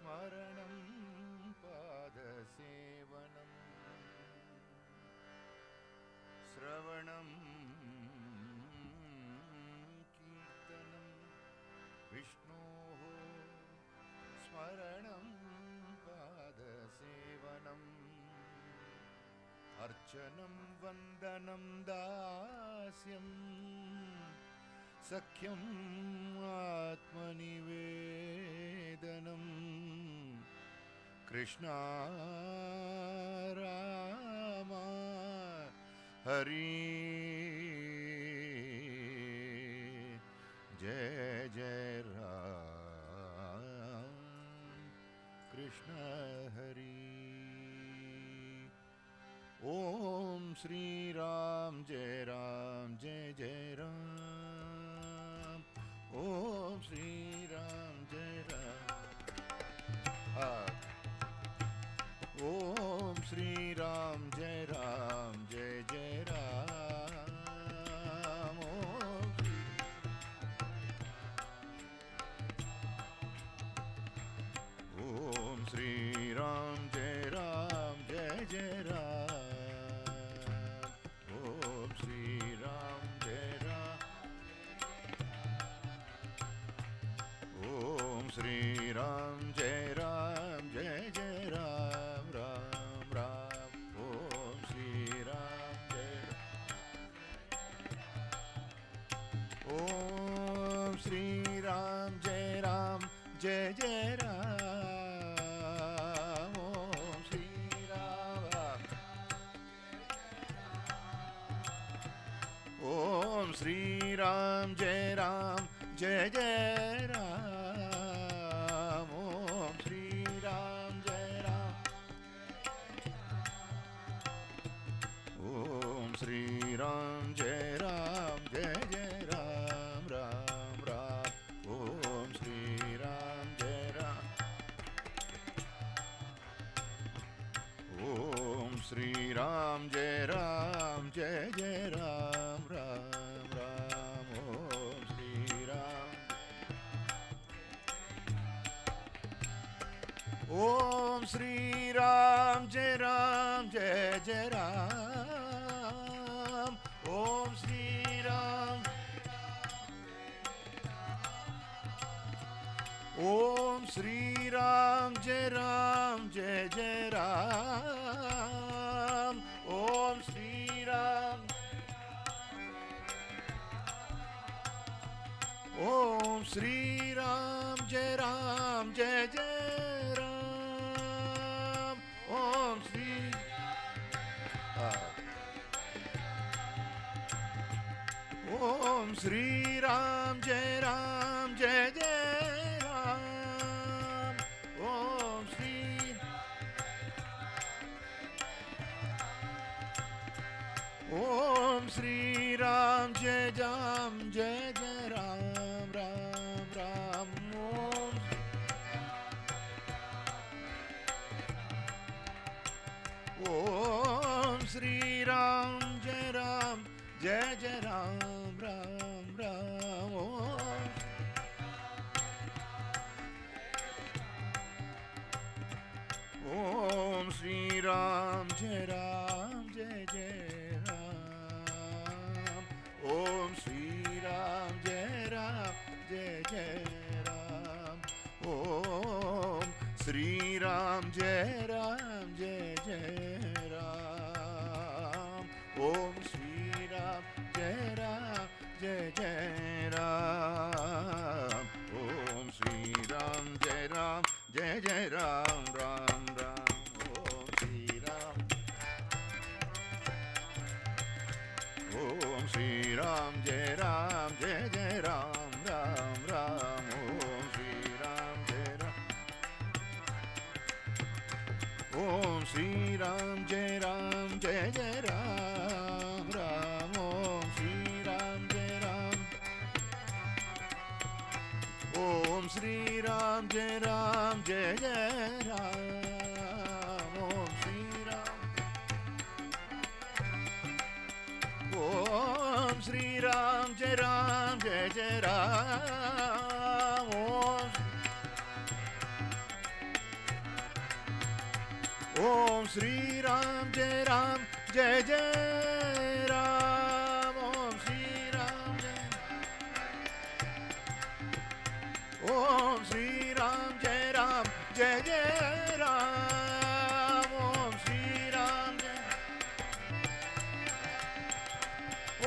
स्मरणं पादसेवनं श्रवणं कीर्तनं विष्णोः स्मरणं पादसेवनम् अर्चनं वन्दनं दास्यं सख्यम् आत्मनिवेदनं कृष्णा रामा हरि जय जय राम कृष्ण हरि। ओम श्री राम जय जय राम। ओम श्री राम जय राम। ओम श्री राम जय जय राम। ओम श्री राम जय जय राम। ओम श्री राम जय ओम श्री राम जय जय राम राम राम। ओम श्री राम जय ओम श्री राम जय जय राम। ओम श्री राम ओम श्री राम जय जय राम। ओम श्री राम जय ओम श्री राम जय जय राम राम राम। ओम श्री राम जय ओम श्री राम जय जय राम राम राम। ओम श्री राम ओम श्री राम जय जय राम। ओम श्री राम ओम श्री राम जय जय राम। ओम श्री राम ओम श्री राम जय जय राम। ओम श्री ओम श्री राम जय जय राम। ओम श्री ओम श्री राम जय जय राम राम राम। ओम श्री राम जय जय राम राम राम। ओम श्री राम जय जय राम। ओम श्री राम जय जय राम। ओम श्री राम जय जय राम। ओम श्री राम जय जय राम। ओम श्री राम जय जय राम राम राम। ओम श्री राम ओम श्री राम जय जय राम राम राम। ओम श्री राम जय ओम श्री राम जय जय राम राम। ओम श्री राम जय ओम श्री राम जय जय राम। ओम श्री राम ओम श्री राम जय जय राम। ओम Om Sri Ram Jai Ram Jai Jai Ram. Om Sri Ram Jai. Om Sri Ram Jai Ram Jai Jai Ram. Om Sri Ram Jai.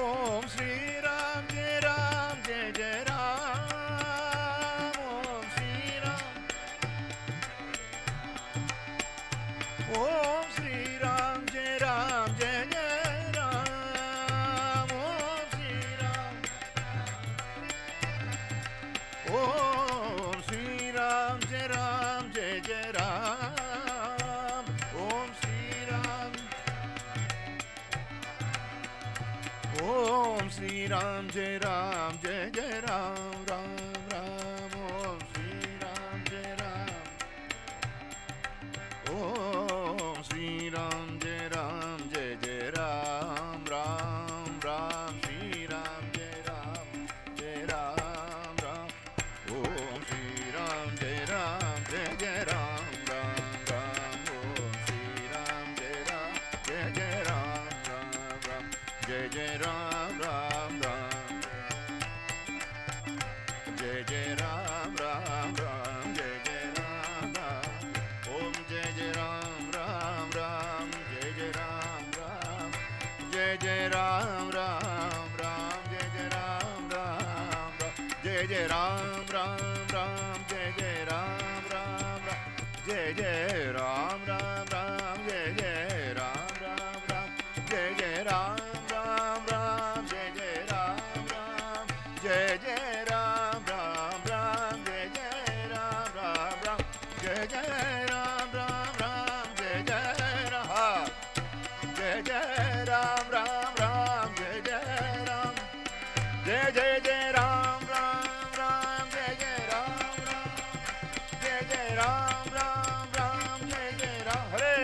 Om Sri Ram Jai Ram Jai Jai Ram. Om Sri Ram. Om Sri Ram Jai Ram Jai Jai Ram. Om Sri Ram. Om Sri Ram Jai Ram Jai Jai Ram. Om Sri Ram. Om Sri Ram Jai Ram Jai Jai Ram. Ram Ram. Om Sri Ram Jai Ram. Om Sri Ram Jai Ram Jai Jai Ram. Ram Ram. Sri Ram Jai Ram Jai Ram. Ram. Om Sri Ram Jai Ram Jai Jai Ram. Ram Ram. Om Sri Ram Jai Ram Jai Jai Ram. Ram Ram. Jai Jai Ram Ram Ram. Jai Jai Ram Ram Ram. Jai Jai Ram Ram. Om Jai Jai Ram Ram Ram. Jai Jai Ram Ram. Jai Jai Ram Ram Ram. Jai Jai Ram Ram Ram. Jai Jai Ram Ram Ram. Jai Jai Ram Ram Ram. Jai Jai Ram Ram Ram. Jai Jai Ram Ram Ram. Jai Jai Ram Ram Ram. Jai Jai Ram Ram. Jai Jai Ram Ram Ram. Jai Jai Ram Ram Ram. Jai Jai Ram Ram Ram. Jai Jai Ram. Jai Jai Ram Ram Ram. Jai Jai Ram. Jai Jai Jai Ram Ram Ram. Jai Jai Ram Ram. Jai Jai Ram Ram Ram. Jai Jai Ram. Hare.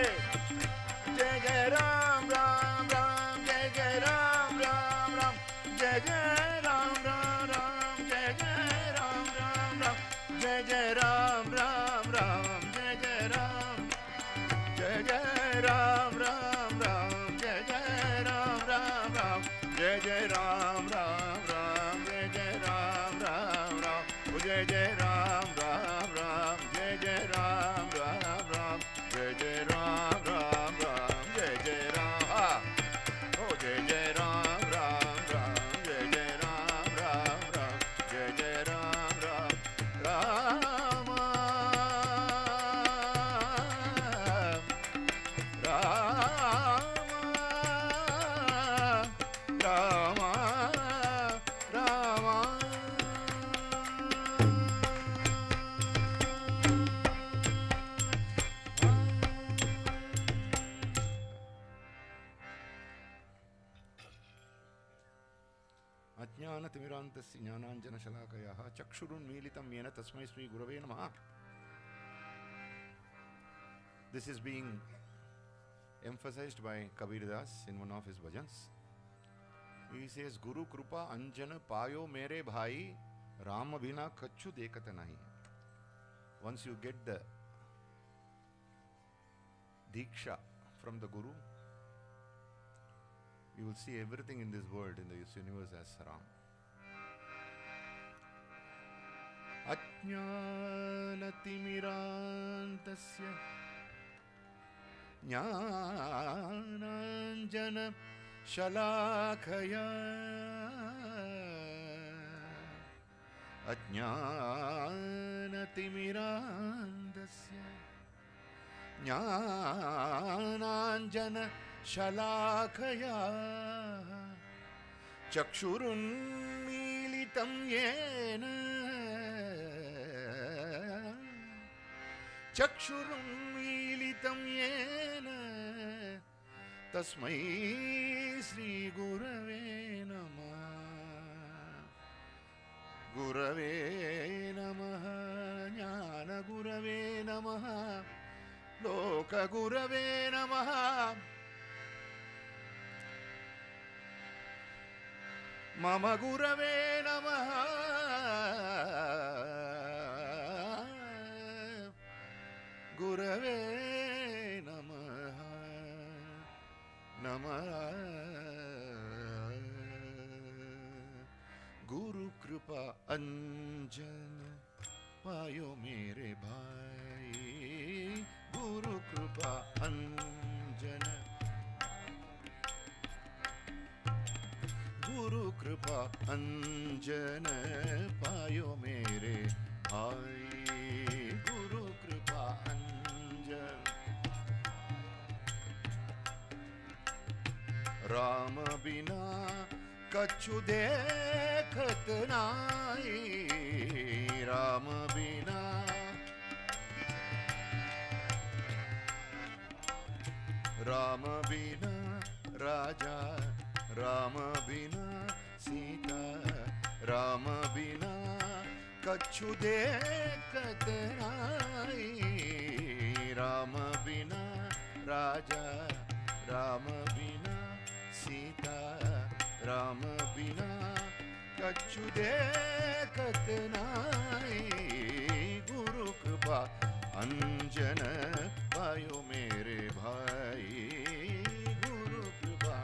Jai Jai Ram Ram Ram. Jai Jai Ram Ram Ram. Jai Jai Ram Ram Ram. Jai Jai Ram Ram Ram. Jai Jai Ram Ram Ram. Jai Jai Ram. Jai Jai Ram Ram Ram. Jai Jai Ram Ram Ram. Jai Jai Ram Ram Ram. Jai Jai Ram Ram Ram. Oh Jai Jai Ram Ram Ram. Jai Jai Ram Ram Ram. Jai Jai Ram Ram Ram. Jai Jai Ram. Oh Jai Jai Ram Ram Ram. Jai Jai Ram Ram Ram. Jai Jai Ram Ram. Rama Rama Rama Rama. अज्ञानतिमिरान्तस्य ज्ञानाञ्जनशलाकयाः चक्षुरुन्मीलितं येन तस्मै श्री गुरवे नमः. This is being emphasized by Kabir Das in one of his bhajans. He says, Guru Krupa Anjana Payo Mere Bhai Ram Bhina Kachu Dekata Nahi. Once you get the Diksha from the Guru, you will see everything in this world, in this universe as Ram. Ajnanatimirantasya Jnananjana Shalakaya Ajnanatimirantasya Jnananjana Shalakaya Chakshurunmilitam yena Chakshurunmilitam yena Tasmai Sri Gurave Namah. Gurave Namah. Jnana Gurave Namah. Loka Gurave Namah. Mama Gurave Namah. Gurave Namah. अंजन पायो मेरे भाई, गुरु कृपा अंजन, गुरु कृपा अंजन पायो मेरे भाई, गुरु कृपा अंजन। राम बिना कछु देखत नाई, राम बिना, राम बिना राजा, राम बिना सीता, राम बिना कछु देखत नाई, राम बिना राजा, राम बिना सीता, राम बिना कछु देखत नाई, गुरु कृपा अंजन पायो मेरे भाई, गुरु कृपा।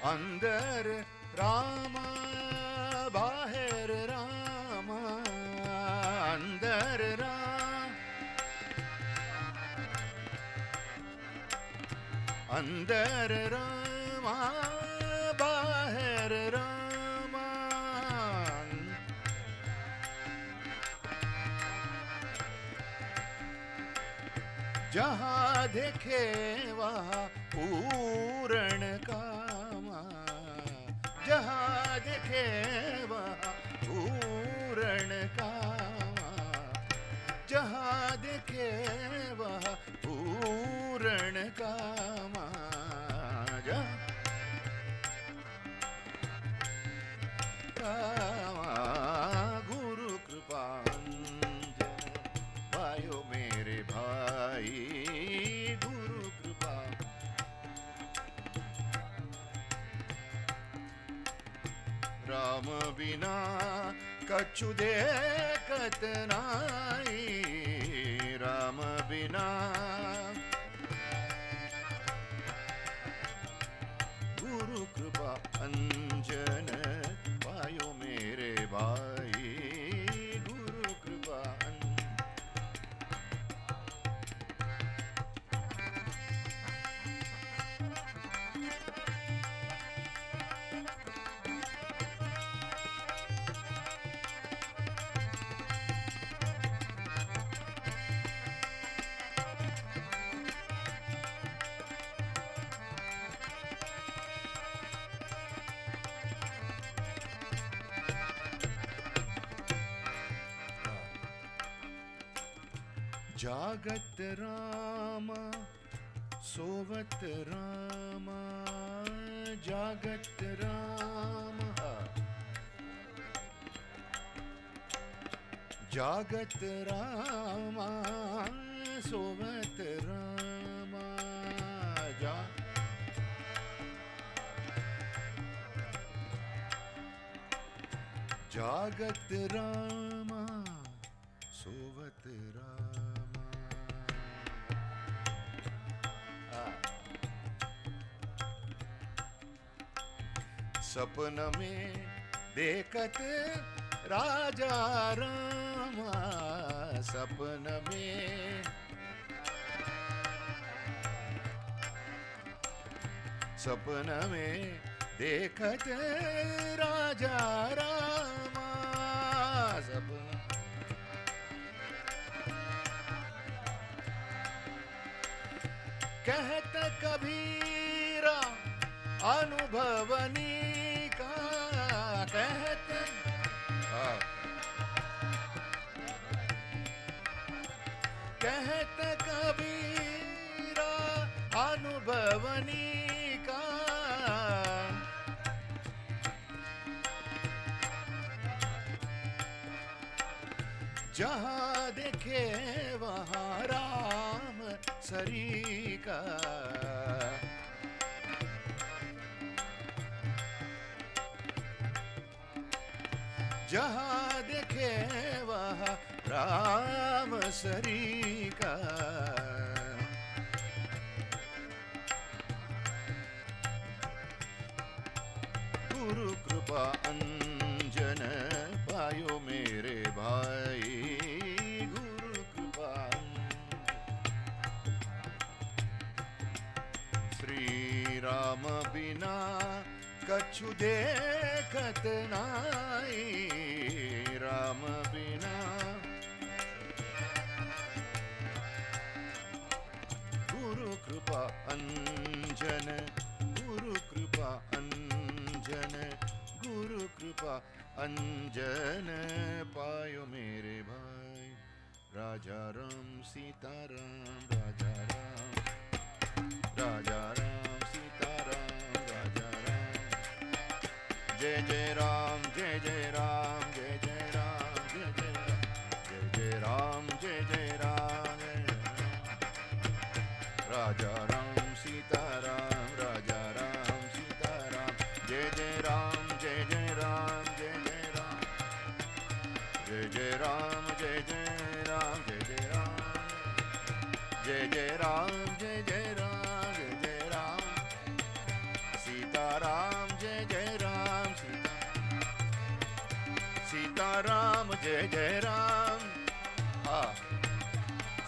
अंदर राम बाहर राम, अंदर राम, अंदर राम बाहर राम, जहाँ देखे वहाँ पूर्ण कामा, जहाँ देखे वहाँ पूर्ण कामा, जहाँ देखे वहाँ पूर्ण कामा, कामा, गुरु कृपा पायो मेरे भाई, गुरु कृपा। राम बिना कछु देखत नाई, राम बिना, गुरु कृपा अंजन पायो मेरे भाई, गुरु कृपा जागत राम सोवत राम, जागत राम, जागत राम सोवत राम, जागत राम सोवत राम। सपन में देखत राजा राम, सपन में, सपन में देखत राजा राम, सपन कहत कबीरा अनुभवनी का, कहत कहत कबीरा अनुभवनी का, जहाँ देखे वहाँ राम सरी का, जहाँ देखे वहाँ राम सरी का। गुरु कृपा अंजन पायो मेरे भाई, गुरु कृपा। श्री राम बिना कछु देखत नाई, राम बिना। गुरु कृपा अंजन, गुरु कृपा अंजन, गुरु कृपा अंजन पायो मेरे भाई। राजा राम सीता राम, राजा राम, राजा राम सीता राम, राजा राम। जय जय राम, जय जय राम, जय जय राम, जय जय राम, जय जय राम, जय जय राम, जय राम। राजा राम सीता राम, राजा राम सीता राम। जय जय राम, जय जय राम, जय जय राम, जय जय राम, जय जय राम, जय जय राम। जय जय राम, जय जय राम, जय जय राम। सीता राम, जय जय राम, सीता राम, जय जय राम। हाँ,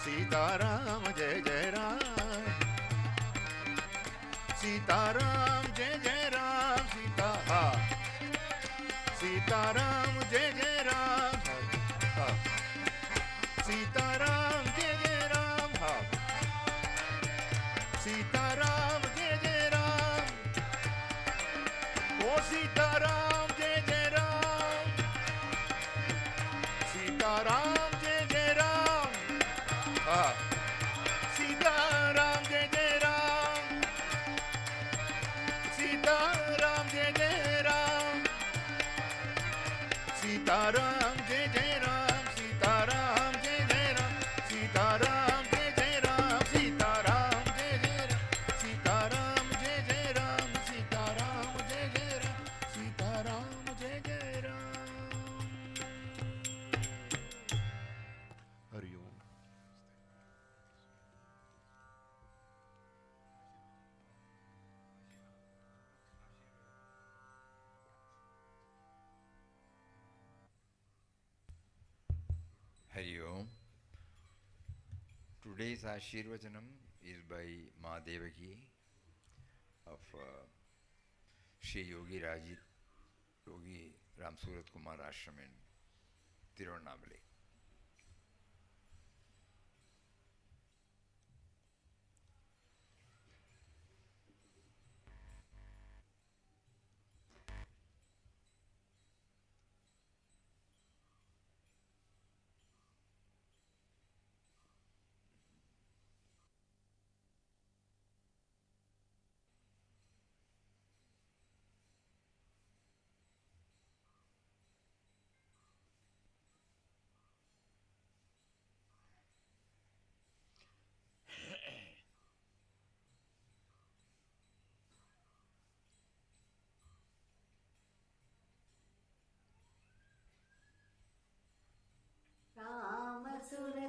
सीता राम, जय जय राम, सीता राम, जय जय राम, सीता। हाँ, सीता राम, जय जय राम। हाँ, सीता राम, जय जय राम। हाँ, सीता राम, जय जय राम। ओ सीता राम, जय जय राम। सीता राम, जय जय राम। हाँ, सीता राम, जय जय राम। सीता राम, जय जय राम। सीता राम, जय जय राम। सीता राम, जय जय राम। सीता राम, जय जय राम। सीता राम, जय जय राम। सीता राम, जय जय राम। सीता राम, जय जय राम। सीता राम, जय जय राम। हरि ओम। Hari Om. Today's Ashirvajanam is by Ma Devaki of Sri Yogi Raji, Yogi Ram Surat Kumar Ashram in Tirunelveli.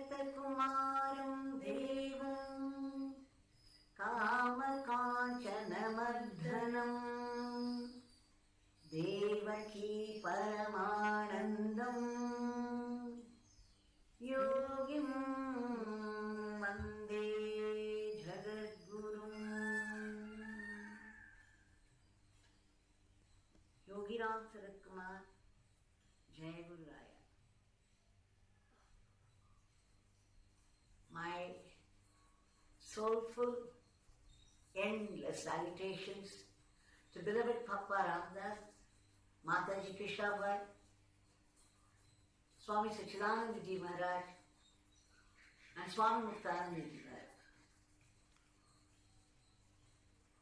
रामसुरतकुमारं देवं कामकाञ्चनमर्दनं देवकी परमानन्दं योगिं वन्दे जगद्गुरुं। योगी राम सूरत कुमार, जय गुरु राया। My soulful, endless salutations to beloved Papa Ramdas, Mataji Krishnabhai, Swami Sachidananda Ji Maharaj, and Swami Muktananda Ji Maharaj.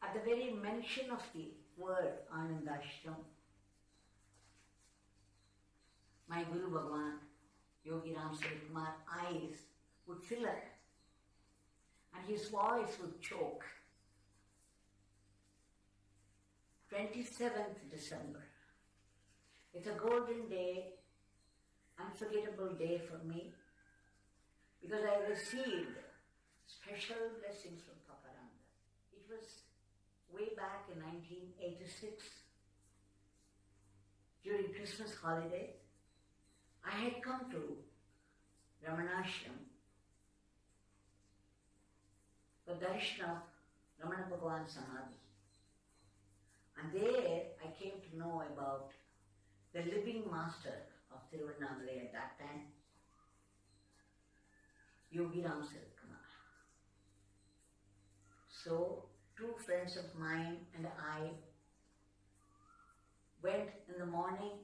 At the very mention of the word Anandashram, my Guru Bhagavan, Yogi Ram Surat Kumar, eyes would fill up and his voice would choke. 27th December. It's a golden day unforgettable day for me because I received special blessings from Papa Ramdas. It was way back in 1986 during Christmas holiday. I had come to Ramanashram for darshan of Ramana Bhagavan Samadhi. And there I came to know about the living master of Tiruvannamalai at that time, Yogi Ram Kumar. So, two friends of mine and I went in the morning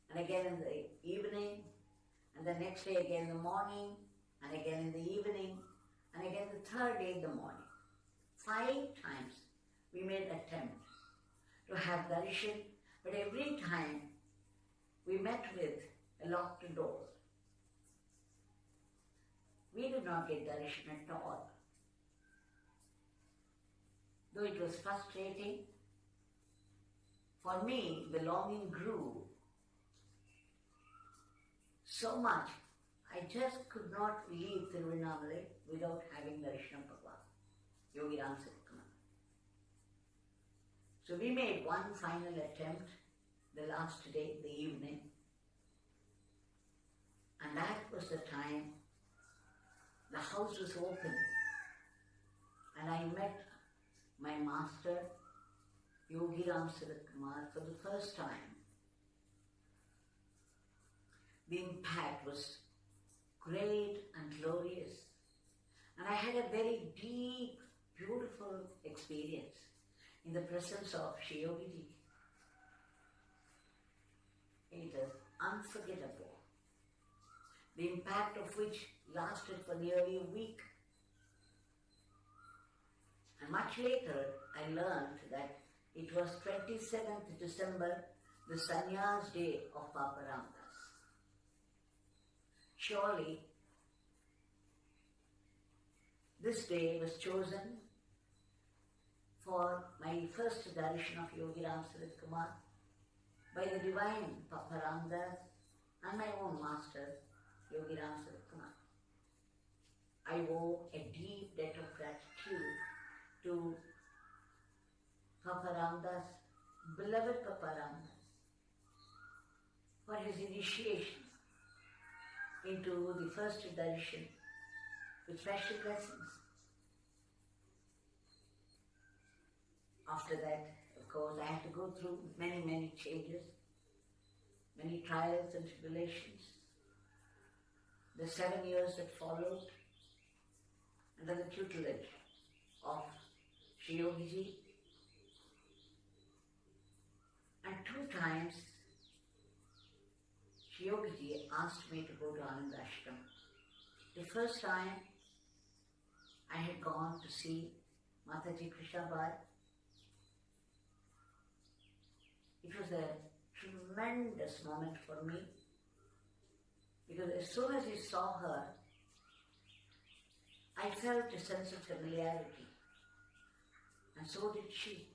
and again in the evening, and the next day again in the morning, and again in the evening, and again the third day in the morning. 5 times we made attempt to have darshan, but every time we met with a locked door. We did not get darshan at all. Though it was frustrating, for me the longing grew so much, I just could not leave Tiruvannamalai without having darshan of Bhagavan, Yogi Ram Kumar. So we made one final attempt the last day, the evening, and that was the time the house was open and I met my master, Yogi Ram Kumar, for the first time. The impact was great and glorious, and I had a very deep, beautiful experience in the presence of Shri Yogi Ji. It was unforgettable, the impact of which lasted for nearly a week. And much later, I learned that it was 27th December, the Sannyas day of Papa Ramdas. Surely, this day was chosen for my first darshan of Yogi Ram Kumar by the divine Papa Ramdas and my own master, Yogi Ram Kumar. I owe a deep debt of gratitude to Papa Ramdas, beloved Papa Ramdas, for his initiation into the first darshan with special blessings. After that, of course, I had to go through many, many changes, many trials and tribulations. The 7 years that followed under the tutelage of Shri Yogi Ji, and 2 times Shri Yogi Ji asked me to go to Anand Ashram. The first time I had gone to see Mataji Krishnabai. It was a tremendous moment for me because as soon as I saw her, I felt a sense of familiarity, and so did she.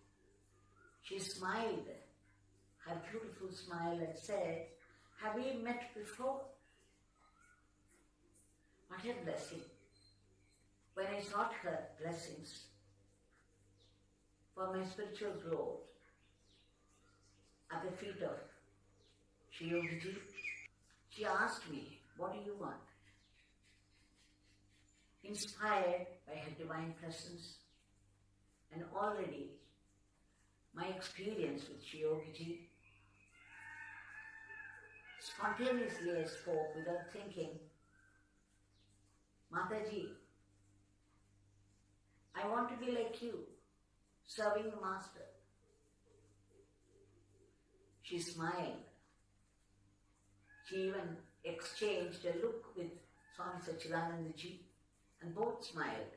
She smiled, her beautiful smile, and said, "Have we met before?" What a blessing. When I sought her blessings for my spiritual growth at the feet of Shri Yogi Ji, she asked me, "What do you want?" Inspired by her divine presence, and already my experience with Shri Yogi Ji, spontaneously I spoke without thinking, "Mataji, I want to be like you, serving the Master." She smiled. She even exchanged a look with Swami Sachidananda Ji, and both smiled.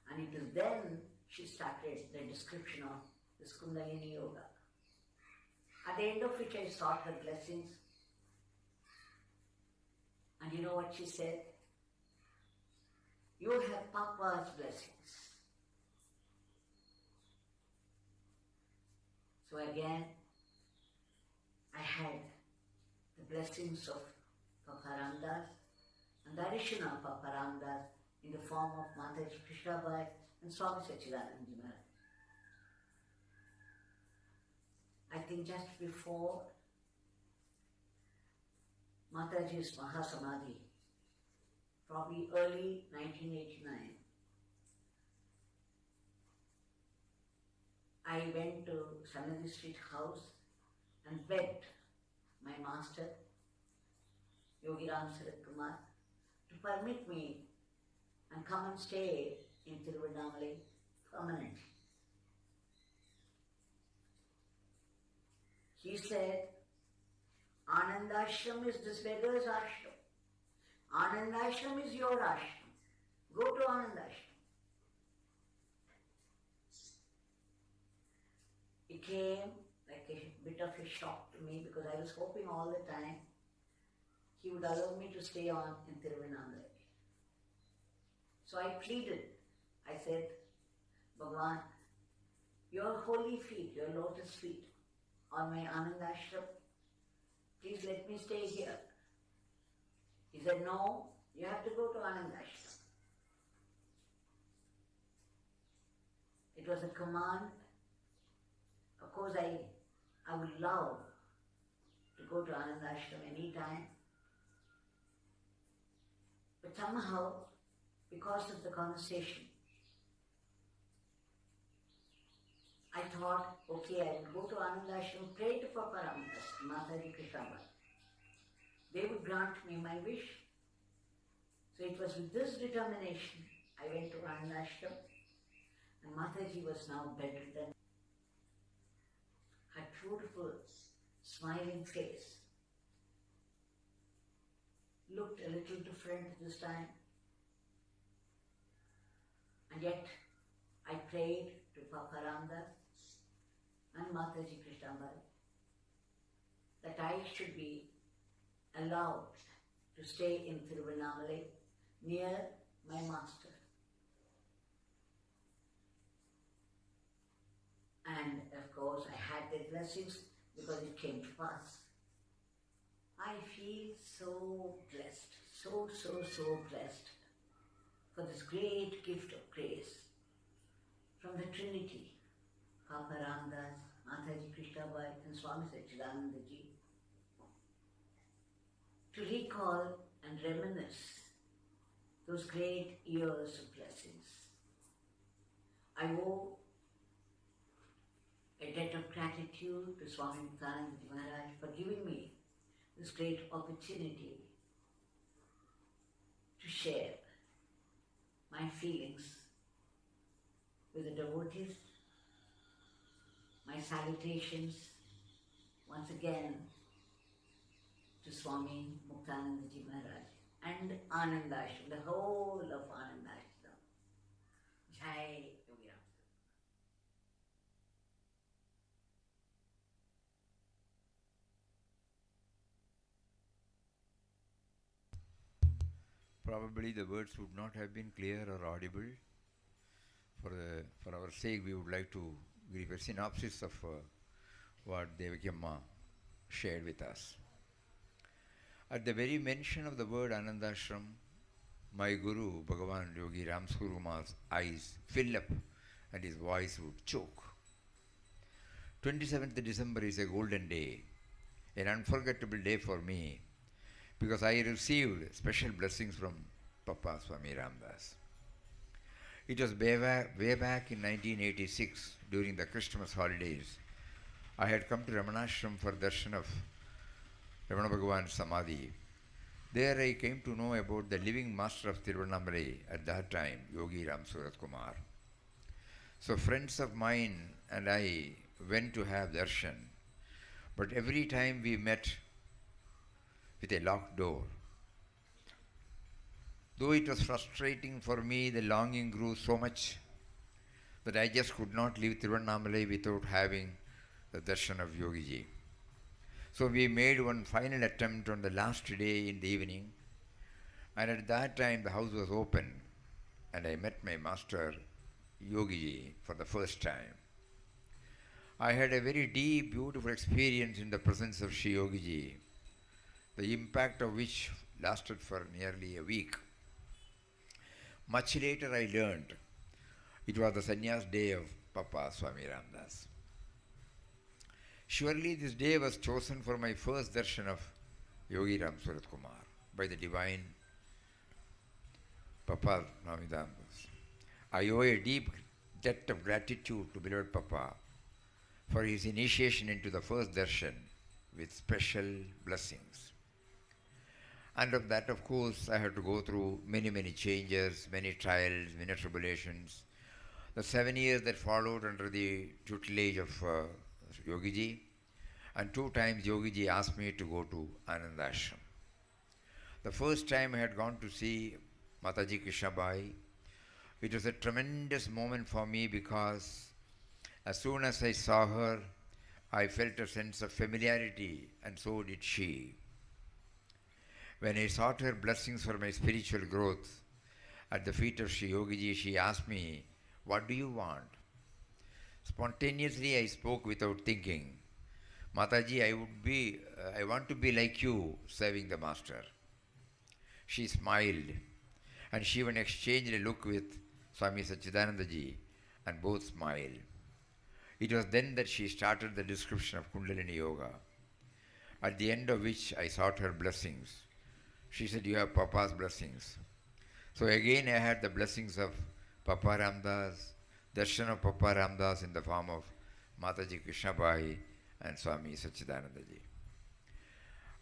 And it was then she started the description of this Kundalini Yoga, at the end of which I sought her blessings. And you know what she said? "You have Papa's blessings." So again, I had the blessings of Papa Ramdas and the addition of Papa Ramdas in the form of Mataji Krishnabai and Swami Sachidananda Maharaj. I think just before Mataji's Mahasamadhi, probably early 1989, I went to Sannyas Street House and begged my master, Yogi Ram Sarat Kumar, to permit me and come and stay in Tiruvannamalai permanently. He said, Anandashram is this beggar's ashram. Anandashram is your ashram. Go to Anandashram. It came like a bit of a shock to me because I was hoping all the time he would allow me to stay on in Tiruvannamalai. So I pleaded. I said, Bhagavan, your holy feet, your lotus feet on my Anandashram, please let me stay here. He said, no, you have to go to Anandashram. It was a command. Of course, I would love to go to Anandashram any time. But somehow, because of the conversation, I thought, okay, I will go to Anandashram, pray to Papa Ramdas, Mataji Krishnabai. They would grant me my wish. So it was with this determination I went to Anandashram, and Mataji was now bedridden. Her beautiful, smiling face looked a little different this time. And yet, I prayed to Papa Ramdas and Mataji Krishnabai that I should be allowed to stay in Tiruvannamalai near my master. And of course, I had their blessings because it came to pass. I feel so blessed, so blessed for this great gift of grace from the Trinity, Papa Ramdas, Mataji Krishnabai and Swami Sachidananda Ji, to recall and reminisce those great years of blessings. I owe a debt of gratitude to Swami Muktananda Maharaj for giving me this great opportunity to share my feelings with the devotees. My salutations once again to Swami Muktananda Maharaj and Anandashram, the whole of Anandashram. Jai Yogi Ram. Probably the words would not have been clear or audible. For our sake, we would like to give a synopsis of what Devaki Amma shared with us. At the very mention of the word Anandashram, my Guru, Bhagavan Yogi Ram Kumar's eyes fill up and his voice would choke. 27th December is a golden day, an unforgettable day for me, because I received special blessings from Papa Swami Ramdas. It was way back in 1986, during the Christmas holidays. I had come to Ramanashram for darshan of Ramana Bhagavan's Samadhi. There I came to know about the living master of Tiruvannamalai at that time, Yogi Ram Surat Kumar. So friends of mine and I went to have darshan, but every time we met with a locked door. Though it was frustrating for me, the longing grew so much that I just could not leave Tiruvannamalai without having the darshan of Yogi Ji. So we made one final attempt on the last day in the evening, and at that time the house was open and I met my master Yogi Ji for the first time. I had a very deep, beautiful experience in the presence of Shri Yogi Ji. the impact of which lasted for nearly a week. Much later I learned it was the sannyas day of Papa Swami Ramdas. Surely this day was chosen for my first darshan of Yogi Ram Surat Kumar by the divine Papa Swami Ramdas. I owe a deep debt of gratitude to beloved Papa for his initiation into the first darshan with special blessings. And of that, of course, I had to go through many, many changes, many trials, many tribulations. The 7 years that followed under the tutelage of Yogi Ji, and 2 times Yogi Ji asked me to go to Anand Ashram. The first time I had gone to see Mataji Krishnabai, it was a tremendous moment for me because as soon as I saw her, I felt a sense of familiarity, and so did she. When I sought her blessings for my spiritual growth at the feet of Sri Yogi Ji, she asked me, "What do you want?" Spontaneously I spoke without thinking, "Mataji, I want to be like you, serving the Master." She smiled, and she even exchanged a look with Swami Satchidananda Ji, and both smiled. It was then that she started the description of Kundalini Yoga, at the end of which I sought her blessings. She said, "You have Papa's blessings." So again I had the blessings of Papa Ramdas, darshan of Papa Ramdas in the form of Mataji Krishnabai and Swami Satchidananda Ji.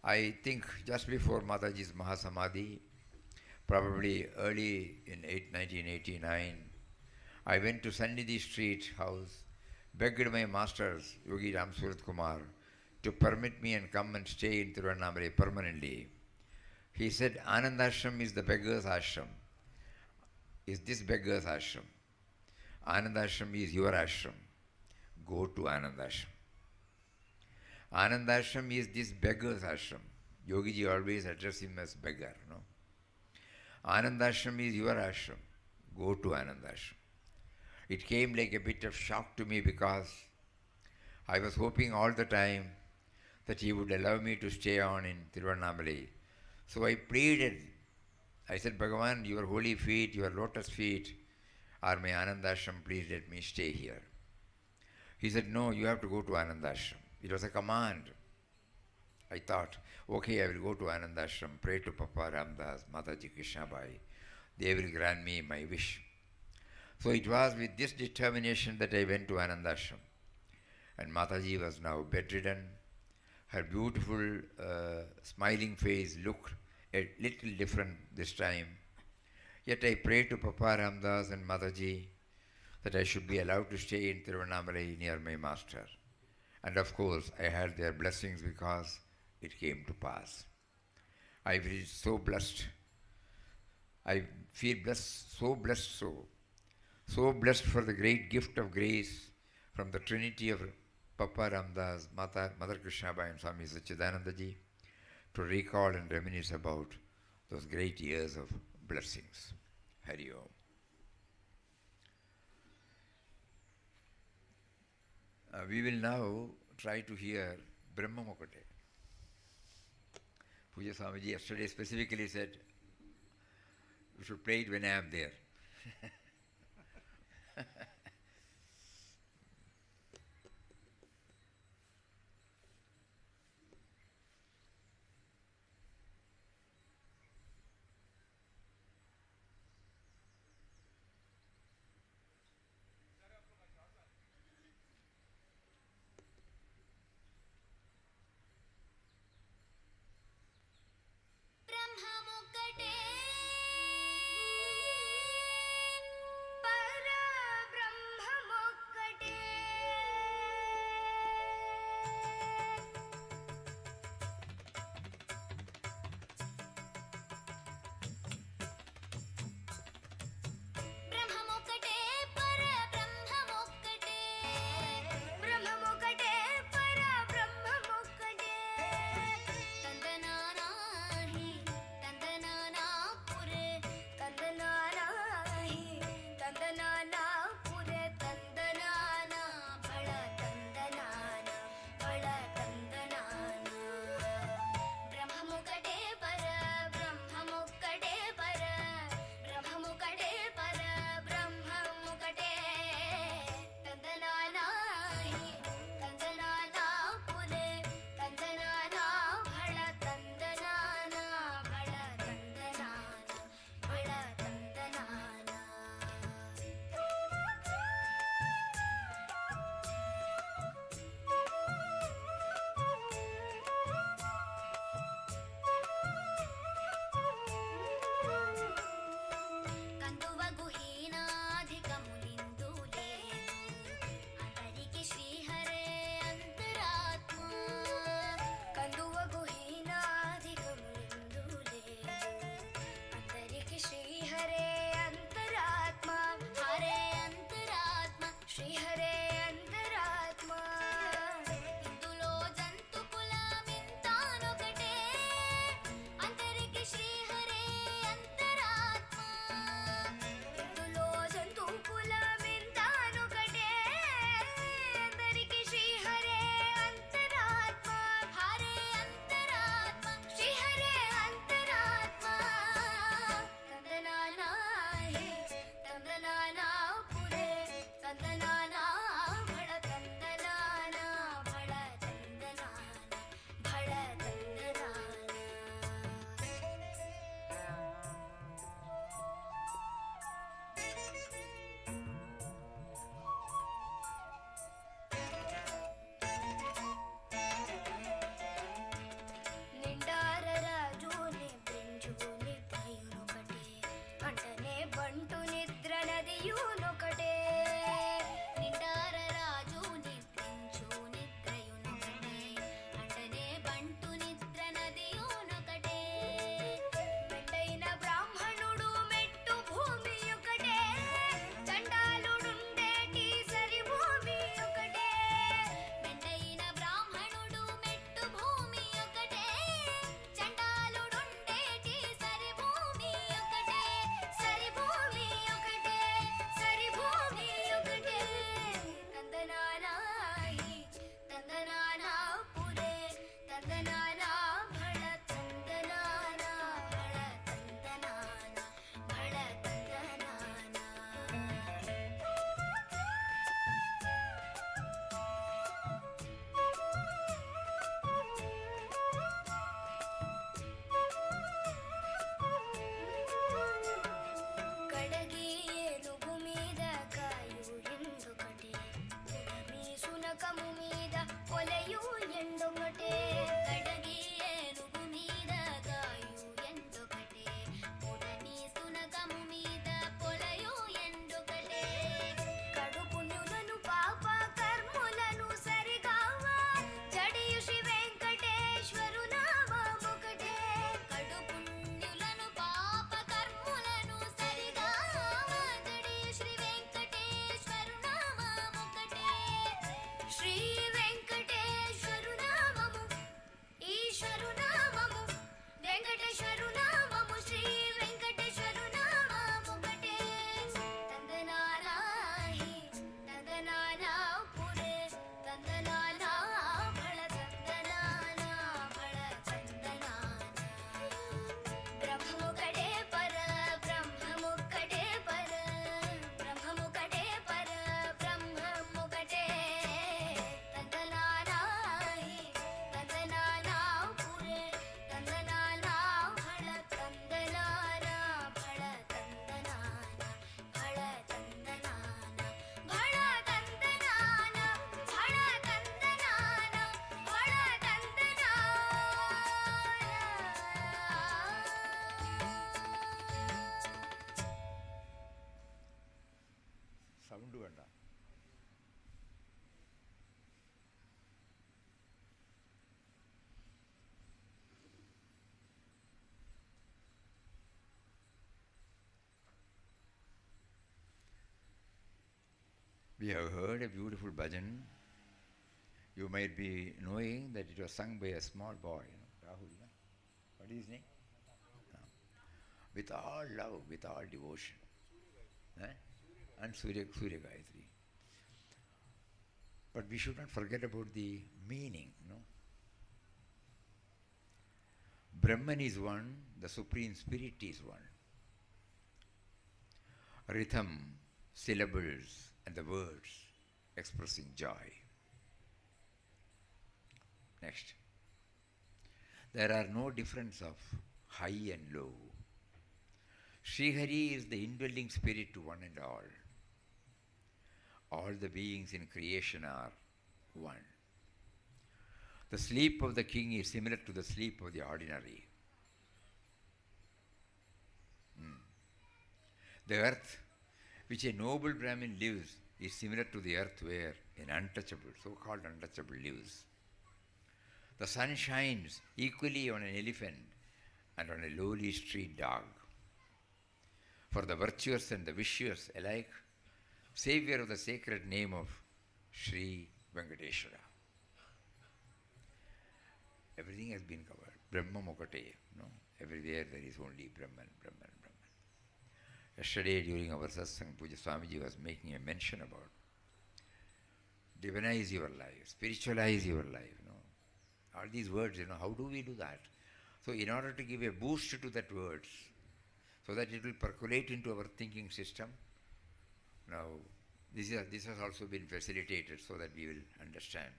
I think just before Mataji's Mahasamadhi, probably early in 1989, I went to Sannidhi Street house, begged my masters, Yogi Ram Surat Kumar, to permit me and come and stay in Tiruvannamala permanently. He said, "Anand Ashram is the beggar's ashram. Is this beggar's ashram? Anand Ashram is your ashram. Go to Anand Ashram." Anand Ashram is this beggar's ashram. Yogi Ji always addressed him as beggar. No? Anand Ashram is your ashram. Go to Anand Ashram. It came like a bit of shock to me because I was hoping all the time that he would allow me to stay on in Tiruvannamala. So I pleaded. I said, "Bhagavan, your holy feet, your lotus feet are my Anandashram. Please let me stay here." He said, "No, you have to go to Anandashram." It was a command. I thought, okay, I will go to Anandashram, pray to Papa Ramdas, Mataji Krishnabai. They will grant me my wish. So it was with this determination that I went to Anandashram. And Mataji was now bedridden. Her beautiful smiling face looked a little different this time. Yet I prayed to Papa Ramdas and Mataji that I should be allowed to stay in Tiruvannamala near my master. And of course, I had their blessings because it came to pass. I feel so blessed. I feel blessed, so blessed for the great gift of grace from the Trinity of Papa Ramdas, Mother Krishnabai and Swami Satchidananda Ji to recall and reminisce about those great years of blessings. Hari Om. We will now try to hear Brahma Mukute. Puja Swamiji yesterday specifically said, "You should play it when I am there." ब्रह्ममुकटे परब्रह्म We have heard a beautiful bhajan. You might be knowing that it was sung by a small boy, Rahul. No? What is his name? No. With all love, with all devotion. And Surya Gayatri. But we should not forget about the meaning. No? Brahman is one, the Supreme Spirit is one. Rhythm, syllables, and the words expressing joy. Next. There are no difference of high and low. Sri Hari is the indwelling spirit to one and all. All the beings in creation are one. The sleep of the king is similar to the sleep of the ordinary. The earth which a noble Brahmin lives is similar to the earth where an untouchable, so-called untouchable, lives. The sun shines equally on an elephant and on a lowly street dog. For the virtuous and the vicious alike, savior of the sacred name of Sri Venkateshwara. Everything has been covered. Brahma Mokate. No? Everywhere there is only Brahman, Brahman, Brahman. Yesterday during our satsang, Puja Swamiji was making a mention about divinize your life, spiritualize your life. All these words, how do we do that? So in order to give a boost to that words, so that it will percolate into our thinking system, now this has also been facilitated so that we will understand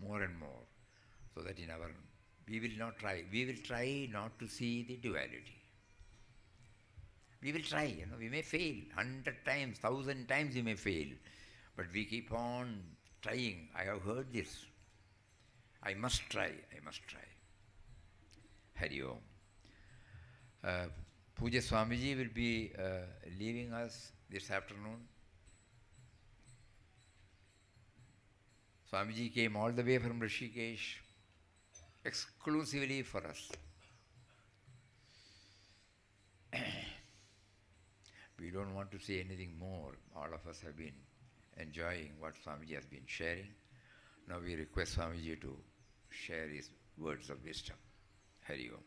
more and more, so that we will try not to see the duality. We will try, we may fail 100 times, 1,000 times we may fail, but we keep on trying. I have heard this. I must try. Hari Om. Puja Swamiji will be leaving us this afternoon. Swamiji came all the way from Rishikesh exclusively for us. We don't want to say anything more. All of us have been enjoying what Swamiji has been sharing. Now we request Swamiji to share his words of wisdom. Hari Om.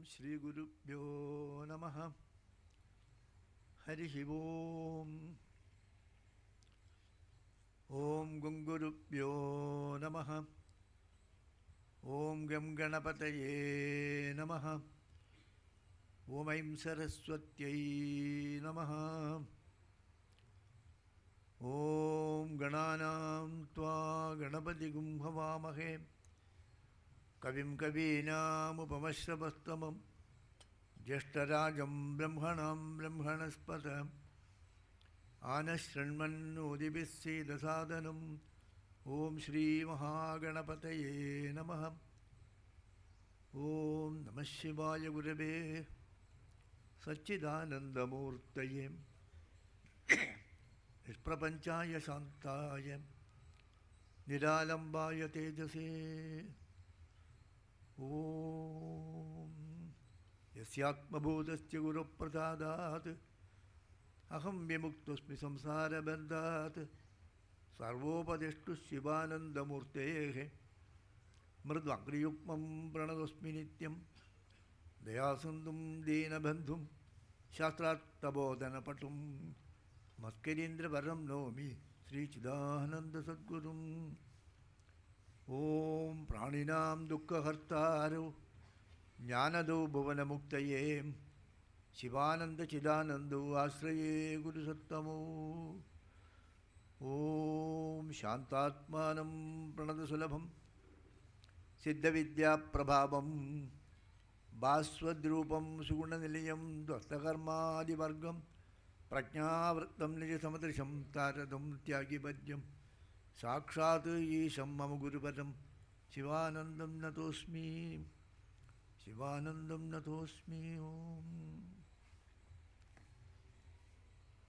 Shri Gurubhyo Namaha. Harihi Om. Om Gungurubhyo Namaha. Om Gam Ganapataye Namaha. Om Aim Saraswatyai Namaha. Om Gananam Tva Ganapati Gumhavamahe. Kavim Kavinam Upamashravastamam Jeshtarajam Brahmanam Brahmanaspatam Anashranmannodibhissi dasadanam Om Shri Mahaganapataye Namaha. Om Namah Shivaya Gurave Satchidanandamurtaye Nisprapanchaya Shantaya Niralambaya Tejase. Om Yasyatmabodasya Guru Prasadat Aham Vimuktasmi Samsara Bandhat Sarvopadeshtu Shivanandamurtehe Mridvangriyukmam Pranadosmi Nityam Dayasandum Dinabandhum Shastrattabodhana Patum Maskerindra Varam Nomi Sri Chidananda Sadgurum. Om Praninam Dukkha Hartaro Jnanado Bhavana Muktaye Shivanand चिदानंदो आश्रये गुरुसत्तमो ओम शांतात्मानं प्रणतसुलभं सिद्धविद्याप्रभावं भास्वद्रूपं सुगुणनिलयं द्वस्तकर्मादिवर्गं प्रज्ञावृत्तं निजसमदृशं तारदं त्यागिपद्यं साक्षात् ईशं मम गुरुपदं शिवानन्दं नतोऽस्मि शिवानन्दं नतोऽस्मि ओम.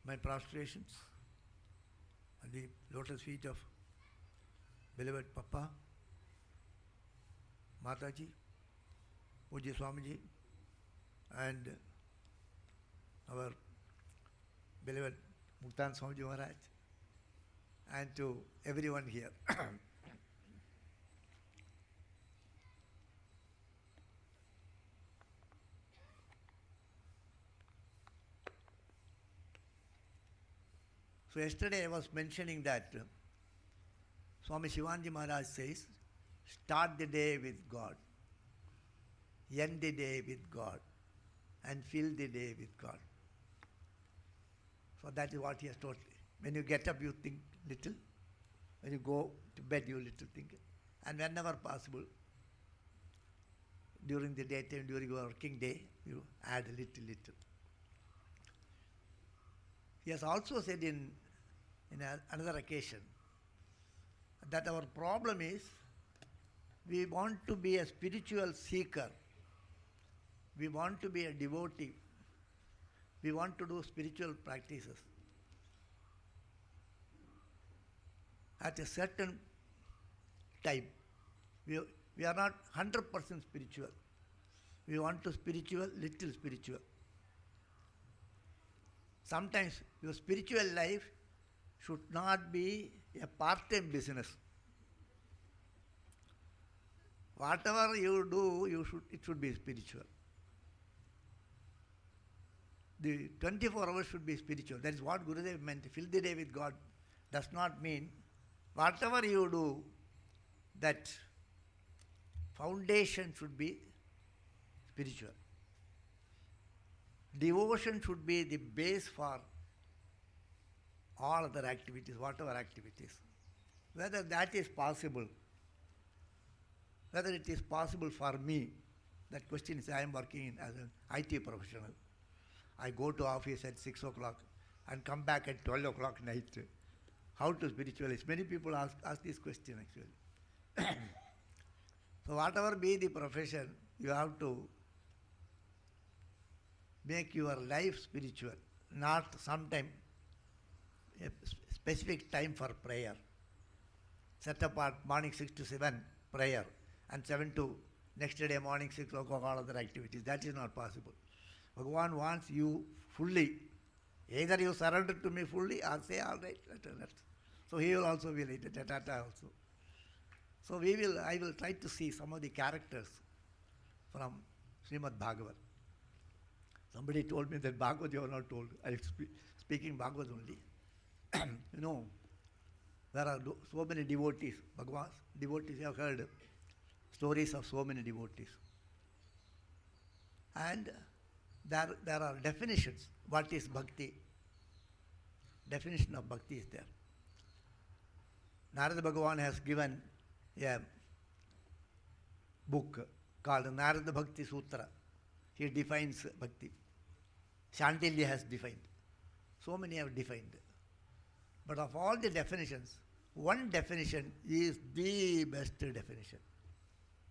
My prostrations at the lotus feet of beloved Papa, Mataji, Pujya Swamiji, and our beloved Muktan Swamiji Maharaj, and to everyone here. So yesterday I was mentioning that Swami Shivanji Maharaj says, start the day with God, end the day with God, and fill the day with God. So that is what he has taught. When you get up, you think little. When you go to bed, you little think. And whenever possible, during the daytime, during your working day, you add a little. He has also said in another occasion that our problem is we want to be a spiritual seeker, we want to be a devotee, we want to do spiritual practices. At a certain time, we are not 100% spiritual. We want to little spiritual. Sometimes your spiritual life should not be a part-time business. Whatever you do, it should be spiritual. The 24 hours should be spiritual. That is what Gurudev meant. Fill the day with God does not mean whatever you do, that foundation should be spiritual. Devotion should be the base for all other activities, whatever activities. Whether that is possible, whether it is possible for me, that question is, I am working as an IT professional. I go to office at 6 o'clock and come back at 12 o'clock night. How to spiritualize? Many people ask this question actually. So whatever be the profession, you have to make your life spiritual, not sometime a specific time for prayer. Set apart morning 6 to 7 prayer and 7 to next day morning 6 o'clock all other activities. That is not possible. Bhagavan wants you fully. Either you surrender to me fully or say all right. So he will also be like that also. So I will try to see some of the characters from Srimad Bhagavat. Somebody told me that Bhagavad you are not told. I am speaking Bhagavad only. You know, there are so many devotees, Bhagavan's devotees. You have heard stories of so many devotees. And there are definitions. What is bhakti? Definition of bhakti is there. Narada Bhagavan has given a book called Narada Bhakti Sutra. He defines bhakti. Shandilya has defined. So many have defined. But of all the definitions, one definition is the best definition.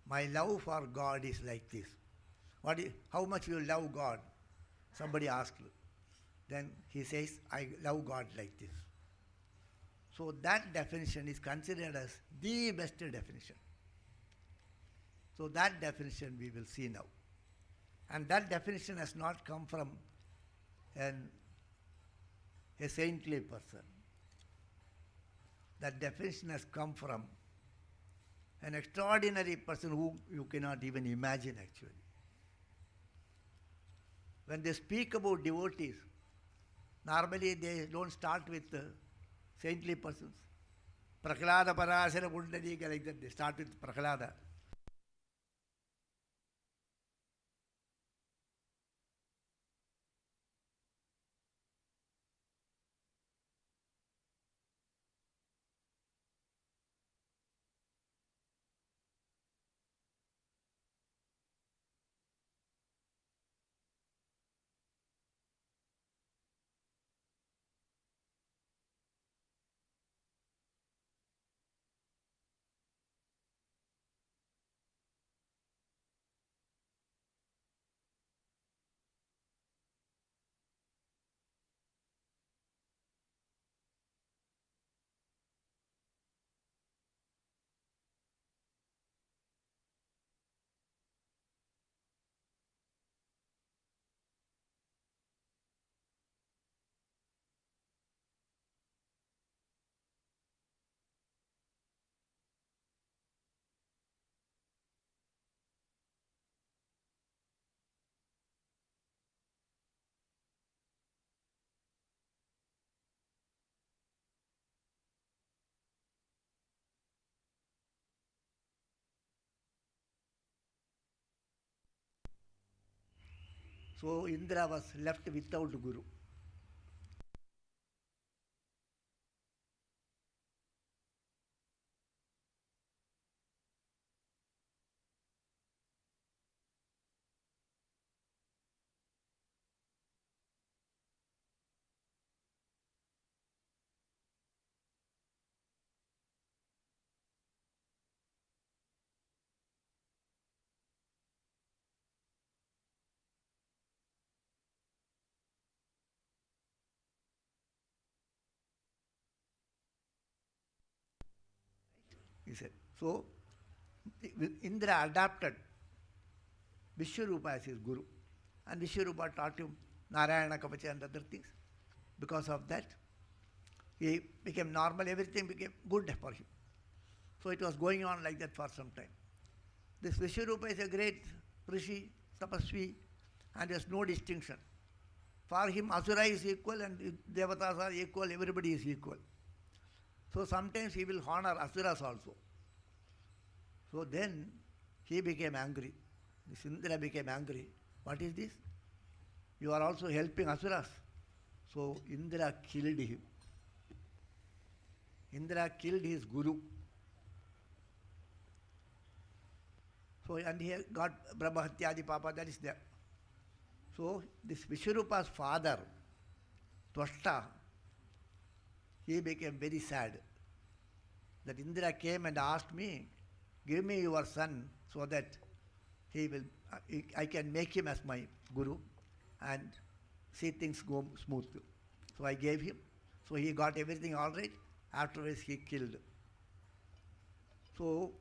My love for God is like this. How much you love God? Somebody asked. Then he says, I love God like this. So that definition is considered as the best definition. So that definition we will see now. And that definition has not come from a saintly person. That definition has come from an extraordinary person who you cannot even imagine actually. When they speak about devotees, normally they don't start with saintly persons. Prahlada Parashara Pundalika, like that, they start with Prahlada. So Indra was left without Guru. He said. So Indra adopted Vishwarupa as his Guru. And Vishwarupa taught him Narayana Kavacha and other things. Because of that, he became normal, everything became good for him. So it was going on like that for some time. This Vishwarupa is a great Rishi, Tapasvi, and there's no distinction. For him, Asura is equal and Devatas are equal, everybody is equal. So sometimes he will honor Asuras also. So then he became angry. This Indra became angry. What is this? You are also helping Asuras. So Indra killed him. Indra killed his Guru. So, and he got Brahmahatyadi Papa, that is there. So, this Vishwarupa's father, Twashta, he became very sad that Indra came and asked me, give me your son so that he will, I can make him as my Guru and see things go smooth. So I gave him. So he got everything all right. Afterwards he killed. So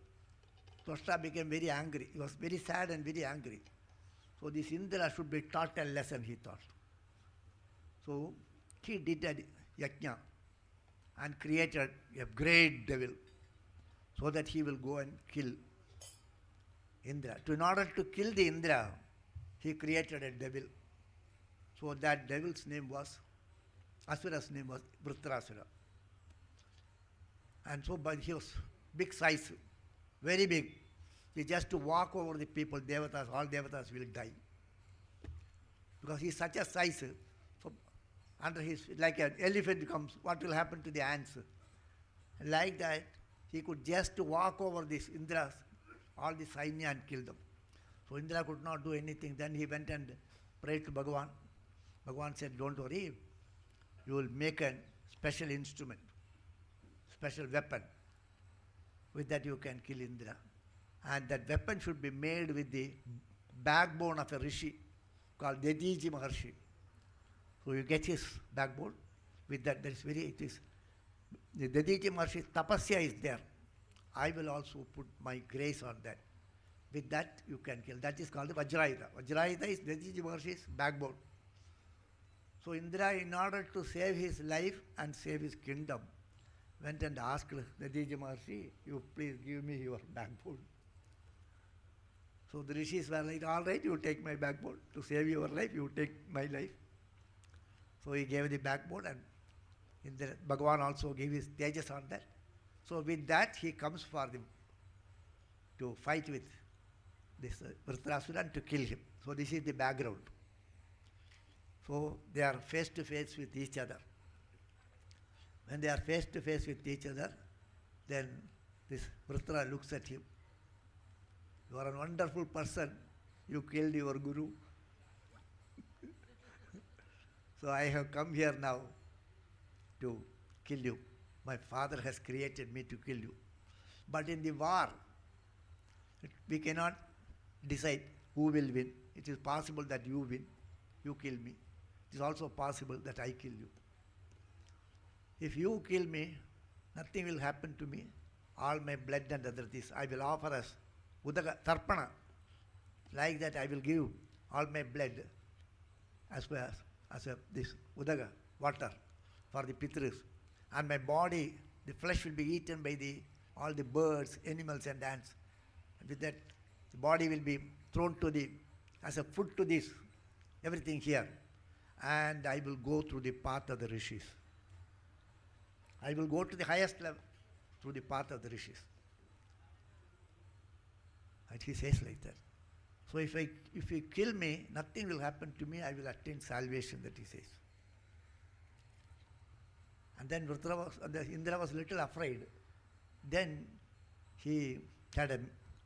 Twashta became very angry. He was very sad and very angry. So this Indra should be taught a lesson, he thought. So he did a yajna and created a great devil so that he will go and kill Indra. In order to kill the Indra, he created a devil. So that devil's name was, Asura's name was Vritrasura. And so, but he was big size, very big. He just to walk over the people, Devatas, all Devatas will die. Because he is such a size, so under his, like an elephant comes, what will happen to the ants? Like that, he could just walk over these Indras, all the Sainya and kill them. So Indra could not do anything. Then he went and prayed to Bhagavan. Bhagavan said, don't worry, you will make a special instrument, special weapon. With that you can kill Indra. And that weapon should be made with the backbone of a rishi called Dadiji Maharshi. So you get his backbone. With that, there is very, it is, the Dadiji Maharshi's tapasya is there. I will also put my grace on that. With that, you can kill. That is called the Vajrayuda. Vajrayuda is Dadiji Maharshi's backbone. So Indra, in order to save his life and save his kingdom, went and asked Dadiji Maharshi, you please give me your backbone. So the rishis were like, all right, you take my backbone. To save your life, you take my life. So he gave the backbone, and Indra, Bhagavan also gave his tejas on that. So with that, he comes for the, to fight with this Vritrasura and to kill him. So this is the background. So they are face to face with each other. When they are face to face with each other, then this Vritra looks at him. You are a wonderful person. You killed your Guru. So I have come here now to kill you. My father has created me to kill you. But in the war, we cannot decide who will win. It is possible that you win, you kill me. It is also possible that I kill you. If you kill me, nothing will happen to me. All my blood and other things I will offer as Udaga, Tarpana. Like that I will give all my blood as well as this Udaga, water for the Pitris. And my body, the flesh will be eaten by all the birds, animals and ants. And with that, the body will be thrown to as a food to this, everything here. And I will go through the path of the rishis. I will go to the highest level through the path of the rishis. And he says like that. So if you kill me, nothing will happen to me, I will attain salvation, that he says. And then Indra was a little afraid. Then he had a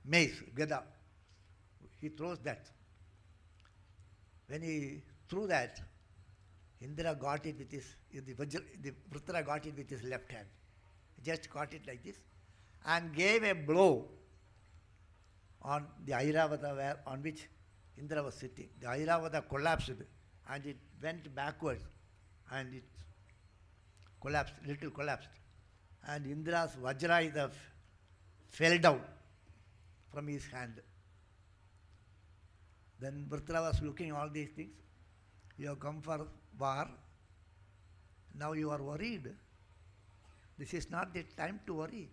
mace, gada. He throws that. When he threw that, Indra got it with the Vritra got it with his left hand. He just caught it like this and gave a blow on the Airavata on which Indra was sitting. The Airavata collapsed and it went backwards and it collapsed. And Indra's Vajrayuda fell down from his hand. Then Vritra was looking all these things. You have come for war. Now you are worried. This is not the time to worry.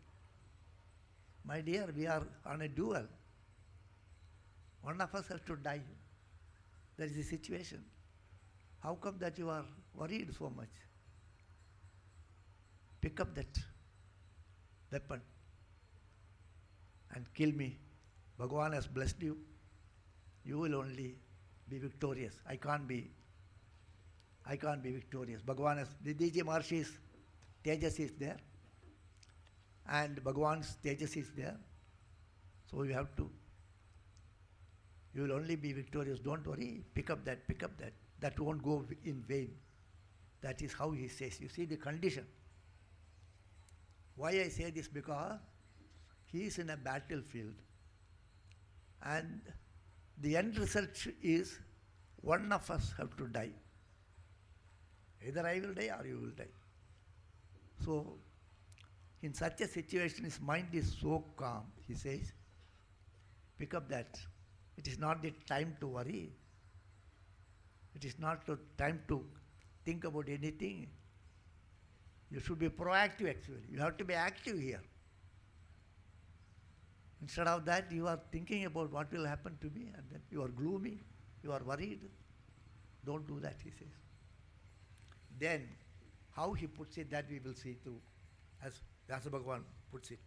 My dear, we are on a duel. One of us has to die. That is the situation. How come that you are worried so much? Pick up that weapon and kill me. Bhagavan has blessed you. You will only be victorious. I can't be victorious. Bhagavan has, Didiji Maharshi's Tejas is there and Bhagavan's Tejas is there. So you will only be victorious. Don't worry. Pick up that. That won't go in vain. That is how he says. You see the condition. Why I say this? Because he is in a battlefield and the end result is one of us have to die. Either I will die or you will die. So, in such a situation, his mind is so calm. He says, pick up that. It is not the time to worry. It is not the time to think about anything. You should be proactive actually. You have to be active here. Instead of that, you are thinking about what will happen to me and then you are gloomy, you are worried. Don't do that, he says. Then, how he puts it, that we will see too, as Vyasa Bhagavan puts it.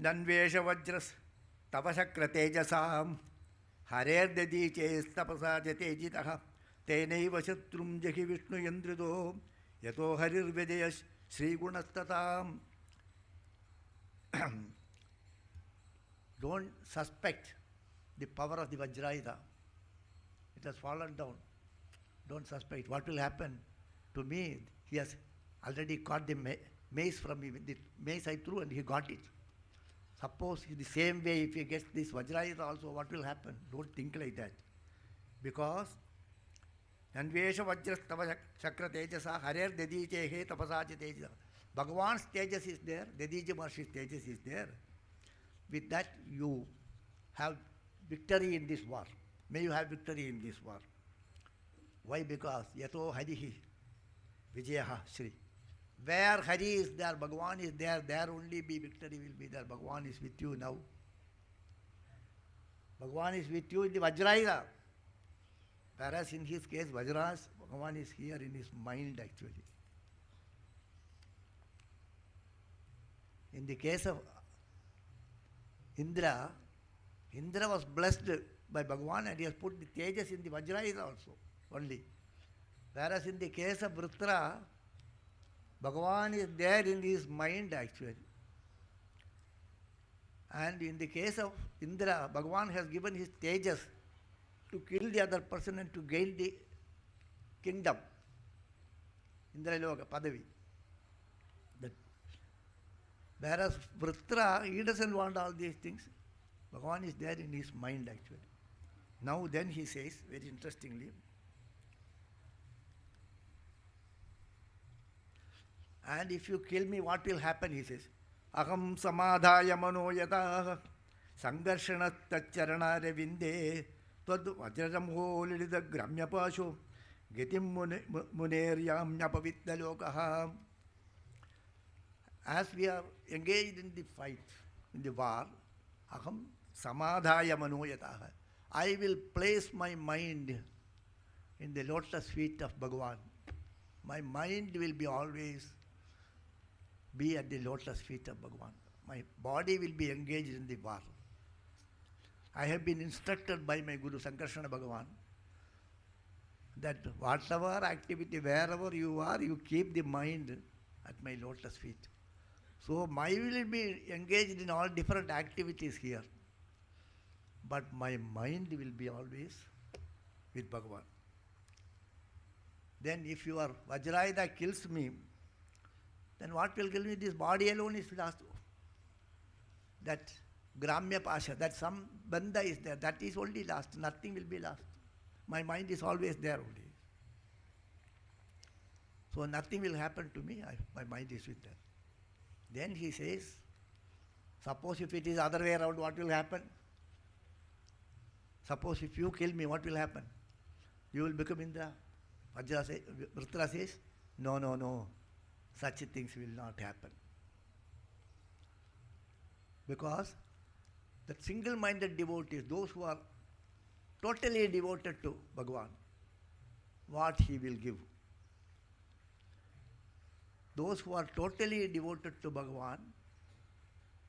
Nanvesha Vajras Tavashakra Tejasam Harerdadichestapasa Jatejitaha Tenaiva Shatrum Jahi Vishnu Yandrido Yato Harirvedeyash Sri Gunastatam. Don't suspect the power of the Vajrayuda. It has fallen down. Don't suspect. What will happen to me? He has already caught the mace from me. The mace I threw and he got it. Suppose the same way if he gets this Vajrayuda also, what will happen? Don't think like that. Because Anvesha Vajras Tava Chakra Tejasa Harer Dedichehe Tapasaja Tejasa. Bhagavan's Tejas is there, Dedija Maharshi's Tejas is there. With that you have victory in this war. May you have victory in this war. Why? Because Yato Harihi Vijayaha Shri. Where Hari is there, Bhagavan is there, there only be victory will be there. Bhagavan is with you now. Bhagavan is with you in the Vajrayuda. Whereas in his case, Vajras, Bhagavan is here in his mind actually. In the case of Indra, Indra was blessed by Bhagavan and he has put the Tejas in the Vajrayuda also only. Whereas in the case of Vritra, Bhagavan is there in his mind actually. And in the case of Indra, Bhagavan has given his Tejas to kill the other person and to gain the kingdom. Indra Loka, Padavi. Whereas Vritra, he doesn't want all these things. Bhagavan is there in his mind actually. Now then he says, very interestingly, and if you kill me, what will happen? He says, Aham samadhaya mano yata sangarshana tacharana revinde tad vajramho lilida gramya pasho getim muneryam nyapavidya lokaha. As we are engaged in the fight, in the war, aham samadhaya mano yata. I will place my mind in the lotus feet of Bhagavan. My mind will be always be at the lotus feet of Bhagavan. My body will be engaged in the war. I have been instructed by my Guru Sankarsana Bhagavan that whatever activity, wherever you are, you keep the mind at my lotus feet. So my will be engaged in all different activities here. But my mind will be always with Bhagavan. Then if your Vajrayuda kills me, then what will kill me? This body alone is lost. That Gramya Pasha, that some bandha is there, that is only lost. Nothing will be lost. My mind is always there only. So nothing will happen to me, my mind is with them. Then he says, suppose if it is other way around, what will happen? Suppose if you kill me, what will happen? You will become Indra. Vritra says, no, such things will not happen. Because the single-minded devotees, those who are totally devoted to Bhagavan, what he will give. Those who are totally devoted to Bhagavan,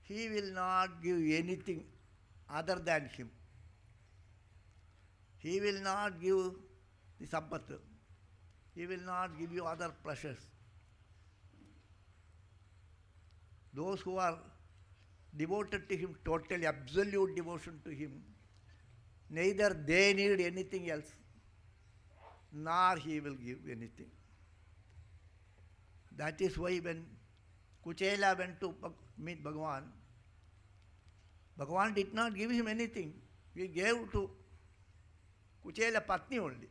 he will not give anything other than him. He will not give the sampath. He will not give you other pleasures. Those who are devoted to him, totally absolute devotion to him, neither they need anything else, nor he will give anything. That is why when Kuchela went to meet Bhagavan, Bhagavan did not give him anything. He gave to Kuchela Patni only.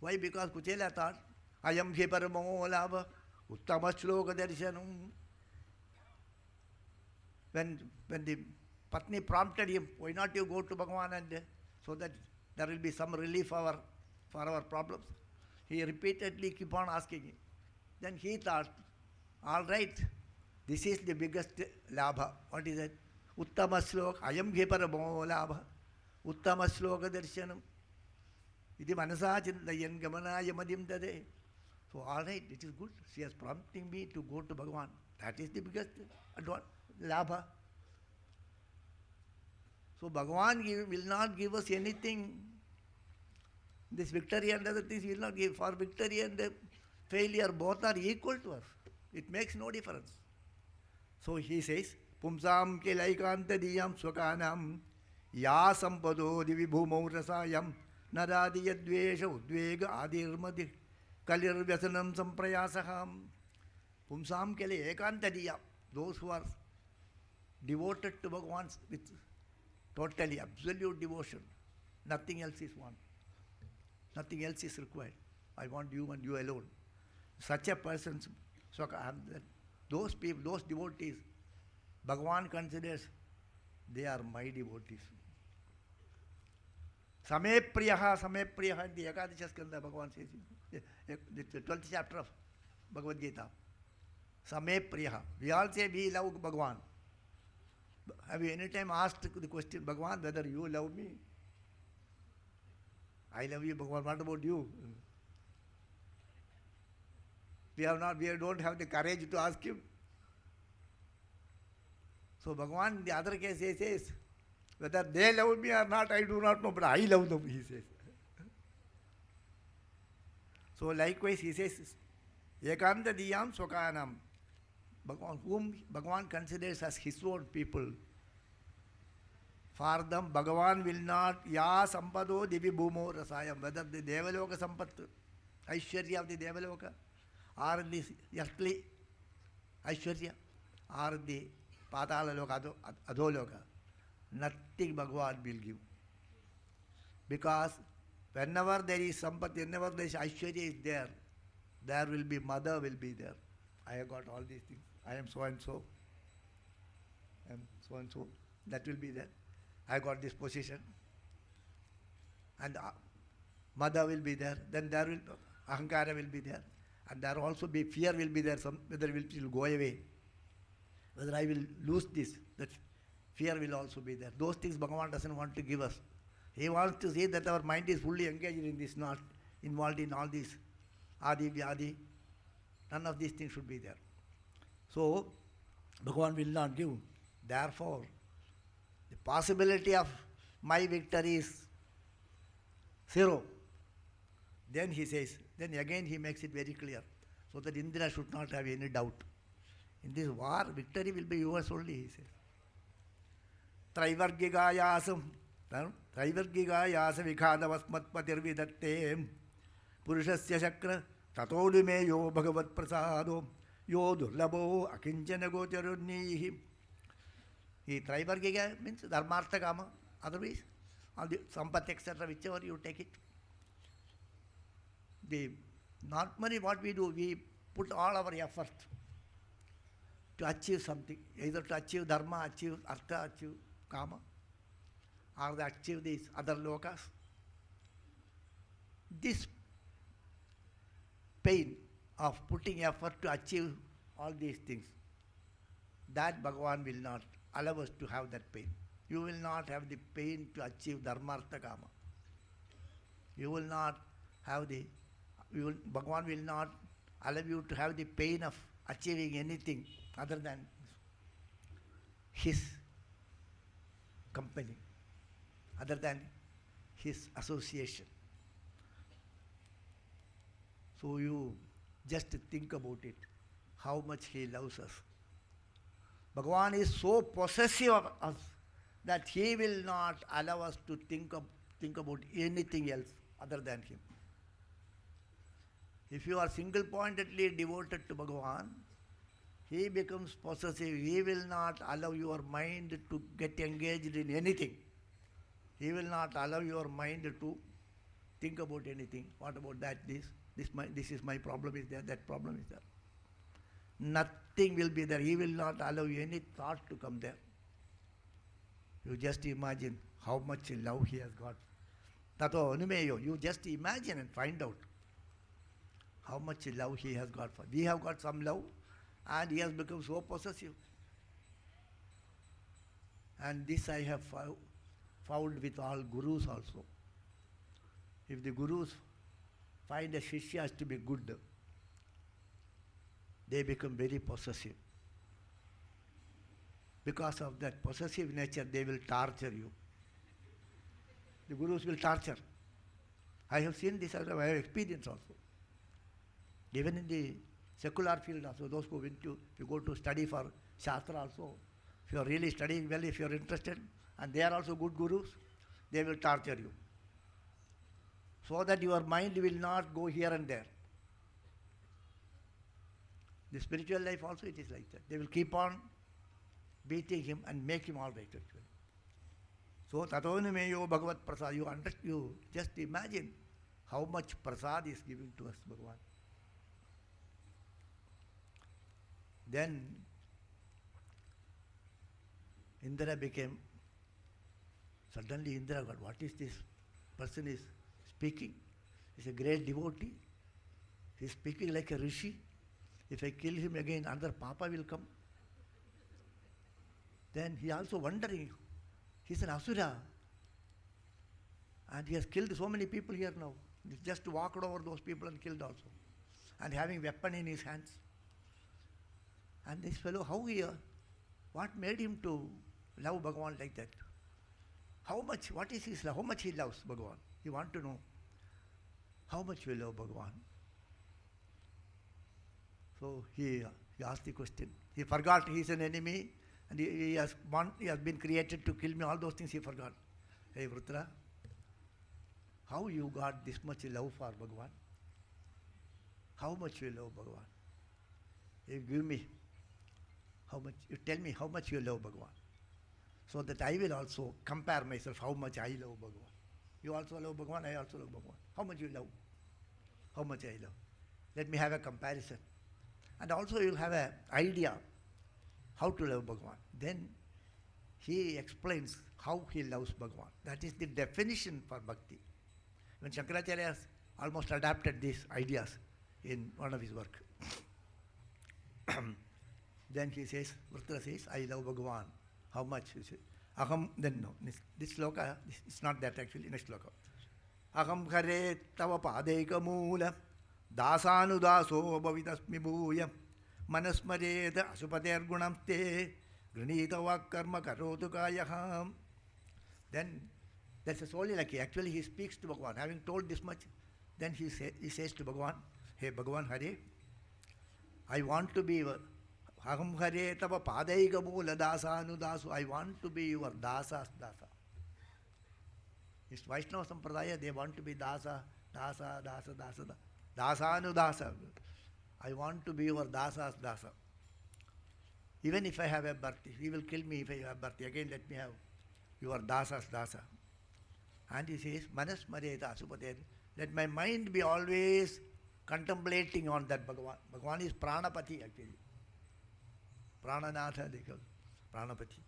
Why? Because Kuchela thought, Ayam hi paramo lava, uttama shloka darshanam. When the Patni prompted him, why not you go to Bhagavan and so that there will be some relief for our problems? He repeatedly keep on asking him. Then he thought, all right, this is the biggest labha. What is it? Uttama sloka, ayam hi paramo labha, uttama sloka darshanam. Iti manasa chintayan gamanaya madim tade. So all right, it is good. She has prompting me to go to Bhagavan. That is the biggest labha. So Bhagavan will not give us anything. This victory and other things will not give. For victory and failure, both are equal to us. It makes no difference. So he says, Pumsam kelaikanta diyam swakanam ya sampado divibhumau rasayam naradi yadvesha udvega adirmadi kalir vyasanam samprayasaham. Pumsam kelaikanta diyam. Those who are devoted to Bhagavan with totally absolute devotion, nothing else is wanted. Nothing else is required. I want you and you alone. Such a person, those people, those devotees, Bhagavan considers they are my devotees. Same priyaha in the Ekadasha Skanda, Bhagavan says, the 12th chapter of Bhagavad Gita. Same priyaha. We all say we love Bhagavan. Have you any time asked the question, Bhagavan, whether you love me? I love you, Bhagavan. What about you? We don't have the courage to ask him. So Bhagavan, in the other case, he says, whether they love me or not, I do not know, but I love them, he says. So likewise, he says, Ekanta diyam swakanam. Bhagavan, whom Bhagavan considers as his own people. For them, Bhagavan will not, ya sampado divi bhumo rasayam, whether the Devaloka sampat, Aishwarya of the Devaloka, or the earthly Aishwarya, or the Patala Loka, Adholoka, nothing Bhagavan will give. Because whenever there is sampat, whenever there is Aishwarya is there, there will be mother will be there. I have got all these things. I am so and so. I am so and so. That will be there. I got this position. And mother will be there. Then there will ahankara will be there. And there also be fear will be there. Whether it will go away. Whether I will lose this. That fear will also be there. Those things Bhagavan doesn't want to give us. He wants to see that our mind is fully engaged in this, not involved in all these adi, vyadi. None of these things should be there. So, Bhagavan will not give. Therefore, the possibility of my victory is 0. Then he says, then again he makes it very clear, so that Indra should not have any doubt. In this war, victory will be yours only, he says. Traivargigayasam, Traivargigayasa vikhadavasmatpatirvidatte, Purushasya Chakra, Tatodumeyo Bhagavat Prasado, Yo Durlabo, Akinchana Gocharunnihi. He Traivargiga means Dharmartha Kama, otherwise, all the Sampat, etc., whichever you take it. Normally what we do, we put all our effort to achieve something, either to achieve dharma, achieve artha, achieve kama, or to achieve these other lokas. This pain of putting effort to achieve all these things, that Bhagavan will not allow us to have that pain. You will not have the pain to achieve dharma, artha, kama. You will not have the Bhagavan will not allow you to have the pain of achieving anything other than his company, other than his association. So you just think about it, how much he loves us. Bhagavan is so possessive of us that he will not allow us to think about anything else other than him. If you are single-pointedly devoted to Bhagavan, he becomes possessive. He will not allow your mind to get engaged in anything. He will not allow your mind to think about anything. What about that? This is my problem is there, that problem is there. Nothing will be there. He will not allow any thought to come there. You just imagine how much love he has got. Tato anumeyo. You just imagine and find out how much love he has got for. We have got some love and he has become so possessive. And this I have found with all gurus also. If the gurus find a shishya to be good, they become very possessive. Because of that possessive nature, they will torture you. The gurus will torture. I have seen this, I have experienced also. Even in the secular field also, those who went to, if you go to study for Shastra also, if you are really studying well, if you are interested, and they are also good gurus, they will torture you. So that your mind will not go here and there. The spiritual life also it is like that. They will keep on beating him and make him all right actually. So, Tatonumeyo Bhagavat Prasad, you just imagine how much prasad is given to us, Bhagavan. Then Indra became, suddenly Indra got, what is this person is speaking? He's a great devotee. He's speaking like a rishi. If I kill him again, another papa will come. Then he also wondering, he's an asura. And he has killed so many people here now. He just walked over those people and killed also. And having weapon in his hands. And this fellow, what made him to love Bhagavan like that? What is his love? How much he loves Bhagavan? He want to know how much we love Bhagavan. So he asked the question. He forgot he is an enemy and he has been created to kill me. All those things he forgot. Hey Vritra, how you got this much love for Bhagavan? How much you love Bhagavan? You give me how much, you tell me how much you love Bhagavan. So that I will also compare myself how much I love Bhagavan. You also love Bhagavan, I also love Bhagavan. How much you love? How much I love? Let me have a comparison. And also you will have an idea how to love Bhagavan. Then he explains how he loves Bhagavan. That is the definition for bhakti. When Shankaracharya has almost adapted these ideas in one of his work. Then he says, Vritra says, I love Bhagavan how much? You see. Aham, then no. This sloka, it's not that actually, next sloka. Aham hare tava padeka moola dasanudaso bhavitasmi bhuya manasmareda asupater gunam te granita karma karotu kayaham. Then that's solely like actually he speaks to Bhagavan. Having told this much, then he says to Bhagavan, hey Bhagavan Hare, I want to be your Aham Hare Tava Padaika Moola Dasa Anudasu. I want to be your Dasa's Dasa. It's Vaishnava Sampradaya, they want to be Dasa, Dasa, Dasa, Dasa, Dasa Anudasa. I want to be your Dasa's Dasa. Even if I have a birthday, he will kill me if I have birthday. Again, let me have your Dasa's Dasa. And he says, Manas Mareta Asupate, let my mind be always contemplating on that Bhagavan. Bhagavan is Pranapati actually. Prananatha, they call Pranapati.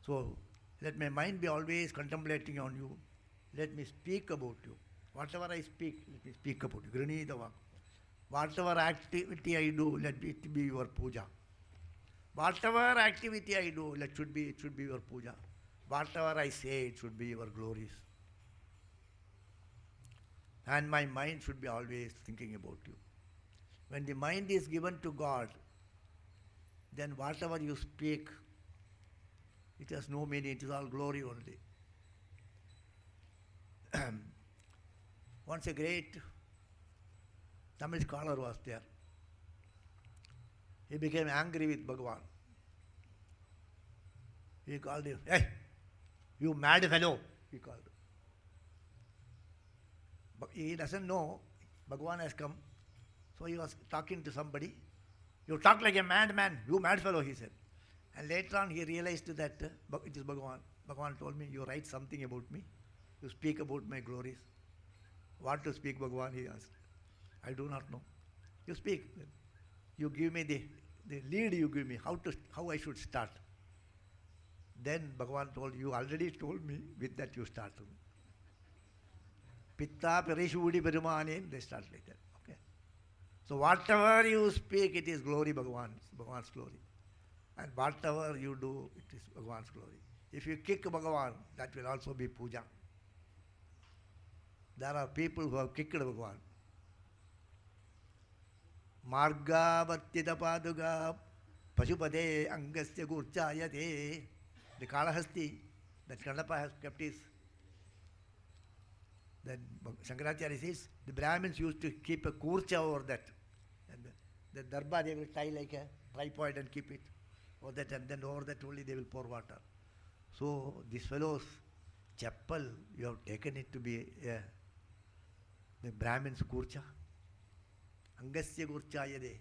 So, let my mind be always contemplating on you. Let me speak about you. Whatever I speak, let me speak about you. Granitava. Whatever activity I do, let it be your puja. Whatever activity I do, it should be your puja. Whatever I say, it should be your glories. And my mind should be always thinking about you. When the mind is given to God, then whatever you speak, it has no meaning, it is all glory only. Once a great Tamil scholar was there. He became angry with Bhagavan. He called him, hey, you mad fellow, he called. But he doesn't know Bhagavan has come. So he was talking to somebody. You talk like a madman, you mad fellow, he said. And later on he realized that it is Bhagavan. Bhagavan told me, you write something about me. You speak about my glories. What to speak, Bhagavan, he asked. I do not know. You speak. You give me the lead you give me, how I should start. Then Bhagavan told, you already told me, with that you start. Pitta Perishudi Perumanin, they start like that. Okay. So whatever you speak, it is glory, Bhagavan's glory. And whatever you do, it is Bhagavan's glory. If you kick Bhagavan, that will also be puja. There are people who have kicked Bhagavan. Marga Vattita Paduga Pashupade Angasya Gurchayate. The Kalahasti, that Kadapa has kept his. Then Shankaracharya says, the Brahmins used to keep a kurcha over that. And the darbar they will tie like a tripod and keep it over that, and then over that only they will pour water. So this fellow's chapel, you have taken it to be the Brahmin's kurcha. Angasya Gurchayade.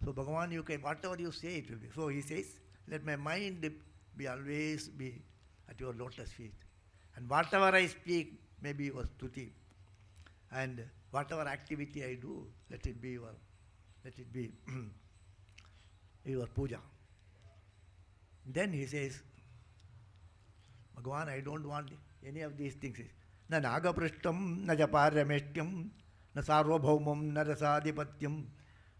So Bhagavan, you can, whatever you say, it will be. So he says, let my mind be always be at your lotus feet. And whatever I speak, maybe your stuti. And whatever activity I do, let it be your puja. Then he says, Bhagavan, I don't want any of these things. Na nagaprishtam, na japarameshtyam, na sarvabhaumam, na rasadhipatyam,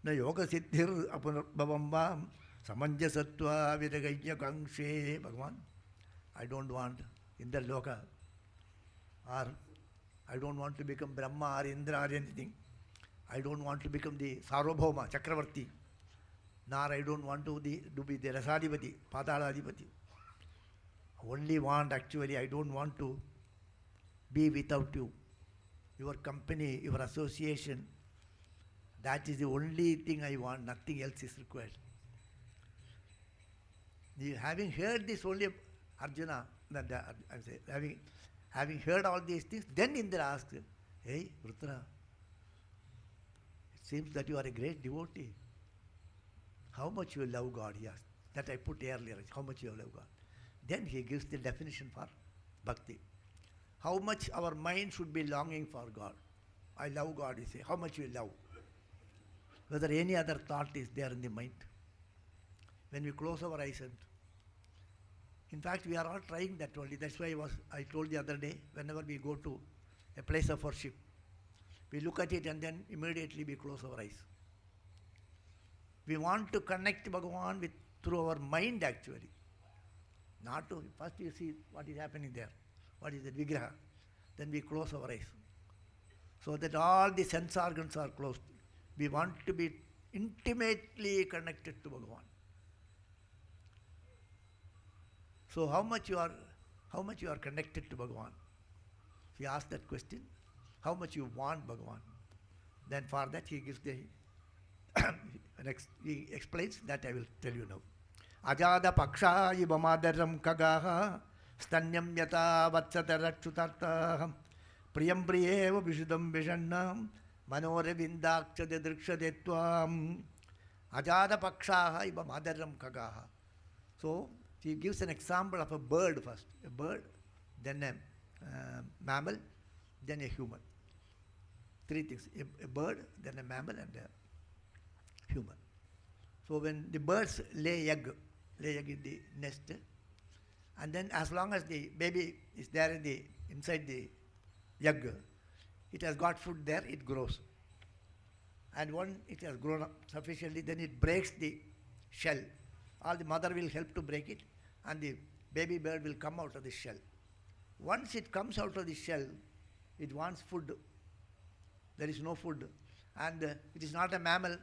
na yoga siddhir apunarbhavam samanjasatva viragaya kangshe. Bhagavan, I don't want Indra Loka, or I don't want to become Brahma or Indra or anything. I don't want to become the Sarvabhauma, Chakravarti, nor I don't want to be the Rasadhipati, Pataladhipati. Only want, actually, I don't want to be without you. Your company, your association, that is the only thing I want, nothing else is required. Having heard this only, Arjuna, having heard all these things, then Indra asked him, hey, Rutra, it seems that you are a great devotee. How much you love God, he asked. That I put earlier, how much you love God. Then he gives the definition for bhakti. How much our mind should be longing for God. I love God, he says. How much you love. Whether any other thought is there in the mind. When we close our eyes and in fact, we are all trying that only. That's why I told the other day, whenever we go to a place of worship, we look at it and then immediately we close our eyes. We want to connect Bhagavan through our mind actually. Not to, first you see what is happening there. What is the vigraha? Then we close our eyes. So that all the sense organs are closed. We want to be intimately connected to Bhagavan. So how much you are connected to Bhagavan? If you ask that question, how much you want Bhagavan? Then for that he gives the he explains that I will tell you now. Ajada paksha ibamadaram kagaha stanyam yata vatsata rakshutartaham priyam priyeva vishudam vishannam manoravindakcha dedrikshadetvam ajada paksha ibamadaram kagaha. So he gives an example of a bird first. A bird, then a mammal, then a human. Three things. A bird, then a mammal, and a human. So when the birds lay egg in the nest, and then as long as the baby is there inside the egg, it has got food there, it grows. And when it has grown up sufficiently, then it breaks the shell. All the mother will help to break it, and the baby bird will come out of the shell. Once it comes out of the shell, it wants food. There is no food, and it is not a mammal,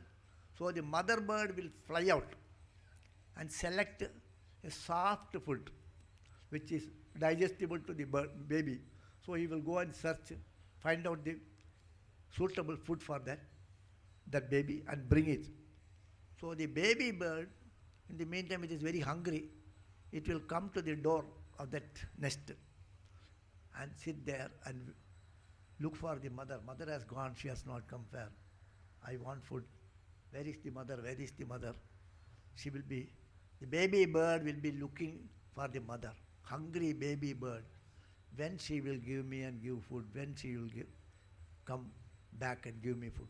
so the mother bird will fly out and select a soft food which is digestible to the baby. So he will go and search, find out the suitable food for that baby and bring it. So the baby bird, in the meantime, it is very hungry. It will come to the door of that nest and sit there and look for the mother. Mother has gone, she has not come where? I want food. Where is the mother? Where is the mother? The baby bird will be looking for the mother. Hungry baby bird. When she will give me and give food, when she will come back and give me food.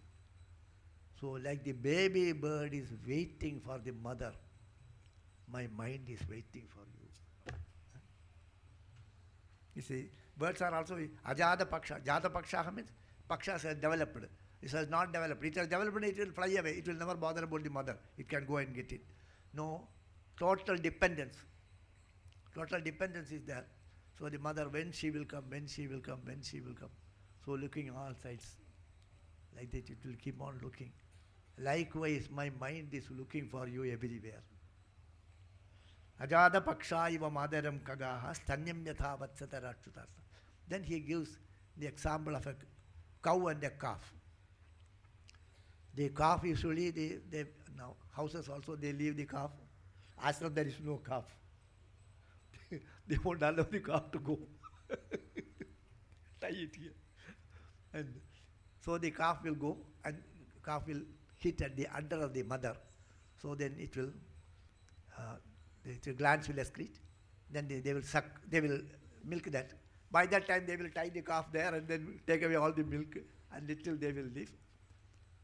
So like the baby bird is waiting for the mother, my mind is waiting for you. You see, birds are also ajada paksha. Jada paksha means pakshas has developed. This has not developed. It has developed, it will fly away. It will never bother about the mother. It can go and get it. No, total dependence. Total dependence is there. So the mother, when she will come, when she will come, when she will come. So looking all sides. Like that it will keep on looking. Likewise, my mind is looking for you everywhere. Ajada paksha iva madaram kagaha stanyam yatha vatsata rakshutartha. Then he gives the example of a cow and a calf. The calf usually, now houses also they leave the calf. As long as there is no calf, they won't allow the calf to go. Tie it here. And so the calf will go and calf will hit at the under of the mother. So then it will, the glands will excrete. Then they will suck, they will milk that. By that time they will tie the calf there and then take away all the milk and little they will leave.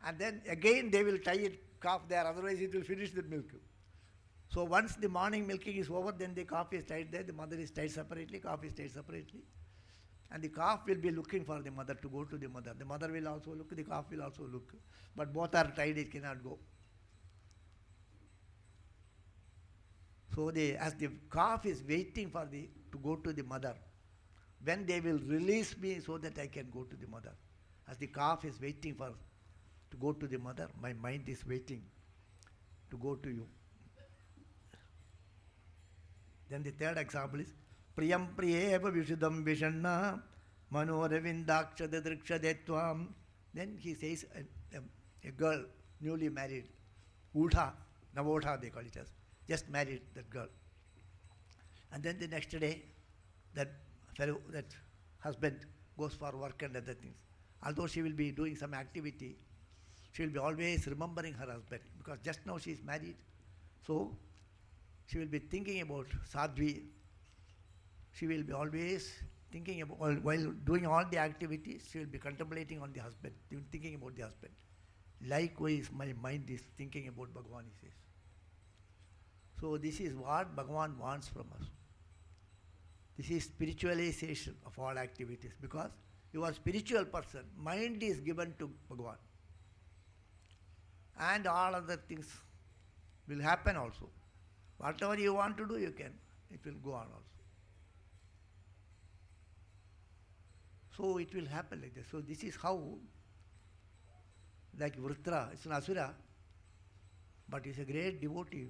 And then again they will tie it calf there, otherwise it will finish the milk. So once the morning milking is over, then the calf is tied there, the mother is tied separately, calf is tied separately. And the calf will be looking for the mother to go to the mother. The mother will also look, the calf will also look. But both are tied, it cannot go. So as the calf is waiting for to go to the mother, when they will release me so that I can go to the mother. As the calf is waiting to go to the mother, my mind is waiting to go to you. Then the third example is Priyam Priyeva Vishudam Vishanna Manoravindaksha Dadrikshadetvam. Then he says a girl, newly married, Udha, Navodha they call it as, just married that girl. And then the next day, that husband goes for work and other things. Although she will be doing some activity, she will be always remembering her husband because just now she is married. So she will be thinking about Sadhvi. She will be always thinking about, while doing all the activities, she will be contemplating on the husband, thinking about the husband. Likewise, my mind is thinking about Bhagavan, he says. So this is what Bhagavan wants from us. This is spiritualization of all activities because you are a spiritual person. Mind is given to Bhagavan. And all other things will happen also. Whatever you want to do, you can. it will go on also. So it will happen like this. So this is how, like Vritra, it's an asura, but he's a great devotee.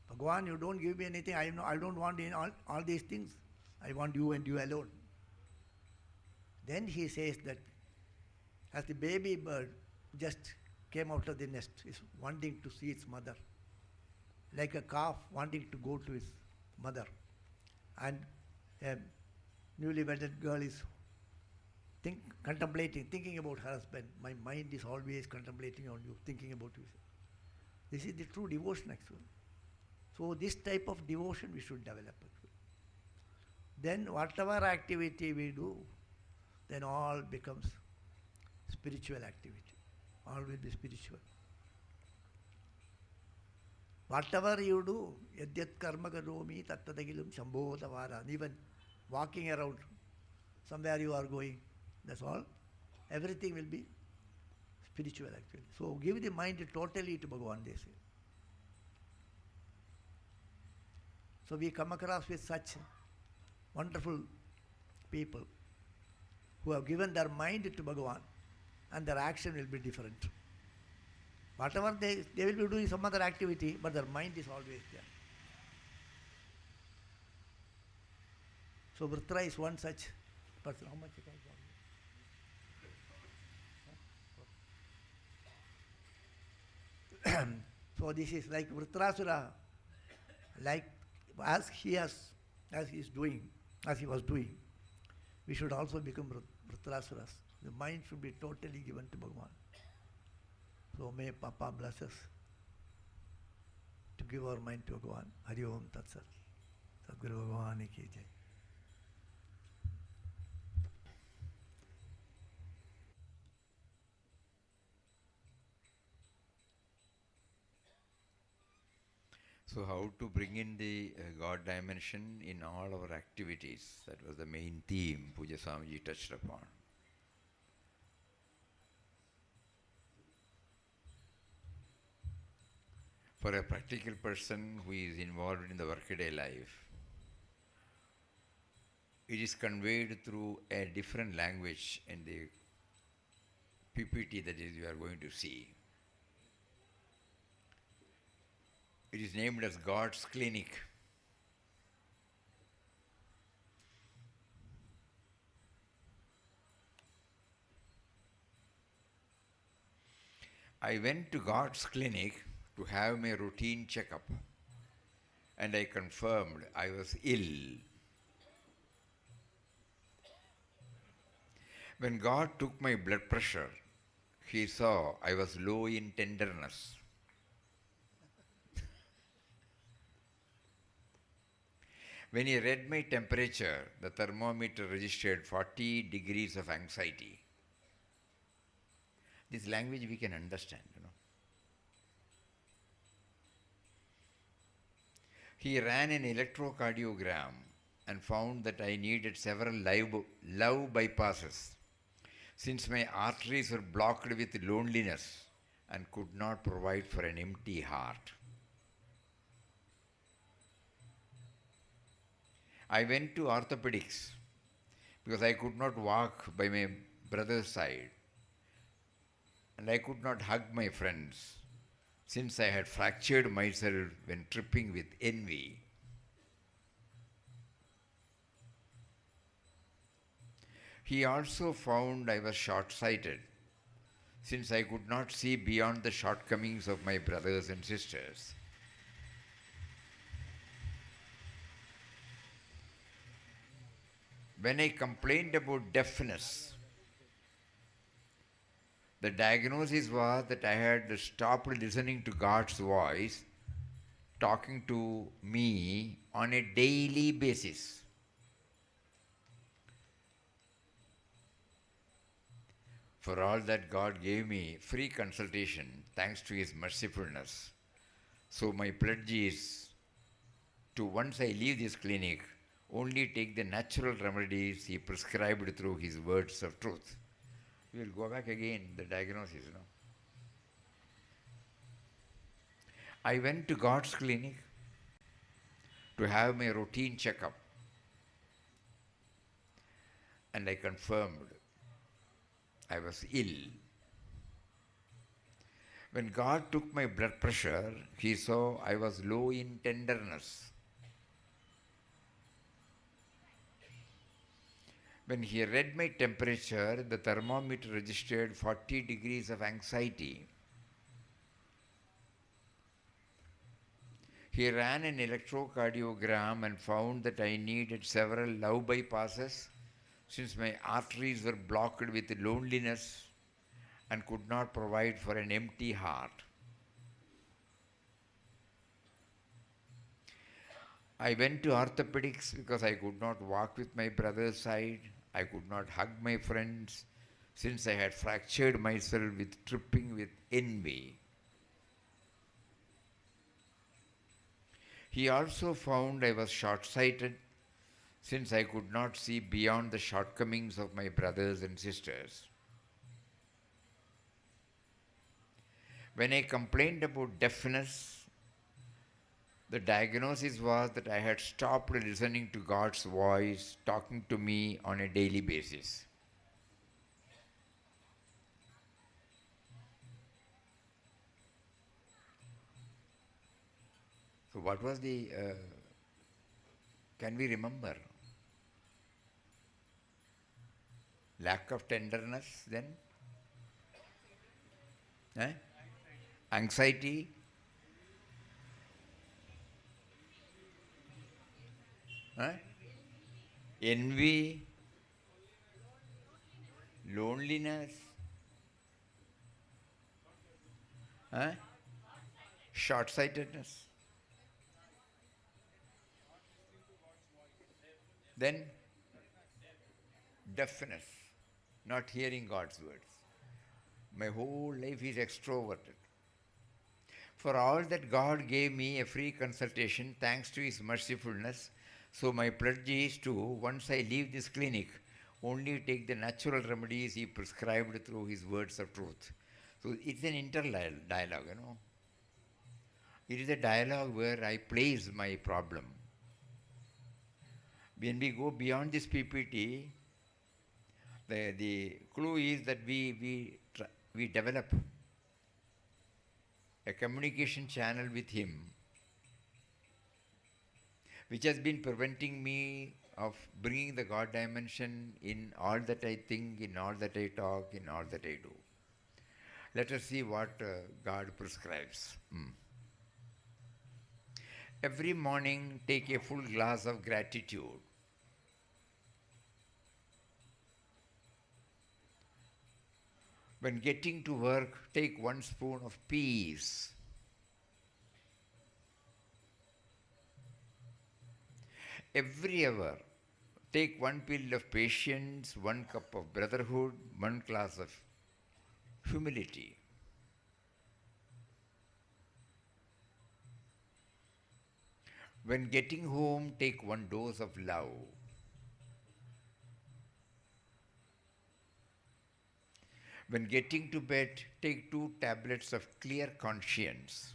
Bhagwan, you don't give me anything. I don't want all these things. I want you and you alone. Then he says that as the baby bird just came out of the nest, is wanting to see its mother, like a calf wanting to go to its mother, and a newly wedded girl is thinking about her husband. My mind is always contemplating on you, thinking about you. This is the true devotion actually. So this type of devotion we should develop actually. Then whatever activity we do, then all becomes spiritual activity. All will be spiritual. Whatever you do, yadyat karma karomi tattadagilum shambhodavara. Even walking around, somewhere you are going, that's all. Everything will be spiritual actually. So give the mind totally to Bhagavan, they say. So we come across with such wonderful people who have given their mind to Bhagavan, and their action will be different. Whatever they will be doing some other activity, but their mind is always there. So Vritra is one such person. How much it has? So this is like Vritrasura, like as he was doing, we should also become Vritrasuras. The mind should be totally given to Bhagavan. So may Papa bless us to give our mind to Bhagavan. Hari Om Tat Sat. Sadguru Bhagavan ki jai. So how to bring in the God dimension in all our activities? That was the main theme Puja Swamiji touched upon. For a practical person who is involved in the workaday life, it is conveyed through a different language in the PPT that is you are going to see. It is named as God's Clinic. I went to God's clinic to have my routine checkup, and I confirmed I was ill. When God took my blood pressure, He saw I was low in tenderness. When He read my temperature, the thermometer registered 40 degrees of anxiety. This language we can understand, He ran an electrocardiogram and found that I needed several love bypasses, since my arteries were blocked with loneliness and could not provide for an empty heart. I went to orthopedics because I could not walk by my brother's side, and I could not hug my friends, since I had fractured myself when tripping with envy. He also found I was short-sighted, since I could not see beyond the shortcomings of my brothers and sisters. When I complained about deafness, the diagnosis was that I had stopped listening to God's voice talking to me on a daily basis. For all that, God gave me free consultation thanks to His mercifulness. So my pledge is to, once I leave this clinic, only take the natural remedies He prescribed through His words of truth. We will go back again, the diagnosis, I went to God's clinic to have my routine checkup. And I confirmed I was ill. When God took my blood pressure, He saw I was low in tenderness. When He read my temperature, the thermometer registered 40 degrees of anxiety. He ran an electrocardiogram and found that I needed several love bypasses since my arteries were blocked with loneliness and could not provide for an empty heart. I went to orthopedics because I could not walk with my brother's side. I could not hug my friends since I had fractured myself with tripping with envy. He also found I was short-sighted since I could not see beyond the shortcomings of my brothers and sisters. When I complained about deafness, the diagnosis was that I had stopped listening to God's voice talking to me on a daily basis. So what was the, can we remember? Lack of tenderness then? Anxiety? Envy? Loneliness? Short-sightedness? Then deafness, not hearing God's words. My whole life is extroverted. For all that, God gave me a free consultation thanks to His mercifulness. So my pledge is to, once I leave this clinic, only take the natural remedies He prescribed through His words of truth. So it's an dialogue, you know. It is a dialogue where I place my problem. When we go beyond this PPT, the clue is that we develop a communication channel with Him, which has been preventing me of bringing the God dimension in all that I think, in all that I talk, in all that I do. Let us see what God prescribes. Every morning, take a full glass of gratitude. When getting to work, take 1 spoon of peace. Every hour, take 1 pill of patience, 1 cup of brotherhood, 1 glass of humility. When getting home, take 1 dose of love. When getting to bed, take 2 tablets of clear conscience.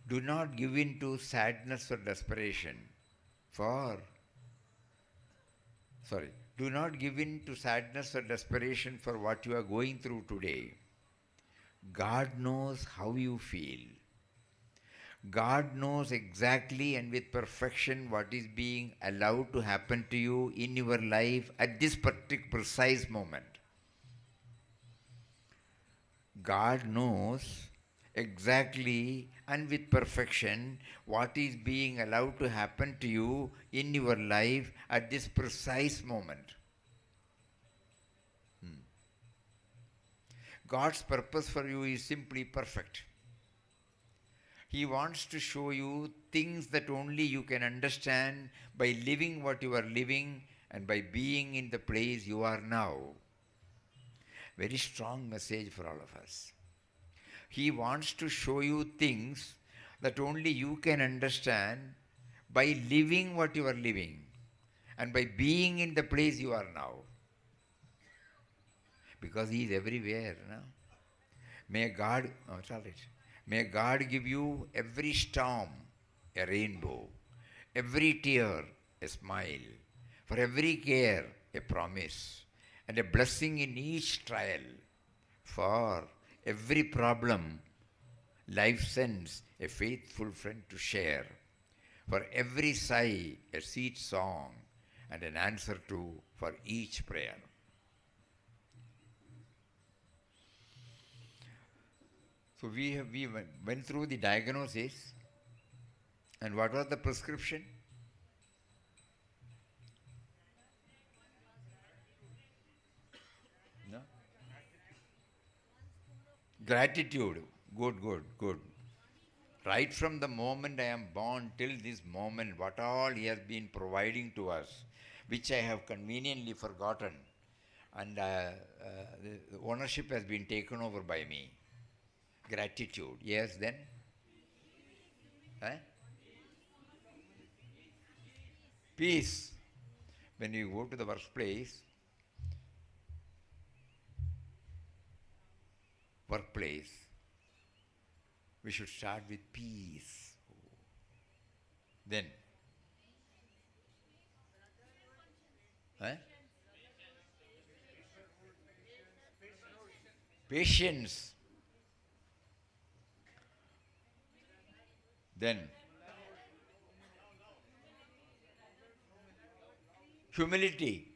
Do not give in to sadness or desperation, do not give in to sadness or desperation for what you are going through today. God knows how you feel. God knows exactly and with perfection what is being allowed to happen to you in your life at this particular precise moment. God knows exactly and with perfection what is being allowed to happen to you in your life at this precise moment. God's purpose for you is simply perfect. He wants to show you things that only you can understand by living what you are living and by being in the place you are now. Very strong message for all of us. He wants to show you things that only you can understand by living what you are living and by being in the place you are now. Because He is everywhere. No? May May God give you every storm a rainbow, every tear a smile, for every care a promise, and a blessing in each trial. For every problem, life sends a faithful friend to share. For every sigh, a sweet song, and an answer to for each prayer. So we went through the diagnosis, and what was the prescription? No? Gratitude. Good, good, good. Right from the moment I am born till this moment, what all He has been providing to us, which I have conveniently forgotten, and the ownership has been taken over by me. Gratitude. Yes, then? Eh? Peace. When you go to the workplace, we should start with peace. Then, eh? Patience. Then, humility.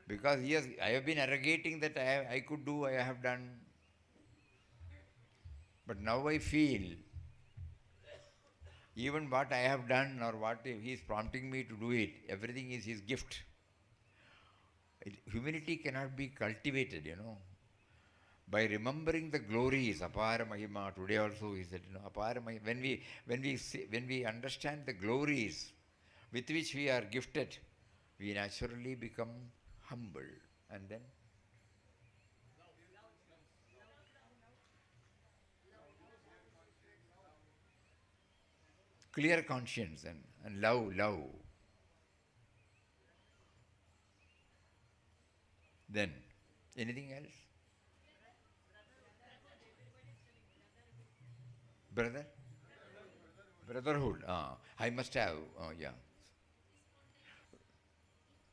Because yes, I have been arrogating that I could do, I have done. But now I feel even what I have done or what He is prompting me to do it, everything is His gift. Humility cannot be cultivated. By remembering the glories, apara mahima. Today also He said, apara mahima. When we understand the glories with which we are gifted, we naturally become humble, and then clear conscience and love. Then anything else? Brother? Brotherhood. I must have. Yeah.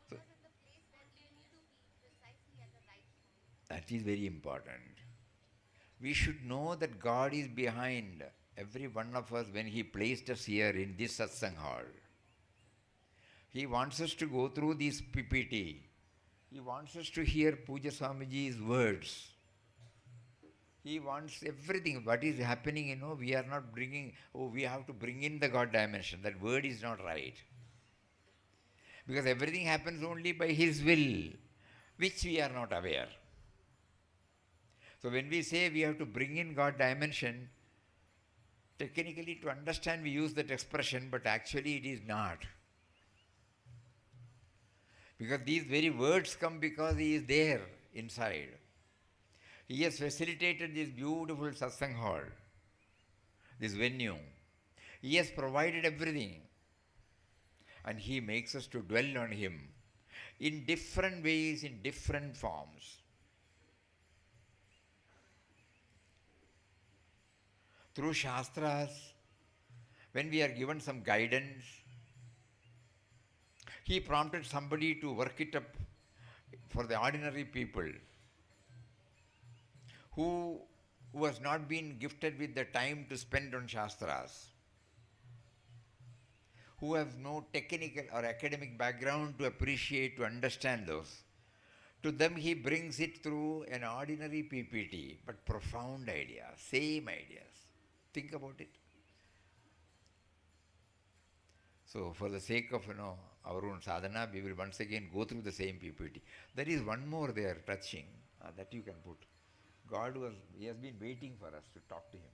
So that is very important. We should know that God is behind every one of us when He placed us here in this satsang hall. He wants us to go through this PPT. He wants us to hear Puja Swamiji's words. He wants everything. What is happening, we are not bringing, we have to bring in the God dimension. That word is not right. Because everything happens only by His will, which we are not aware. So when we say we have to bring in God dimension, technically to understand we use that expression, but actually it is not. Because these very words come because He is there inside. He has facilitated this beautiful satsang hall, this venue. He has provided everything. And He makes us to dwell on Him in different ways, in different forms. Through Shastras, when we are given some guidance, He prompted somebody to work it up for the ordinary people who has not been gifted with the time to spend on Shastras, who have no technical or academic background to appreciate, to understand those. To them He brings it through an ordinary PPT, but profound ideas, same ideas. Think about it. So for the sake of our own sadhana, we will once again go through the same PPT. There is one more there touching that you can put. He has been waiting for us to talk to Him.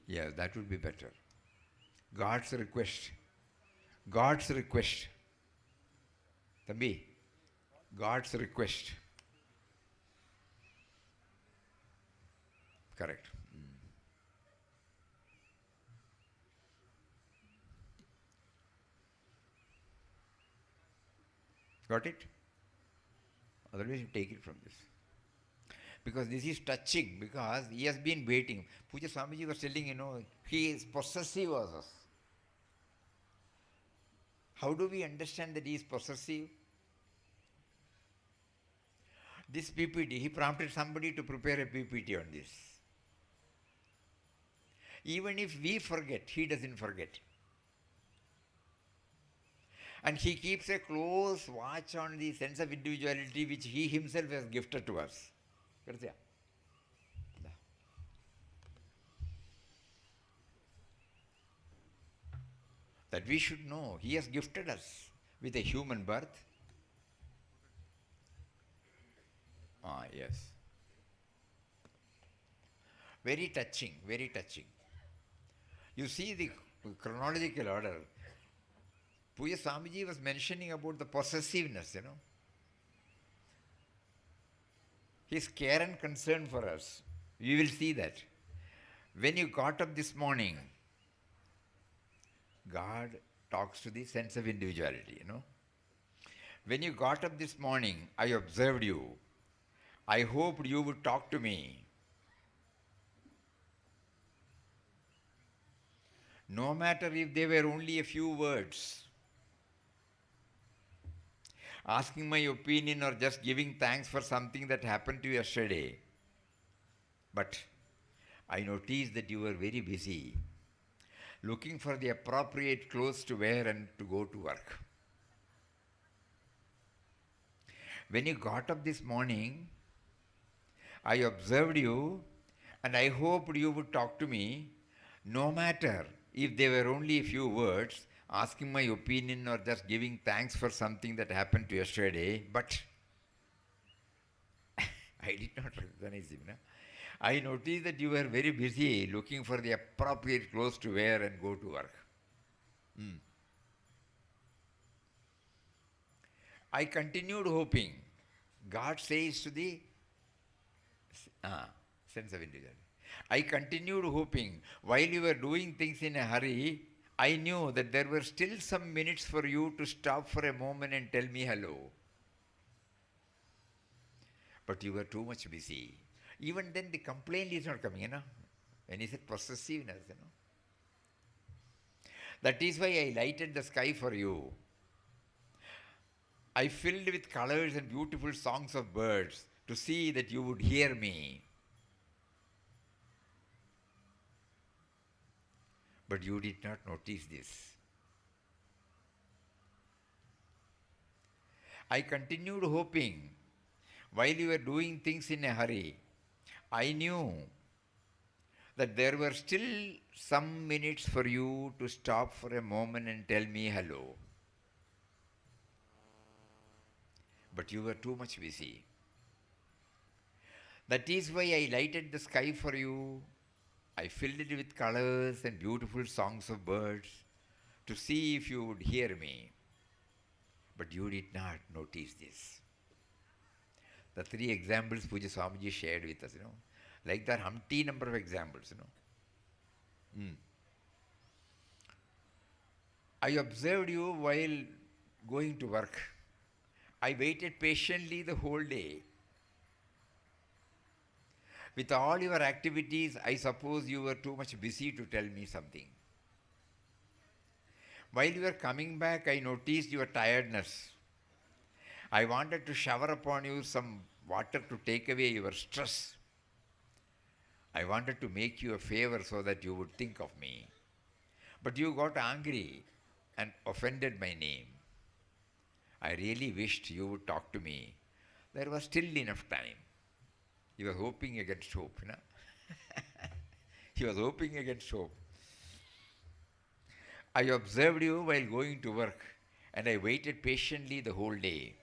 Yes, that would be better. God's request. God's request. Thambi, God's request. Correct. Got it? Otherwise you take it from this. Because this is touching, because he has been waiting. Puja Swamiji was telling, he is possessive of us. How do we understand that he is possessive? This PPT, he prompted somebody to prepare a PPT on this. Even if we forget, he doesn't forget. And he keeps a close watch on the sense of individuality which he himself has gifted to us. That we should know. He has gifted us with a human birth. Yes. Very touching, very touching. You see the chronological order. Puja Swamiji was mentioning about the possessiveness, His care and concern for us. We will see that. When you got up this morning, God talks to the sense of individuality, When you got up this morning, I observed you. I hoped you would talk to me. No matter if they were only a few words, asking my opinion or just giving thanks for something that happened to you yesterday. But I noticed that you were very busy, looking for the appropriate clothes to wear and to go to work. When you got up this morning, I observed you and I hoped you would talk to me, no matter if they were only a few words, asking my opinion or just giving thanks for something that happened to yesterday, but I did not recognize him. I noticed that you were very busy looking for the appropriate clothes to wear and go to work. I continued hoping. God says to the sense of individuality. I continued hoping. While you were doing things in a hurry, I knew that there were still some minutes for you to stop for a moment and tell me hello. But you were too much busy. Even then the complaint is not coming, When he said possessiveness, That is why I lighted the sky for you. I filled with colors and beautiful songs of birds to see that you would hear me. But you did not notice this. I continued hoping. While you were doing things in a hurry, I knew that there were still some minutes for you to stop for a moment and tell me hello. But you were too much busy. That is why I lighted the sky for you. I filled it with colors and beautiful songs of birds to see if you would hear me. But you did not notice this. The three examples Puja Swamiji shared with us, Like there are umpty number of examples, I observed you while going to work. I waited patiently the whole day. With all your activities, I suppose you were too much busy to tell me something. While you were coming back, I noticed your tiredness. I wanted to shower upon you some water to take away your stress. I wanted to make you a favor so that you would think of me. But you got angry and offended my name. I really wished you would talk to me. There was still enough time. He was hoping against hope. He was hoping against hope. I observed you while going to work, and I waited patiently the whole day.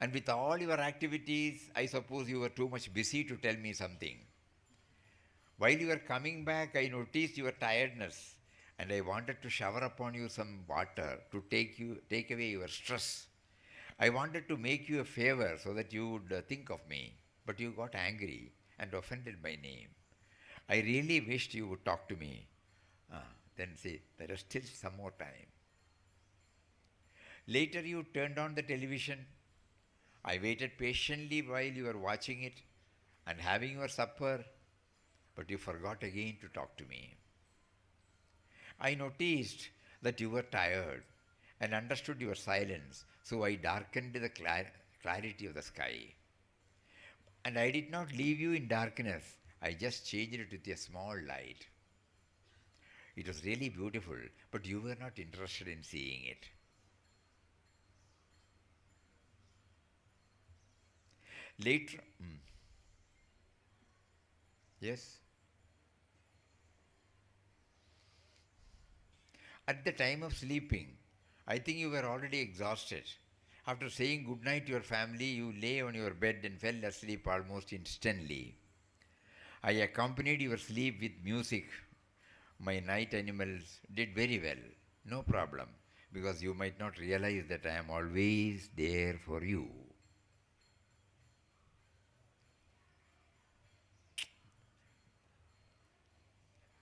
And with all your activities, I suppose you were too much busy to tell me something. While you were coming back, I noticed your tiredness, and I wanted to shower upon you some water to take away your stress. I wanted to make you a favor so that you would think of me, but you got angry and offended my name. I really wished you would talk to me. Then say, there is still some more time. Later you turned on the television. I waited patiently while you were watching it and having your supper, but you forgot again to talk to me. I noticed that you were tired and understood your silence, so I darkened the clarity of the sky. And I did not leave you in darkness, I just changed it with a small light. It was really beautiful, but you were not interested in seeing it. Later, yes, at the time of sleeping, I think you were already exhausted. After saying good night to your family, you lay on your bed and fell asleep almost instantly. I accompanied your sleep with music. My night animals did very well. No problem, because you might not realize that I am always there for you.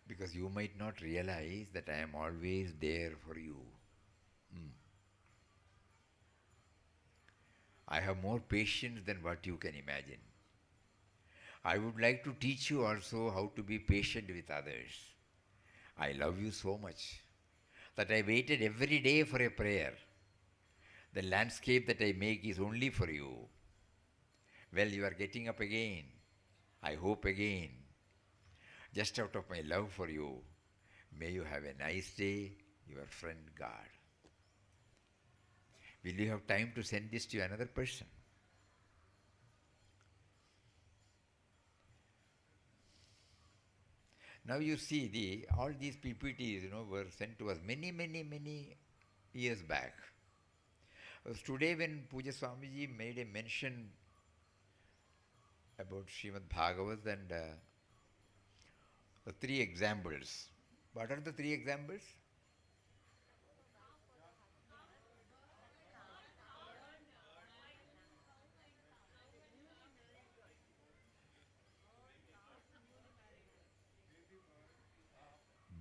Because you might not realize that I am always there for you. I have more patience than what you can imagine. I would like to teach you also how to be patient with others. I love you so much that I waited every day for a prayer. The landscape that I make is only for you. Well, you are getting up again. I hope again. Just out of my love for you, may you have a nice day, your friend God. Will you have time to send this to another person? Now you see, all these PPTs, were sent to us many years back. Today when Puja Swamiji made a mention about Srimad Bhagavat and the three examples. What are the three examples?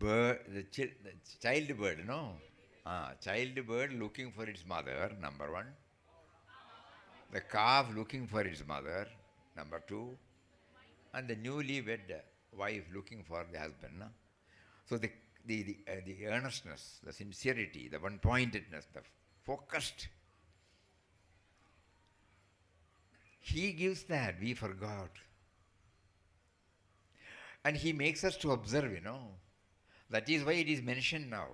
The child bird, no? Child bird looking for its mother, number one. The calf looking for its mother, number two. And the newly wed wife looking for the husband. No? So the earnestness, the sincerity, the one-pointedness, the focused. He gives that, we forgot. And he makes us to observe, That is why it is mentioned now.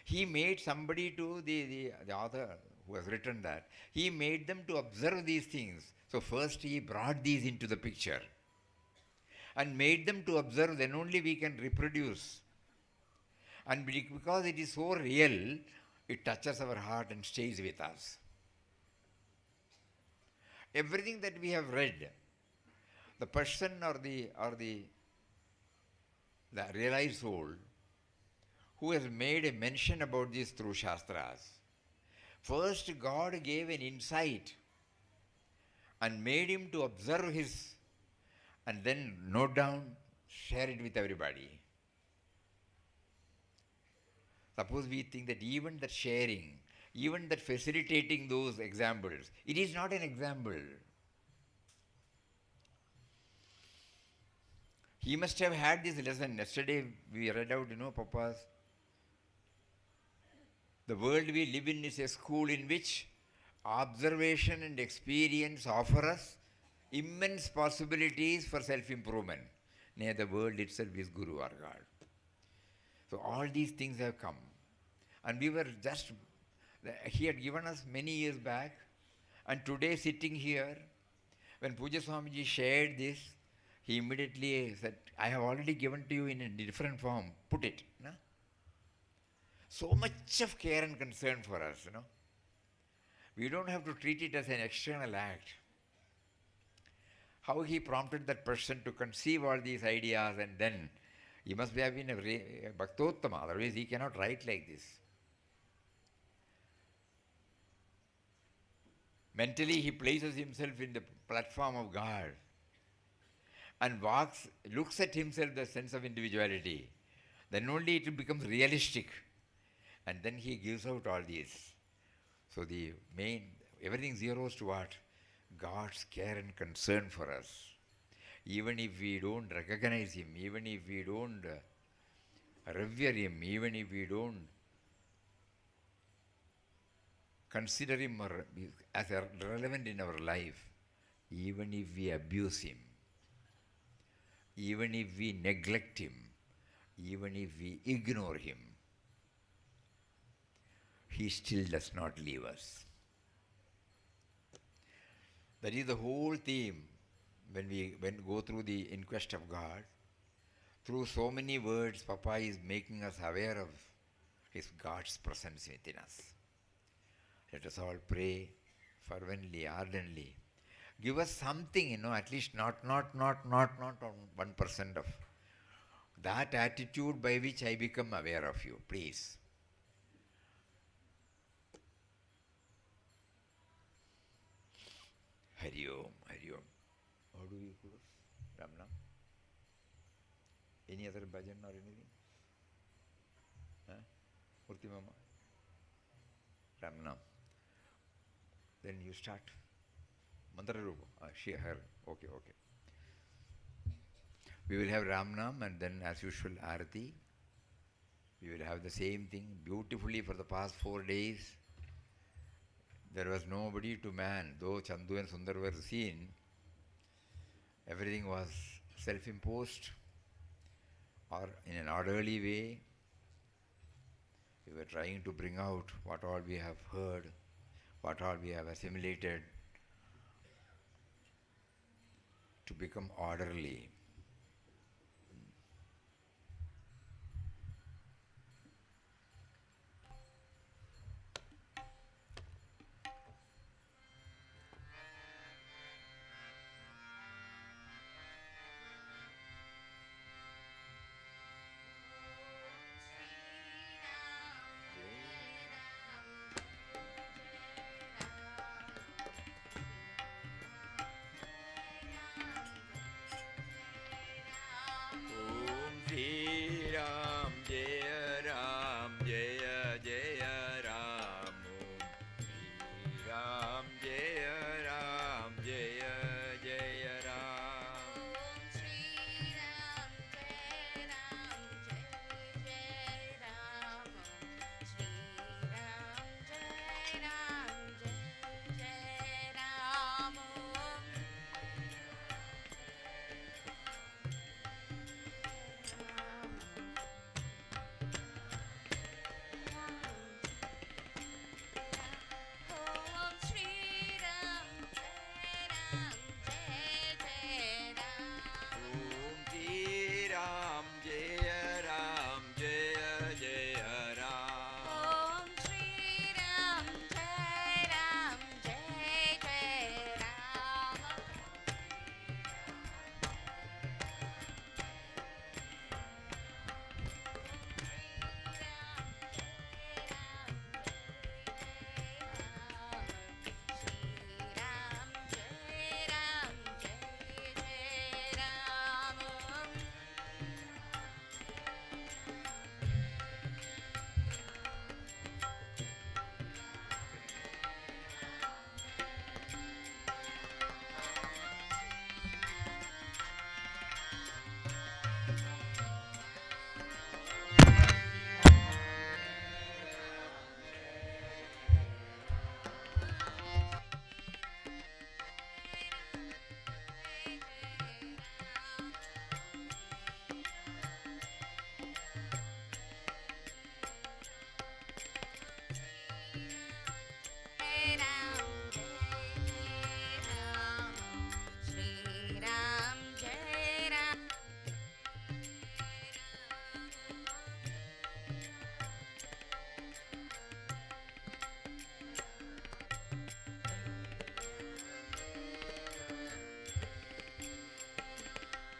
He made somebody to the author who has written that, he made them to observe these things. So first he brought these into the picture and made them to observe, then only we can reproduce. And because it is so real, it touches our heart and stays with us. Everything that we have read, the person or the realized soul who has made a mention about this through Shastras, first God gave an insight and made him to observe his, and then note down, share it with everybody. Suppose we think that even that sharing, even that facilitating those examples, it is not an example. He must have had this lesson. Yesterday we read out, Papa's. The world we live in is a school in which observation and experience offer us immense possibilities for self-improvement. Nay, the world itself is Guru or God. So all these things have come. And we were just, he had given us many years back, and today sitting here, when Puja Swamiji shared this, he immediately said, I have already given to you in a different form, put it. No? So much of care and concern for us, We don't have to treat it as an external act. How he prompted that person to conceive all these ideas, and then he must have been a Bhaktottama, otherwise he cannot write like this. Mentally he places himself in the platform of God and looks at himself the sense of individuality. Then only it becomes realistic. And then he gives out all these. So the main Everything zeroes to what? God's care and concern for us. Even if we don't recognize Him, even if we don't revere Him, even if we don't consider Him as relevant in our life, even if we abuse Him, even if we neglect Him, even if we ignore Him, He still does not leave us. That is the whole theme when we go through the inquest of God. Through so many words, Papa is making us aware of His God's presence within us. Let us all pray fervently, ardently. Give us something, at least not on 1% of that attitude by which I become aware of you, please. Hari Om, Hari Om. How do we close? Ram Nam? Any other bhajan or anything? Huh? Murti Mama? Ram Nam. Then you start. Mantra Rupa. She, her. Okay. We will have Ram Nam and then as usual Arati. We will have the same thing beautifully for the past 4 days. There was nobody to man. Though Chandu and Sundar were seen, everything was self-imposed or in an orderly way. We were trying to bring out what all we have heard, what all we have assimilated to become orderly.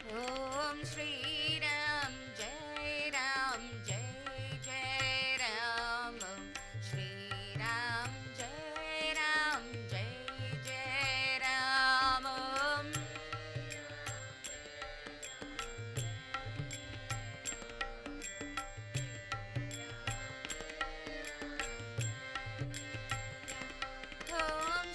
Om Shri Ram Jai Ram Jai Jai Ram Om Shri Ram Jai Ram Jai Jai Ram Om Om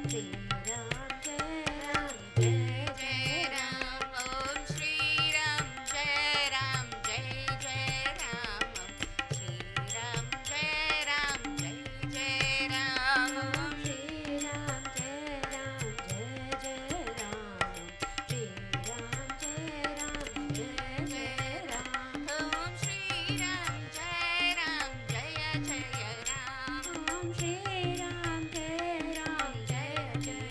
Jai Ram, Jai Ram, Jai Ram, Jai Jai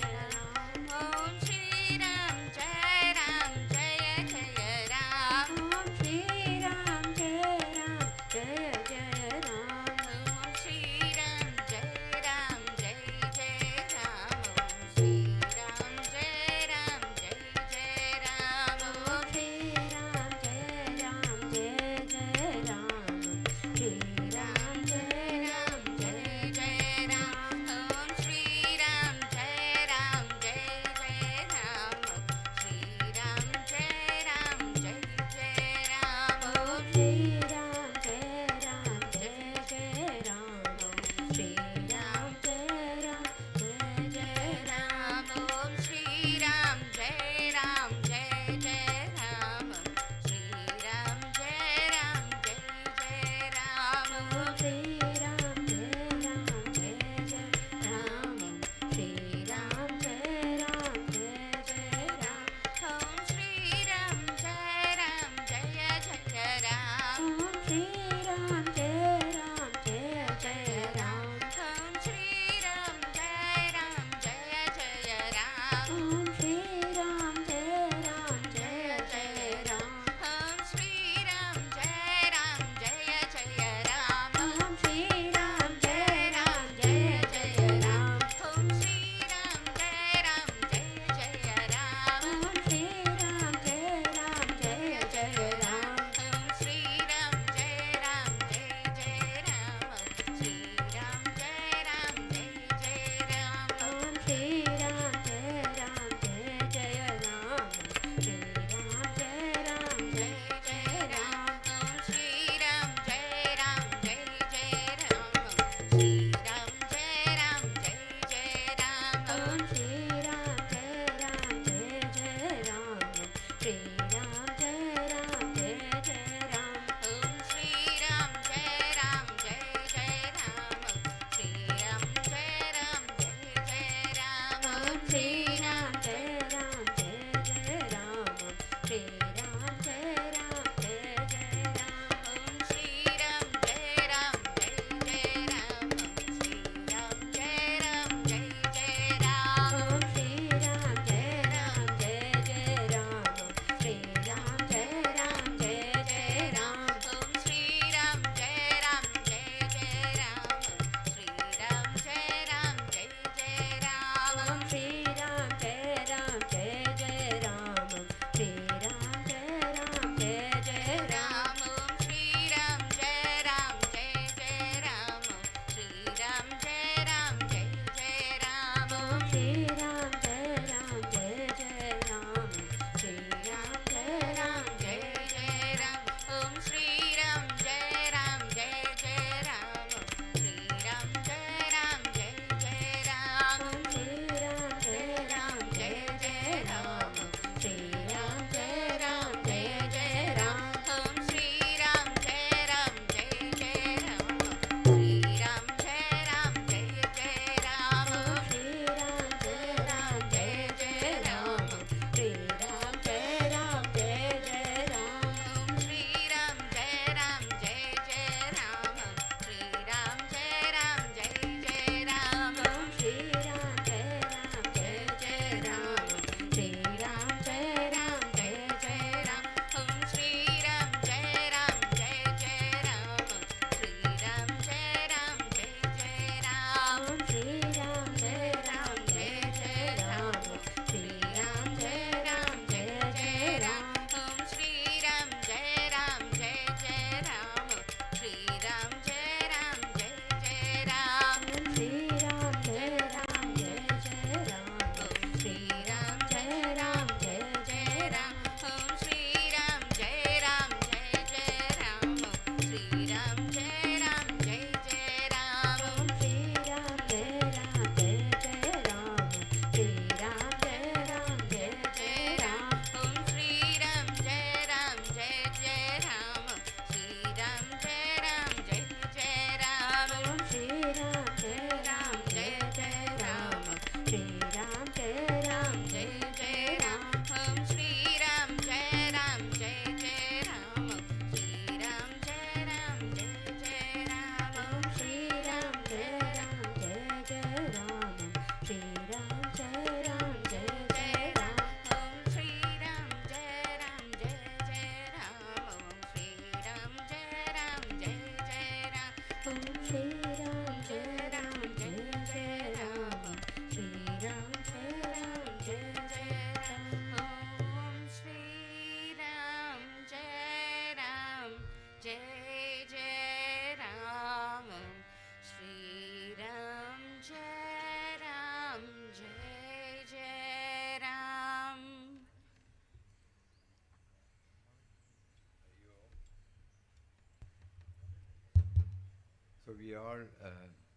we all,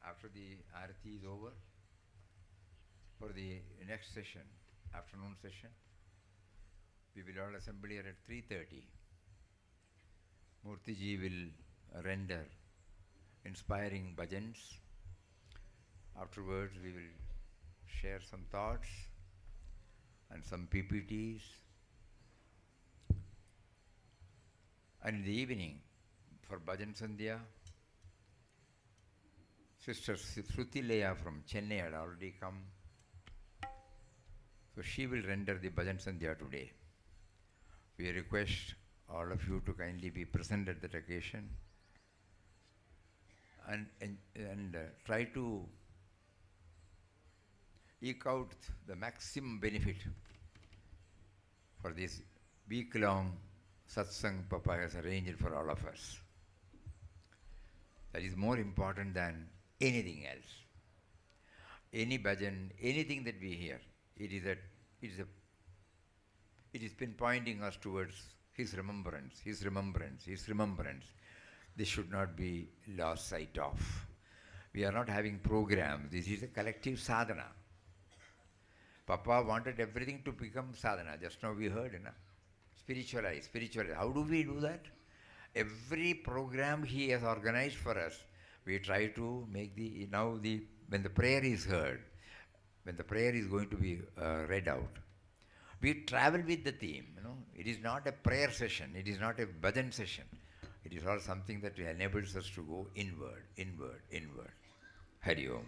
after the arati is over, for the next session, afternoon session, we will all assemble here at 3:30. Murtiji will render inspiring bhajans. Afterwards, we will share some thoughts and some PPTs. And in the evening, for Bhajan Sandhya, Sister Shruti Leya from Chennai had already come. So she will render the Bhajan Sandhya today. We request all of you to kindly be present at that occasion and try to eke out the maximum benefit for this week-long satsang Papa has arranged for all of us. That is more important than anything else. Any bhajan, anything that we hear, it is pinpointing us towards His remembrance, His remembrance, His remembrance. This should not be lost sight of. We are not having programs. This is a collective sadhana. Papa wanted everything to become sadhana. Just now we heard, spiritualize. How do we do that? Every program He has organized for us, we try to make when the prayer is heard, when the prayer is going to be read out, we travel with the theme. It is not a prayer session. It is not a bhajan session. It is all something that enables us to go inward. Hari Om.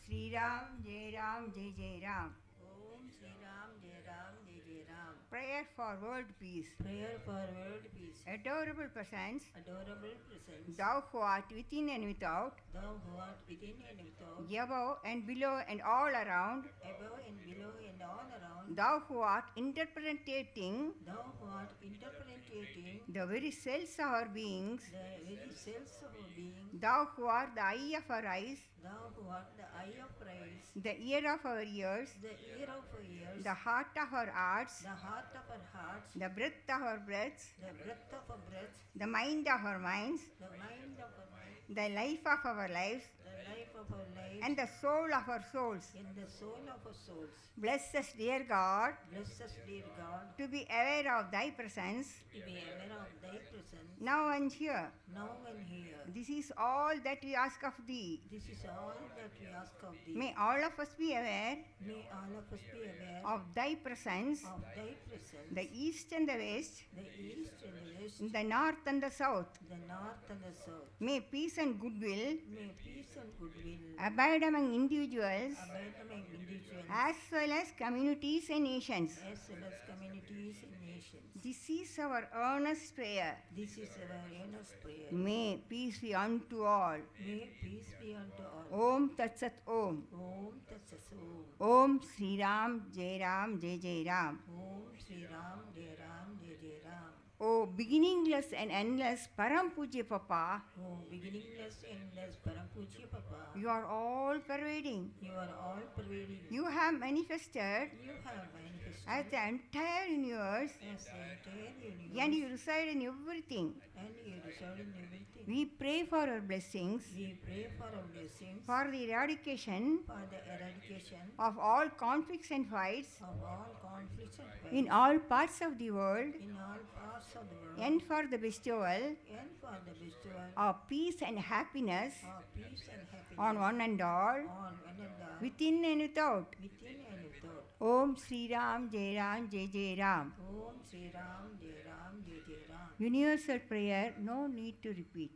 Sri Ram, Jai Ram, Jai Jai Ram. Om Sri Ram, Jai Ram, Jai Jai Ram. Prayer for world peace. Prayer for world peace. Adorable presence, Adorable presence. thou who art within and without, Thou who art within and without, above and below and all around, above and below and all around, thou who art interpreting thou who art interpreting the very cells of our beings, the very cells of our being, thou who art the eye of our eyes, thou who art the eye of eyes, the ear of our ears, the ear of our ears, the heart of our hearts, the heart of our hearts, the breath of our breaths, the breath of our breath, the mind of our minds, the mind of our mind, the life of our lives, the life of our life, and the soul of our souls. and the soul of our souls. Bless us, dear God, Bless us, dear God, to be aware of thy presence to be aware of thy presence, now and here. now and here. This is all that we ask of thee. This is all that we ask of thee. May all of us be aware May all of us be aware of thy presence, of thy presence, the east and the west, the east and the west, the north and the south. the north and the south. May peace and goodwill May peace and goodwill abide among individuals abide among individuals as well as communities and nations. as well as communities and nations. This is our earnest prayer. This is our earnest prayer. May peace be unto all. May peace be unto all. Om Tat Sat Om. Om Tat Sat Om. Om Sri Ram, Jai Ram, Jai Jai Ram. Om Sri Ram, Jai Ram, Jai Jai Ram. O beginningless and endless Param Pujya Papa, Oh, beginningless, endless, Param Pujya Papa. you are all pervading. You are all pervading. You have manifested You have manifested as the entire universe as the entire universe, and you reside in everything. and you reside in everything. We pray for your blessings, We pray for our blessings, for the eradication for the eradication of all conflicts and fights of all conflicts and fights in all parts of the world, in all parts of the world, and for the bestowal and for the bestowal of peace and happiness of peace and happiness on one and all, on one and all, within and without. within and without. Om Sri Ram, Jai Ram, Jai Jai Ram. Om Sri Ram, Jai Ram, Jai Jai Ram. Universal prayer, no need to repeat.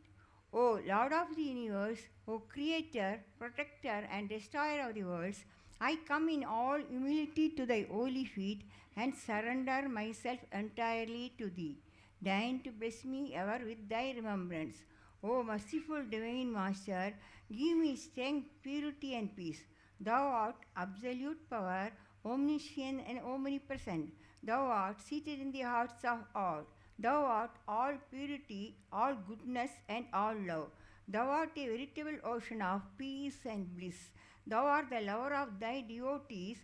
O Lord of the universe, O Creator, Protector, and Destroyer of the worlds, I come in all humility to thy holy feet and surrender myself entirely to thee. Deign to bless me ever with thy remembrance. O merciful divine Master, give me strength, purity, and peace. Thou art absolute power, omniscient and omnipresent. Thou art seated in the hearts of all. Thou art all purity, all goodness, and all love. Thou art a veritable ocean of peace and bliss. Thou art the lover of thy devotees,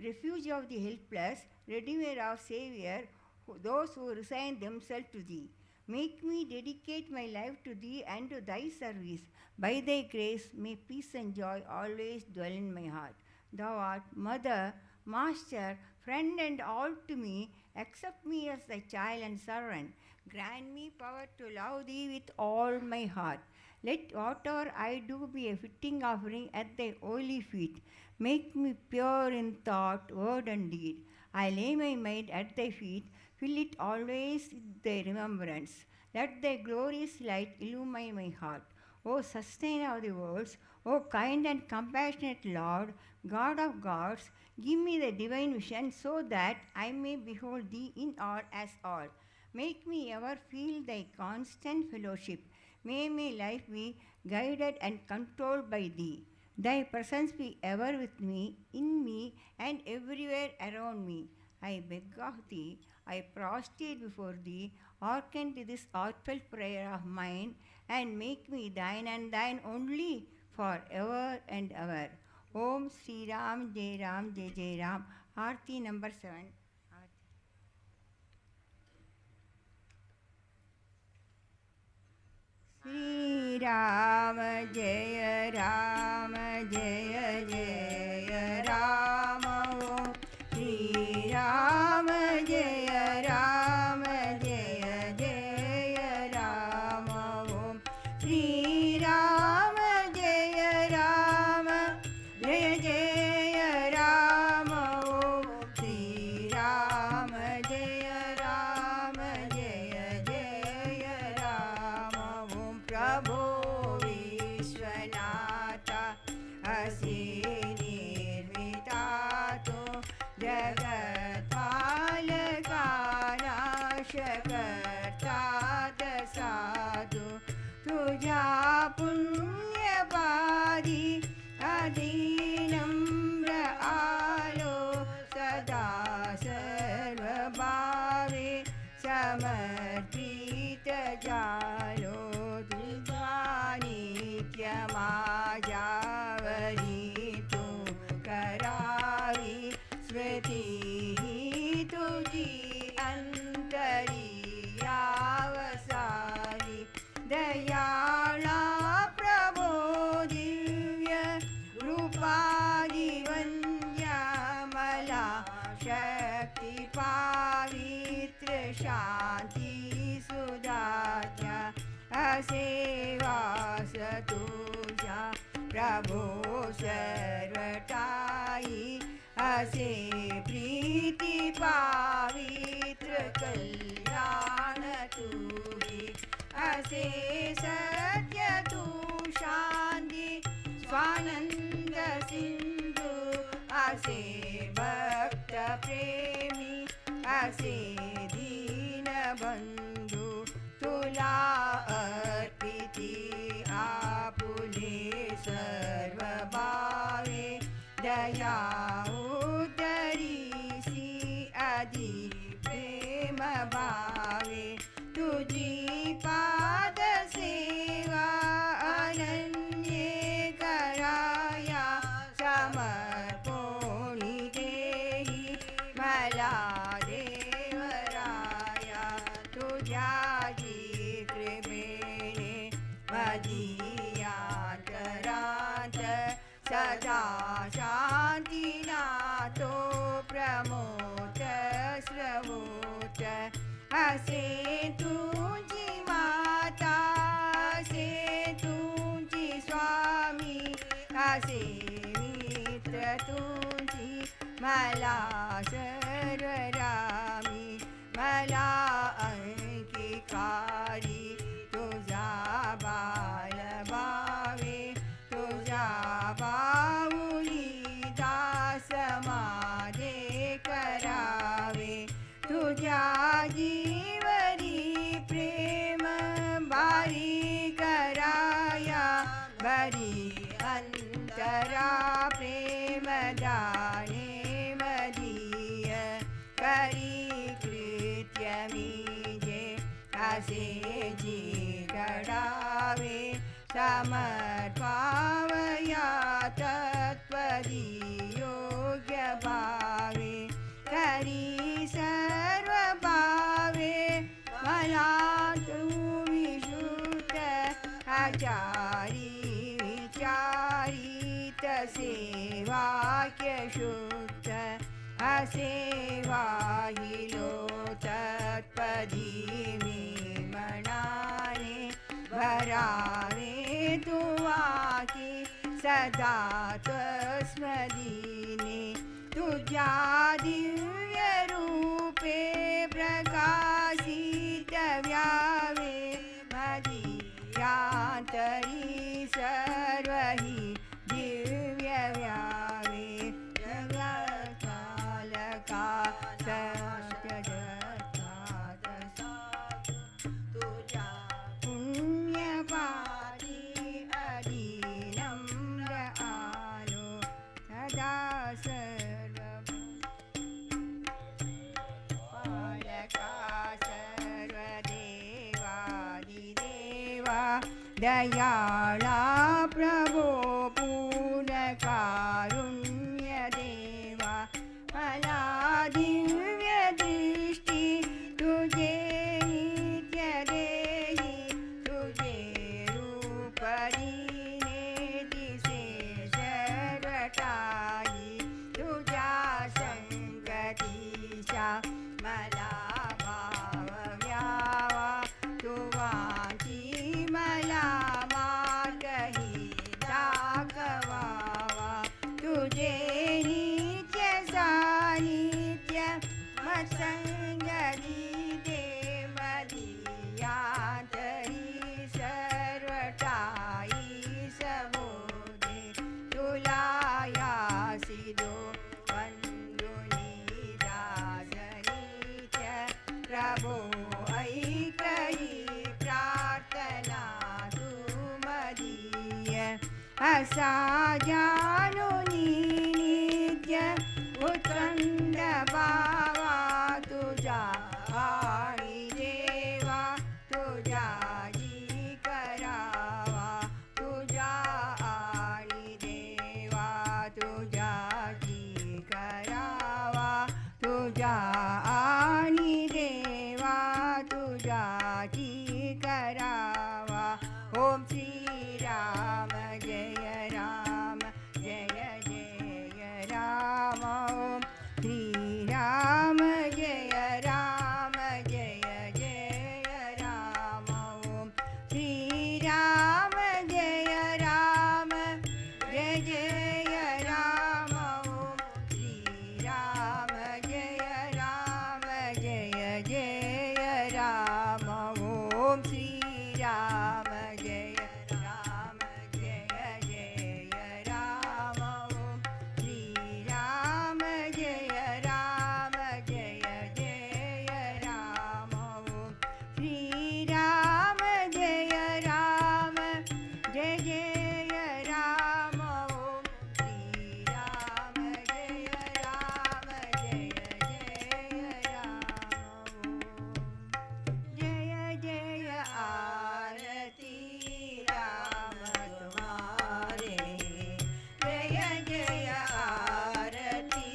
refuge of the helpless, redeemer of Savior, those who resign themselves to thee. Make me dedicate my life to Thee and to Thy service. By Thy grace, may peace and joy always dwell in my heart. Thou art Mother, Master, Friend, and all to me. Accept me as Thy child and servant. Grant me power to love Thee with all my heart. Let whatever I do be a fitting offering at Thy holy feet. Make me pure in thought, word, and deed. I lay my mind at Thy feet. Fill it always with Thy remembrance. Let Thy glorious light illumine my heart. O sustainer of the worlds, O kind and compassionate Lord, God of gods, give me the divine vision so that I may behold Thee in all as all. Make me ever feel Thy constant fellowship. May my life be guided and controlled by Thee. Thy presence be ever with me, in me, and everywhere around me. I beg of Thee, I prostrate before Thee, hearken to this heartfelt prayer of mine, and make me Thine and Thine only for ever and ever. Om Sri Ram Jai Ram Jai Jai Ram. Aarti number 7. Sri Ram Jai Ram Jai Jai Ram. Om Sri Ram Jai Ram Jai Jai Ram. Om Sri Ram Jai Ram Jai Jai Ram. Om Sri Ram Jai Ram Jai Jai Ram. Om Prabhu Vishwanatha Asi Nirmitato Jagat Palaka Nashkarta Sadhu Tuja Punya Padi Adinamra Alo Sada Sarva Bhave Samarpita Jalo Nitya Majavari Tu Karavi Smriti Tuji Antari Avasari Dayala Prabhu Divya Rupadi Vanjamala Shakti Pavitra Shanti Sudatya Aseva Satuja Prabhu Sarvatai Ase Priti Pavitra Kalyana Turi Ase Satya Tu Shanti Swananda Sindhu Ase Bhakta Premi Ase Dina Bandhu Tula Arpiti Apule Sarva Bhave Daya Uttari Si Adi Prema Bhave Tuji Pada Seva Ananye Karaya Samarponi Dehi Mala Devaraya Tujaji Kripene Madhya Karanta Sada Shanti Nato Pramota Sravota Ase Tuji Mata Ase Tuji Swami Ase Mitra Tuji Mala Sarvarami Mala Ankikari Tuja Bala Bhave Tuja Bhavuli Dasamade Karave Tuja Jivari Prema Bari Karaya Bari Antara Prema Dane Madiya Kari Kritya Mije Ase Jigadave Samarpavaya Tatvadi Yogya Bhave Kari Sarva Bhave Malatu सेवाक्य शुद्ध असेवा हि लो तत्पदीमी मनाने भरावे तुवाकी सदा त्वस्मदीने तुझ्या दिव्य रूपे प्रकाशित व्यावे मदीयांतरी सर्व हि दिव्य व्यावे जगत्कालका तुझ्या पुण्यपाठी अधीनम्र आलो सदा सर्व पालका सर्वदेवादिदेवा दयाळा प्रभो पूर्णकारुण्य देवा मला दिव्य दृष्टी तुझे नित्य देही तुझे रूप दीने दिसे सर्वटाही तुझ्या संगतीचा मला भाव व्यावा तुवाची मला मार्गही दाखवावा तुझे नित्य सानिध्य मत्संगती दे मदीयांतरी सर्वटाई समोदे तुला यासिदो वंदुनी दासनित्य प्रभो ऐकही प्रार्थना तू मदीय असा जानुनी नित्य उत्कंड भावा तुझा आणि देवा तुझा जी करावा तुझा आणि देवा तुझा जी करावा तुझा आणि देवा तुझा जी करावा ओम श्री राम जय राम जय जय राम ओम श्री राम जय राम जय जय राम ओम श्री राम जय राम जय जय राम ओम श्री राम जय राम जय जय राम ओम श्री राम जय राम जय जय राम ओम श्री राम जय राम जय जय राम ओम श्री राम जय राम जय जय राम ओम श्री राम जय राम जय जय राम जय जय आरती राम तुम्हारे जय जय आरती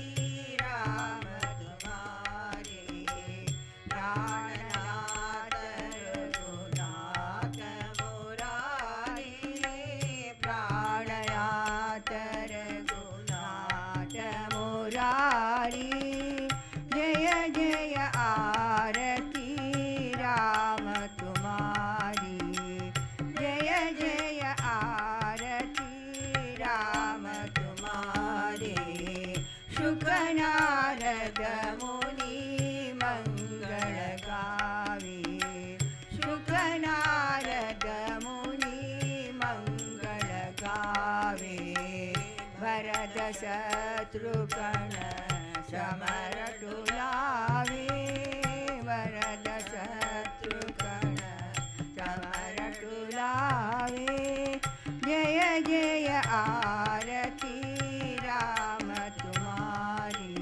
राम तुम्हारे प्राणनाथ रघुनाथ मुरारी प्राणनाथ रघुनाथ मुरारी जय जय आरती राम तुम्हारी जय जय आरती राम तुम्हारे शुक नारद मुनि मंगल गावे शुक नारद मुनि मंगल गावे भरत शत्रुघ्न समर टुलावे भरत शत्रुघ्न समर टुलावे जय जय आरती राम तुम्हारी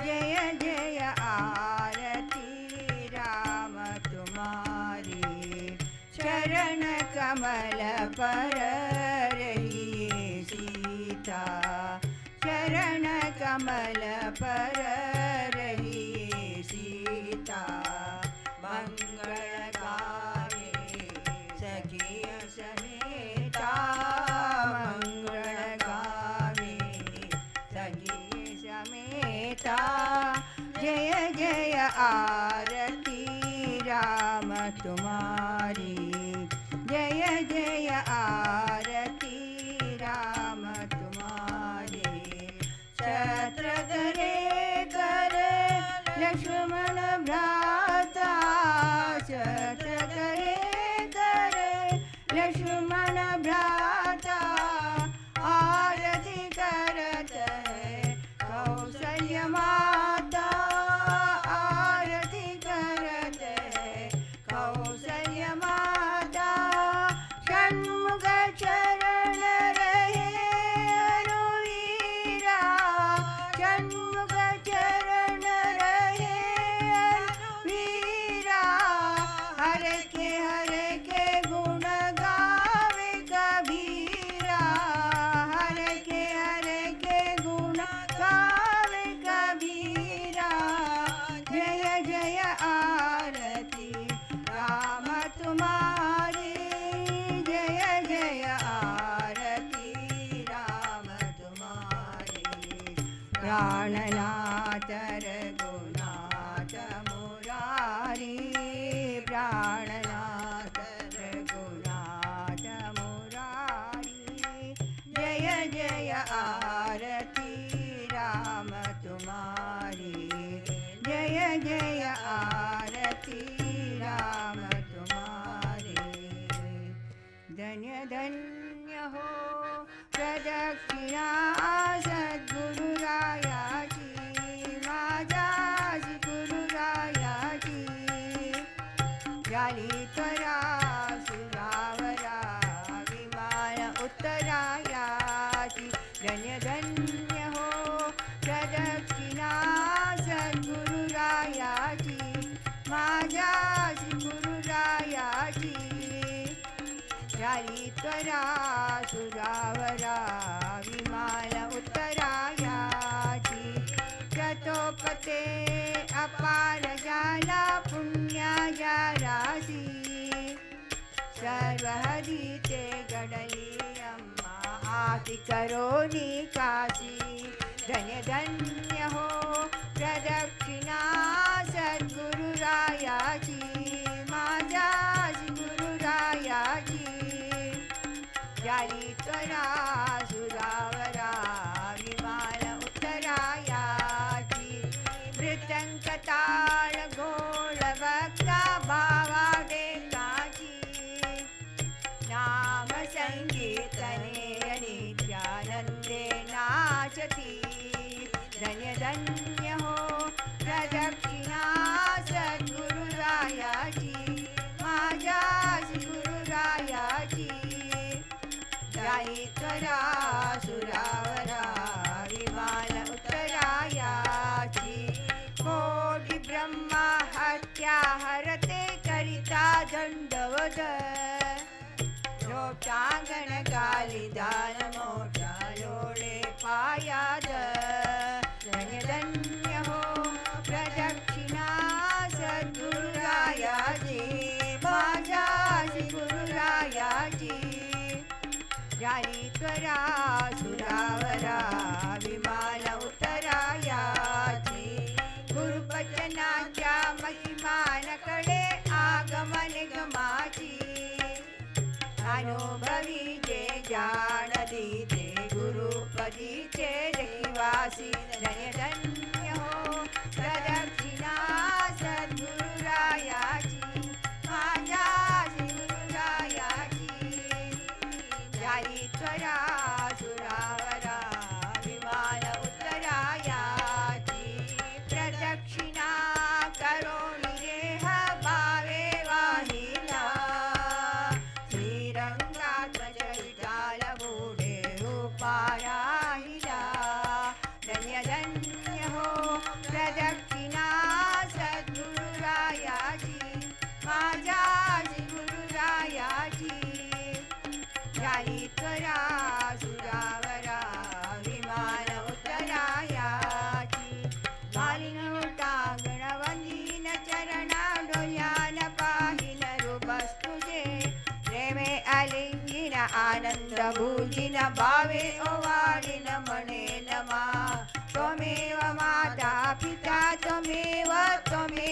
जय जय आरती राम तुम्हारी चरण कमल पर रहिए सीता चरण कमल पर रहिए सीता मंगल गावे सखिय समेता मंगल गावे आरती राम तुम्हारी, जय जय आरती राम तुम्हारी। छत्र करे कर लक्ष्मण भ्राता, छत्र करे कर लक्ष्मण भ्राता, आरती करत है कौशल्य माता, आरती करत है कौशल्य माता। षण्मुख चरण रहे अनुवीरा, षण्मुख चरण रहे अनुवीरा। हर के गुण गावे कबीरा, हर के गुण गावे कबीरा। जय जय आरती राम तुम्हारी, जय जय आरती राम तुम्हारी। प्राणनाथ रघुनाथ मुरारी, प्राणनाथ रघुनाथ मुरारी। जय जय आरती राम तुम्हारी, जय जय आरती राम तुम्हारी। धन्य धन्य हो प्रदक्षिणा सद्गुरुरायाची, माझ्या गुरुरायाची। झाली त्वरा सुरावरा विमान उत्तरायाची। धन्य धन्य हो प्रदक्षिणा सद्गुरुरायाची, माझ्या गुरुरायाची। झाली त्वरा सुरावरा विमान उत्तरायाची। शतोपते अपार जाला पुण्याच्या राशी, सर्व हरीचे घडली अम्मा आती करोनी काशी। धन्य धन्य हो प्रदक्षिणा सद्गुरुरायाची, माझ्या गुरुरायाची। झाली त्वरा सुरावरा विमान उत्तरायाची। मृत्यंक ताळ घोळ भक्ता भावा देकाची, नाम संगीतने नित्यानंदे नाचती। धन्य धन्य हो प्रदक्षिणा सद्गुरुरायाची, माझ्या गुरुरायाची। झाली त्वरा सुरावरा विमान उत्तरायाची। कोटी ब्रह्मा हत्या हरते करिता दंडवत, लोटांगण गाली दान मोठा लोळे पायाद। धन्य धन्य हो प्रदक्षिणा सद्गुरुरायाची, माझ्या गुरुरायाची। झाली त्वरा सुरावरा विमान उत्तरायाची। गुरुपचनाच्या महिमानकडे आगमन गमाची, अनुभवी जे जाण दिते गुरुपदीचे रहिवासी। धन्य धन्य हो प्रदक्षिणा सद्गुरुरायाची, माझ्या गुरुरायाची। झाली त्वरा सुरावरा विमान उत्तरायाची। प्रदक्षिणा करोनी देह भावे वाहिला, श्रीरंगात्मज विठाल बूढे रूपा राहिला। धन्य धन्य हो प्रदक्षिणा सद्गुरुरायाची, माझ्या गुरुरायाची। झाली त्वरा सुरावरा विमान उत्तरायाची। मालिन टांगण वंदीन चरणा डोल्यान पाहिन रूपस तुझे, प्रेमे आलिंगिन आनंद भूजिन भावे ओवाळीन म्हणे नमा। त्वमेव माता पिता त्वमेव त्वमेव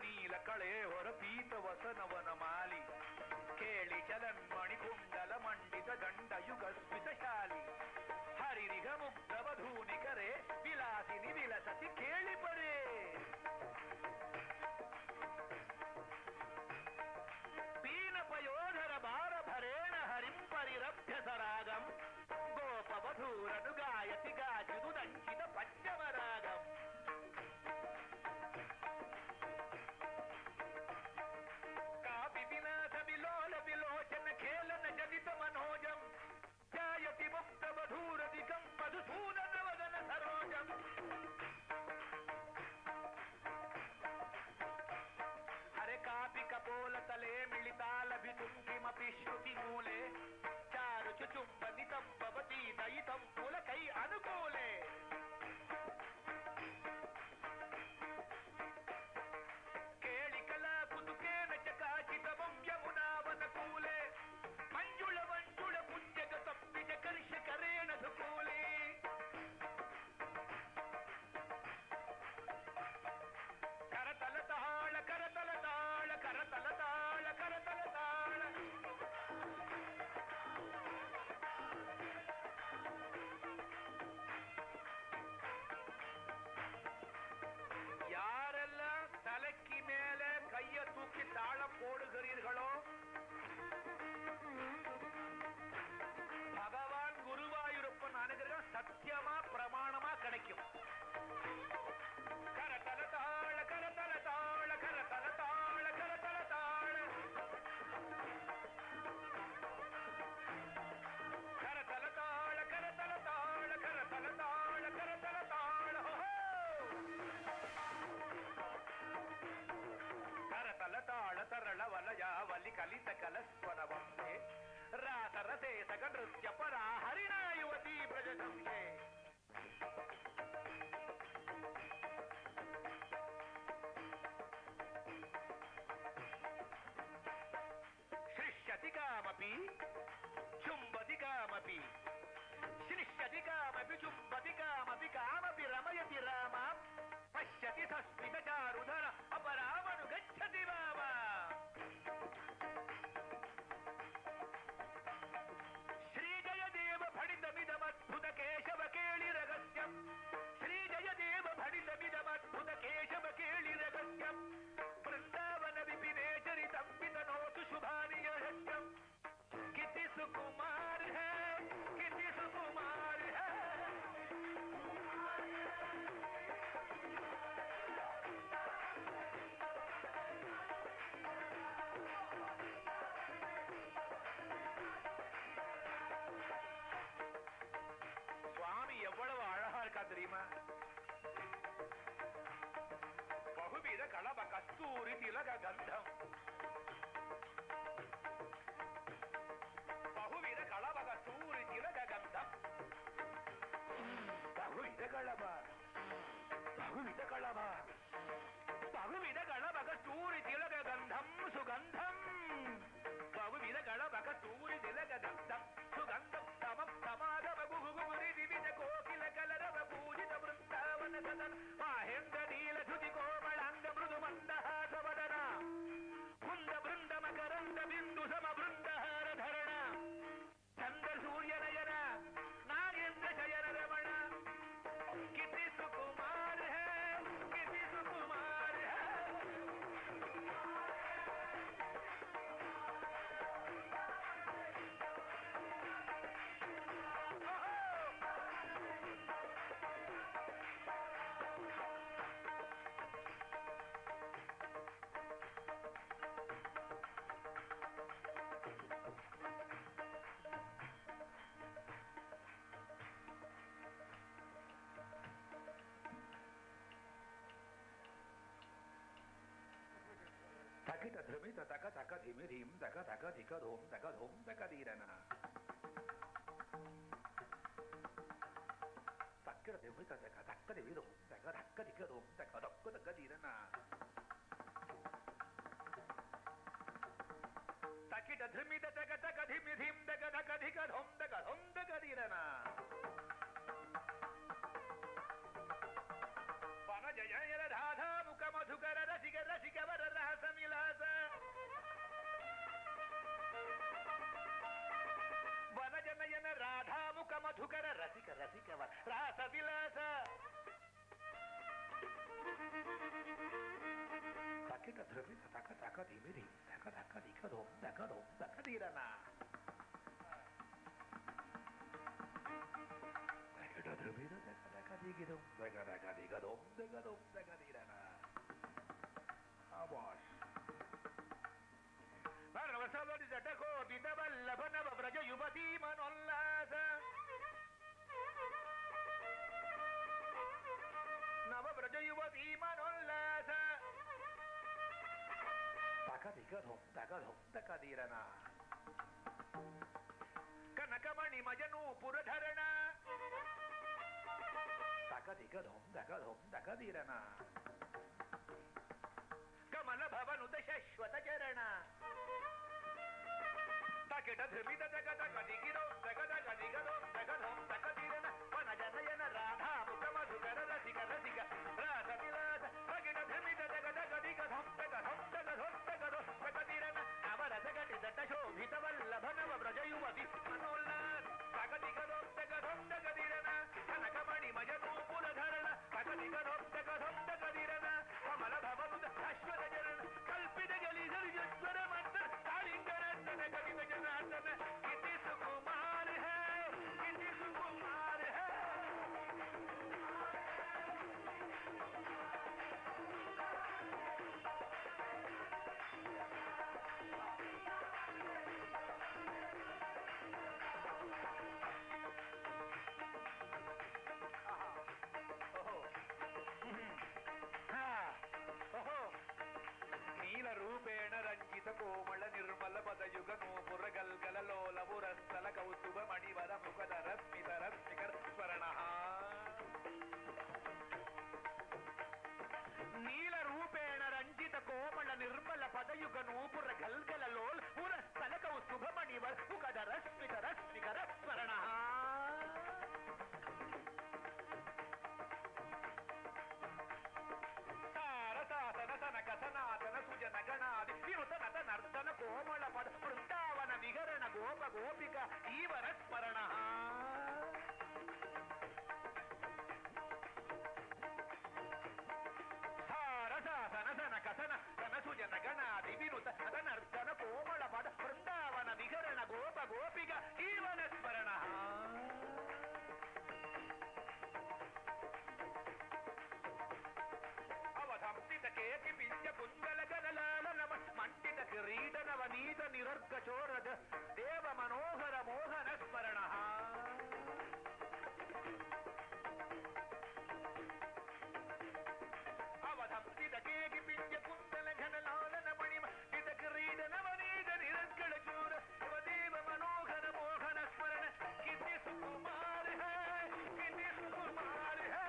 ನೀಲ ಕಳೆ ಹೊರ ಪೀತ ವಸನವನ ಮಾಲಿ ಕೇಳಿ ಚಲನ್ಮಣಿ ಕುಂಡಲ ಮಂಡಿತ ಗಂಡ ಯುಗ ಸ್ಮಿತಶಾಲಿ ಹರಿರಿಗ ಮುಗ್ಧ ವಧೂನಿಕರೆ ವಿಲಾಸಿನಿ ವಿಲಸತಿ ಕೇಳಿ ಪರೇ ಪೀನಪಯೋಧರ ಭಾರ ಭರೇಣ ಹರಿಂಪರಿರಭ್ಯಸರಾಗಂ ಗೋಪವಧೂರನು ಗಾಯತಿ ಗಾಜಿದು ದಂಚಿತ ಪಂಚಮರಾಗಂ ಕಾಪಿ ವಿನಾಶ ವಿಲೋಲ ವಿಲೋಚನ ಖೇಲನ ಜನಿತ ಮನೋಜಂ ಧ್ಯಾಯತಿ ಮುಕ್ತ ವಧೂರಧಿಕಂ ಮಧುಸೂದನ ವದನ ಸರೋಜಂ ಹರೆ ಕಾಪಿ ಕಪೋಲ ತಲೆ ಮಿಳಿತಾಲಭಿತುಂ ಕಿಮಪಿ ಶ್ರುತಿ ಮೂಲೆ ಚಾರು ಚುಚುಂಬನಿತಂ ಭವತಿ ದಯಿತಂ ಪುಲಕೈ ಅನುಕೂಲೆ ಕೇಳಿ ಕಲಾ ಕುದುಕೇನ ಚಕಾಚಿತಮಂ ಯಮುನಾವನ ಕೂಲೆ ಮಂಜುಳ ಮಂಜುಳ ಪುಂಜಗ ತಪ್ಪಿಜ ಕರ್ಷ ಕರೇಣ ಸುಕೂಲೆ ಕರತಲ ತಾಳ ಕರತಲ ತಾಳ ಕರತಲ ತಾಳ ಕರತಲ ತಾಳ யாரெல்ல தலைக்கு மேல கைய தூக்கி தாளம் போடுகிறீர்களோ பகவான் குருவாயூரப்பன் அனுகிரகம் சத்தியமா பிரமாணமா கிடைக்கும். கரதல தாள கரதல தாள கரதல தாள கரதல தாள கரதல தாள கரதல தாள கரதல தாள கரதல தாள ಕರತಲ ತಾಳ ತರಳ ವಲಯ ವಲಿ ಕಲಿತ ಕಲಸ್ವರವಂತೆ ರಾಸರಸೇ ಸಗ ನೃತ್ಯ ಪರ ಹರಿಣ ಯುವತಿ ಬ್ರಜದಂತೆ ಶಿಷ್ಯತಿ ಕಾಮಪಿ ಚುಂಬತಿ ಕಾಮಪಿ ಶಿಷ್ಯತಿ ಕಾಮಪಿ ಚುಂಬತಿ ಕಾಮಪಿ ಕಾಮಪಿ ರಮಯತಿ ರಾಮ ಪಶ್ಯತಿ ಸಸ್ಮಿತ ಚಾರುಧರ ಅಪರಾಮನು ಗಚ್ಚತಿ ರಾಮ ಶ್ರೀ ಜಯದೇವ ಭಡಿತಮಿದಮದ್ಭುತ ಕೇಶವ ಕೇಳಿ ರಹಸ್ಯಂ ಶ್ರೀ ಜಯದೇವ ಭಡಿತಮಿದಮದ್ಭುತ ಕೇಶವ ಕೇಳಿ ರಹಸ್ಯಂ ಬೃಂದಾವನ ವಿಪಿನೇ ಚರಿತಂ ಪಿತನೋತು ಶುಭಾನಿಯ ಹಸ್ಯಂ ಕಿತಿ ಸುಕುಮಾರ್ ಹೈ ಕಿತಿ ಸುಕುಮಾರ್ ಹೈ சுவாமி எவ்வளவு அழகா இருக்கா தெரியுமா? பகுவித களப கஸ்தூரி திலக கந்தம் பகுவித களப கஸ்தூரி திலக கந்தம் பகுவித களப பகுவித களப பகுவித களப கஸ்தூரி திலக கந்தம் சுகந்தம் பகுவித களப கஸ்தூரி திலக கந்தம் சுகந்தம் தமம் சமாகம குகுகுரி விவித கோகில கலரவ பூஜித பிருந்தாவன சதன் மாஹேந்திர நீல துதி கோமளாங்க மிருது மந்தஹாசவதன புந்த பிருந்த மகரந்த பிந்து சம பிருந்தஹார தரண ಚಂದ್ರ ಸೂರ್ಯನಯನ ನಾಗೇಂದ್ರ ಶಯನ ರಮಣ ಕಿತಿ ಸುಕುಮಾರ ಹೈ ಕಿತಿ ಸುಕುಮಾರ ಹೈ ತಕಿಟ ಧ್ರಮಿತ ತಕ ತಕ ಧಿಮಿ ಧೀಂ ತಕ ತಕ ಧಿಕ ಧೋಂ ತಕ ಧೀರನ ತಕ್ಕಿಡ ಧಿಮಿತ ತಕ ತಕ್ಕ ಧಿಮಿ ಧೋಂ ತಕ ತಕ್ಕ ಧಿಕ ಧೋಂ ತಕ ತಕ್ಕ ತಕ ಧೀರನ ತಕಿಟ ಧ್ರಮಿತ ತಕ ತಕ ಧಿಮಿ ಧೀಂ ತಕ ತಕ ಧಿಕ ಧೋಂ ತಕ ಧೀರನ ಪನ ಜಯ ರಾಧಾ ಮುಖ ಮಧುಕರ ರಸಿಕ ರಸಿಕವ తిమిరి దక దక దిగదోం దగదోం దగదిరనా దగడదుమిద దక దక దిగిదోం దగ దక దిగదోం దగదోం దగదిరనా ఆవాష్ నరవసవడి జటకో బిదవల్లభ నవ వ్రజ యువతీ మనోల్లాస నవ వ్రజ యువతీ మనోల్లాస తకదిగధం తగధం తకదీరన కనకమణి మజనూపురధరణ తకదిగధం తగధం తకదీరన కమల భవనుత శాశ్వత చరణ తకిట ధృమిత జగత కదిగిరో జగత కదిగదో జగధం తకదీరన వన జనయన రాధా ముఖ మధుకర రసిక రసిక రాస విలాస తకిట ధృమిత జగత కదిగధం తగధం తగధం తగధో తకదీరన అవర జగటి దట శోభిత వల్లభ నవ వ్రజ యువతి మనోల్లాస్ తకదిగదో తగధం తకదీరన కనకమణి మజనూపుర ధరణ తకదిగదో తగధం తకదీరన కమల భవనుత శాశ్వత చరణ కల్పిత గలిధరి జస్వర మంత్ర కాళింగరత్న కవిత జనార్దన కితి సుకుమార్ హై కితి సుకుమార్ హై నీల రూపేణ రంజిత కోమళ నిర్మల పదయుగ నూపుర గల్గల లోల పురస్థల కౌస్తుభ మణివర ముఖధర స్మితర స్మికర స్మరణ నీల రూపేణ రంజిత కోమళ నిర్మల పదయుగ నూపుర గల్గల లోల పురస్థల కౌస్తుభ మణివర ముఖధర స్మితర స్మికర స్మరణ సనాతన సుజన గణాది వినుతనత నర్తన కోమళ పద బృందావన విహరణ గోప గోపిక ఈవర స్మరణ సారసాసన సన కథన సన సుజన గణాది వినుత నత నర్తన కోమళ పద బృందావన విహరణ గోప గోపిక ఈవర స్మరణ కేకి పింజ కుంజల గనలాల నమ మండిత కిరీట నవనీత నిరర్గ చోరద దేవ మనోహర మోహన స్మరణ అవధంసిత కేకి పింజ కుంజల ఘనలాల నమణి మండిత కిరీట నవనీత నిరర్గ చోర దేవ మనోహర మోహన స్మరణ కితి సుకుమార్ హై కితి సుకుమార్ హై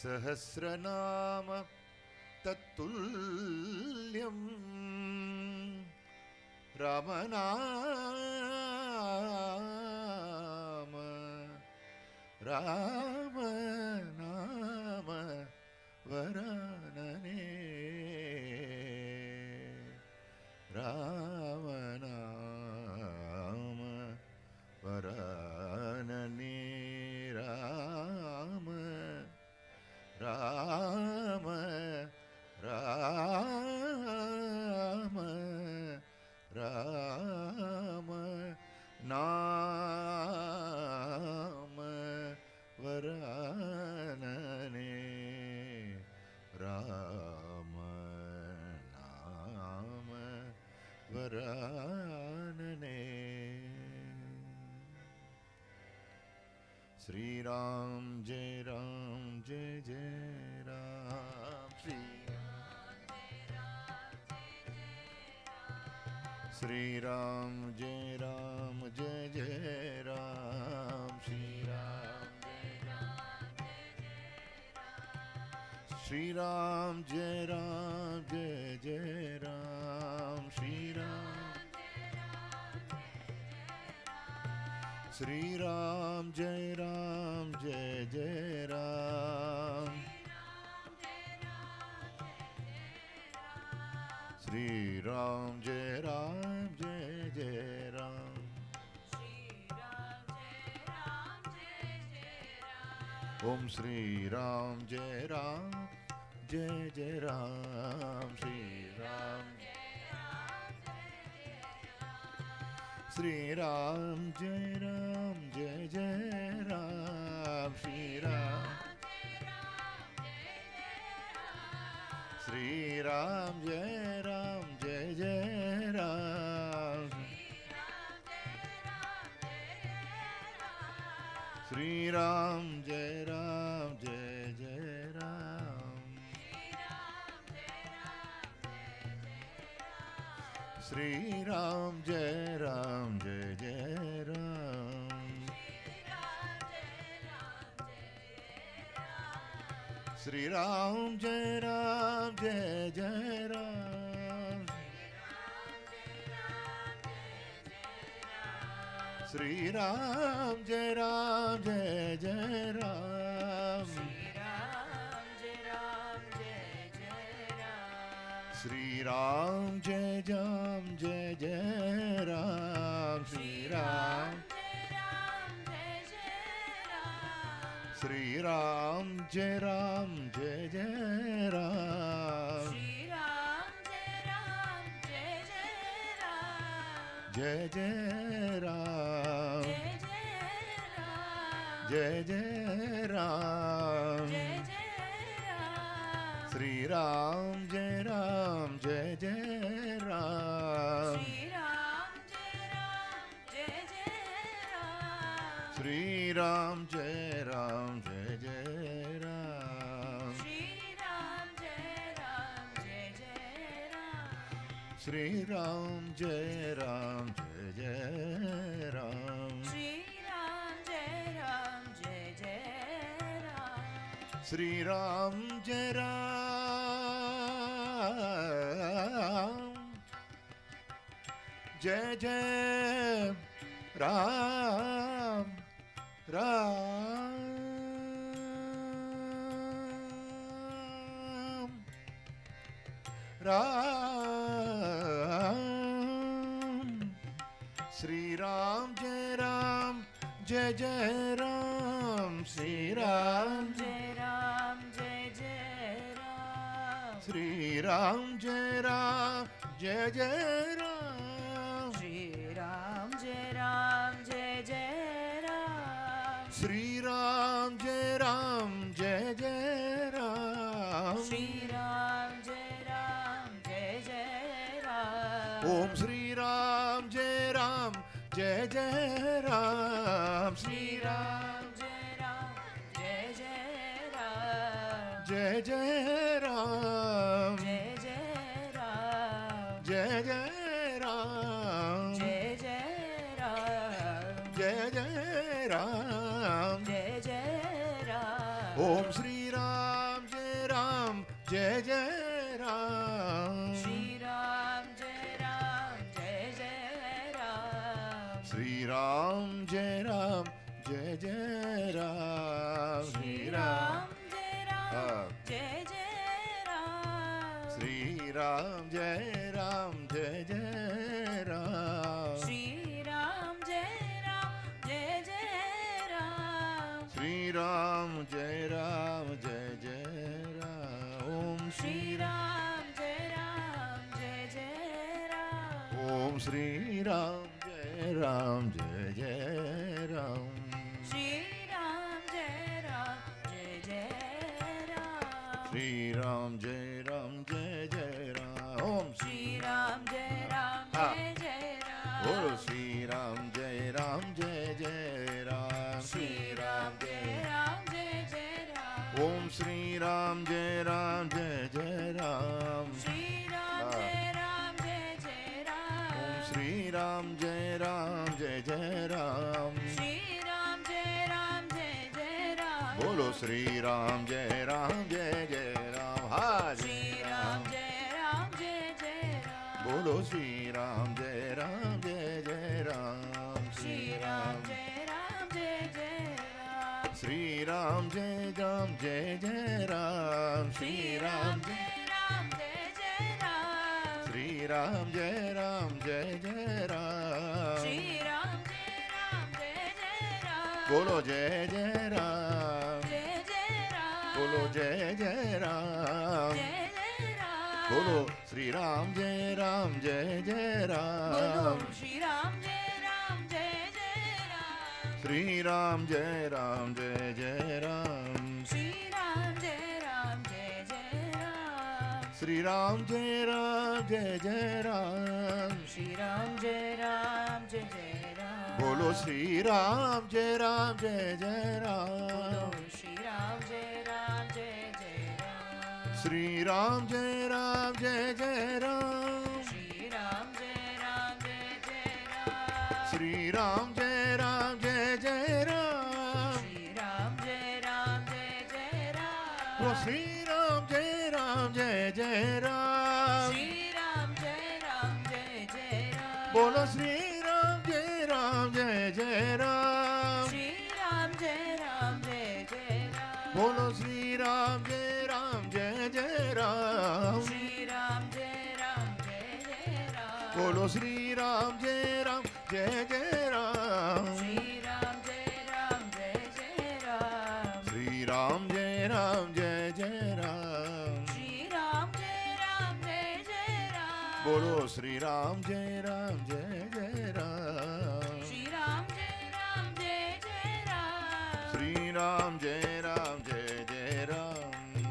सहस्रनाम तत्तुल्यं रामनाम रामनाम वरानने रामनाम वरानने राम राम राम राम नाम वरानने राम नाम वरानने श्री राम जय जय राम श्री राम जय जय राम श्री राम जय जय राम श्री राम जय जय राम श्री राम जय जय राम ओम श्री राम जय जय राम श्री राम जय जय राम श्री राम जय जय राम श्री राम जय जय राम श्री राम जय जय राम श्री राम जय जय राम श्री राम जय जय राम श्री राम जय जय राम श्री राम श्री राम जय जय राम जय जय राम जय जय राम श्री राम जय जय राम श्री राम जय जय राम श्री राम जय जय राम श्री राम जय जय राम राम श्री राम जय जय राम श्री राम जय जय राम श्री राम जय जय राम श्री राम जय जय राम श्री राम जय जय राम श्री राम जय जय राम ओम श्री राम जय जय राम श्री राम जय जय राम जय जय राम जय जय Jai Jai Ram. Shri Ram Jai Ram Jai Jai Ram. Sri Ram Jai Ram Jai Jai Ram. Shri Ram Jai Ram Jai Jai Ram. Sri Ram Jai Ram Jai Jai Ram. Shri Ram Jai Ram Jai Jai Ram. Sri Ram Jai Ram Jai Jai Ram. Om Shri Ram Jai Ram Jai Jai Ram. Om Sri Ram Jai Ram Jai Jai Ram. Shri Ram Jai Ram Jai Jai Ram. Sri Ram Jai Ram Jai Jai Ram. Om Shri Ram Jai Ram Jai Jai Ram. Bolo Sri Ram Jai Ram Jai Jai Ram. Shri Ram Jai Ram Jai Jai Ram. Om Sri Ram Jai Ram Jai Jai Ram. Shri Ram Jai Ram Jai Jai Ram. Om Sri Ram Jai Ram Jai Jai Ram. Shri Ram Jai Ram Jai Jai Ram. Bolo Sri Ram Jai Ram Jai Jai Ram. Ha Shri Ram Jai Ram Jai Jai Ram. Bolo Sri Ram Jai Ram Jai Jai Ram. Shri Ram Jai Ram Jai Jai Ram. Sri Ram Jai Ram Jai Jai Ram. Shri Ram Jai Ram Jai Jai Ram. Sri Ram Jai Ram Jai Jai Ram. Shri Ram Jai Ram Jai Jai Ram. Bolo Jai Jai Ram. Jai Jai Ram. Bolo Jai Jai Ram. Jai Jai Ram. Bolo Sri Ram Jai Ram Jai Jai Bolo Ram. Shri Ram Jai Ram Jai Jai Ram. Sri Ram Jai Ram Jai Jai Ram. Shri Ram Jai Ram Jai Jai Ram. Sri Ram Jai Ram Jai Jai Ram. Shri Ram Jai Ram Jai Jai Ram. Bolo Sri Ram Jai Ram Jai Jai Bolo Ram. Shri Ram Jai Ram Jai Jai Ram. Sri Ram Jai Ram Jai Jai Ram. Shri Ram Jai Ram Jai Jai Ram. Sri Ram Jai Ram Jai Jai Ram. Shri Ram Jai Ram Jai Jai Ram. Bolo Sri Ram Jai Ram Jai Jai Ram. Shri Ram Jai Ram Jai Jai Ram. Bolo Sri Ram Jai Ram Jai Jai Ram. Shri Ram Jai Ram Jai Jai Ram. Bolo Sri Ram Jai Ram Jai Jai Ram. Shri Ram Jai Ram Jai Jai Ram. Bolo Sri Ram Jai Ram Jai Jai Ram. Shri Ram Jai Ram Jai Jai Ram. Sri Ram Jai Ram Jai Jai Ram. Shri Ram Jai Ram Jai Jai Ram. Bolo Sri Ram Jai Ram Jai Jai Ram. Shri Ram Jai Ram Jai Jai Ram. Sri Ram Jai Ram Jai Jai Ram.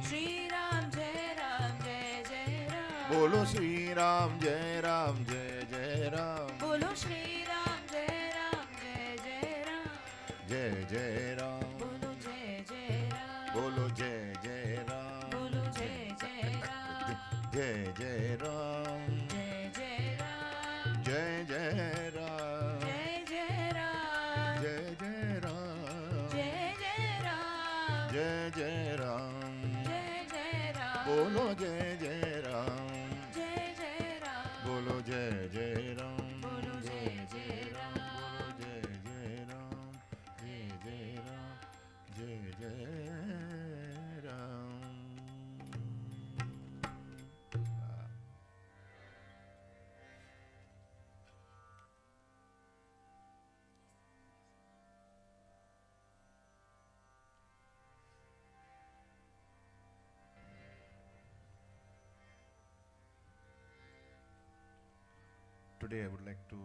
Shri Ram Jai Ram Jai Jai Ram. Bolo Sri Ram Jai Ram Jai Jai Ram. Bolo Shri Ram Jai Ram Jai Jai Ram. Jai Jai Ram. Bolo Jai Jai Ram. Bolo Jai Jai Ram. Bolo Jai Jai Ram. Jai Jai Ram. Jai Jai Ram. Jai Jai Ram. Jai Jai Ram. Jai Jai Ram. Jai Jai Ram. Jai Jai Ram. Jai Jai Ram. Bolo Jai Jai Ram. Jai Jai Ram. Bolo Jai Jai Ram. Bolo Jai Jai Ram. Bolo Jai Jai Ram. Jai Jai Ram. Jai Jai Ram. Today I would like to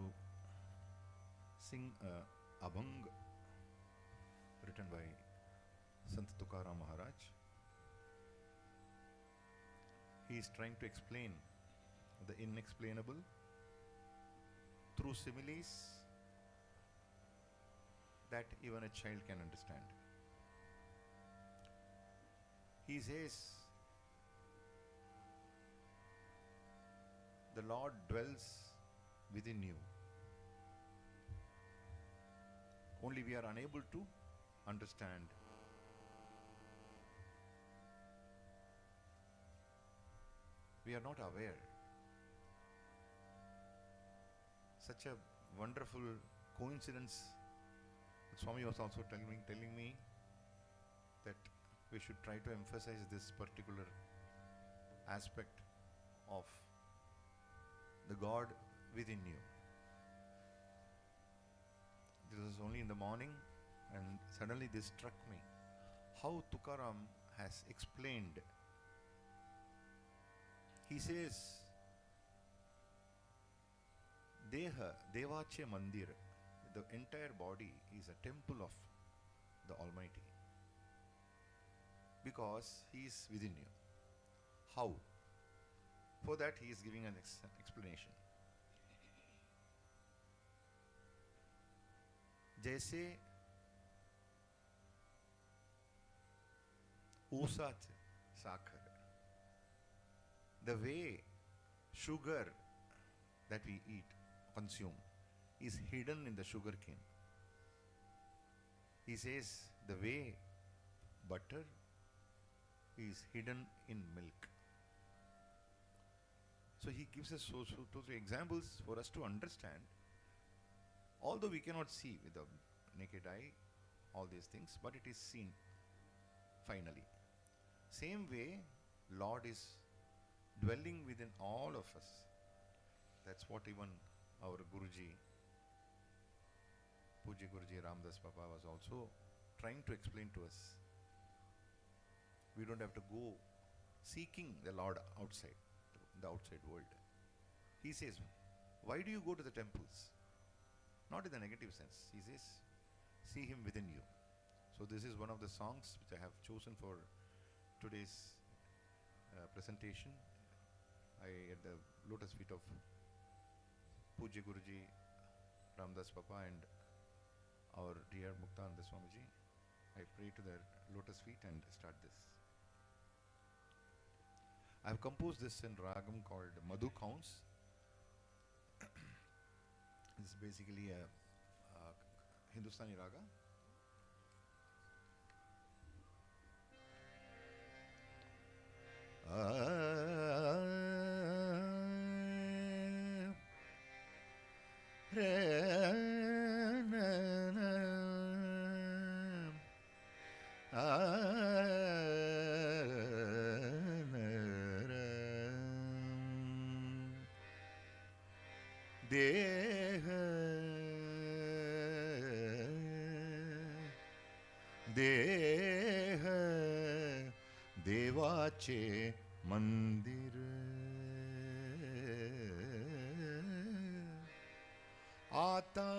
sing a abhang written by Sant Tukaram Maharaj. He is trying to explain the inexplainable through similes that even a child can understand. He says, the Lord dwells within you. Only we are unable to understand. we are not aware. Such a wonderful coincidence. Swami was also telling me that we should try to emphasize this particular aspect of the God within you. This was only in the morning, and suddenly this struck me. How Tukaram has explained. He says, Deha, Devache Mandir, the entire body is a temple of the Almighty. Because He is within you. How? For that He is giving an explanation. जैसे ऊसाच साखर, the way sugar that we consume is hidden in the sugar cane. He says the way butter is hidden in milk. So he gives us two, three examples for us to understand. Although we cannot see with the naked eye all these things, but it is seen finally. Same way, Lord is dwelling within all of us. That's what even our Guruji, Puji Guruji Ramdas Papa was also trying to explain to us. We don't have to go seeking the Lord outside, the outside world. He says, why do you go to the temples? Not in the negative sense. He says, see Him within you. So this is one of the songs which I have chosen for today's presentation. At the lotus feet of Puja Guruji Ramdas Papa and our dear Muktananda Swamiji, I pray to their lotus feet and start this. I have composed this in ragam called Madhu Counts. This is basically a Hindustani raga. देह देवाचे मंदिर आता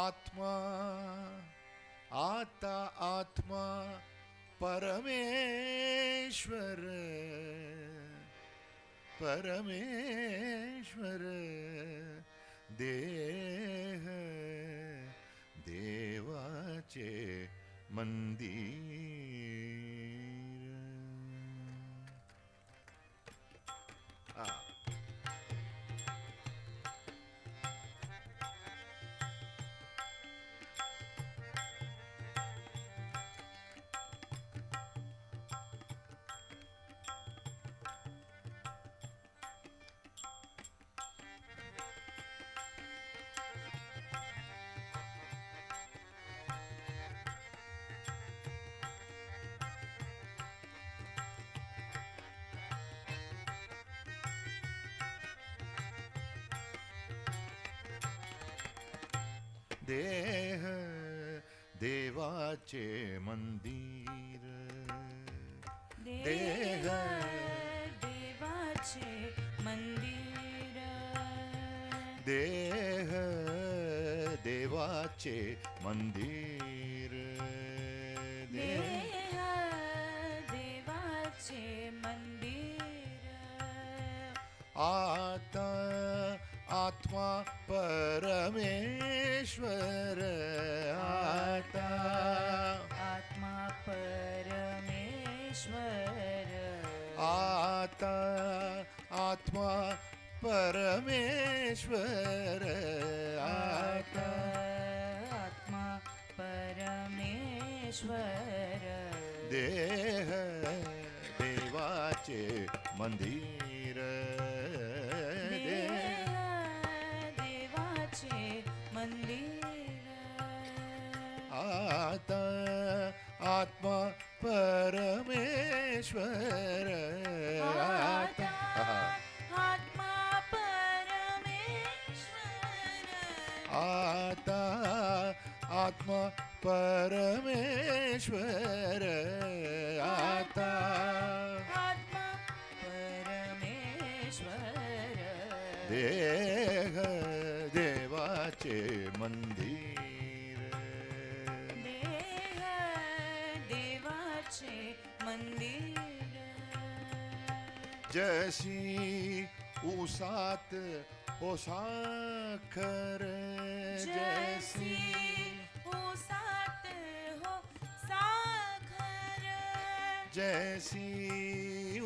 आत्मा आता आत्मा परमेश्वर परमेश्वर देह देवाचे मंदिर. देह देवाचे मंदिर देह देवाचे मंदिर देह देवाचे मंदिर देह देवाचे मंदिर आता आत्मा परमेश्वर आता आत्मा परमेश्वर आता आत्मा परमेश्वर आता आत्मा परमेश्वर देह देवाचे मंदिर देह देवाचे मंदिर आता आत्मा परमेश्वर आता आत्मा परमेश्वर आता आत्मा परमेश्वर आता आत्मा परमेश्वर देह देवाचे मंदिर देह देवाचे मंदिर जशी उसात हो साखर जैसी उसात हो साखर जैसी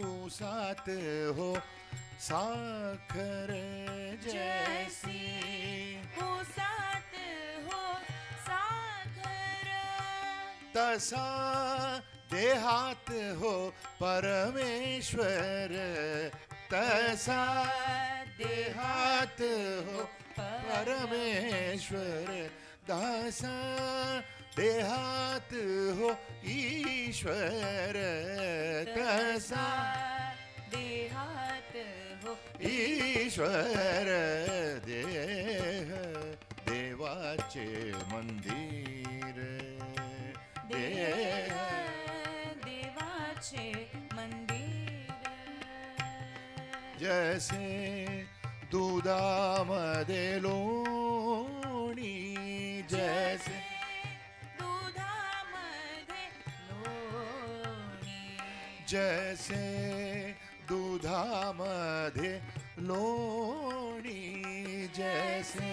उसात हो साखर जैसी उसात हो साखर तसा देहात हो परमेश्वर तसा देहात हो परमेश्वर दासा देहात हो ईश्वर तसा देहात हो ईश्वर देह देवाचे मंदिर देह देह देवाचे मंदिर जैसे दुधामध्ये लोणी जैसे दुधामध्ये लोणी जैसे दुधामध्ये लोणी जैसे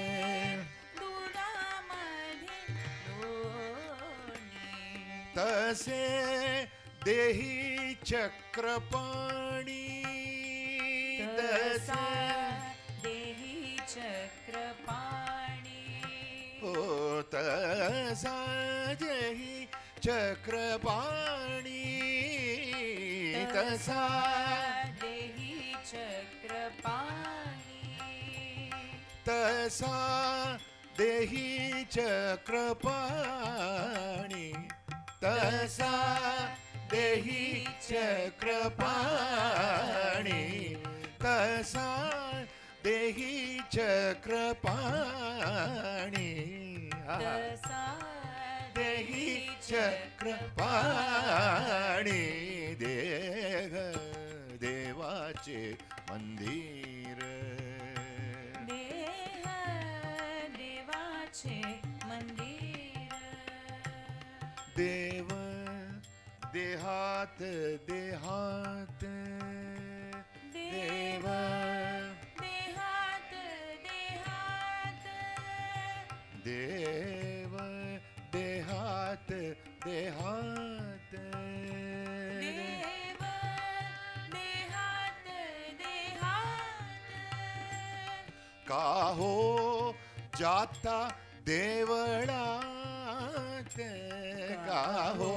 दुधामध्ये लोणी तसे देही चक्रपाणी तसा तसे देही चक्रपाणी हो तसा देही चक्रपाणी तसा देही चक्रपाणी तसा देही चक्रपाणी तसा देही चक्रपाणी तसा देही चक्रपाणी तसा देही चक्रपाणी देह देवाचे मंदिर देह देवाचे मंदिर देव देहात देहात देव देहात देहात देव देहात देहात देव देहात देहात का हो जाता देवळात का हो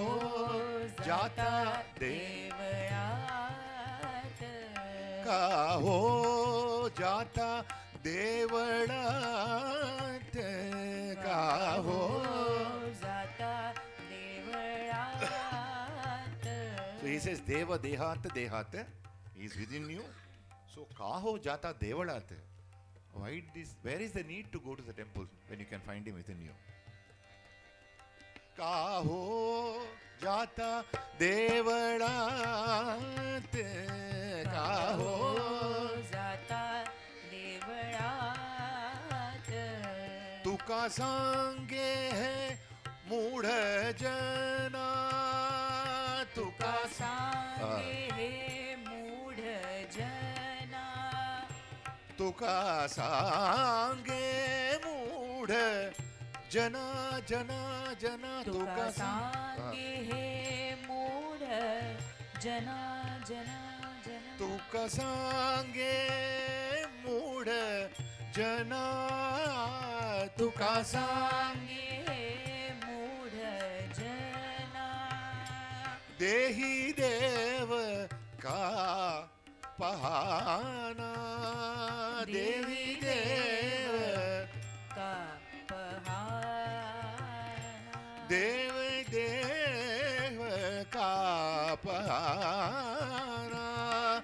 जाता देवळात का हो जाता देवळात का हो जाता देवळात So he says Deva Dehat Dehat. He is within you. So Kaho Jata Devalat. Why this? Where is the need to go to the temple when you can find him within you? Kaho Jata Devalat. Kaho जाता देवळात तुका सांगे है मूढ जना तुका सांगे हे मूढ जना तुका सांगे मूढ जना जना जना तुका तुका सांगे हे मूढ जना जना जना तुका सांगे मूढ जना तुका सांगे सांगे मूढ जना देही देव का पहाना, देवी देव का पहाना, देव देव का पहाना,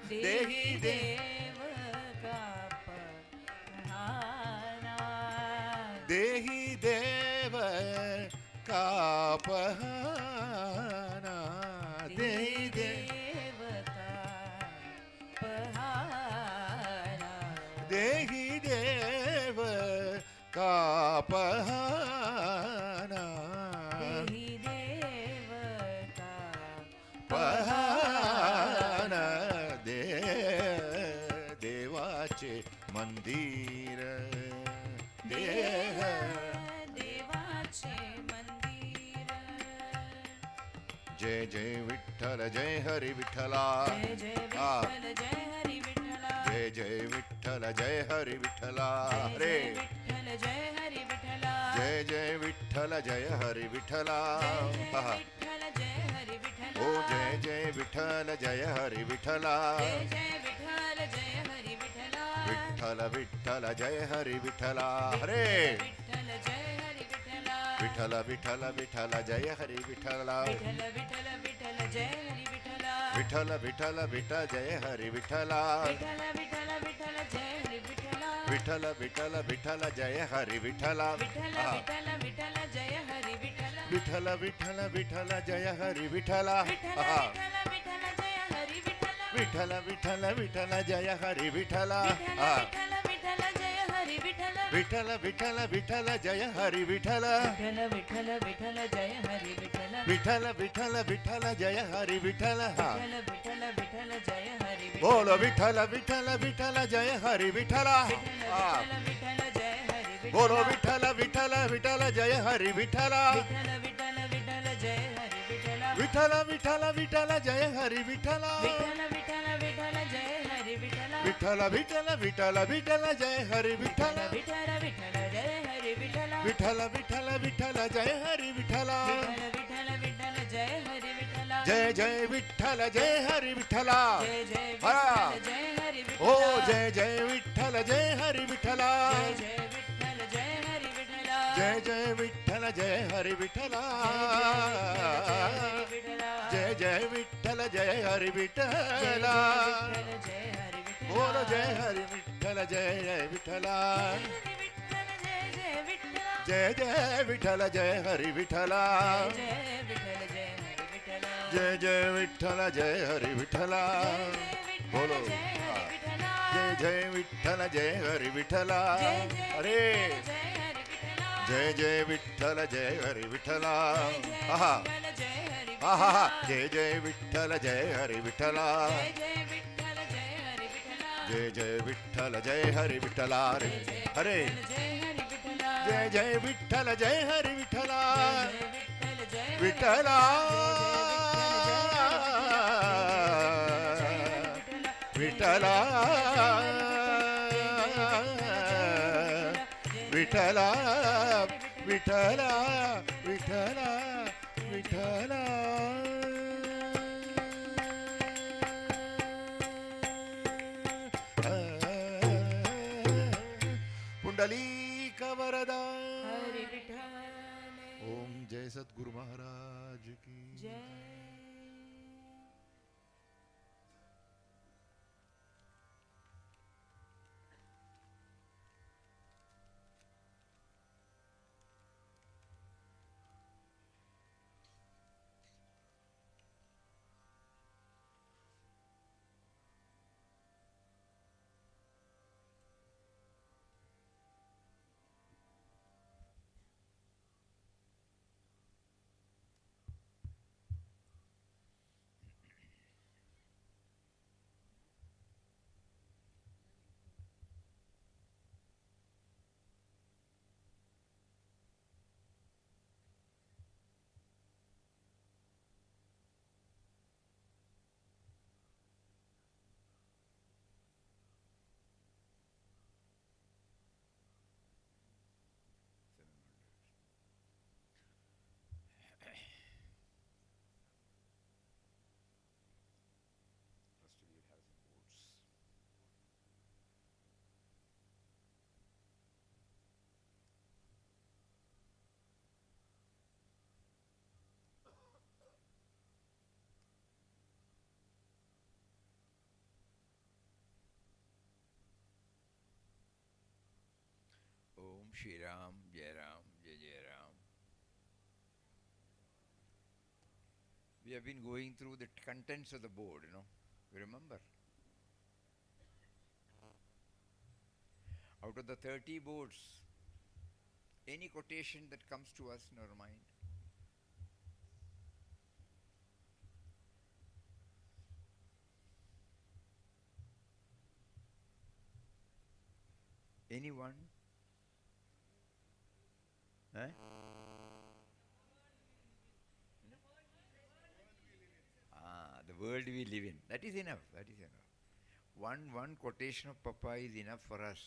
देही देव का पहाना, देही देव का पहाना, देही देव का पहाना, देही देव का पहाना, देही देव का पहाना, देवाचे मंदिर, देवाचे मंदिर, जय जय विठ्ठल जय हरी विठ्ठला, जय जय विठ्ठल जय हरी विठ्ठला, जय जय विठ्ठल जय हरी विठ्ठला, जय रे विठ्ठल जय हरी विठ्ठला, जय जय विठ्ठल जय हरी विठ्ठला, जय विठ्ठल जय हरी विठ्ठला, ओ जय जय विठ्ठल जय हरी विठ्ठला, जय जय विठ्ठल जय हरी विठ्ठला, विठ्ठल विठ्ठल जय हरी विठ्ठला, रे विठ्ठल जय हरी विठ्ठला, विठ्ठल विठ्ठल विठ्ठल जय हरी विठ्ठला, विठ्ठल विठ्ठल विठ्ठल जय हरी विठ्ठला, विठ्ठल विठ्ठल विठ्ठल जय हरी विठ्ठला, विठ्ठल विठ्ठल विठ्ठल जय हरी विठ्ठला, विठ्ठल विठ्ठल विठ्ठल जय हरी विठ्ठला, विठ्ठल विठ्ठल विठ्ठल जय हरी विठ्ठला, विठ्ठल विठ्ठल विठ्ठल जय हरी विठ्ठला, विठ्ठल विठ्ठल विठ्ठल जय हरी विठ्ठला, विठ्ठल विठ्ठल विठ्ठल जय हरी विठ्ठला, विठ्ठल विठ्ठल जय हरी विठ्ठला, विठ्ठल विठ्ठल विठ्ठल जय हरी विठ्ठला, विठ्ठल विठ्ठल विठ्ठल जय हरी विठ्ठला, विठ्ठल विठ्ठल विठ्ठल जय हरी विठ्ठला, विठ्ठल विठ्ठल विठ्ठल जय हरी विठ्ठला, बोलो विठ्ठल विठ्ठल विठ्ठल जय हरी विठ्ठला, विठ्ठल विठ्ठल जय हरी विठ्ठला, बोलो विठ्ठल विठ्ठल विठ्ठल जय हरी विठ्ठला, विठ्ठल विठ्ठल विठ्ठल जय हरी विठ्ठला, विठ्ठल विठ्ठल विठ्ठल जय हरी विठ्ठला, विठ्ठल विठ्ठल विठ्ठल जय हरी विठ्ठला, विठ्ठल विठ्ठल विठ्ठल विठ्ठल जय हरी विठ्ठला, विठ्ठल विठ्ठल जय हरी विठ्ठला, विठ्ठल विठ्ठल विठ्ठल जय हरी विठ्ठला, विठ्ठल विठ्ठल विठ्ठल जय हरी विठ्ठला, जय जय विठ्ठल जय हरी विठ्ठला, जय जय हा. विठ्ठल जय हरी विठ्ठला, ओ जय जय विठ्ठल जय हरी विठ्ठला, जय जय विठ्ठल जय हरी विठ्ठला, जय जय विठ्ठल जय हरी विठ्ठला, जय जय विठ्ठल जय हरी विठ्ठला, बोलो जय हरी विठ्ठल जय जय विठ्ठला, जय जय विठ्ठल जय हरी विठ्ठला, जय जय विठ्ठल जय हरी विठ्ठला, बोलो जय जय विठ्ठल जय हरी विठ्ठला, अरे जय जय विठ्ठल जय हरी विठ्ठला, आहा आहा, जय जय विठ्ठल जय हरी विठ्ठला, जय जय विठ्ठल जय हरी विठ्ठला, रे अरे जय जय विठ्ठल जय हरी विठ्ठला, विठ्ठला विठ्ठला विठ्ठला विठ्ठला विठ्ठला विठ्ठला, पुंडलीक वरदा, हरी विठ्ठल ओम जय सद्गुरु महाराज की जय. Shri Ram, Jai Ram, Jai Jai Ram. We have been going through the contents of the board, You remember? Out of the 30 boards, any quotation that comes to us in our mind? Anyone? Eh? The world we live in. That is enough. That is enough. One quotation of Papa is enough for us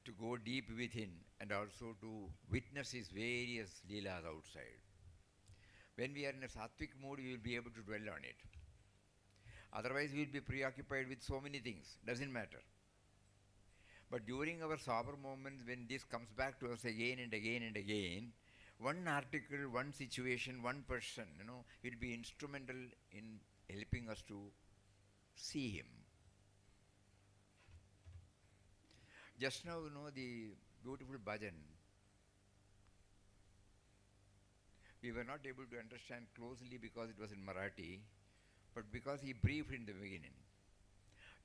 to go deep within and also to witness his various leelas outside. When we are in a sattvic mood, we will be able to dwell on it. Otherwise, we will be preoccupied with so many things. Doesn't matter. But during our sober moments, when this comes back to us again and again and again, one article, one situation, one person, will be instrumental in helping us to see him. Just now, the beautiful bhajan, we were not able to understand closely because it was in Marathi, but because he briefed in the beginning.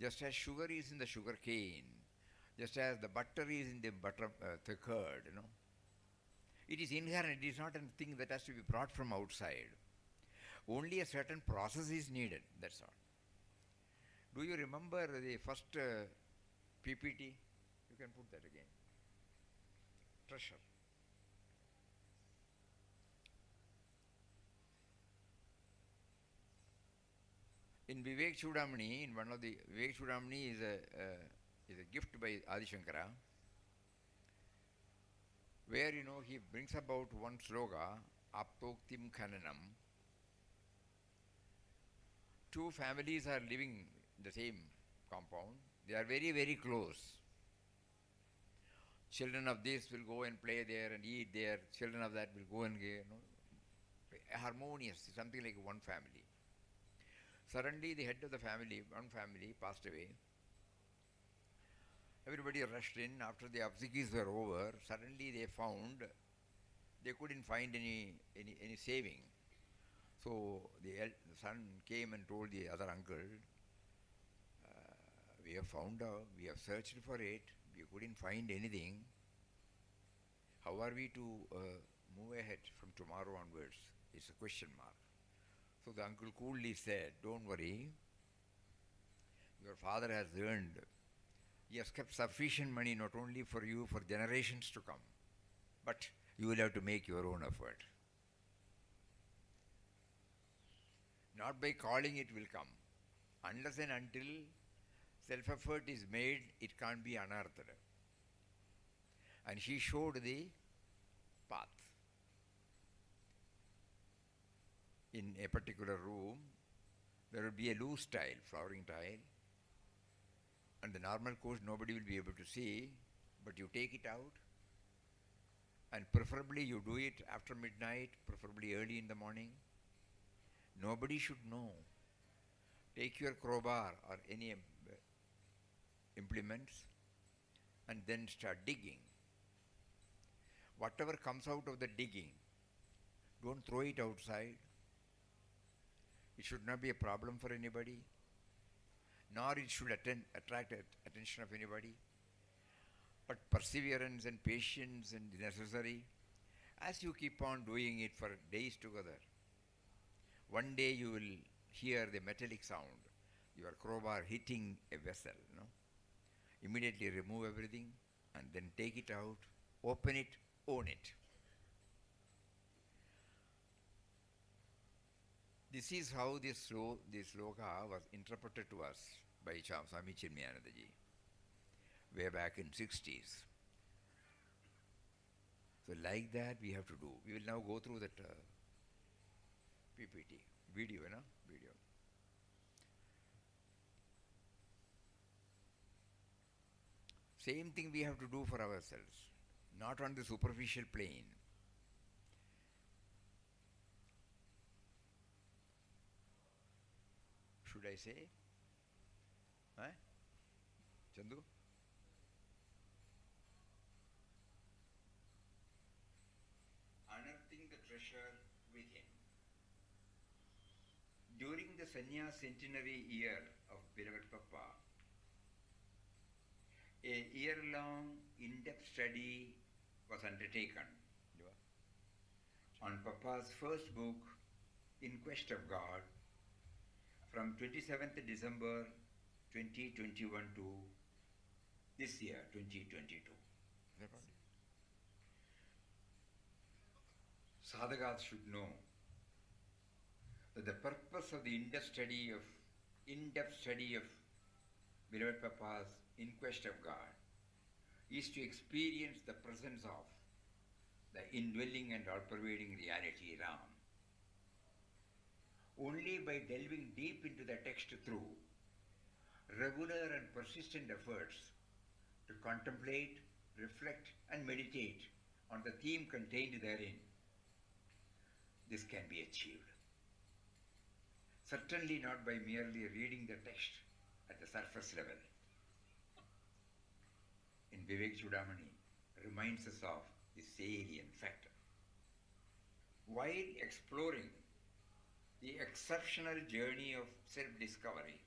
Just as sugar is in the sugar cane, just as the butter is in the the curd, It is inherent, it is not a thing that has to be brought from outside. Only a certain process is needed, that's all. Do you remember the first PPT? You can put that again. Treasure. In Vivek Chudamani, in one of the Vivek Chudamani is a gift by Adi Shankara, where he brings about one sloga, Aptoktim Khananam. Two families are living in the same compound. They are very, very close. Children of this will go and play there and eat there. Children of that will go and harmonious, something like one family. Suddenly the head of the family, one family, passed away. Everybody rushed in. After the obsequies were over, suddenly they found they couldn't find any saving. So the son came and told the other uncle, we have found out, we have searched for it, we couldn't find anything. How are we to move ahead from tomorrow onwards? It's a question mark. So the uncle coolly said, don't worry, your father has earned, he has kept sufficient money not only for you, for generations to come, but you will have to make your own effort. Not by calling it will come. Unless and until self-effort is made, it can't be unearthed. And he showed the path. In a particular room, there will be a loose tile, flowering tile, and the normal course nobody will be able to see, but you take it out, and preferably you do it after midnight, preferably early in the morning. Nobody should know. Take your crowbar or any implements and then start digging. Whatever comes out of the digging, don't throw it outside. It should not be a problem for anybody, nor it should attract attention of anybody. But perseverance and patience is necessary as you keep on doing it for days together. One day you will hear the metallic sound, your crowbar hitting a vessel. Immediately remove everything and then take it out, open it, own it. This is how this sloka was interpreted to us by Swami Chinmayanandaji way back in 60s. So like that we have to do. We will now go through that PPT, video. Same thing we have to do for ourselves, not on the superficial plane. Should I say? Chandu? water within. During the Sannyas Centenary year of beloved Papa, a year-long in-depth study was undertaken on Papa's first book, In Quest of God, from 27th December 2021 to this year, 2022. Sadhakas should know that the purpose of the in-depth study of beloved Papa's In Quest of God is to experience the presence of the indwelling and all-pervading reality Ram. Only by delving deep into the text through regular and persistent efforts to contemplate, reflect and meditate on the theme contained therein, this can be achieved. Certainly not by merely reading the text at the surface level. In Vivek Chudamani reminds us of the salient factor. While exploring the exceptional journey of self-discovery,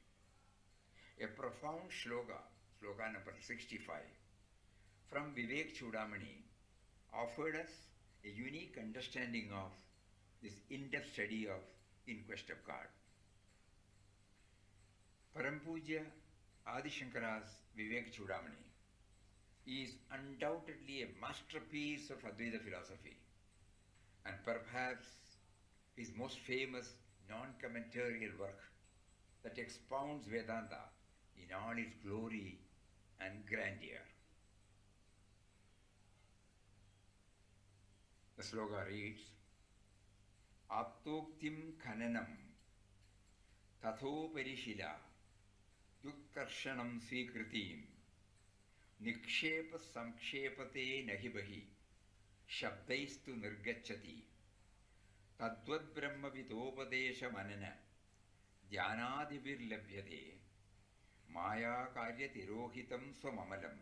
a profound sloka number 65, from Vivek Chudamani offered us a unique understanding of this in-depth study of In Quest of God. Parampuja Adi Shankara's Vivek Chudamani is undoubtedly a masterpiece of Advaita philosophy and perhaps his most famous non-commentarial work that expounds Vedanta in all its glory and grandeur. The sloka reads, Aptoktim khananam tatho parishila yukkarshanam svikritim nikshepa samkshepate nahibahi shabdaistu nirgacchati tadvad brahma vitopadesha manana dhyanadivirlabhyate maya karya tirohitam swamamalam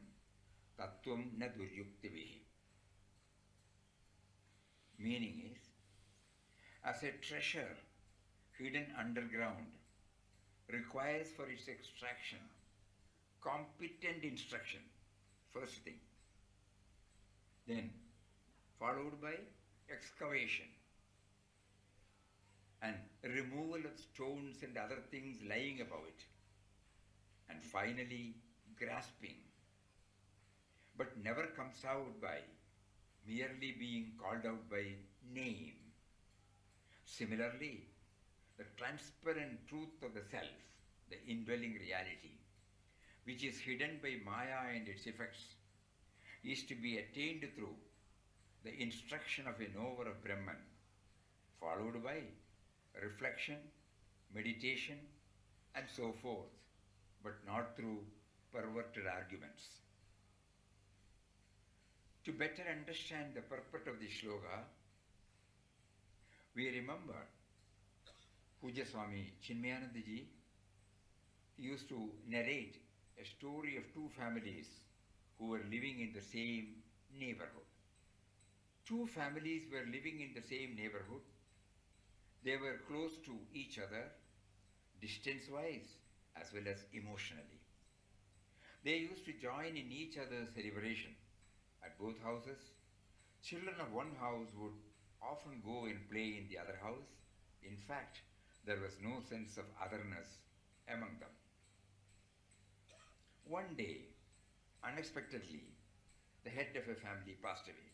tattvam na duryuktivihi. Meaning is, as a treasure hidden underground requires for its extraction competent instruction, first thing, then followed by excavation and removal of stones and other things lying above it, and finally grasping, but never comes out by merely being called out by name. Similarly, the transparent truth of the self, the indwelling reality, which is hidden by Maya and its effects, is to be attained through the instruction of a knower of Brahman, followed by reflection, meditation, and so forth, but not through perverted arguments. To better understand the purport of the shloka, we remember Puja Swami Chinmayanandaji used to narrate a story of two families who were living in the same neighborhood. Two families were living in the same neighborhood. They were close to each other, distance-wise as well as emotionally. They used to join in each other's celebration. At both houses, children of one house would often go and play in the other house. In fact, there was no sense of otherness among them. One day, unexpectedly, the head of a family passed away.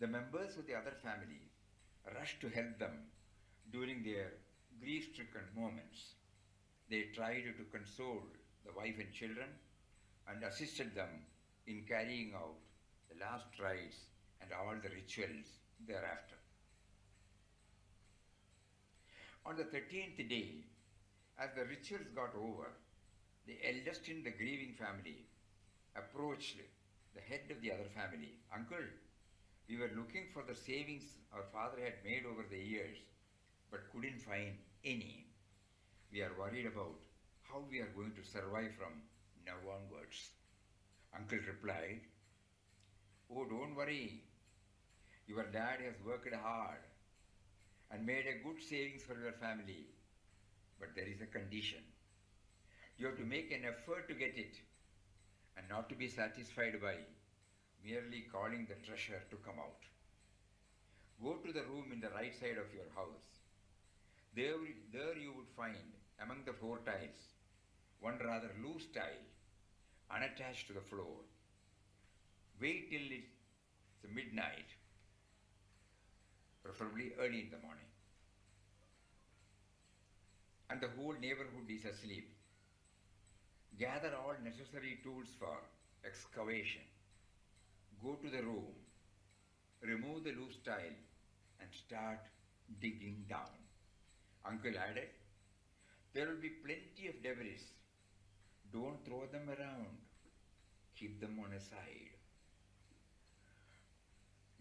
The members of the other family rushed to help them during their grief-stricken moments. They tried to console the wife and children and assisted them in carrying out the last rites and all the rituals thereafter. On the 13th day, as the rituals got over, the eldest in the grieving family approached the head of the other family. Uncle, we were looking for the savings our father had made over the years, but couldn't find any. We are worried about how we are going to survive from now onwards. Uncle replied, Oh, don't worry. Your dad has worked hard and made a good savings for your family, but there is a condition. You have to make an effort to get it and not to be satisfied by merely calling the treasure to come out. Go to the room in the right side of your house. There you would find among the floor tiles one rather loose tile unattached to the floor. Wait till it's midnight, preferably early in the morning, and the whole neighborhood is asleep. Gather all necessary tools for excavation. Go to the room, remove the loose tile, and start digging down. Uncle added, there will be plenty of debris. Don't throw them around. Keep them on a side.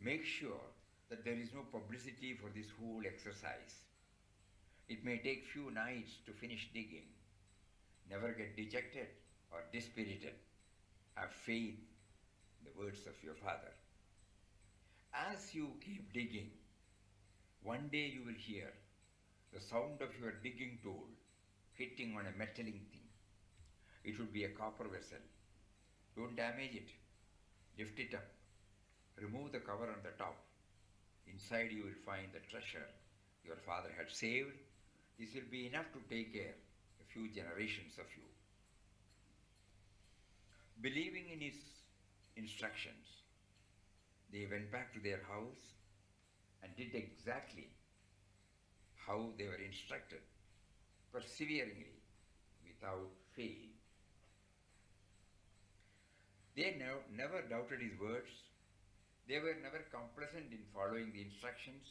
Make sure that there is no publicity for this whole exercise. It may take few nights to finish digging. Never get dejected or dispirited. Have faith in the words of your father. As you keep digging, one day you will hear the sound of your digging tool hitting on a metallic thing. It would be a copper vessel. Don't damage it. Lift it up. Remove the cover on the top. Inside you will find the treasure your father had saved. This will be enough to take care of a few generations of you. Believing in his instructions, they went back to their house and did exactly how they were instructed, perseveringly, without fail. They never doubted his words. They were never complacent in following the instructions.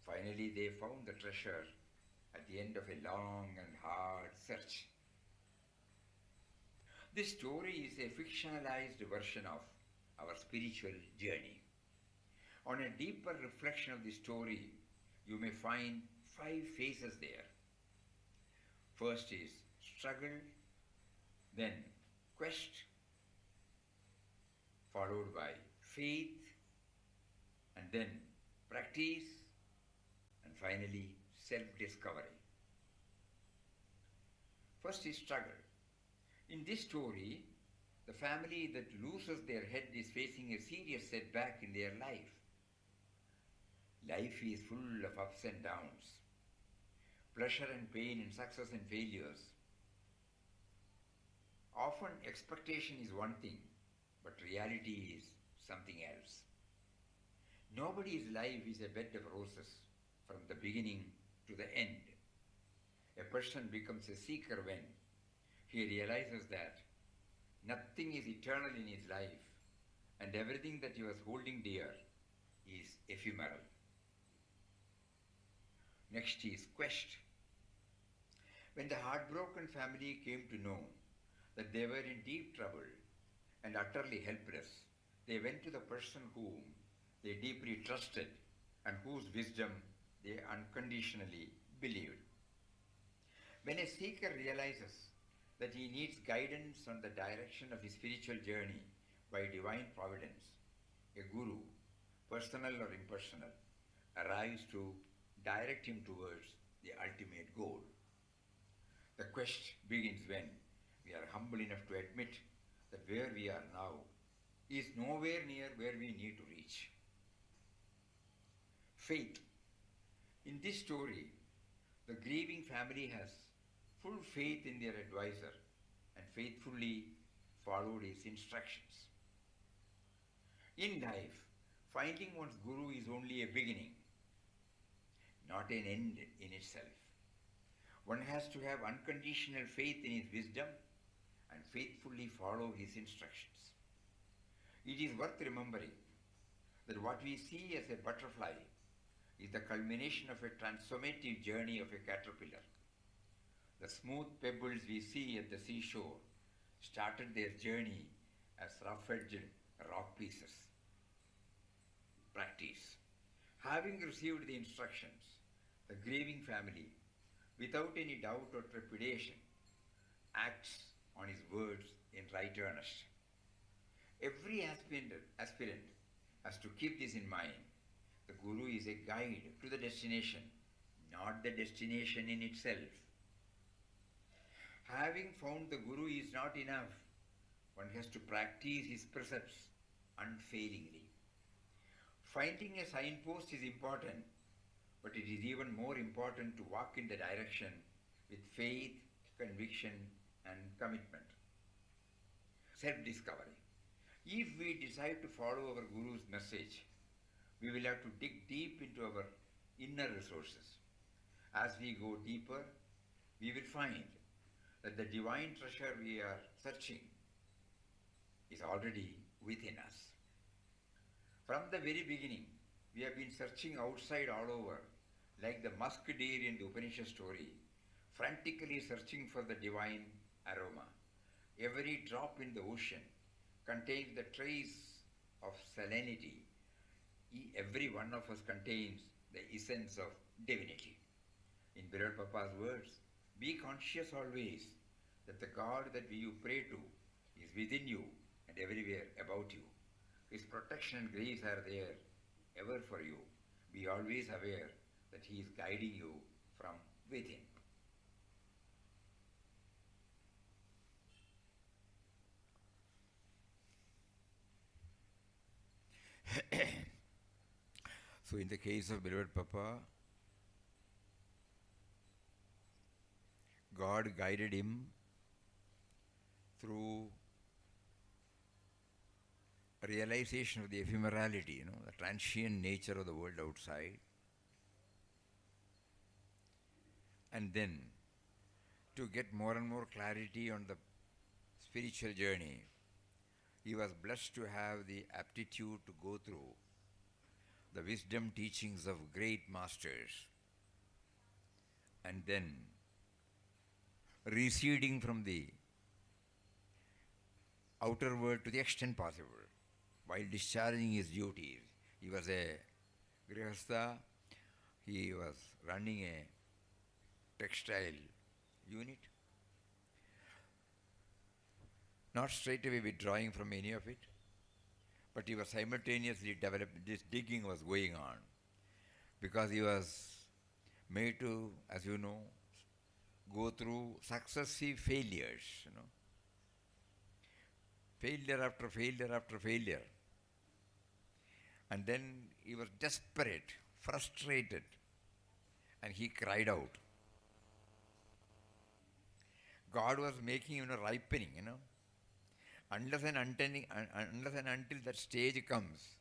Finally, they found the treasure at the end of a long and hard search. This story is a fictionalized version of our spiritual journey. On a deeper reflection of the story, you may find 5 phases there. First is struggle, then quest, followed by faith, and then practice, and finally self-discovery. First is struggle. In this story, the family that loses their head is facing a serious setback in their life. Life is full of ups and downs, pleasure and pain, and success and failures. Often expectation is one thing, but reality is something else. Nobody's life is a bed of roses from the beginning to the end. A person becomes a seeker when he realizes that nothing is eternal in his life and everything that he was holding dear is ephemeral. Next is quest. When the heartbroken family came to know that they were in deep trouble and utterly helpless, they went to the person whom they deeply trusted and whose wisdom they unconditionally believed. When a seeker realizes that he needs guidance on the direction of his spiritual journey by divine providence, a guru, personal or impersonal, arrives to direct him towards the ultimate goal. The quest begins when we are humble enough to admit that where we are now is nowhere near where we need to reach. Faith. In this story, the grieving family has full faith in their advisor and faithfully followed his instructions. In life, finding one's guru is only a beginning, not an end in itself. One has to have unconditional faith in his wisdom and faithfully follow his instructions. It is worth remembering that what we see as a butterfly is the culmination of a transformative journey of a caterpillar. The smooth pebbles we see at the seashore started their journey as rough-edged rock pieces. Practice. Having received the instructions, the grieving family, without any doubt or trepidation, acts on his words in right earnest. Every aspirant has to keep this in mind The Guru is a guide to the destination, not the destination in itself. Having found the Guru is not enough. One has to practice his precepts unfailingly. Finding a signpost is important, but it is even more important to walk in the direction with faith, conviction, and commitment. Self-discovery. If we decide to follow our Guru's message, we will have to dig deep into our inner resources. As we go deeper, we will find that the divine treasure we are searching is already within us. From the very beginning, we have been searching outside all over, like the musk deer in the Upanishad story, frantically searching for the divine aroma. Every drop in the ocean contains the trace of salinity. Every one of us contains the essence of divinity. In Beloved Papa's words, be conscious always that the God that you pray to is within you and everywhere about you. His protection and grace are there ever for you. Be always aware that He is guiding you from within. So in the case of Beloved Papa, God guided him through realization of the ephemerality, the transient nature of the world outside. And then to get more and more clarity on the spiritual journey, he was blessed to have the aptitude to go through the wisdom teachings of great masters, and then receding from the outer world to the extent possible while discharging his duties. He was a grihastha, he was running a textile unit, not straight away withdrawing from any of it, but he was simultaneously developing, this digging was going on, because he was made to, as you know, go through successive failures, failure after failure after failure. And then he was desperate, frustrated, and he cried out. God was making him ripening, unless and until that stage comes,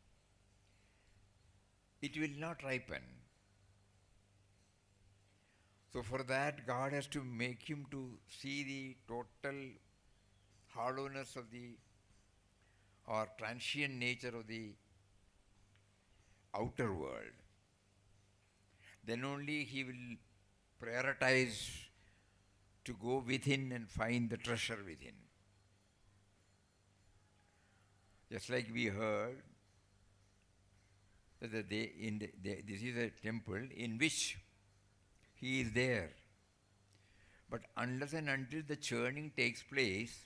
it will not ripen. So for that, God has to make him to see the total hollowness of the, or transient nature of the outer world. Then only he will prioritize to go within and find the treasure within. Just like we heard that this is a temple in which he is there. But unless and until the churning takes place,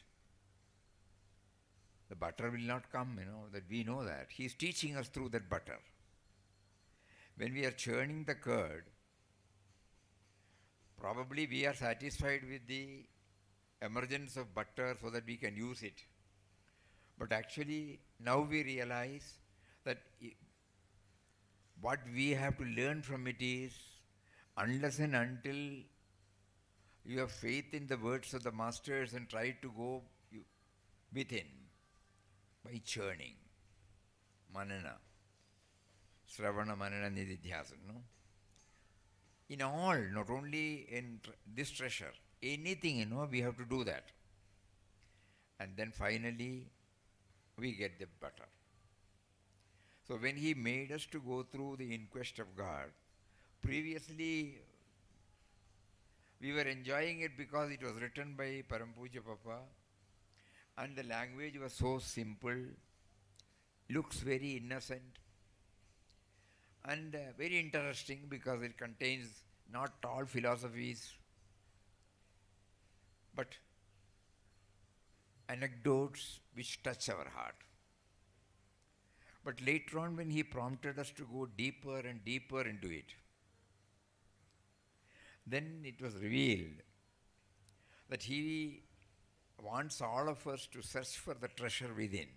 the butter will not come, that we know that. He is teaching us through that butter. When we are churning the curd, probably we are satisfied with the emergence of butter so that we can use it. But actually, now we realize that what we have to learn from it is, unless and until you have faith in the words of the masters and try to go within by churning, manana, Sravana, Manana, Nididhyasana, in all, not only in this treasure, anything, we have to do that. And then finally, we get the butter. So when he made us to go through the inquest of God, previously we were enjoying it because it was written by Param Puja Papa, and the language was so simple, looks very innocent, and very interesting because it contains not all philosophies, but anecdotes which touch our heart. But later on, when he prompted us to go deeper and deeper into it, then it was revealed that he wants all of us to search for the treasure within,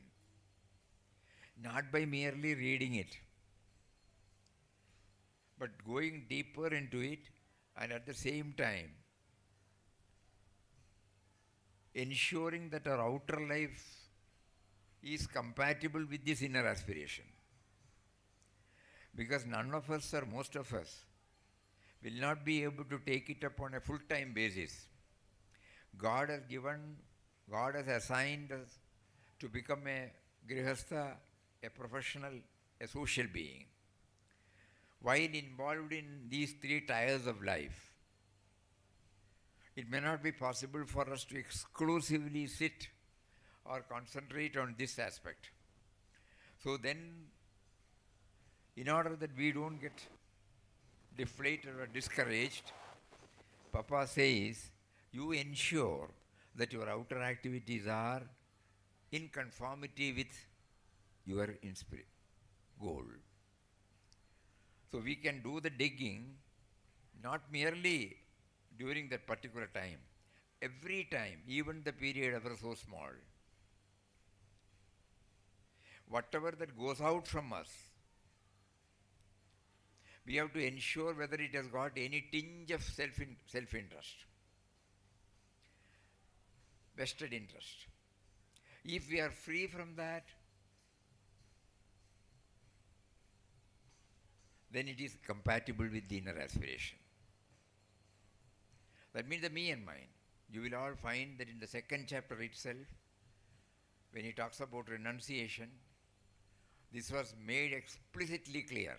not by merely reading it, but going deeper into it, and at the same time ensuring that our outer life is compatible with this inner aspiration. Because none of us, or most of us, will not be able to take it up on a full-time basis. God has assigned us to become a grihastha, a professional, a social being. While involved in these three tiers of life, it may not be possible for us to exclusively sit or concentrate on this aspect. So then, in order that we don't get deflated or discouraged, Papa says, you ensure that your outer activities are in conformity with your goal. So we can do the digging not merely during that particular time, every time, even the period ever so small. Whatever that goes out from us, we have to ensure whether it has got any tinge of self-interest, vested interest. If we are free from that, then it is compatible with the inner aspiration. That means the me and mine. You will all find that in the second chapter itself, when he talks about renunciation, this was made explicitly clear.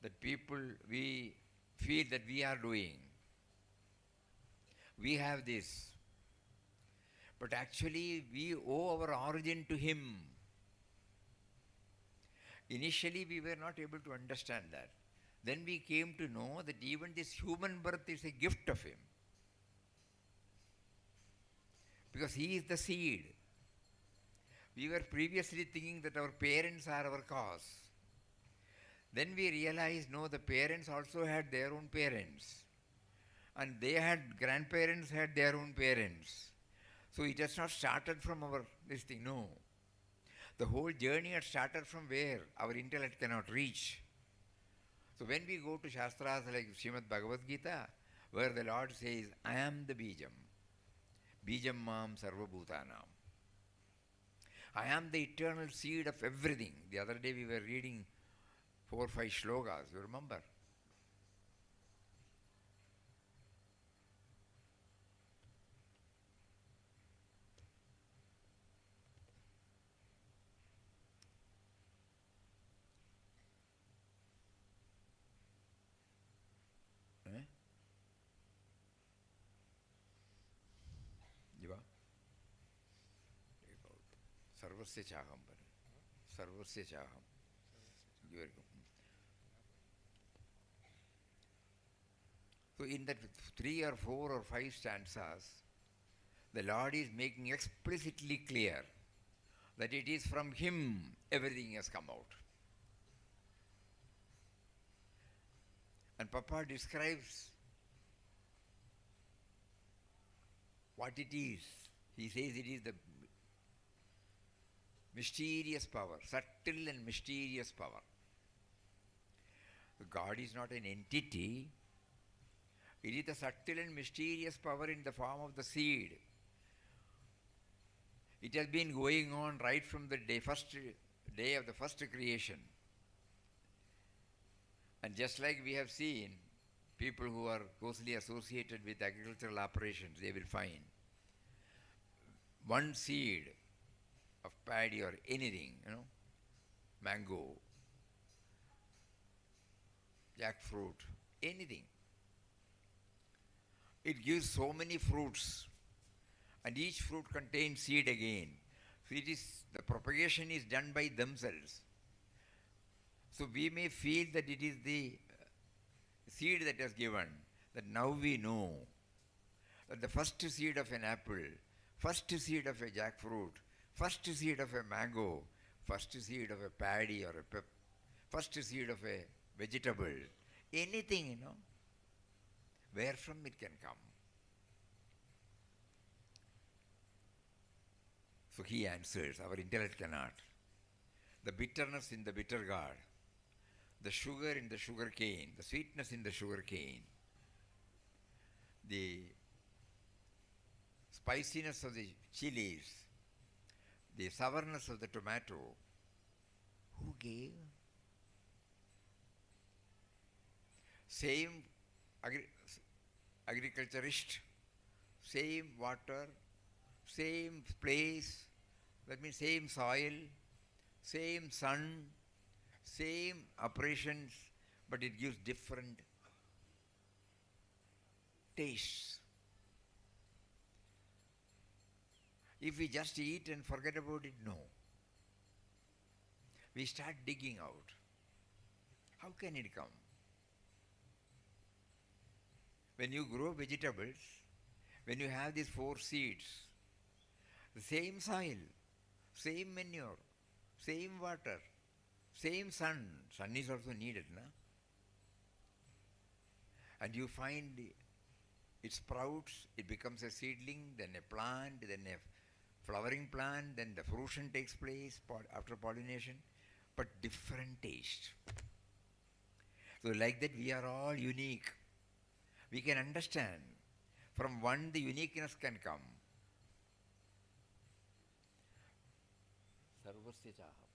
That people, we feel that we are doing. We have this. But actually, we owe our origin to him. Initially, we were not able to understand that. Then we came to know that even this human birth is a gift of him. Because he is the seed. We were previously thinking that our parents are our cause. Then we realized, no, the parents also had their own parents. And they had, grandparents had their own parents. So it has not started from this thing, no. The whole journey had started from where our intellect cannot reach. So when we go to Shastras like Srimad Bhagavad Gita, where the Lord says, I am the Bijam. Bijam Mam Sarva Bhutanam. I am the eternal seed of everything. The other day we were reading 4 or 5 shlokas, you remember? Sarvasya Chaham. Sarvasya Chaham. So in that 3 or 4 or 5 stanzas, the Lord is making explicitly clear that it is from him everything has come out. And Papa describes what it is. He says it is the mysterious power, subtle and mysterious power. God is not an entity. It is the subtle and mysterious power in the form of the seed. It has been going on right from the first day of the first creation. And just like we have seen, people who are closely associated with agricultural operations, they will find one seed of paddy or anything, mango, jackfruit, anything. It gives so many fruits, and each fruit contains seed again. So the propagation is done by themselves. So we may feel that it is the seed that has given, that now we know that the first seed of an apple, first seed of a jackfruit, first seed of a mango, first seed of a paddy or first seed of a vegetable, anything, where from it can come. So he answers, our intellect cannot. The bitterness in the bitter gourd, the sugar in the sugar cane, the sweetness in the sugar cane, the spiciness of the chilies, the sourness of the tomato, who gave? Same agriculturist, same water, same place, that means same soil, same sun, same operations, but it gives different tastes. If we just eat and forget about it, no. We start digging out. How can it come? When you grow vegetables, when you have these 4 seeds, the same soil, same manure, same water, same sun. Sun is also needed, na? And you find it sprouts, it becomes a seedling, then a plant, then a flowering plant, then the fruition takes place after pollination, but different taste. So like that we are all unique. We can understand. From one the uniqueness can come. Sarvasya chaham.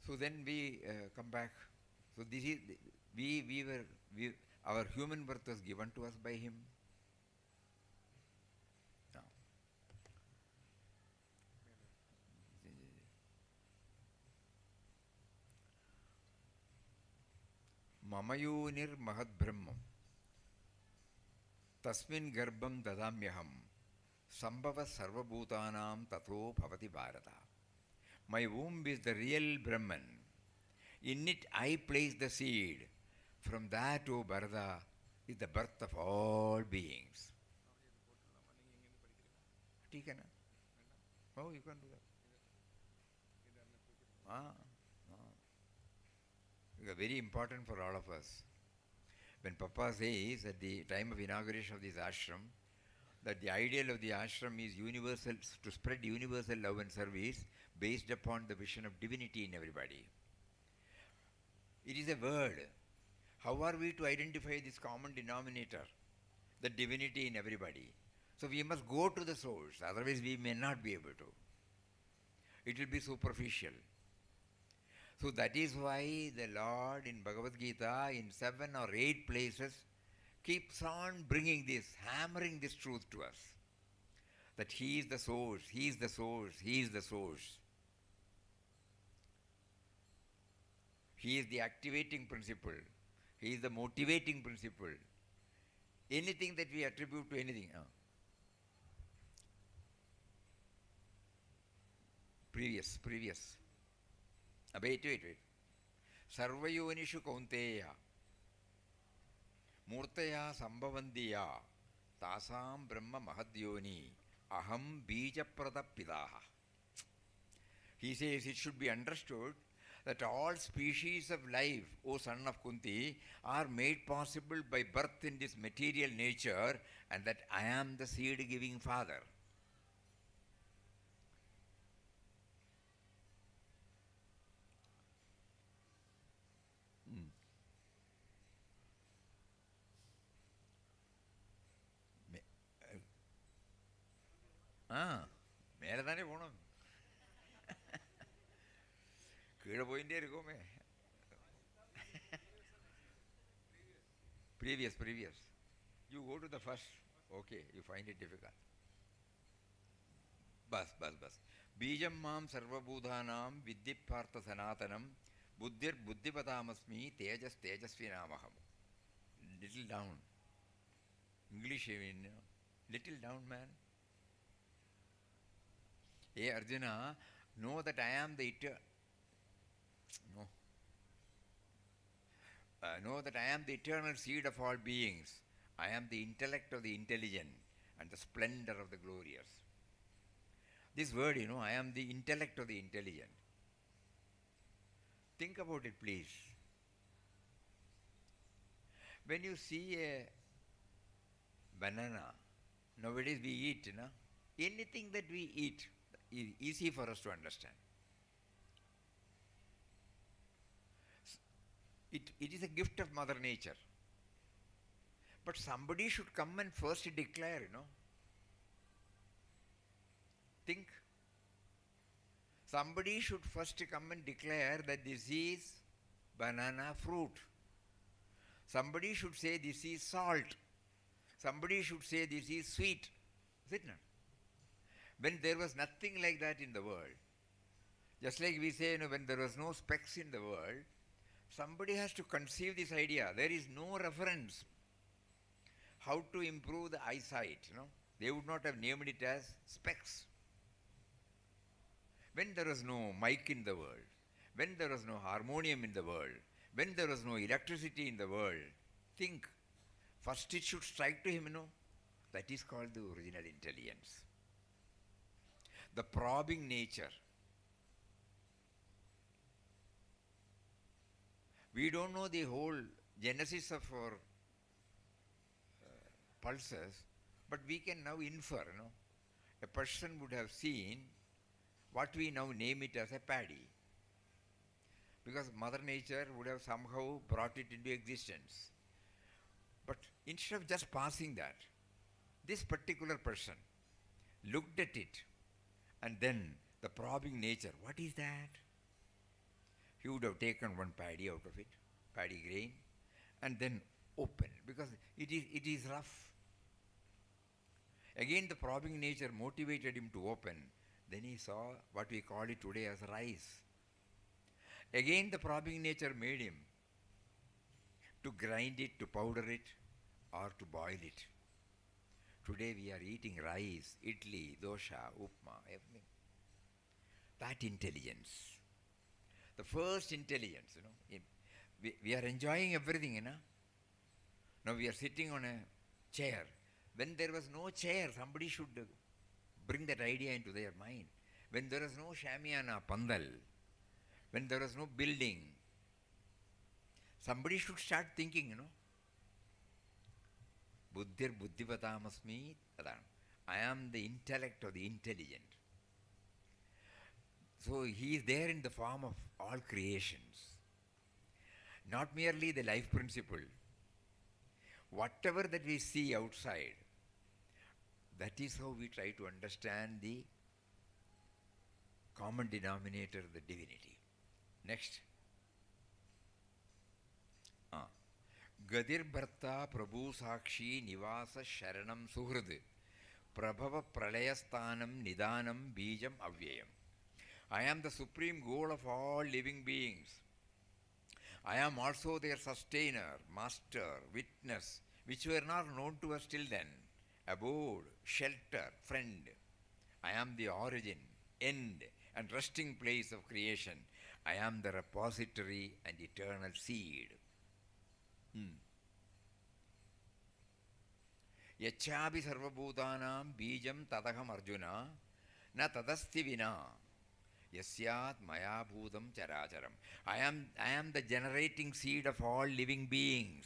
So then we come back. So this is our human birth was given to us by him. Now, Mamayunir Mahad Brahmam Tasmin Garbam Dadamyaham Sambhava Sarvabhutanam Tato Bhavati Bharata. My womb is the real Brahman. In it I place the seed. From that, O Bharata, is the birth of all beings. ठीक है ना? Oh, you can do that. It's very important for all of us. When Papa says at the time of inauguration of this ashram, that the ideal of the ashram is universal, to spread universal love and service based upon the vision of divinity in everybody. It is a word. How are we to identify this common denominator, the divinity in everybody? So we must go to the source, otherwise we may not be able to. It will be superficial. So that is why the Lord in Bhagavad Gita, in 7 or 8 places, keeps on bringing this, hammering this truth to us. That He is the source, He is the source, He is the source. He is the activating principle. He is the motivating principle. Anything that we attribute to anything. Previous. Wait. Sarvayonishu kaunteya murtaya sambhavandiya tasam brahma mahadyoni aham bijaprada pidaha. He says it should be understood that all species of life, O son of Kunti, are made possible by birth in this material nature, and that I am the seed-giving father. மேலே தானே போகணும், கீழே போயிட்டே இருக்கோமே. Previous. You go to the first. Okay, you find it difficult. Bas. Bijam mam sarvabhudhanam vidypartha sanatanam buddhir buddhipadamasmi tejas tejasvinamaham. Little down. English, little down, man. Hey Arjuna, know that I am the eternal. Know that I am the eternal seed of all beings. I am the intellect of the intelligent, and the splendor of the glorious. This word, I am the intellect of the intelligent. Think about it, please. When you see a banana, nowadays we eat, anything that we eat is easy for us to understand. It is a gift of Mother Nature. But somebody should come and first declare, Think. Somebody should first come and declare that this is banana fruit. Somebody should say this is salt. Somebody should say this is sweet. Is it not? When there was nothing like that in the world, just like we say, when there was no specs in the world, somebody has to conceive this idea. There is no reference how to improve the eyesight. They would not have named it as specs. When there was no mic in the world, when there was no harmonium in the world, when there was no electricity in the world, think. First it should strike to him, that is called the original intelligence. The probing nature. We don't know the whole genesis of our pulses, but we can now infer, a person would have seen what we now name it as a paddy, because Mother Nature would have somehow brought it into existence. But instead of just passing that, this particular person looked at it, and then the probing nature, what is that? He would have taken one paddy out of it, paddy grain, and then opened, because it is rough. Again, the probing nature motivated him to open. Then he saw what we call it today as rice. Again, the probing nature made him to grind it, to powder it, or to boil it. Today we are eating rice, idli, dosha, upma, everything. That intelligence. The first intelligence, we are enjoying everything, Now we are sitting on a chair. When there was no chair, somebody should bring that idea into their mind. When there was no shamiana, pandal, when there was no building, somebody should start thinking, Buddhir buddhivatamasmi tadam. I am the intellect of the intelligent. So he is there in the form of all creations. Not merely the life principle. Whatever that we see outside, that is how we try to understand the common denominator of the divinity. Next. Gadir Bharta Prabhu Sakshi Nivasa Sharanam Suhrad Prabhava Pralayasthanam Nidanam Bijam Avyayam. I am the supreme goal of all living beings. I am also their sustainer, master, witness, which were not known to us till then. Abode, shelter, friend. I am the origin, end, and resting place of creation. I am the repository and eternal seed. Yachabi sarvabhutanam bijam tadaham arjuna na tadasti vina yasyat maya bhutam characharam. I am the generating seed of all living beings.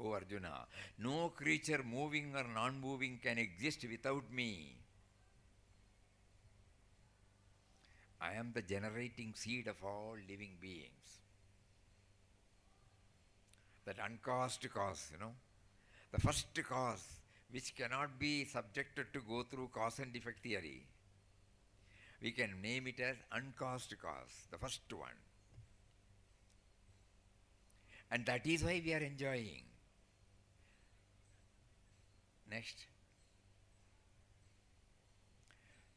O Arjuna, no creature moving or non-moving can exist without me. I am the generating seed of all living beings. That uncaused cause, the first cause which cannot be subjected to go through cause and effect theory. We can name it as uncaused cause, the first one. And that is why we are enjoying. Next.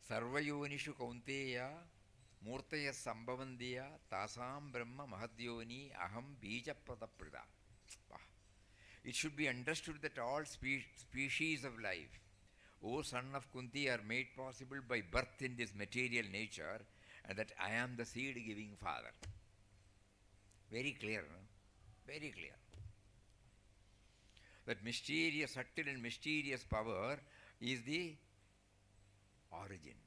Sarvayonishu kaunteya murtaya sambhavandiya tasam brahma mahadyoni aham bija pradaprida. It should be understood that all species of life, O son of Kunti, are made possible by birth in this material nature, and that I am the seed-giving father. Very clear, no? Very clear. That mysterious, subtle and mysterious power is the origin,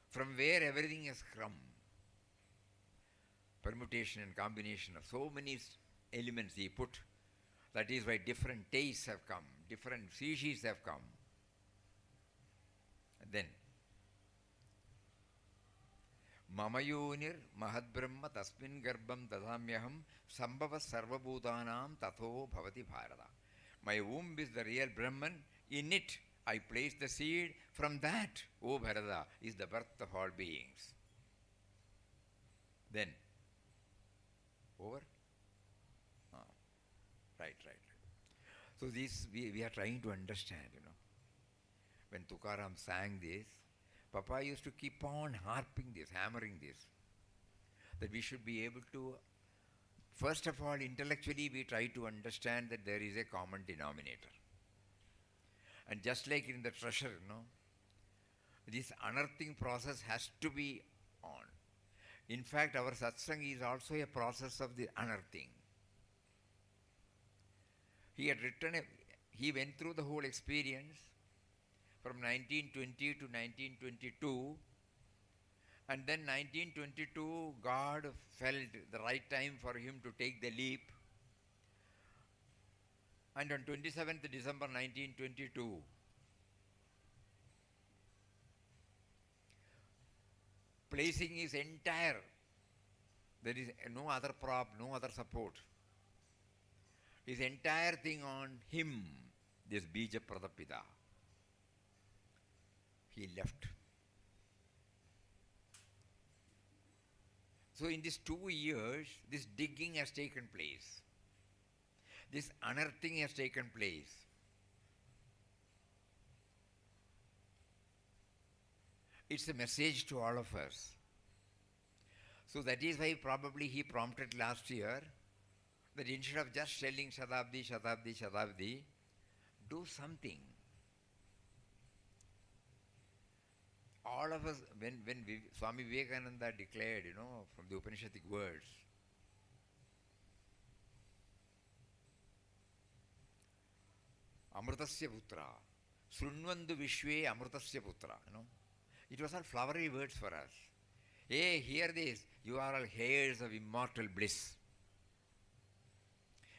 from where everything has come. Permutation and combination of so many elements he put. That is why different tastes have come, different species have come. And then, Mamayonir Mahadbrahma Tasmin Garbham Dadamyaham Sambhava Sarvabhutanam Tatho Bhavati Bharata. My womb is the real Brahman. In it I place the seed. From that, O Bharata, is the birth of all beings. Then, over? Right. So this we are trying to understand, When Tukaram sang this, Papa used to keep on harping this, hammering this, that we should be able to, first of all, intellectually we try to understand that there is a common denominator. And just like in the treasure, this unearthing process has to be on. In fact, our satsang is also a process of the unearthing. He went through the whole experience from 1920 to 1922, and then 1922 God felt the right time for him to take the leap, and on 27th December 1922 placing his entire, there is no other prop, no other support, his entire thing on him, this Bija Pradapita, he left. So in these 2 years, this digging has taken place. This unearthing has taken place. It's a message to all of us. So that is why probably he prompted last year that instead of just telling Shatabdi, Shatabdi, Shatabdi, do something. All of us, when Swami Vivekananda declared, from the Upanishadic words, Amrutasya Putra, Srunvandu Vishwe Amrutasya Putra, it was all flowery words for us. Hey, hear this, you are all heirs of immortal bliss.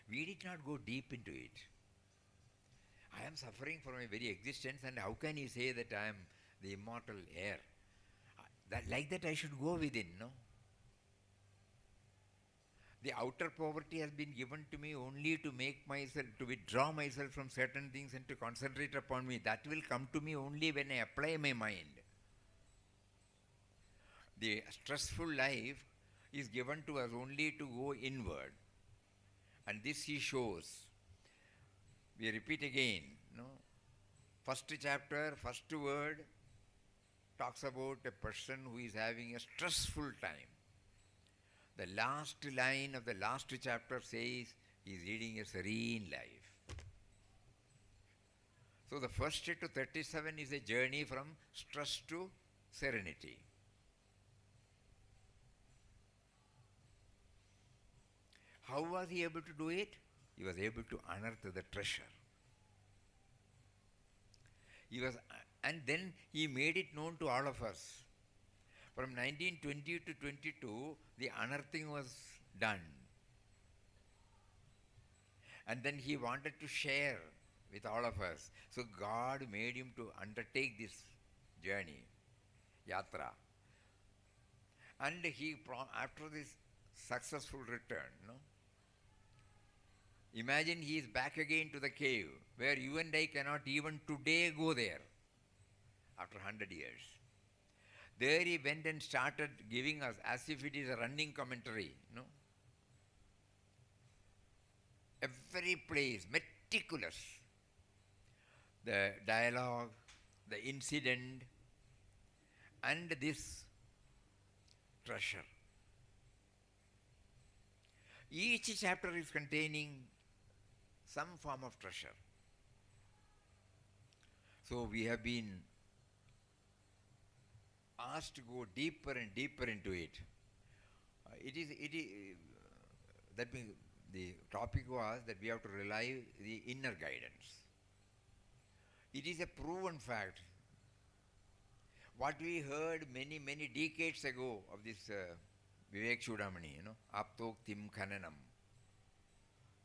We did not go deep into it. I am suffering for my very existence, and how can he say that I am the immortal heir? Like that I should go within, The outer poverty has been given to me only to make myself, to withdraw myself from certain things and to concentrate upon me. That will come to me only when I apply my mind. The stressful life is given to us only to go inward. And this he shows. We repeat again, First chapter, first word, talks about a person who is having a stressful time. The last line of the last chapter says he is leading a serene life. So the first to 37 is a journey from stress to serenity. How was he able to do it? He was able to unearth the treasure. And then he made it known to all of us. From 1920 to 22, the unearthing was done. And then he wanted to share with all of us. So God made him to undertake this journey, yatra. And after this successful return, imagine he is back again to the cave, where you and I cannot even today go there, after 100 years. There he went and started giving us, as if it is a running commentary, Every place, meticulous. The dialogue, the incident, and this treasure. Each chapter is containing some form of treasure. So we have been asked to go deeper and deeper into it. That means the topic was that we have to rely the inner guidance. It is a proven fact. What we heard many decades ago of this Vivek Chudamani, Aptoktim Khananam,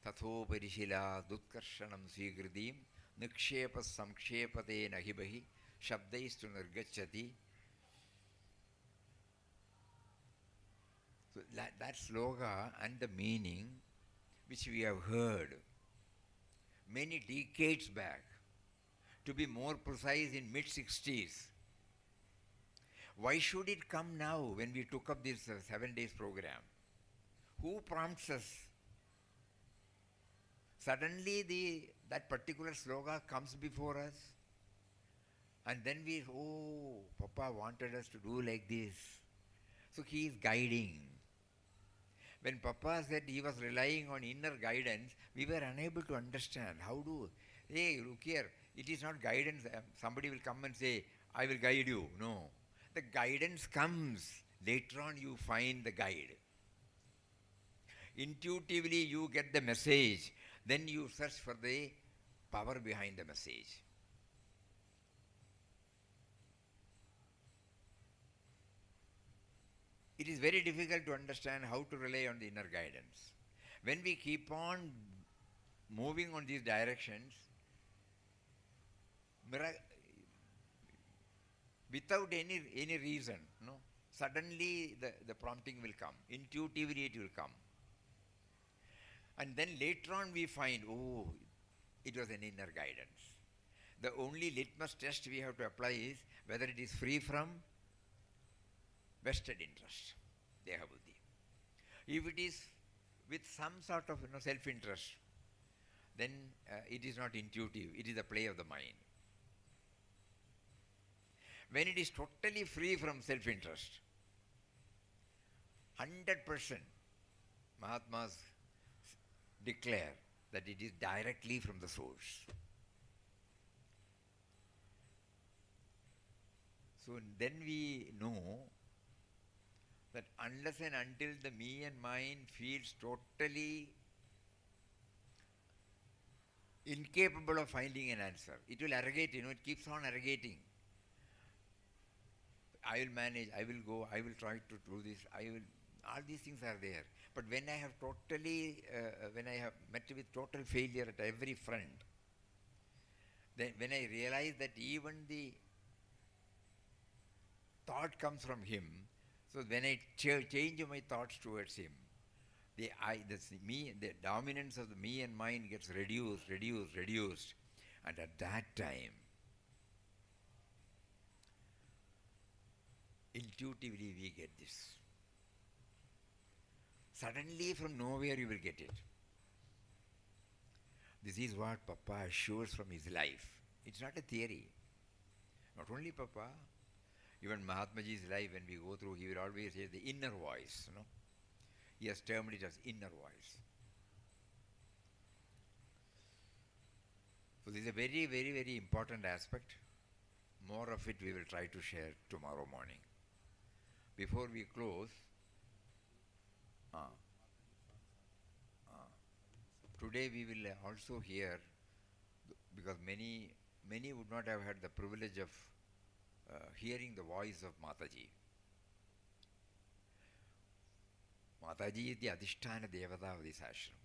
Tatho Parishila Dutkarshanam Swigridim, Nikshepas Samkshepate Nahibahi, Shabdaistu Nirgachati. So that sloga and the meaning which we have heard many decades back, to be more precise in mid-60s. Why should it come now when we took up this 7 days program? Who prompts us? Suddenly that particular sloga comes before us, and then Papa wanted us to do like this. So he is guiding. When Papa said he was relying on inner guidance, we were unable to understand hey, look here, it is not guidance. Somebody will come and say, I will guide you. No. The guidance comes. Later on you find the guide. Intuitively you get the message. Then you search for the power behind the message. It is very difficult to understand how to rely on the inner guidance. When we keep on moving on these directions, without any reason, suddenly the prompting will come. Intuitively it will come. And then later on we find, it was an inner guidance. The only litmus test we have to apply is whether it is free from vested interest, Deha Buddhi. If it is with some sort of self-interest, then it is not intuitive, it is a play of the mind. When it is totally free from self-interest, 100% Mahatmas declare that it is directly from the source. So then we know that unless and until the me and mine feels totally incapable of finding an answer, it will arrogate, it keeps on arrogating. I will manage, I will go, I will try to do this, all these things are there. But when I have when I have met with total failure at every front, then when I realize that even the thought comes from him, so when I change my thoughts towards him, the dominance of the me and mine gets reduced, and at that time, intuitively we get this. Suddenly from nowhere you will get it. This is what Papa assures from his life. It's not a theory. Not only Papa, even Mahatmaji's life, when we go through, he will always say the inner voice. He has termed it as inner voice. So this is a very, very, very important aspect. More of it we will try to share tomorrow morning. Before we close, today we will also hear, because many would not have had the privilege of hearing the voice of Mataji. Mataji is the Adhisthana Devata of this ashram.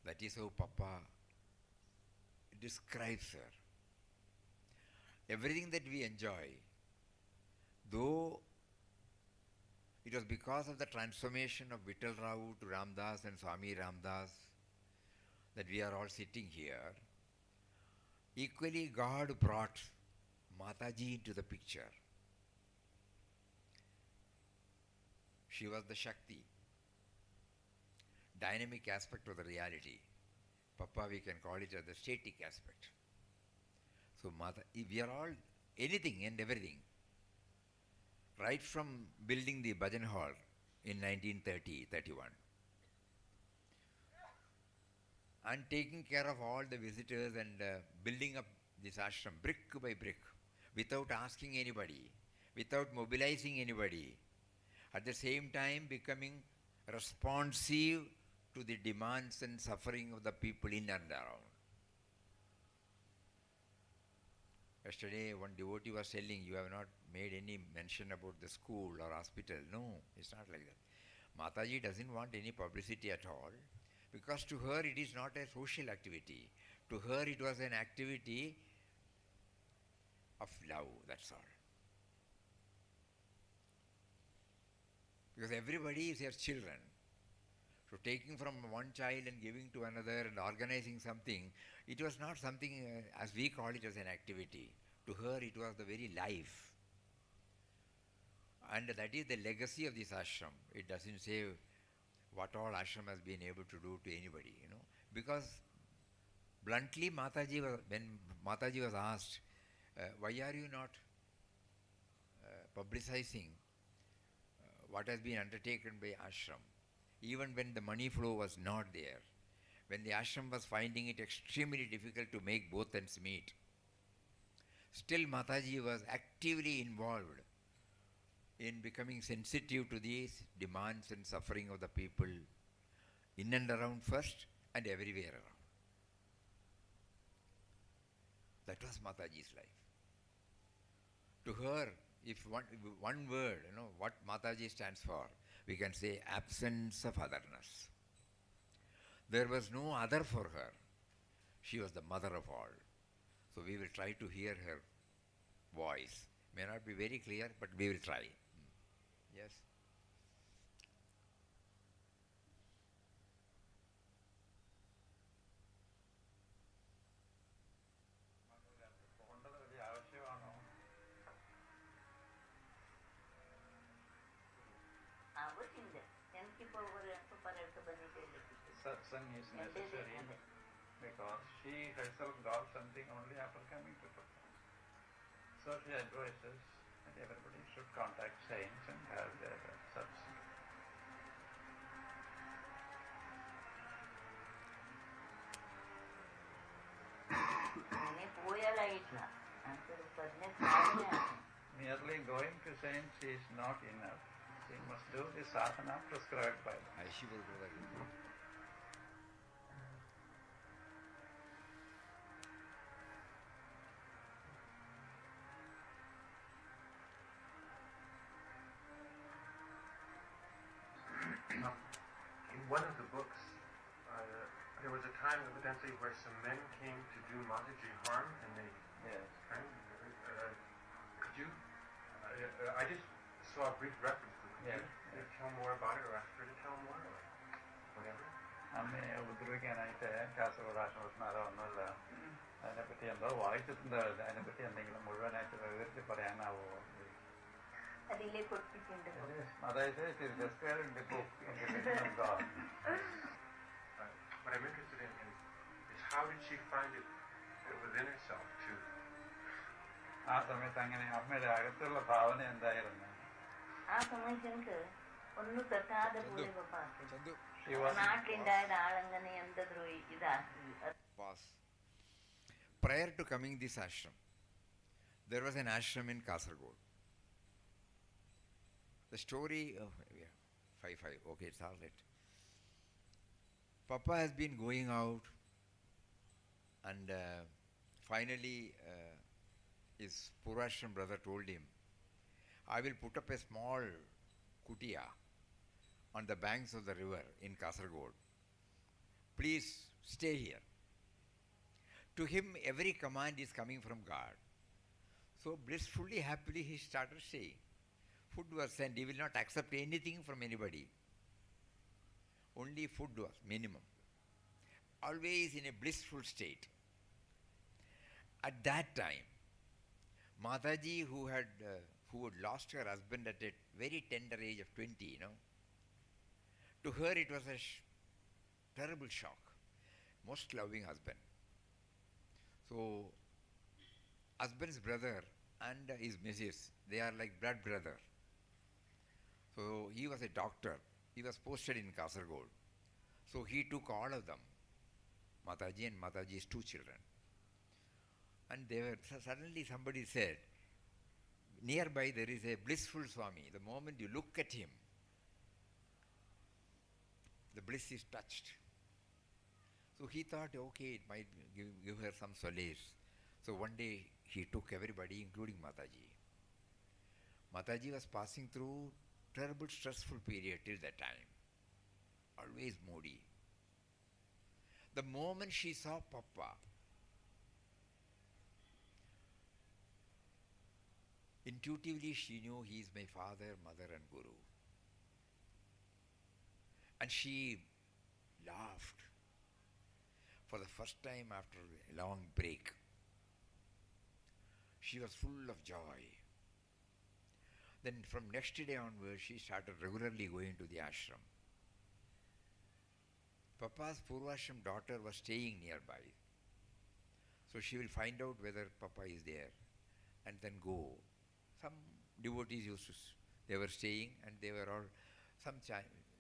That is how Papa describes her. Everything that we enjoy, though it was because of the transformation of Vittal Rao to Ramdas and Swami Ramdas that we are all sitting here, equally God brought Mataji into the picture. She was the Shakti, dynamic aspect of the reality. Papa, we can call it as the static aspect. So we are all anything and everything. Right from building the Bhajan Hall in 1930-31 and taking care of all the visitors and building up this ashram brick by brick without asking anybody, without mobilizing anybody, at the same time becoming responsive to the demands and suffering of the people in and around. Yesterday, one devotee was telling, you have not made any mention about the school or hospital. No, it's not like that. Mataji doesn't want any publicity at all, because to her it is not a social activity. To her it was an activity of love, that's all. Because everybody is her children. So taking from one child and giving to another and organizing something, it was not something as we call it as an activity. To her it was the very life. And that is the legacy of this ashram. It doesn't say what all ashram has been able to do to anybody, Because bluntly, when Mataji was asked, why are you not publicizing what has been undertaken by ashram, even when the money flow was not there, when the ashram was finding it extremely difficult to make both ends meet, still Mataji was actively involved in becoming sensitive to these demands and suffering of the people in and around first and everywhere around. That was Mataji's life. To her, if one word, what Mataji stands for, we can say absence of otherness. There was no other for her. She was the mother of all. So we will try to hear her voice. May not be very clear, but we will try. Yes? Satsang is necessary because she herself got something only after coming to Papa. So she advises that everybody should contact saints and have their satsang. Merely going to saints is not enough. She must do the sadhana prescribed by them. She will do that. In one of the books, there was a time evidently where some men came to do Mataji harm, and they. Yes. Could you? I just saw a brief reference to it. Could you tell more about it, or ask her to tell more, or whatever? അമ്മയെ ഉപദ്രവിക്കാനായിട്ട് കാസർഗോഡ് ആശ്രമത്തിനാരോ ഒന്നുമില്ല. അതിനെപ്പറ്റി എന്തോ വായിച്ചിട്ടുണ്ട്. അതിനെപ്പറ്റി എന്തെങ്കിലും മുഴുവനായിട്ട് വിവരിച്ച് പറയാനാവോ? അതായത് it is described in the book, in the vision of God. What I'm interested in is how did she find it within herself to? ആ സമയത്ത് അങ്ങനെ അമ്മയുടെ അകത്തുള്ള ഭാവന എന്തായിരുന്നു? ആ സമയത്ത് എനിക്ക് ഒന്നും തെറ്റാതെ പോയി പപ്പാക്ക് She was നാട്ടിലുണ്ടായത് ആളെങ്ങനെ എന്ത് ഇതാക്കി. Pause. Prior to coming this ashram, there was an ashram in Kasargod. The story of 5-5, okay, it's all right. Papa has been going out, and finally his Purashram brother told him, I will put up a small kutia on the banks of the river in Kasargod. Please stay here. To him, every command is coming from God. So blissfully, happily, he started staying. Food was sent. He will not accept anything from anybody. Only food was minimum. Always in a blissful state. At that time, Mataji, who had lost her husband at a very tender age of 20, to her it was a terrible shock. Most loving husband. So, husband's brother and his missus, they are like blood brother. So he was a doctor. He was posted in Kasargod. So he took all of them, Mataji and Mataji's 2 children. And suddenly somebody said, nearby there is a blissful Swami. The moment you look at him, the bliss is touched. So he thought, okay, it might give her some solace. So one day he took everybody, including Mataji. Mataji was passing through terrible stressful period till that time. Always moody. The moment she saw Papa, intuitively she knew he is my father, mother and guru. And she laughed for the first time after a long break. She was full of joy. Then from next day onwards, she started regularly going to the ashram. Papa's Purvashram daughter was staying nearby. So she will find out whether Papa is there and then go. Some devotees used to, they were staying and they were all, some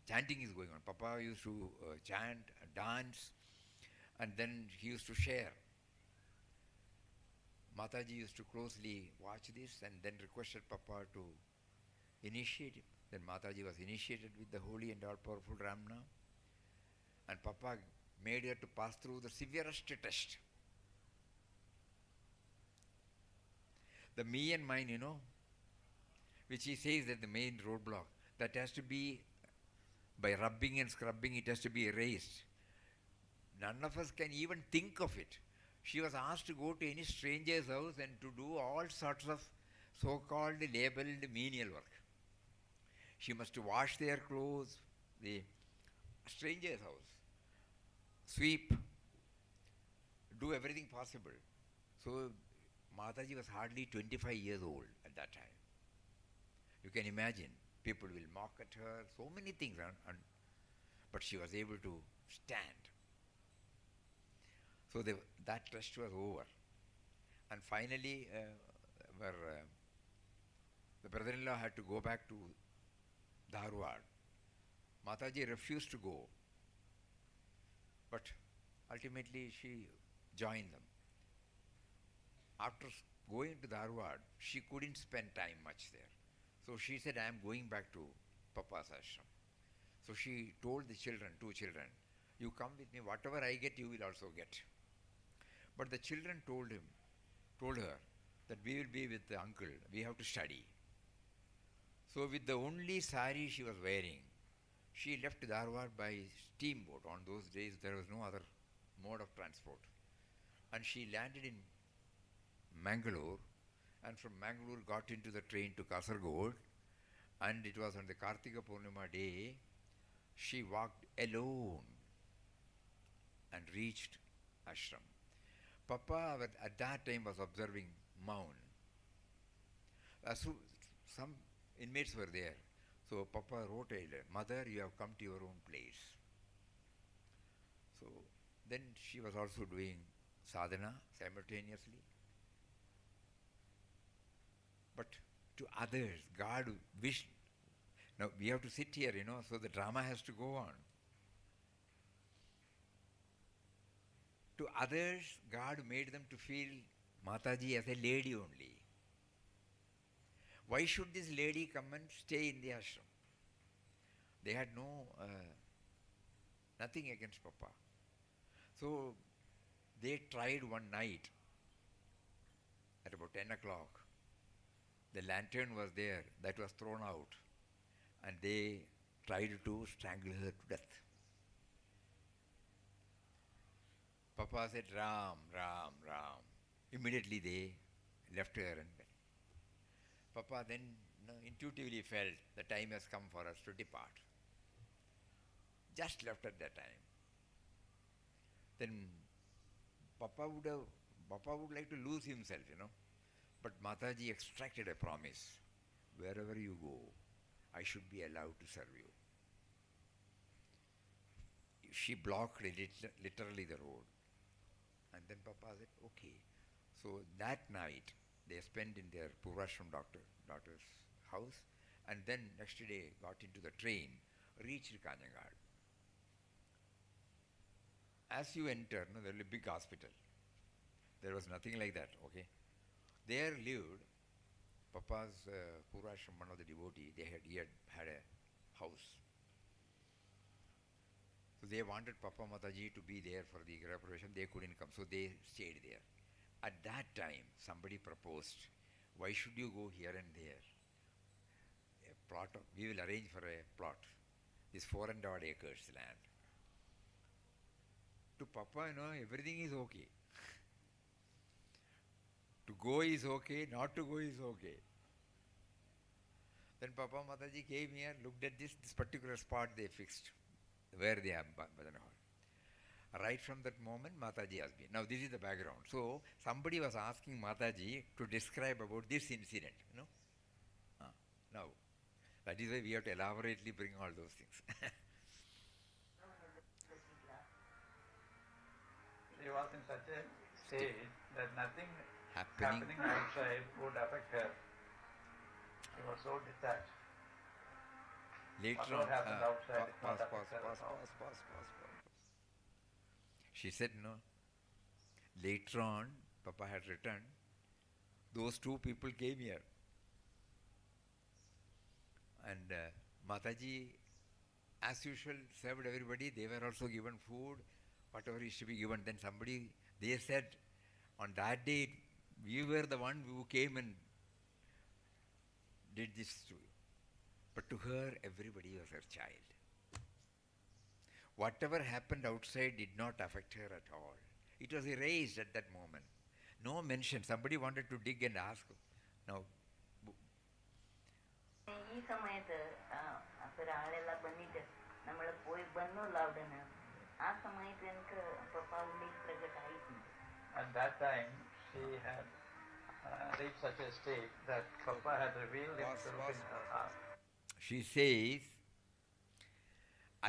chanting is going on. Papa used to chant, dance, and then he used to share. Mataji used to closely watch this and then requested Papa to initiate him. Then Mataji was initiated with the holy and all-powerful Ramna. And Papa made her to pass through the severest test. The me and mine, which he says that the main roadblock, that has to be, by rubbing and scrubbing, it has to be erased. None of us can even think of it. She was asked to go to any stranger's house and to do all sorts of so-called labeled menial work. She must wash their clothes, the stranger's house, sweep, do everything possible. So Mataji was hardly 25 years old at that time. You can imagine, people will mock at her, so many things, but she was able to stand. So that test was over. And finally, the brother-in-law had to go back to Dharwad. Mataji refused to go. But ultimately she joined them. After going to Dharwad, she couldn't spend time much there. So she said, I am going back to Papa's ashram. So she told the children, 2 children, you come with me, whatever I get, you will also get. But the children told her that we will be with the uncle, we have to study. So with the only sari she was wearing, she left Dharwad by steamboat. On those days there was no other mode of transport. And she landed in Mangalore, and from Mangalore got into the train to Kasargod, and it was on the Kartika Purnima day, she walked alone and reached ashram. Papa at that time was observing Maun. So some inmates were there. So Papa wrote a letter, Mother, you have come to your own place. So then she was also doing sadhana simultaneously. But to others, God wished. Now we have to sit here, so the drama has to go on. To others, God made them to feel Mataji as a lady only. Why should this lady come and stay in the ashram? They had nothing against Papa. So they tried one night at about 10 o'clock. The lantern was there, that was thrown out, and they tried to strangle her to death. Papa said, Ram, Ram, Ram. Immediately they left her and went. Papa then intuitively felt the time has come for us to depart. Just left at that time. Then Papa would like to lose himself, But Mataji extracted a promise. Wherever you go, I should be allowed to serve you. She blocked literally the road. And then Papa said, okay. So that night, they spent in their Purvashram daughter's house, and then next day got into the train, reached Kanjangad. As you enter, there will be a big hospital. There was nothing like that, okay? There lived Papa's Purvashram, one of the devotees. He had a house. they wanted Papa Mataji to be there for the graduation. They couldn't come, so they stayed there. At that time, somebody proposed, why should you go here and there? We will arrange for a plot. This 4 and odd acres land. To Papa, everything is okay. To go is okay, not to go is okay. Then Papa Mataji came here, looked at this particular spot they fixed, where they have Bhajan hall. Right from that moment, Mataji has been. Now this is the background. So somebody was asking Mataji to describe about this incident, Now, that is why we have to elaborately bring all those things. She was in such a state that nothing happening outside would affect her. She was so detached. Later What on, happened outside did not affect her at all. pause. She said, no. Later on, Papa had returned. Those two people came here. And Mataji, as usual, served everybody. They were also given food, whatever is to be given. Then they said, on that day, we were the one who came and did this to you. But to her, everybody was her child. Whatever happened outside did not affect her at all. It was erased at that moment. No mention. Somebody wanted to dig and ask. Now, ഈ സമയത്ത് ഒരാളെല്ലാം വന്നിട്ട് നമ്മൾ പോയി വന്നുള്ള അവിടെ ആ സമയത്ത് എനിക്ക് പപ്പ ഉള്ളിൽ പ്രകടമായിട്ടുണ്ട്. At that time, she had reached such a state that Papa had revealed himself in her heart. She says,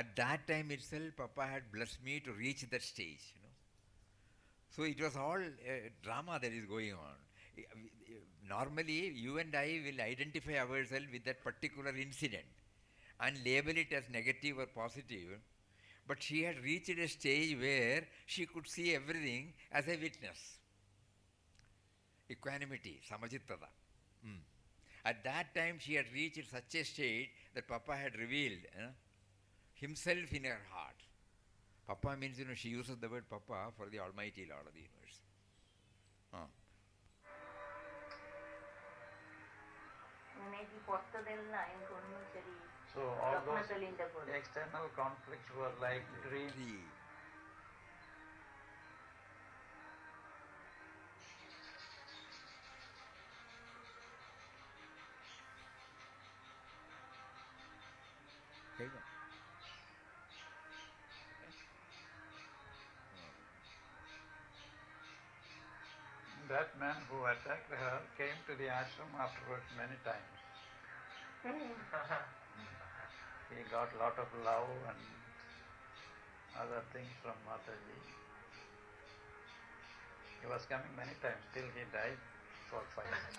at that time itself, Papa had blessed me to reach that stage. So it was all drama that is going on. Normally, you and I will identify ourselves with that particular incident and label it as negative or positive. But she had reached a stage where she could see everything as a witness. Equanimity, samajittada. At that time, she had reached such a state that Papa had revealed himself in her heart. Papa means, she uses the word Papa for the Almighty Lord of the universe. So all those external conflicts were like dreams. That man who attacked her came to the ashram afterwards many times. He got a lot of love and other things from Mataji. He was coming many times till he died for 5 years.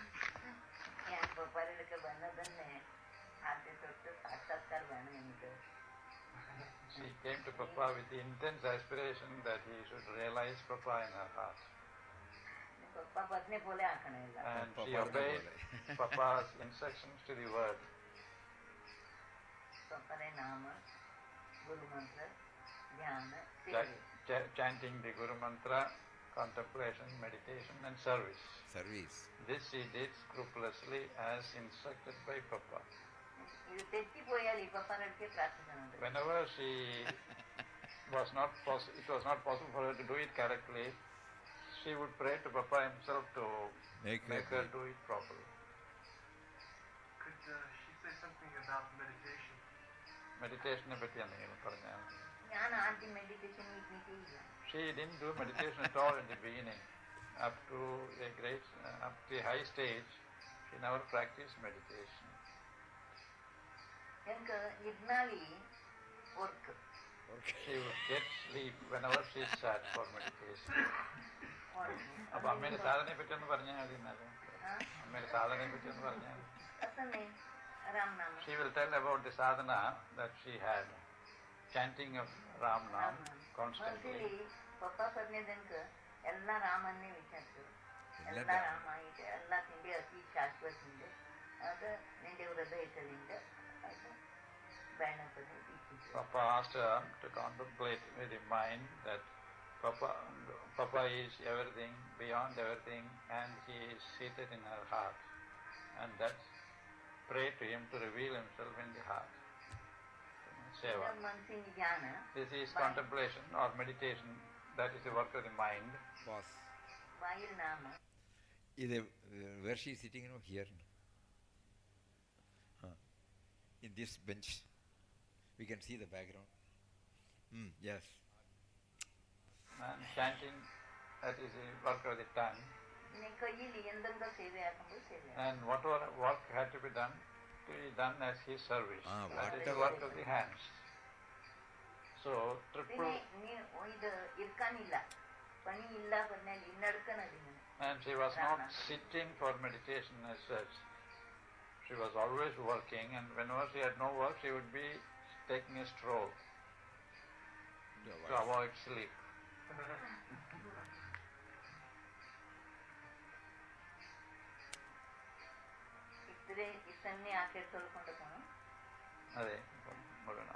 She came to Papa with the intense aspiration that he should realize Papa in her heart. And she obeyed Papa's instructions to the word. Chanting the Guru Mantra, contemplation, meditation and service. This she did scrupulously as instructed by Papa. Whenever it was not possible for her to do it correctly, she would pray to Papa himself to make her do it properly. Could she say something about meditation? Meditation She didn't do meditation at all in the beginning. Up to a high stage, she never practiced meditation. She would get sleep whenever she sat for meditation. അപ്പോൾ അമ്മയുടെ സാധനയെ പറ്റി ഒന്ന് പറഞ്ഞാൽ മതി എന്നാലും അമ്മയുടെ സാധനയെ പറ്റി ഒന്ന് പറഞ്ഞാൽ She will tell about the sadhana that she had, chanting of Ram Nam constantly. Papa പറഞ്ഞതെനിക്ക് എല്ലാ രാമനെ വിചാരിച്ചു എല്ലാ രാമായിട്ട് എല്ലാത്തിൻ്റെ അതി ശാശ്വതമുണ്ട് അത് നിന്റെ ഹൃദയത്തിലുണ്ട് Papa asked her to contemplate with the mind that Papa is everything, beyond everything, and he is seated in her heart. And that pray to him to reveal himself in the heart. Seva. This is contemplation or meditation. That is the work of the mind. Boss. Where she is sitting, here. In this bench. We can see the background. Yes. And chanting, that is the work of the tongue. And whatever work had to be done as his service. That is the work of the hands. So, triple. And she was not sitting for meditation as such. She was always working, and whenever she had no work, she would be taking a stroll to avoid sleep. ಅದೇ ನೋಡೋಣ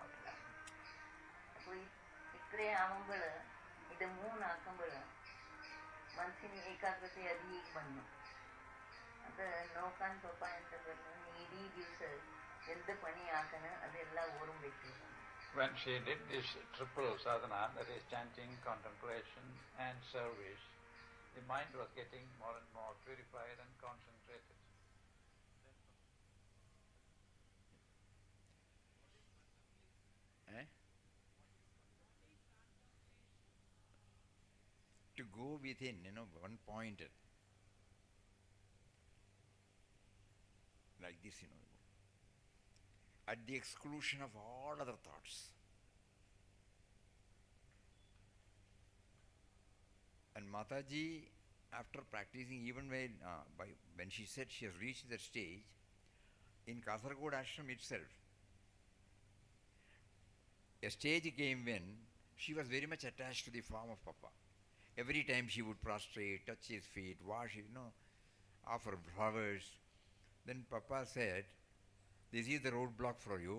ಇಕ್ರೆ ಆವಂಬಳ ಇದು Moon ಹಾಕಂಬಳ ಮನಸ್ಸಿನ ಏಕಾಗ್ರತೆ ಅಧಿಕ bun ಅದು ನೋಕಾನ್ ಪಪ್ಪ ಅಂತ ಬಂದು ಇಡೀ ದಿವಸ ಎಂದ ಪಣಿ ಹಾಕನ ಅದೆಲ್ಲ ಓರ್ಬೇಕು. When she did this triple sadhana, that is chanting, contemplation and service, the mind was getting more and more purified and concentrated. To go within, one pointed. Like this, at the exclusion of all other thoughts. And Mataji, after practicing, even when she said she has reached that stage, in Kasaragod ashram itself, a stage came when she was very much attached to the form of Papa. Every time she would prostrate, touch his feet, wash, offer flowers. Then Papa said, this is the roadblock for you.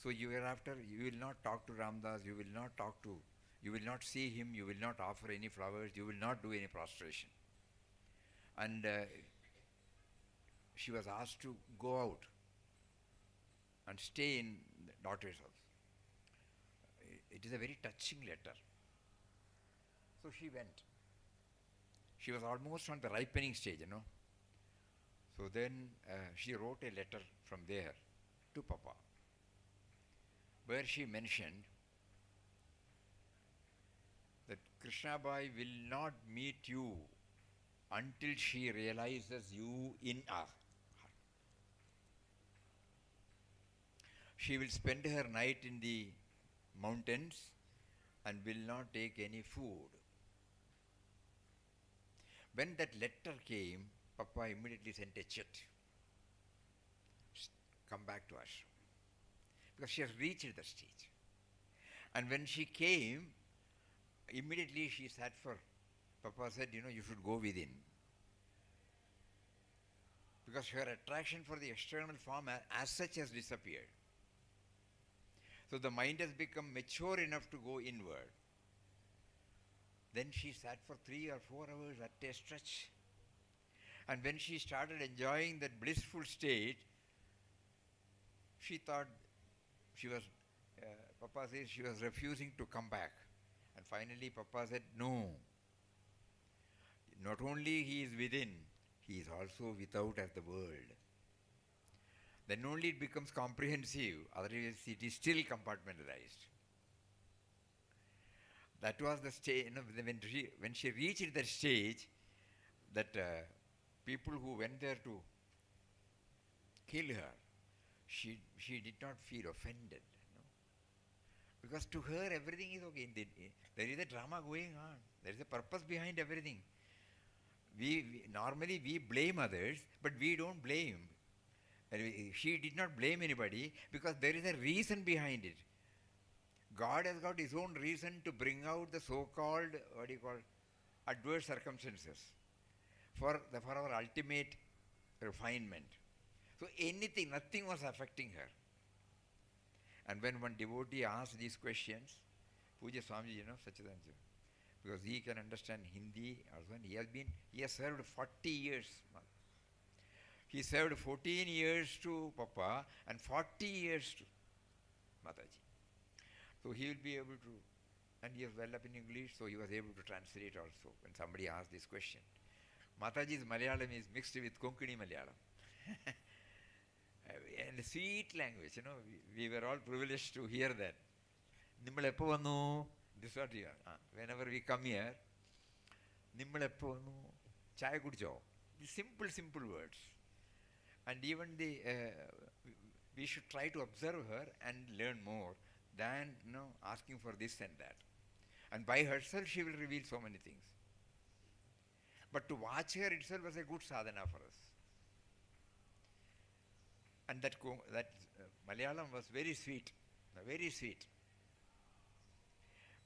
So hereafter, you will not talk to Ramdas, you will not see him, you will not offer any flowers, you will not do any prostration. And she was asked to go out and stay in the daughter's house. It is a very touching letter. So she went. She was almost on the ripening stage, So then she wrote a letter from there to Papa, where she mentioned that Krishna Bai will not meet you until she realizes you in her. She will spend her night in the mountains and will not take any food. When that letter came, Papa immediately sent a chat. Come back to us. Because she has reached the stage. And when she came, immediately she sat for, Papa said, you should go within. Because her attraction for the external form as such has disappeared. So the mind has become mature enough to go inward. Then she sat for 3 or 4 hours at a stretch. And when she started enjoying that blissful state, she thought Papa says she was refusing to come back. And finally Papa said, no. Not only he is within, he is also without as the world. Then only it becomes comprehensive, otherwise it is still compartmentalized. That was the stage, when she reached that stage, that people who went there to kill her, she did not feel offended. Because to her everything is okay. There is a drama going on. There is a purpose behind everything. Normally we blame others, but we don't blame. She did not blame anybody because there is a reason behind it. God has got his own reason to bring out the so-called, adverse circumstances for our ultimate refinement. So nothing was affecting her. And when one devotee asks these questions, Puja Swamiji, Sachidananda, because he can understand Hindi also, and he has served 40 years. He served 14 years to Papa and 40 years to Mataji. So he will be able to, and he is well up in English, so he was able to translate also when somebody asked this question. Mataji's Malayalam is mixed with Konkani Malayalam. And sweet language, we were all privileged to hear that. This is what we are. Whenever we come here, chai kudicho. The simple words. And even we should try to observe her and learn more than asking for this and that. And by herself she will reveal so many things. But to watch her itself was a good sadhana for us. And that Malayalam was very sweet, very sweet.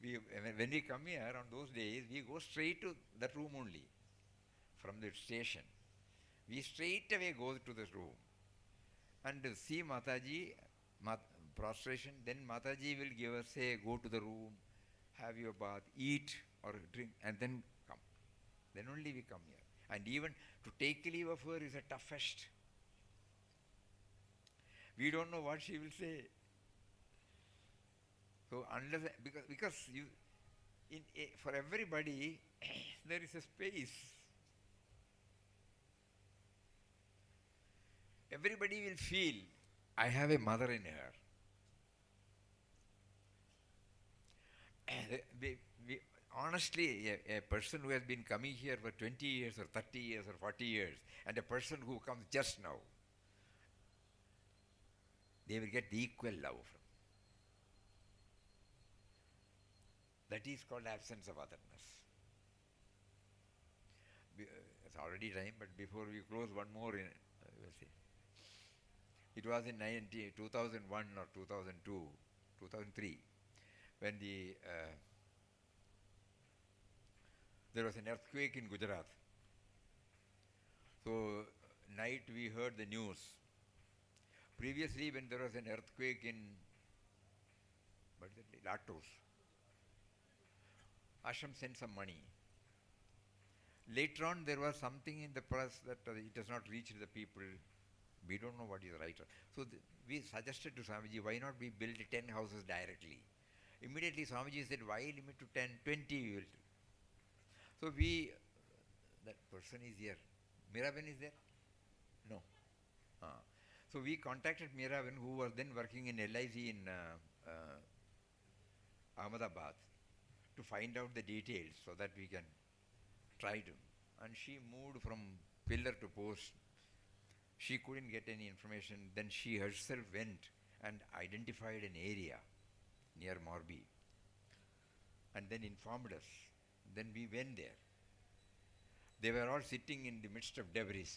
When we come here on those days, we go straight to that room only, from the station. We straight away go to this room and see Mataji, prostration. Then Mataji will give us, say, go to the room, have your bath, eat or drink, and then come. Then only we come here. And even to take leave of her is the toughest. We don't know what she will say. So unless, because for everybody there is a space. Everybody will feel, I have a mother in her. Honestly, a person who has been coming here for 20 years or 30 years or 40 years, and a person who comes just now, they will get the equal love from. That is called absence of otherness. It's already time, but before we close, one more we'll see. It was in 2001 or 2002, 2003, when there was an earthquake in Gujarat. So night we heard the news. Previously, when there was an earthquake in Latos, Ashram sent some money. Later on, there was something in the press that it has not reached the people. We don't know what is right. So we suggested to Swamiji, why not we build 10 houses directly? Immediately Swamiji said, why limit to 10, 20 we will. So that person is here. Miraben is there? No. So we contacted Miraben, who was then working in LIC in Ahmedabad, to find out the details so that we can try to. And she moved from pillar to post. She couldn't get any information. Then she herself went and identified an area near Morbi and then informed us. Then we went there. They were all sitting in the midst of debris,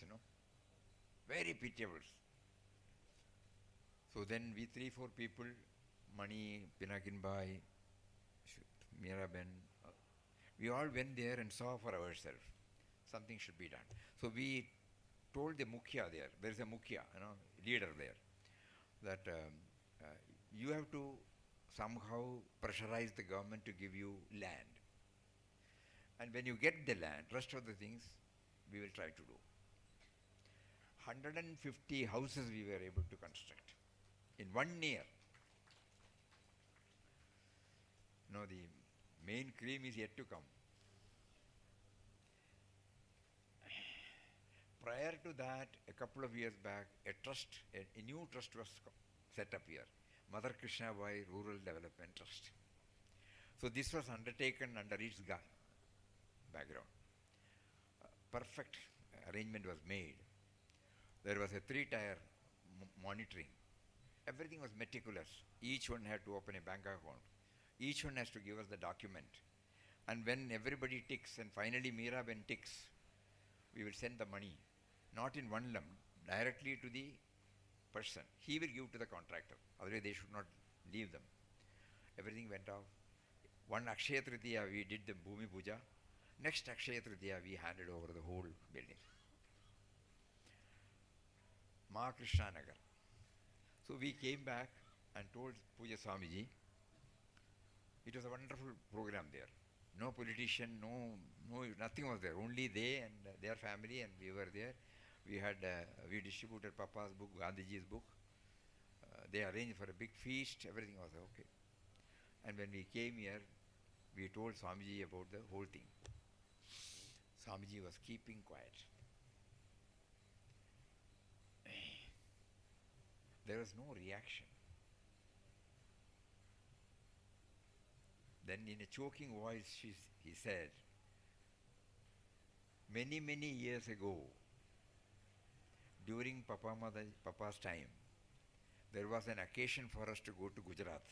very pitiable. So then we 3-4 people, Mani, Pinakin Bhai, Miraben, we all went there and saw for ourselves. Something should be done. So we told the Mukhya there is a Mukhya, leader there, that you have to somehow pressurize the government to give you land. And when you get the land, rest of the things we will try to do. 150 houses we were able to construct in 1 year. The main cream is yet to come. Prior to that, a couple of years back, a new trust was set up here, Mother Krishna Bai Rural Development Trust. So this was undertaken under its background. Perfect arrangement was made. There was a 3-tier monitoring. Everything was meticulous. Each one had to open a bank account. Each one has to give us the document. And when everybody ticks and finally Miraben ticks, we will send the money, not in one lump, directly to the person. He will give to the contractor. Otherwise they should not leave them. Everything went off. One Akshaya Tritiya we did the Bhumi Puja. Next Akshaya Tritiya we handed over the whole building. Ma Krishna Nagar. So we came back and told Puja Swamiji, it was a wonderful program there. No politician, nothing was there. Only they and their family, and we were there. We distributed Papa's book, Gandhiji's book. They arranged for a big feast. Everything was okay. And when we came here, we told Swamiji about the whole thing. Swamiji was keeping quiet. There was no reaction. Then in a choking voice, he said, many, many years ago, during Papa's time, there was an occasion for us to go to Gujarat.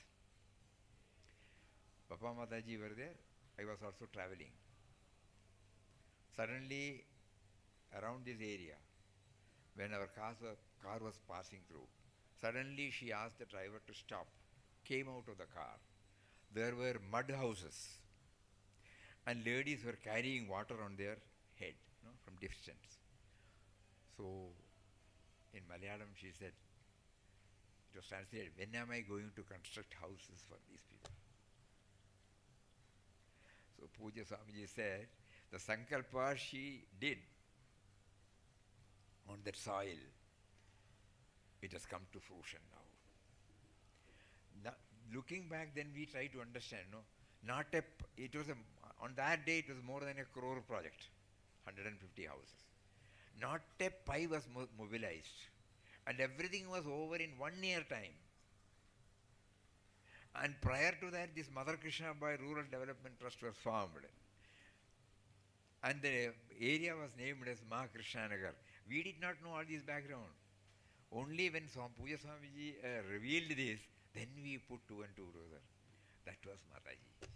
Papa Mataji were there, I was also traveling. Suddenly, around this area, when our car was passing through, suddenly she asked the driver to stop, came out of the car. There were mud houses, and ladies were carrying water on their head, from distance. So, in Malayalam she said, it was translated, when am I going to construct houses for these people? So Puja Swamiji said, the sankalpa she did on that soil, it has come to fruition now. Looking back, then we try to understand, on that day it was more than 1 crore project, 150 houses. Not a pie was mobilized, and everything was over in 1 year time. And prior to that, this Mother Krishna Bai Rural Development Trust was formed. And the area was named as Ma Krishna Nagar. We did not know all this background. Only when Puja Swamiji revealed this, then we put 2 and 2 together. That was Mataji.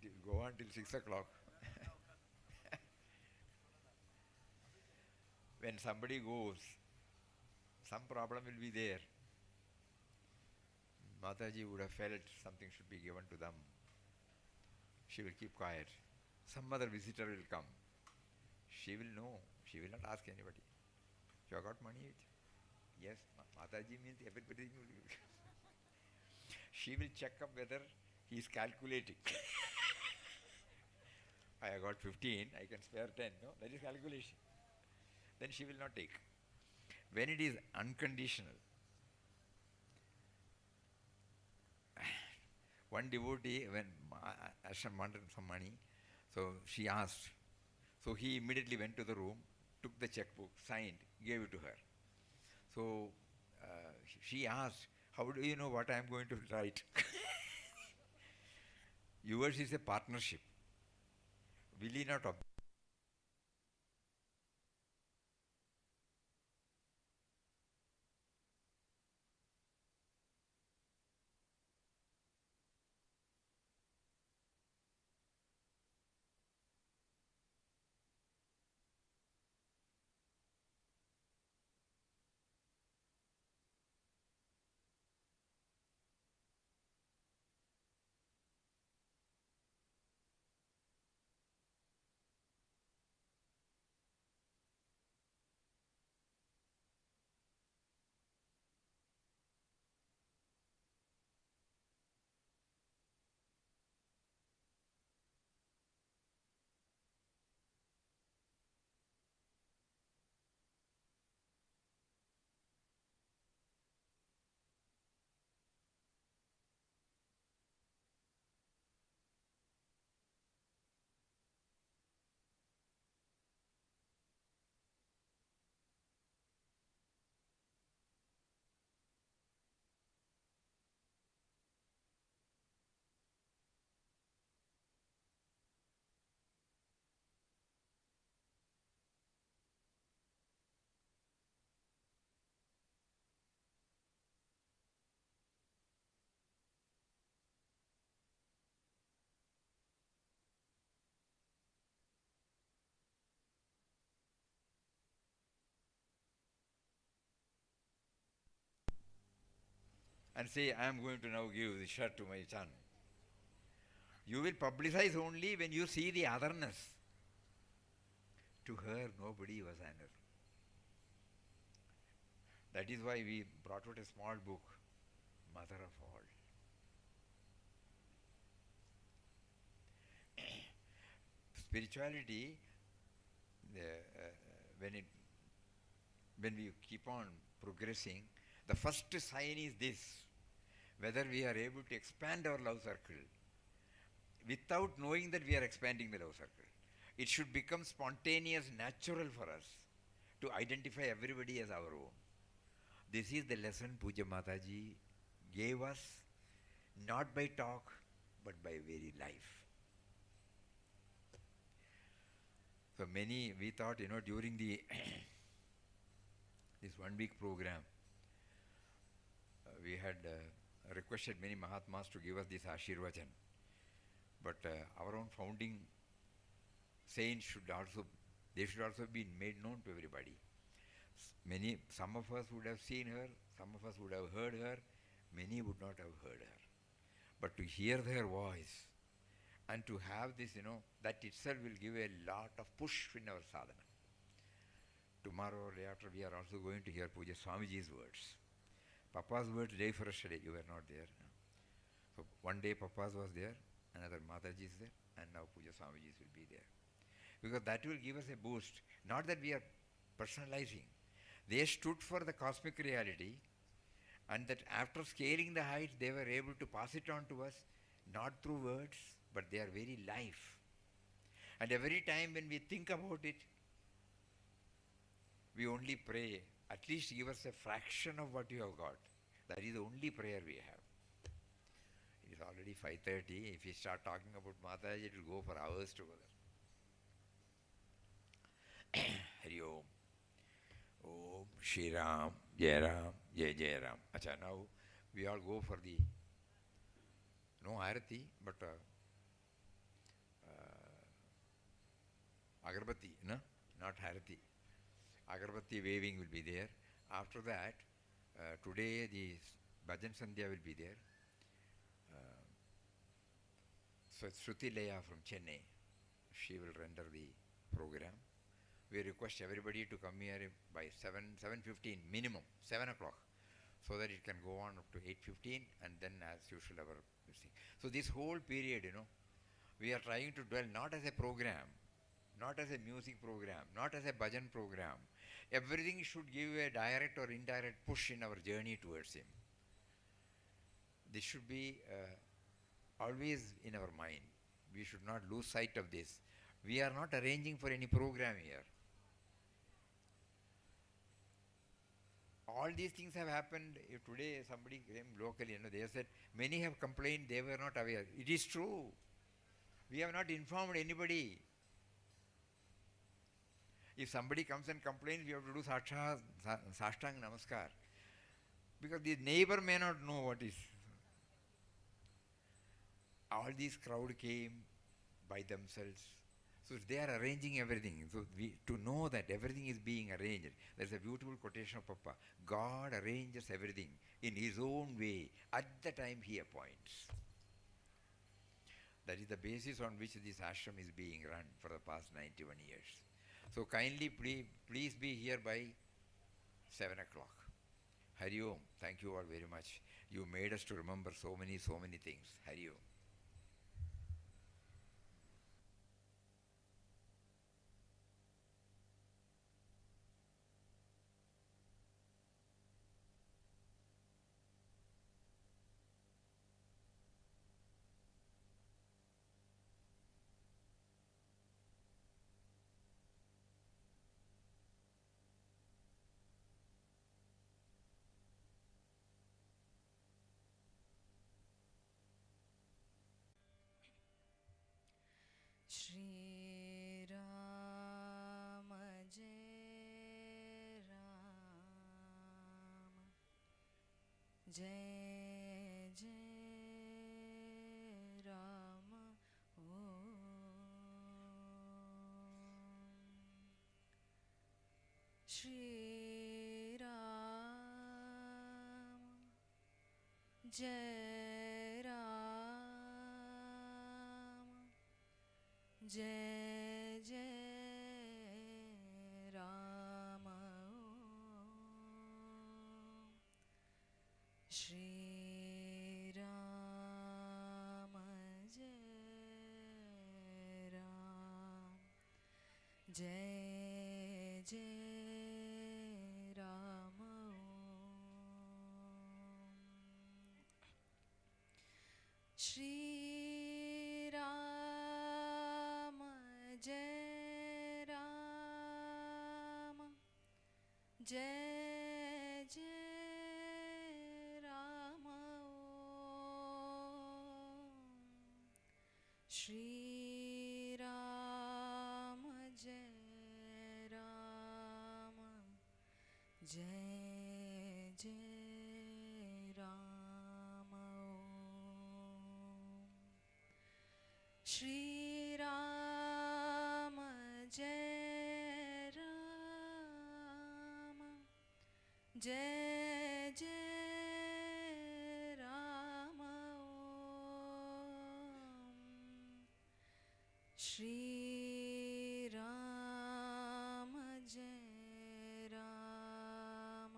It will go on till 6 o'clock. When somebody goes, some problem will be there. Mataji would have felt something should be given to them. She will keep quiet. Some other visitor will come. She will know. She will not ask anybody. You have got money? Yes, Mataji means everybody will. She will check up whether he is calculating. I have got 15, I can spare 10. No, that is calculation. Then she will not take. When it is unconditional, one devotee, when Ashram wanted some money, so she asked. So he immediately went to the room, took the checkbook, signed, gave it to her. So she asked, how do you know what I am going to write? Yours is a partnership. Will he not object? and say, I am going to now give the shirt to my son. You will publicize only when you see the otherness. To her, nobody was another. That is why we brought out a small book, Mother of All. Spirituality, when we keep on progressing, the first sign is this: whether we are able to expand our love circle without knowing that we are expanding the love circle. It should become spontaneous, natural for us to identify everybody as our own. This is the lesson Puja Mataji gave us, not by talk, but by very life. So many, we thought, during the this 1 week program, we had requested many Mahatmas to give us this Ashirvajan. But our own founding saints should also be made known to everybody. Some of us would have seen her, some of us would have heard her, many would not have heard her. But to hear their voice and to have this, that itself will give a lot of push in our sadhana. Tomorrow or day after, we are also going to hear Puja Swamiji's words. Papa's words day for yesterday, you were not there. So one day Papa's was there, another Mataji is there, and now Puja Swamiji's will be there. Because that will give us a boost. Not that we are personalizing. They stood for the cosmic reality, and that after scaling the heights, they were able to pass it on to us, not through words, but they are very life. And every time when we think about it, we only pray, at least give us a fraction of what you have got. That is the only prayer we have. It is already 5:30. If we start talking about Mataji, it will go for hours together. Hari Om. Om Shri Ram, Jai Ram, Jai Jai Ram. Acha, now we all go for the, no Arati, but Agarbatti, no? Not Harati. Agarbatti waving will be there. After that, today the Bhajan Sandhya will be there. So Shruti Leya from Chennai, she will render the program. We request everybody to come here by 7:15 minimum, 7 o'clock, so that it can go on up to 8:15, and then as usual our this thing. So this whole period, we are trying to dwell not as a program, not as a music program, not as a bhajan program. Everything should give a direct or indirect push in our journey towards Him. This should be always in our mind. We should not lose sight of this. We are not arranging for any program here. All these things have happened. If today somebody came locally, they said, many have complained they were not aware. It is true. We have not informed anybody. If somebody comes and complains, we have to do Sashtang Namaskar. Because the neighbor may not know what is. All these crowd came by themselves. So they are arranging everything. So to know that everything is being arranged, there's a beautiful quotation of Papa. God arranges everything in His own way at the time He appoints. That is the basis on which this ashram is being run for the past 91 years. So kindly please be here by 7 o'clock. Hari Om. Thank you all very much. You made us to remember so many things. Hari Om. Shri Ram Jai Ram Jai Jai Ram Om Shri Ram जय राम जय जय राम श्री राम जय राम जय जय राम श्री राम जय राम जय जय राम श्री राम जय राम जय जय राम श्री राम जय राम जय जय राम श्री राम जय राम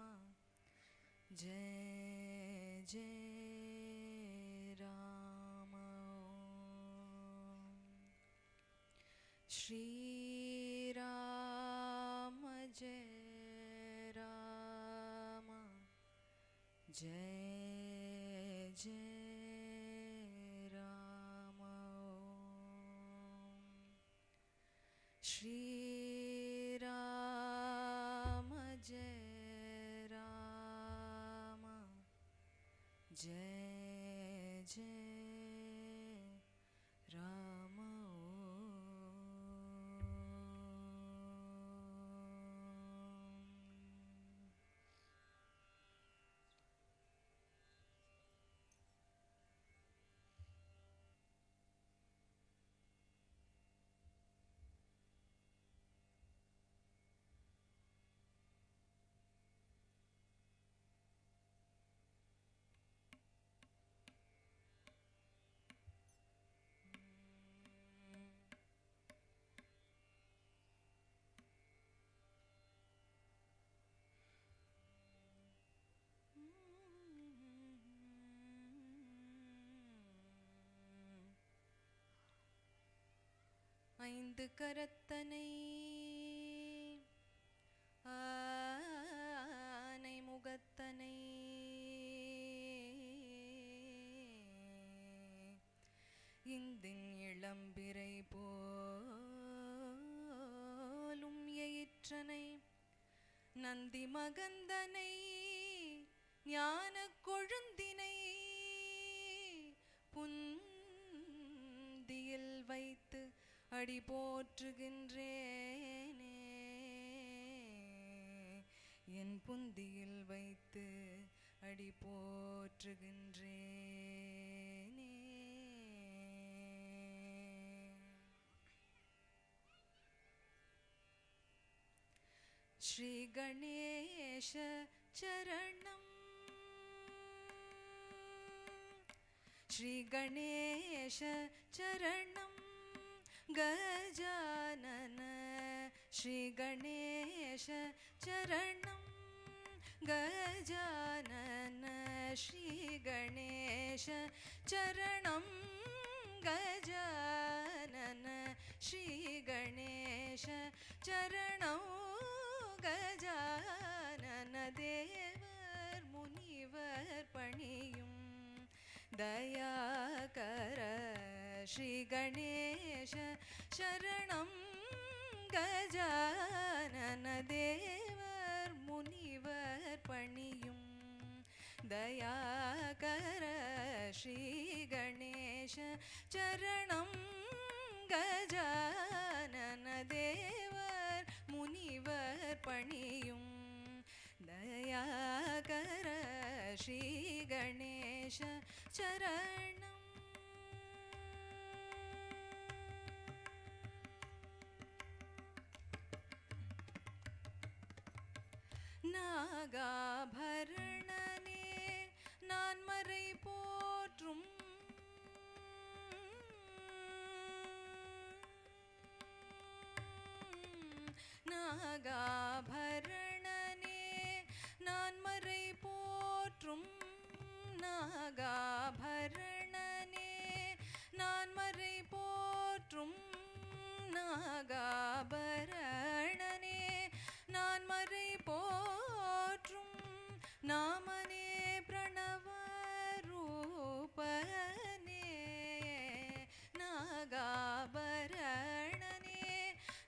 जय जय राम श्री राम जय राम जय जय राम श्री राम जय राम जय जय राम ஐந்து கரத்தனை ஆனை முகத்தனை இந்தின் இளம்பிறை போலும் எயிற்றனை நந்தி மகந்தனை ஞான கொழுந்தினை புந்தியில் வைத்து அடி போற்றுகின்றேனே என் புந்தியில் வைத்து அடி போற்றுகின்றேனே ஸ்ரீ கணேஷ சரணம் ஸ்ரீ கணேஷ சரணம் गजानन श्री गणेश चरणं गजानन श्री गणेश चरणं गजानन श्री गणेश चरणं गजानन देवर मुनिवर पणियुं दयाकर श्री गणेश शरणं गजानन देवर मुनिवर पणियुं दयाकर श्री गणेश चरणं गजानन देवर मुनिवर पणियुं दयाकर श्री गणेश चरणं नागाभरणने नान्मறை நாகாபரணனே நான் மறை போற்றும் நாகாபரணனே நான் மறை போற்றும் நாகாபரணனே நான் மறை போற்றும் நாமனே பிரணவ ரூபனே நாகாபரணனே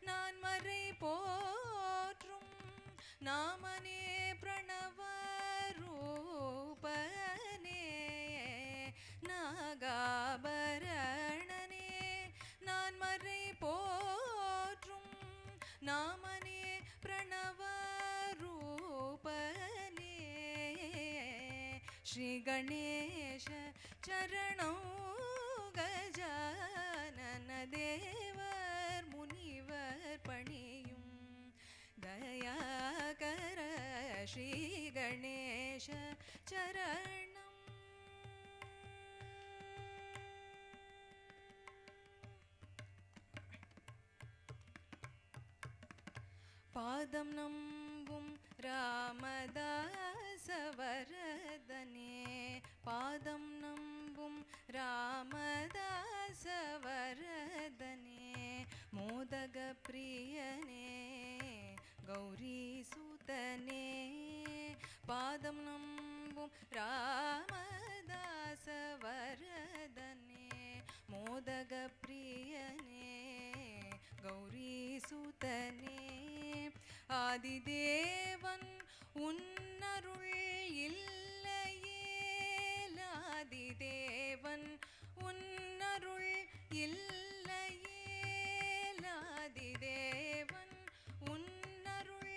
நான் மறை போற்றும் நாமனே பிரணவ ரூபனே நாகாபரணனே நான் மறை போற்றும் நாமனே பிரணவ ரூபனே ஸ்ரீ கணேஷ சரணோ கஜானன தேவர் முனிவர் பணியும் தயாகர ஸ்ரீ கணேஷ சரணம். பாதம் நம்பும் ராமதாச வரதனே பாதம் நம்பும் ராமதாச வரதனே மோதக பிரியனே கௌரி சூதனே பாதம் நம்பும் ராமதாச வரதனே மோதக பிரியனே கௌரி சூதனே ஆதிதேவன் உன்னருள் இல்லையே ஆதிதேவன் உன்னருள் இல்லையே ஆதிதேவன் உன்னருள்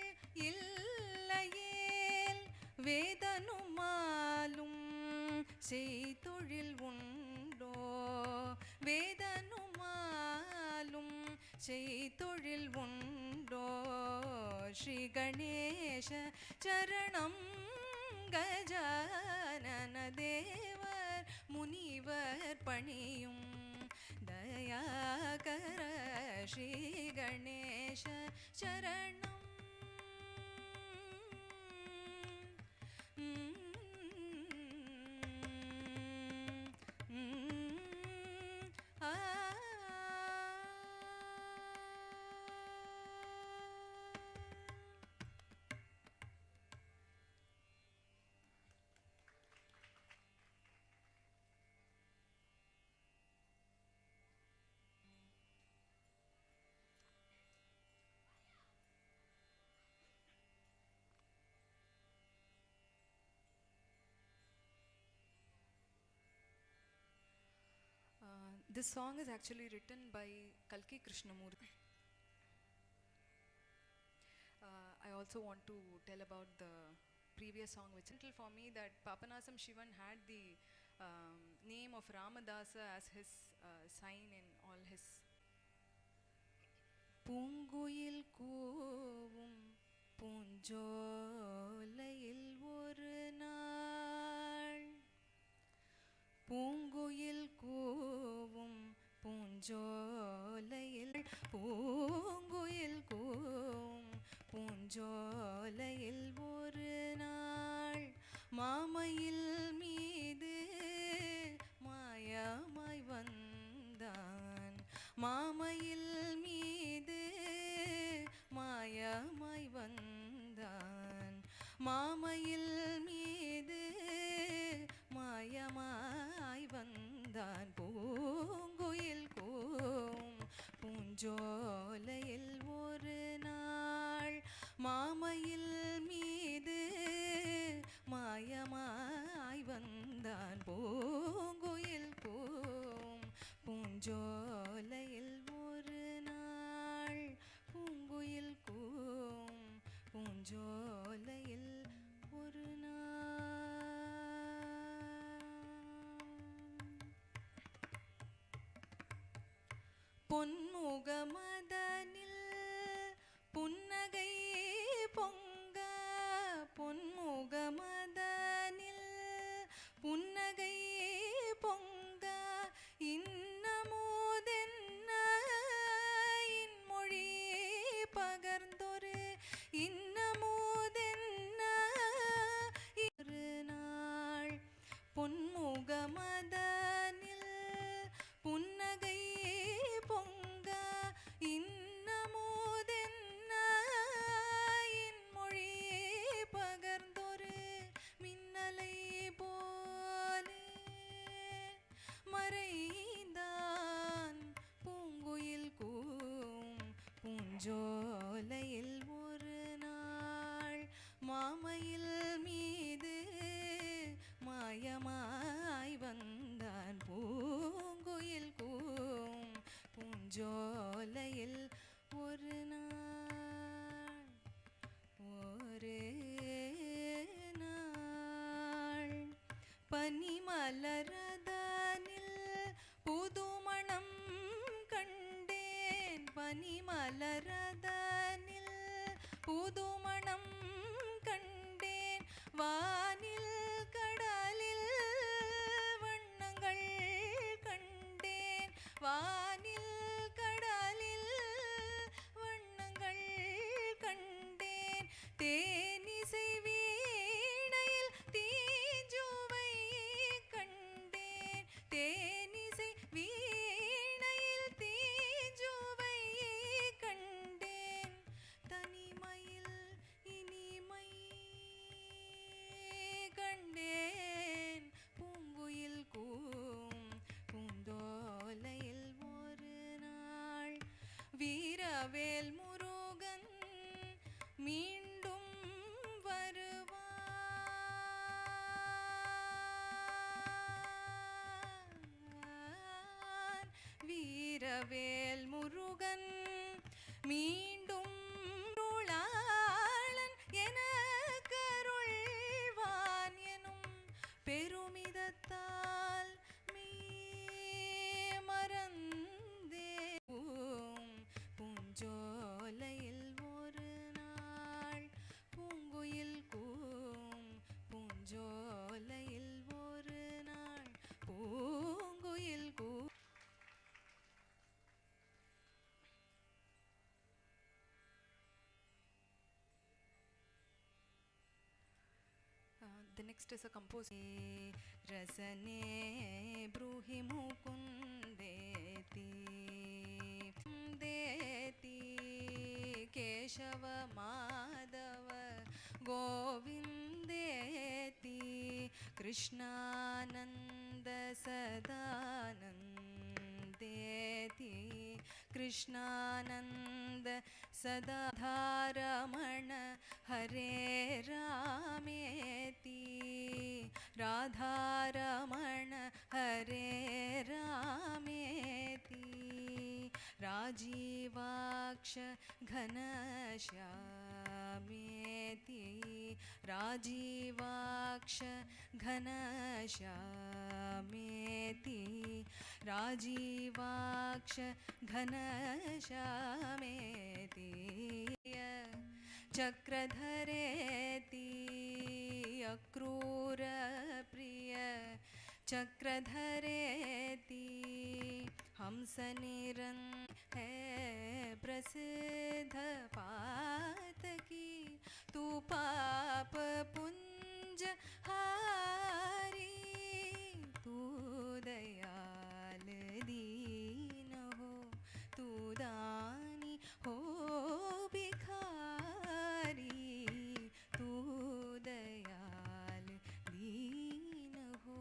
இல்லையேல் வேதனுமாலும் செய்தொழில் உண்டோ வேதனுமாலும் செய்தொழில் உண்டோ ஸ்ரீ கணேஷ சரணம் கஜானன தேவர் முனிவர் பணியும் தயாகர ஸ்ரீ கணேஷ சரணம். This song is actually written by Kalki Krishnamurti. I also want to tell about the previous song, which is for me that Papanasam Shivan had the name of Ramadasa as his sign in all his. பூங்குயில் கூவும் பூஞ்சோலையில் ஒரு நாள் பூங்குயில் கூவும் பூஞ்சோலையில் பூங்குயில் கூவும் பூஞ்சோலையில் ஒரு நாள் மாமையில் மீது மாயமாய் வந்தான் மாமையில் மீது மாயமாய் வந்தான் மாமையில் மீது மாயமாய் வந்தான் பூங்குயில் கூவும் பூஞ்சோலையில் ஒரு நாள் மாமையில் மீது மாயமாய் வந்தான் பூங்குயில் கூவும் பூஞ்சோலையில் ஒரு நாள் பூங்குயில் கூவும் பூஞ்சோலையில் ஒரு நாள் பொன்முகமதனில் புன்னகை பொங்க பொன்முகமதனில் புன்னகை பொங்க இன்னமுதென்ன இன்மொழி பகர்ந்தொரு பூஞ்சோலையில் ஒரு நாள் மாமையில் மீது மாயமாய் வந்தான் பூங்குயில் பூஞ்சோலையில் ஒரு நாள் பனிமலரதனில் புதுமணம் கண்டேன் பனிமலரதனில் புதுமணம் கண்டேன் வானில் கடலில் வண்ணங்கள் கண்டேன் வானில் கடலில் வண்ணங்கள் கண்டேன் தேனிசை வீணையில் தீஞ்சுவை கண்டேன் தேனிசை வீணையில் தீஞ்சுவை கண்டேன் தனிமையில் இனிமை கண்டேன் பூங்குயில் பூந்தோலையில் ஒரு நாள் வீரவேல் முருகன் மீண்டும் வருவான் வீரவேல் முருகன் மீண்டும் அருளாளன் எனக்கருள்வான் எனும் பெருமிதத்தால் மறந்தே பூஞ்சோலையில் ஒரு நாள் பூங்குயில் பூஞ்சோலையில் ஒரு நாள் பூங்குயில் The next is a composition. Rasane bruhi mukundeti deti Keshava Madhava Govindeti Krishnananda Sadanandeti Krishnananda Sadadharamana Hare Rameti Radharamana Hare Rameti Rajivaksha Ghanashyameti Rajivaksha Ghanashyameti Rajivaksha Ghanashyameti Chakradhareti Akrura Priya Chakradhareti Hamsaniran hai prasiddha pataki tu papa punj hari tu dayal deen ho tu dani ho bhikhari tu dayal deen ho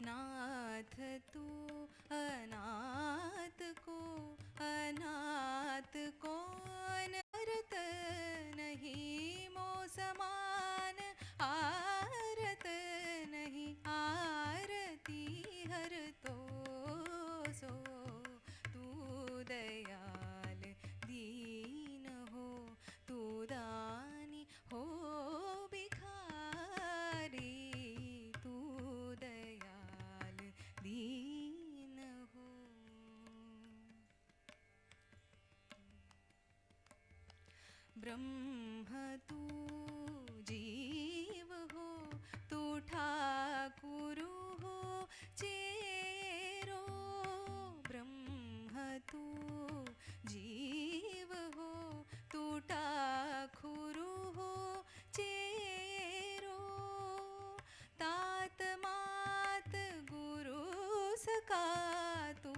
नाथ तू अनाथ को अनाथ कौन करत नहीं मो समान आरत नहीं आरती हर तो सो तू दयाल दीन हो तू दानी हो भिखारी तू दयाल दीन हो ब्रह्म तू जीव हो तू ठाकुर हो चेरो ब्रह्म तू जीव हो तू ठाकुर हो चेरो तात मात गुरु सका तू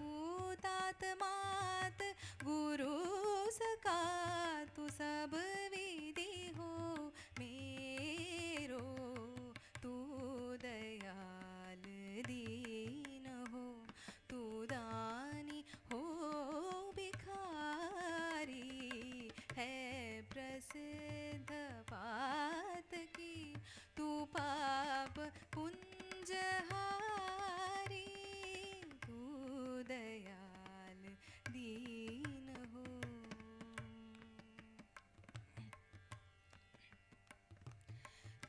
तात मात गुरु सका तू सब भी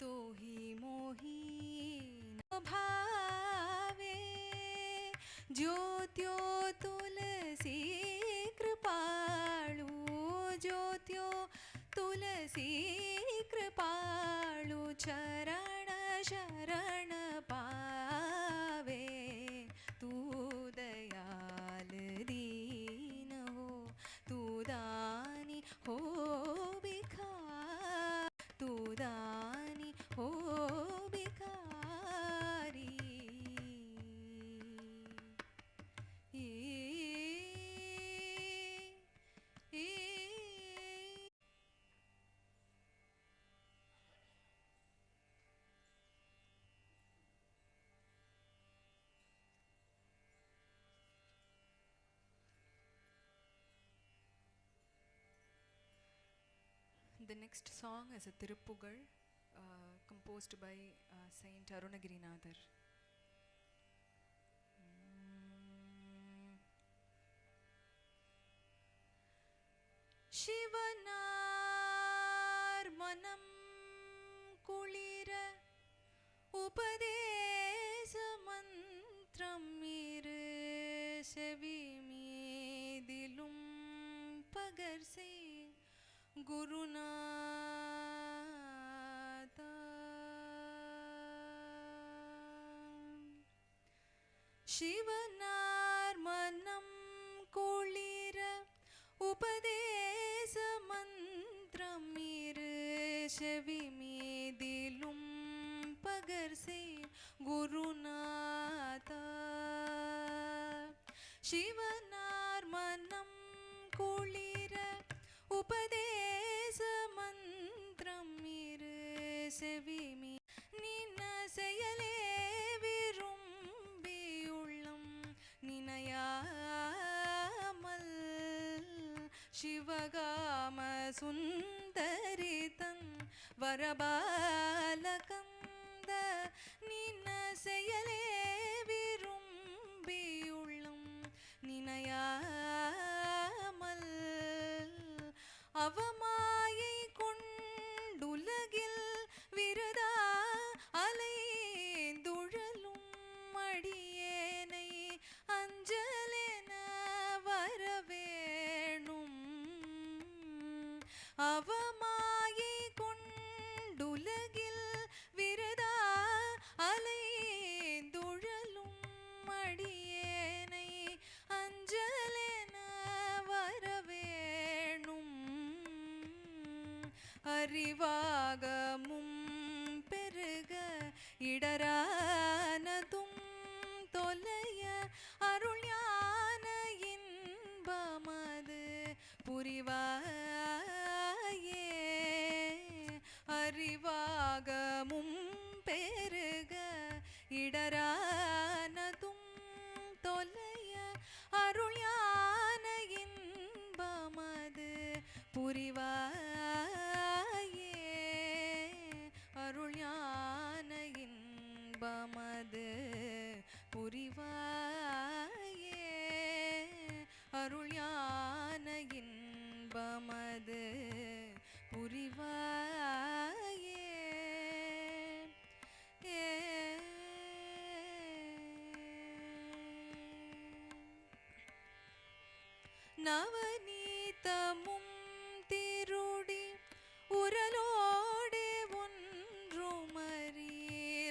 तो ही मोही न भावे। ज्योत्यो तुलसी कृपाळु, ज्योत्यो तुलसी कृपाळु, चरण शरण पावे। तू दयाल दीन हो, तू दानी हो भिखारी, तू दानी हो भिखारी। The next song is a Tiruppugal composed by Saint Arunagirinathar. Shivnar मनम कुளிர उपदेश மந்திரம் இரு செவி மீதிலும் பகர்சை குருநாதா। சிவனார் மனம் குளிர உபதேச மந்திரம் இரு செவி மீதிலும் பகர்சை குருநாதா। சிவனார் மனம் குளிர உபதேச மந்திரம் இரு செவி மீ நின்ன செயலே விரும்பியுள்ளம் நினையாமல் சிவகாம சுந்தரிதன் வரபாலகந்த நின்ன செயலே விரும்பியுள்ளம் நினையாமல் அவமாயை கொண்டுலகில் விரதா அலைந்துழலும் அடியேனை அஞ்சலென வரவேணும்। அவமாயை கொண்டுலகில் விரதா அலைந்துழலும் அடியேனை அஞ்சலென வரவேணும்। அறிவாகமும் பெருக இடரானதும் தொலைய அருள் ஞான இன்பமது புரிவாயே। அறிவாகமும் பெருக இடரானதும் தொலைய அருள் ஞான இன்பமது புரிவாயே। அருள் ஞான இன்பமது புரிவாயே। அருள் ஞான இன்பமது புரிவாயே। நவநீதமும் திருடி உரலோடே ஒன்றுமறி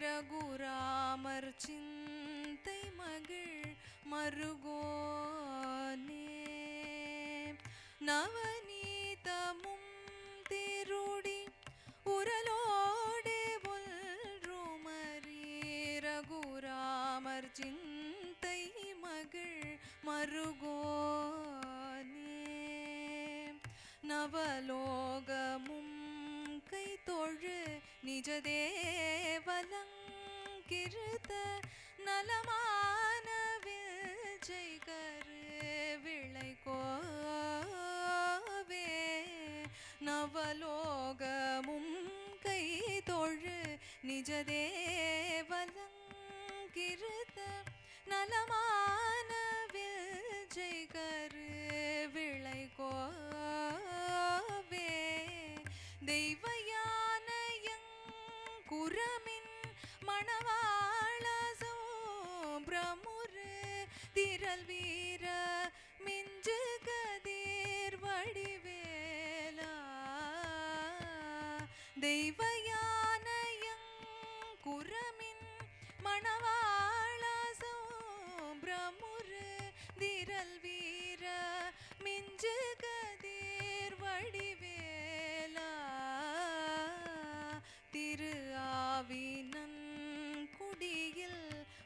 ரகுராமர் சிந்தை மகிழ் மருகோனே। நவநீதமும் திருடி உரலோடே ஒன்றுமறி ரகுராமர் சிந்தை மகிழ் மருகோனே। நவலோகமும் கை தொழு நிஜ தேவலங்கிருத நலமான விஜய் கரு விளை கோவே। நவலோகமும் கை தொழு நிஜ தேவலங்கிருத நலமான விஜய் கரு விளை கோவே। தெய்வயானயங் குரமின் மணவாளசோ பிரமுரு திரள் வீர மிஞ்சு கதிர் வடிவேலா தெய்வயானயங் குரமின் மணவாளசோ பிரமுரு திரள் வீர மிஞ்சு கதிர் வடிவேலா திரு ஆவினன் குடியில்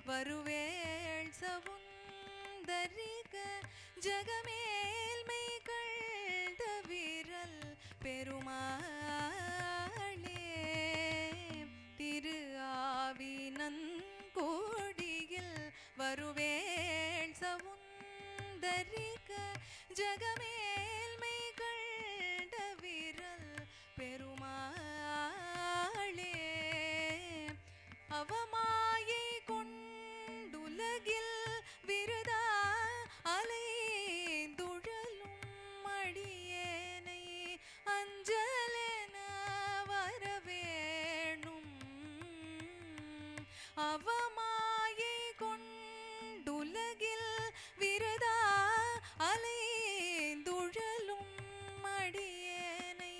வருவேள் சவுந்தரிக ஜகமேல்மைகள் தவிரல் பெருமாளே திரு ஆவினன் கோடியில் வருவேள் சவுந்தரிக ஜகமேல்மைகள் தவிரல் பெருமாளே அவமாயை கொண்டுலகில் விருதா அலைந்துழலும் அடியேனை அஞ்சலென வரவேணும் அவமாயை கொண்டுலகில் விருதா அலைந்துழலும் அடியேனை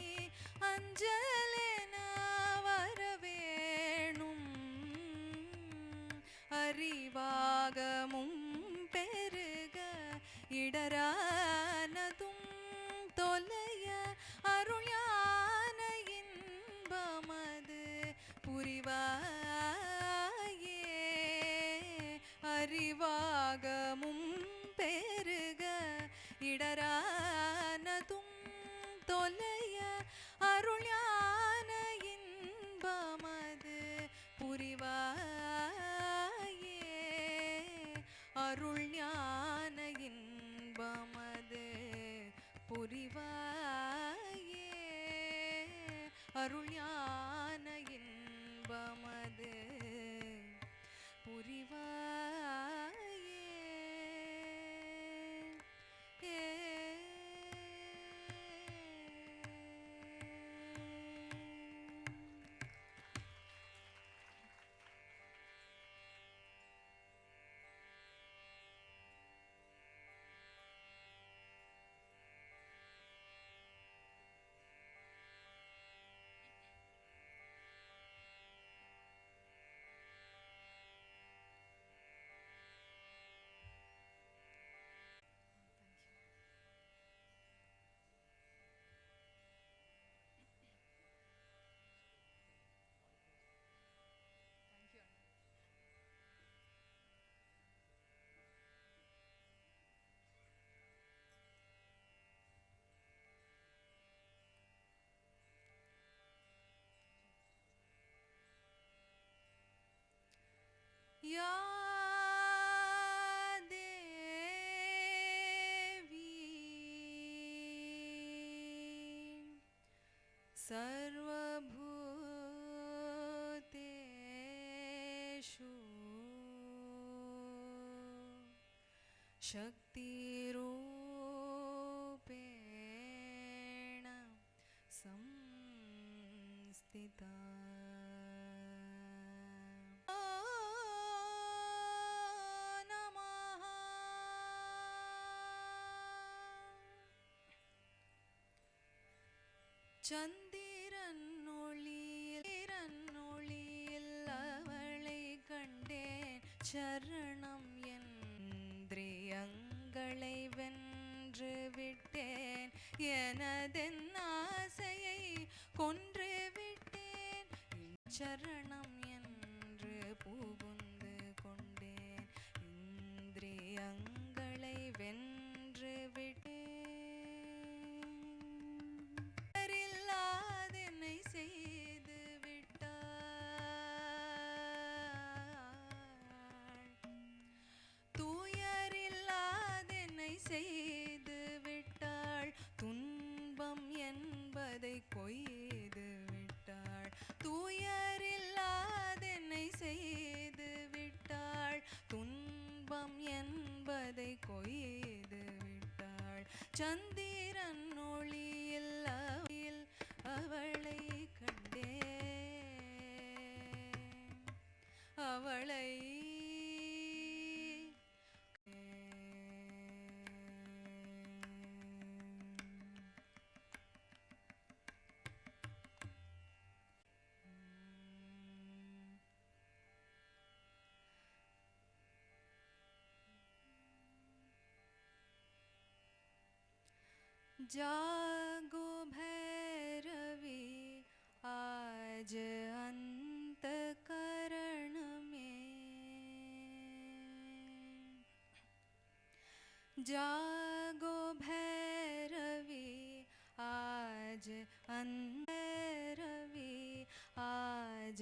அஞ்சலென வரவேணும் அறிவாகமும் பெருக இடரானதும் தொலைய அருளான இன்பமது புரிவாயே அறிவாகமும் பெருக இடரானதும் தொலைய அருளான இன்பமது புரிவாயே அருள் ஞான இன்பமது புரிவாயே அருள் ஞான இன்பமது புரிவாயே या देवी सर्वभूतेषु शक्तिरूपेण संस्थिता சந்திரனொளியில் அவளை கண்டேன் சரணம் இந்திரியங்களை வென்று விட்டேன் எனதென் ஆசையை கொன்று விட்டேன் சரணம் என்று புகுந்து கொண்டேன் இந்திரியங்களை வென்று விட்டேன் என்னை செய்து விட்டாள் தூயரில்லாதென்னை செய்து விட்டாள் துன்பம் என்பதை கொய்து விட்டாள் தூயரில்லாதென்னை செய்து விட்டாள் துன்பம் என்பதை கொய்து விட்டாள் சந்திரன் ஒளியில் அவளை கண்டேன் जागो भैरवी आज अंतकरण में, जागो भैरवी आज भैरवी आज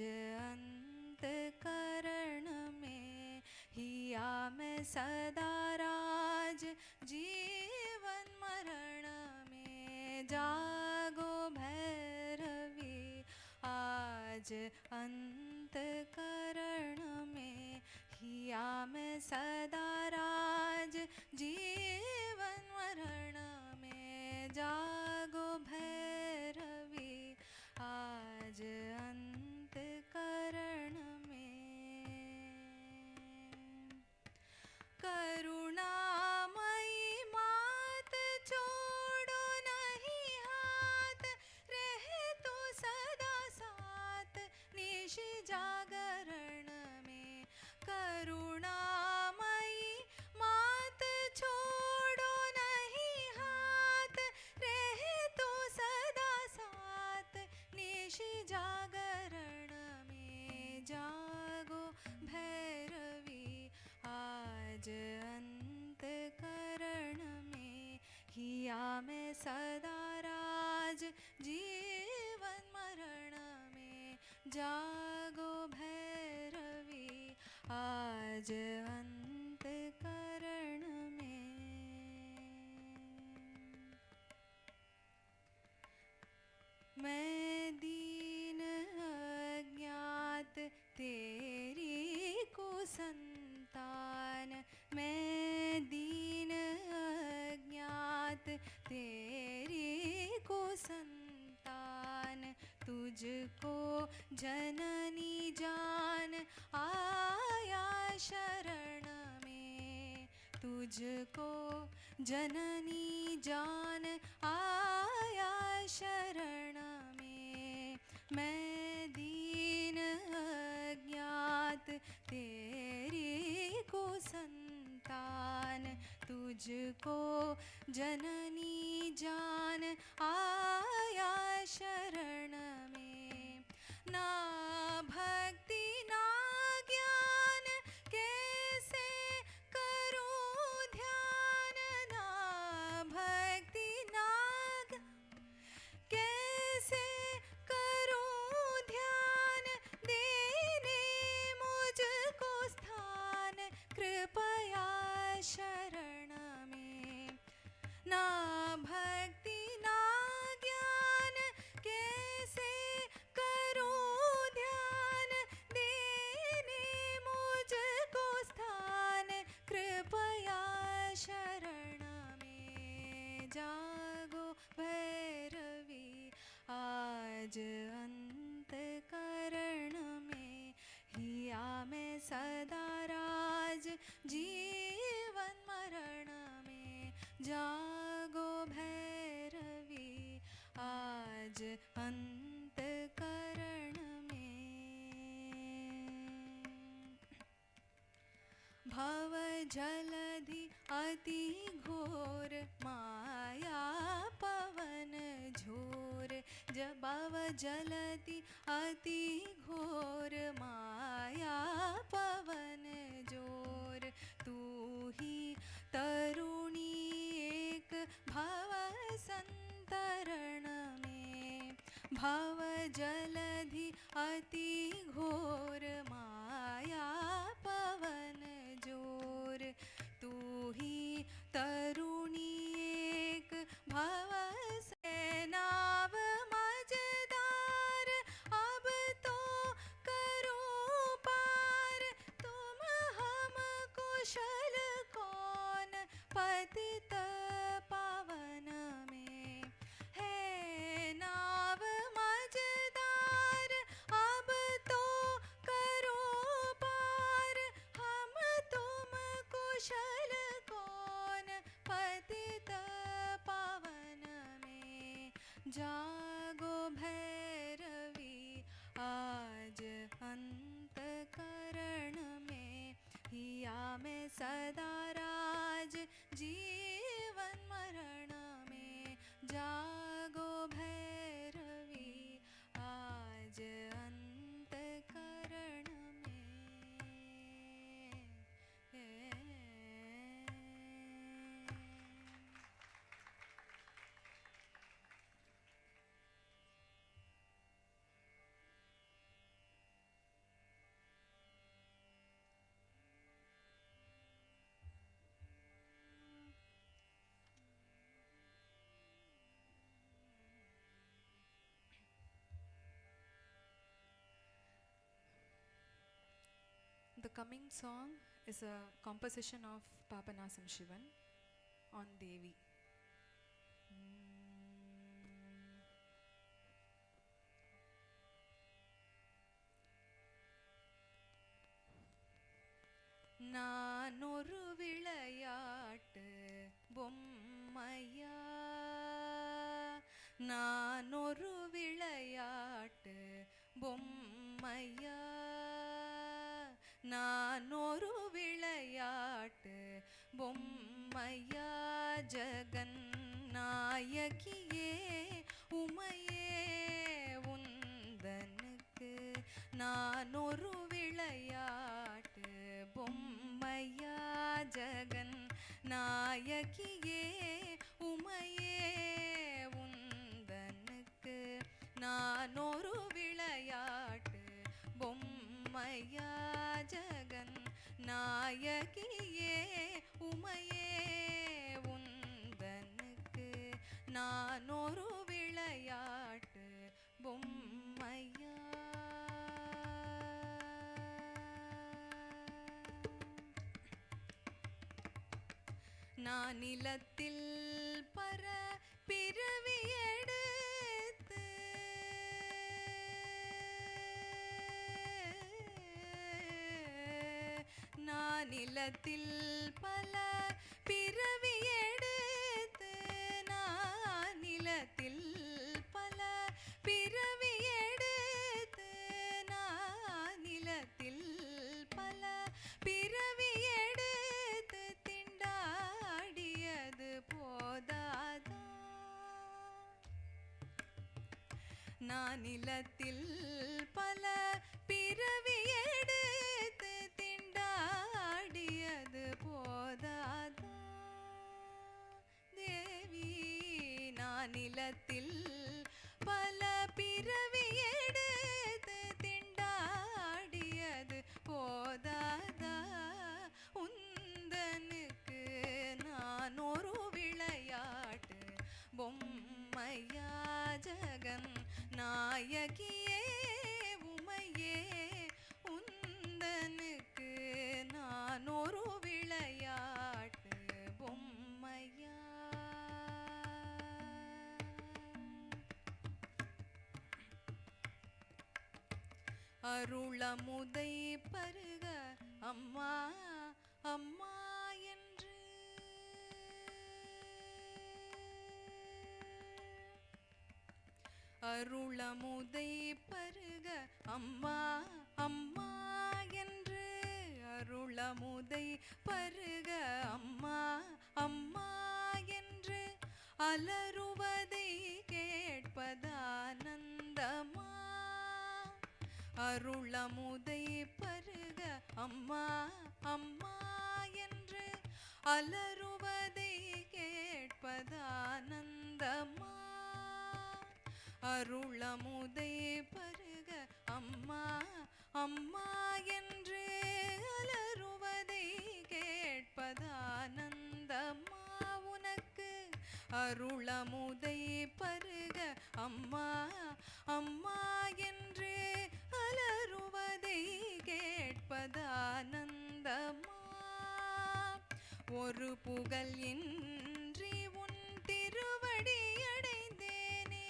अंतकरण में, हिया में सदा राज जीवन मरण में, जागो भैरवी आज अंतकरण में, हिया में सदा राज जीवन मरण में, जागो भैरवी आज अंतकरण में। करुणामयी मात छोड़ो नहीं हाथ, रहे तो सदा साथ निशि जागरण में, करुणामयी मात छोड़ो नहीं हाथ, रहे तो सदा साथ निशि जागरण में, जागो भैरवी आज अंतकरण में, हिया में सदा राज जीवन मरण में, जागो भैरवी आज अंतकरण में। मैं दीन अज्ञात तेरी कुसंतान, मैं दीन अज्ञात तेरी कुसंतान, तुझको जननी जान आया शरण में, तुझको जननी जान आया शरण में, मैं दीन अज्ञात तेरी कुसंतान, तुझको जननी जान आया शरण में, ना भक्ति ना ज्ञान कैसे करूं ध्यान, ना भक्ति ना कैसे करूं ध्यान, देने मुझको स्थान कृपया शरण में, ना भक्ति ना ज्ञान कैसे करूं ध्यान, देने मुझको स्थान कृपया शरण में, जागो भैरवी आज अंतकरण में, हिया में सदा राज जीवन मरण में, जागो भैरवी आज अंतकरण में। भव जलधि अति घोर माया पवन झोर, भव जलधि अति घोर माया पवन जोर, तू ही तरुणी एक भव संतरण में, भव जलधि अति घोर माया पवन जोर, तू ही तरुणी एक भव से नाव मजेदार, अब तो करो पार, तुम हम कुशल कौन पतित पावन में, है नाव मजेदार अब तो करो पार, हम तुम कुशल कौन पतित पावन में, जागो भैरवी आज अंतकरण में, हिया में सदा राज जीवन मरण में, जागो भैरवी आज अंतकरण The coming song is a composition of Papanasam Shivan on Devi. நானொரு விளையாட்டு பொம்மையா, நானொரு விளையாட்டு பொம்மையா, நானொரு விளையாட்டு பொம்மையா, ஜகன் நாயகியே உமையே உந்தனுக்கு நானொரு விளையாட்டு பொம்மையா, ஜகன் நாயகியே உமையே உந்தனுக்கு நானொரு விளையாட்டு பொம்மையா, ஜகன் நாயகியே உமையே உந்தனுக்கு நானொரு விளையாட்டு பொம்மையா. நான் நிலத்தில் பர பிறவி எடுத்து நான் நிலத்தில் பல பிறவி எடுத்து நான் நிலத்தில் பல பிறவி எடுத்து நான் நிலத்தில் பல பிறவி எடுத்து திண்டாடியது போதாதா, நான் நிலத்தில் பல பிறவி எடுத்து திண்டாடியது போதாதா, தேவி நான் நிலத்தில் பல பிறவி எடுத்து திண்டாடியது போதாதா, உந்தனுக்கு நான் ஒரு விளையாட்டு பொம்மையா, ஜகன் நாயகியே உமையே உந்தனுக்கு நான் ஒரு விளையாட்டு பொம்மையா. அருளமுதை பருக அம்மா அம்மா என்று அருளமுதை பருக அம்மா அம்மா என்று அருளமுதை பருக அம்மா அம்மா என்று அலறுவதை கேட்பதானந்தமா, அருளமுதை பருக அம்மா அம்மா என்று அலறுவதை கேட்பதானந்தமா, அருளமுதை பருக அம்மா அம்மா என்று அலறுவதை கேட்பதானந்தமா, உனக்கு அருளமுதை பருக அம்மா அம்மா என்று அலறுவதை கேட்பதானந்தமா, ஒரு புகழ் இன்றி உன் திருவடி அடைந்தேனே,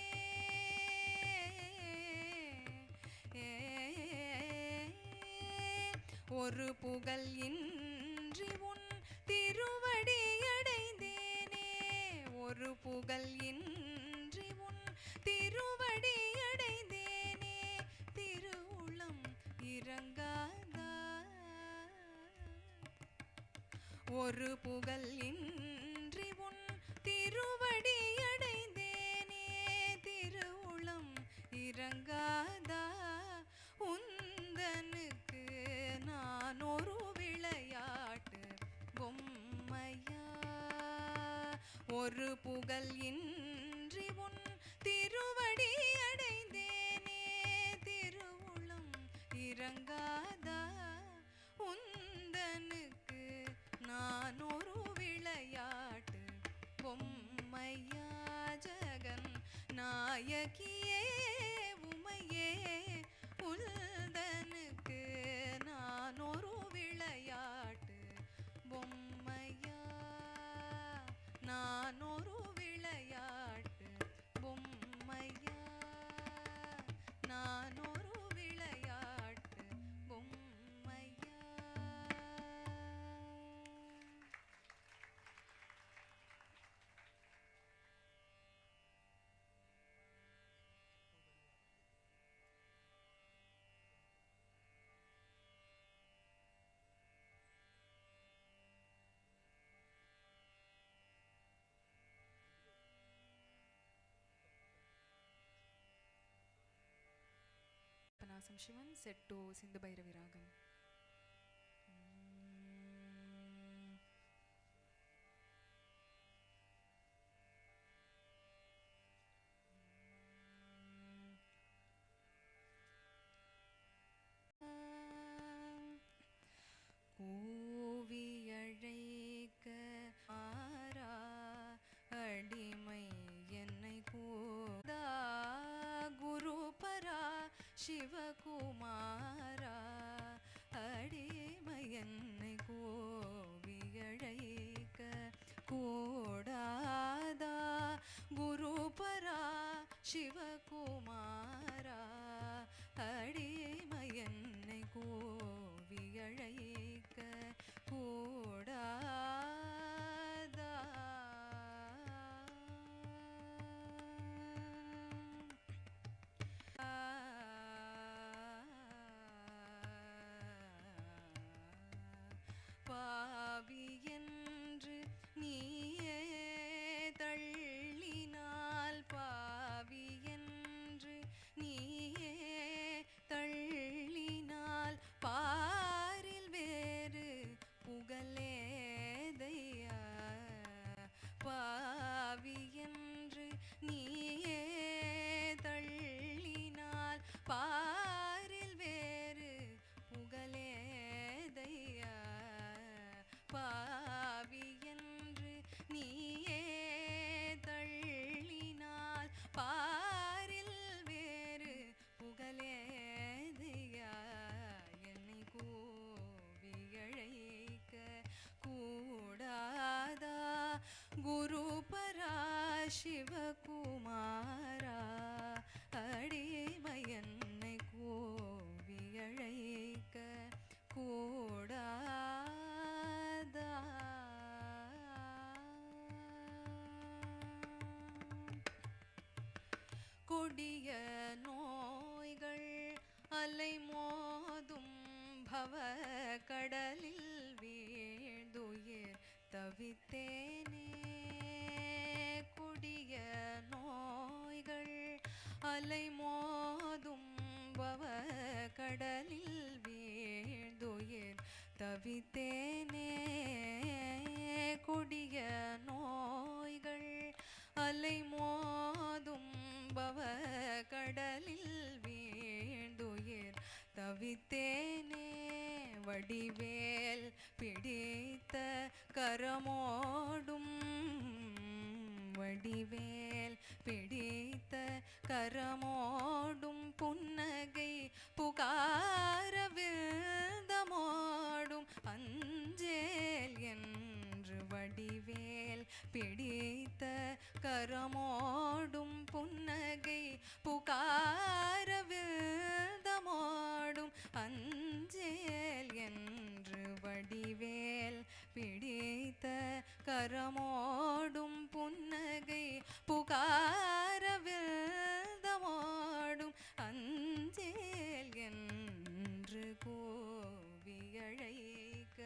ஒரு புகழ் இன்றி உன் திருவடி அடைந்தேனே, ஒரு புகழ் இன்றி உன் திருவடி அடைந்தேனே, திருவுளம் இறங்காதா, ஒரு புகழ் இன்றி உன் திருவடி அடைந்தேனே, இறங்காதா உந்தனுக்கு நான் ஒரு விளையாட்டு பொம்மையா ஒரு புகழ் இன்றி உன் திருவடி அடைந்தேனே திருவுளம் இறங்காதா உந்தனுக்கு நான் ஒரு விளையாட்டு பொம்மையா ஜகன் நாயகியே உமையே உந்தனுக்கு நான் ஒரு விளையாட்டு பொம்மையா நான் ஒரு விளையாட்டு பொம்மையா நான் ஒரு விளையாட்டு பொம்மையா. Panasam Shivan set to Sindhu Bhairavi Ragam. கூவி அழைக்க ஆரா அடிமை என்னை கூதா குருபரா சிவகுமாரா அடிமை என்னை கோவி அழைக்க கூடாதா குருபரா சிவகுமாரா அடிமை என்னை கோவி அழைக்க கூடாதா பாவி என்று நீயே தள்ளினால் பாவி என்று நீயே தள்ளினால் பாரில் வேறு புகழேதையா பாவி என்று நீயே தள்ளினால் பாரில் வேறு புகழேதையா பாவி என்று நீயே தள்ளினால் பாரில் வேறு புகழேதையா என்னை கூவி அழைக்க கூடாதா குருபரா சிவகுமாரா அடிமை என்னை கூவி அழைக்க கூடாதா கொடிய நோய்கள் அலைமோதும் பவ கடலில் வீழ்ந்துயிர் தவித்தேனே கொடிய நோய்கள் அலைமோதும் பவ கடலில் வீழ்ந்துயிர் தவித்தேனே கொடிய நோய்கள் அலைமோதும் பவ கடலில் வீழ்ந்துயிர் தவித்தேனே வடிவேல் பிடித்த கரமோடும் வடிவேல் பிடித்த கரமோடும் புன்னகை புகார விருந்தமோடும் அஞ்சேல் என்று வடிவேல் பிடித்த கரமோடும் புன்னகை புகார விருந்தமோடும் அஞ்சேல் என்று வடிவேல் பிடித்த கரமோடும் புன்னகை புகார விருந்தமோடும் அஞ்சேல் என்று கோவி அழைக்க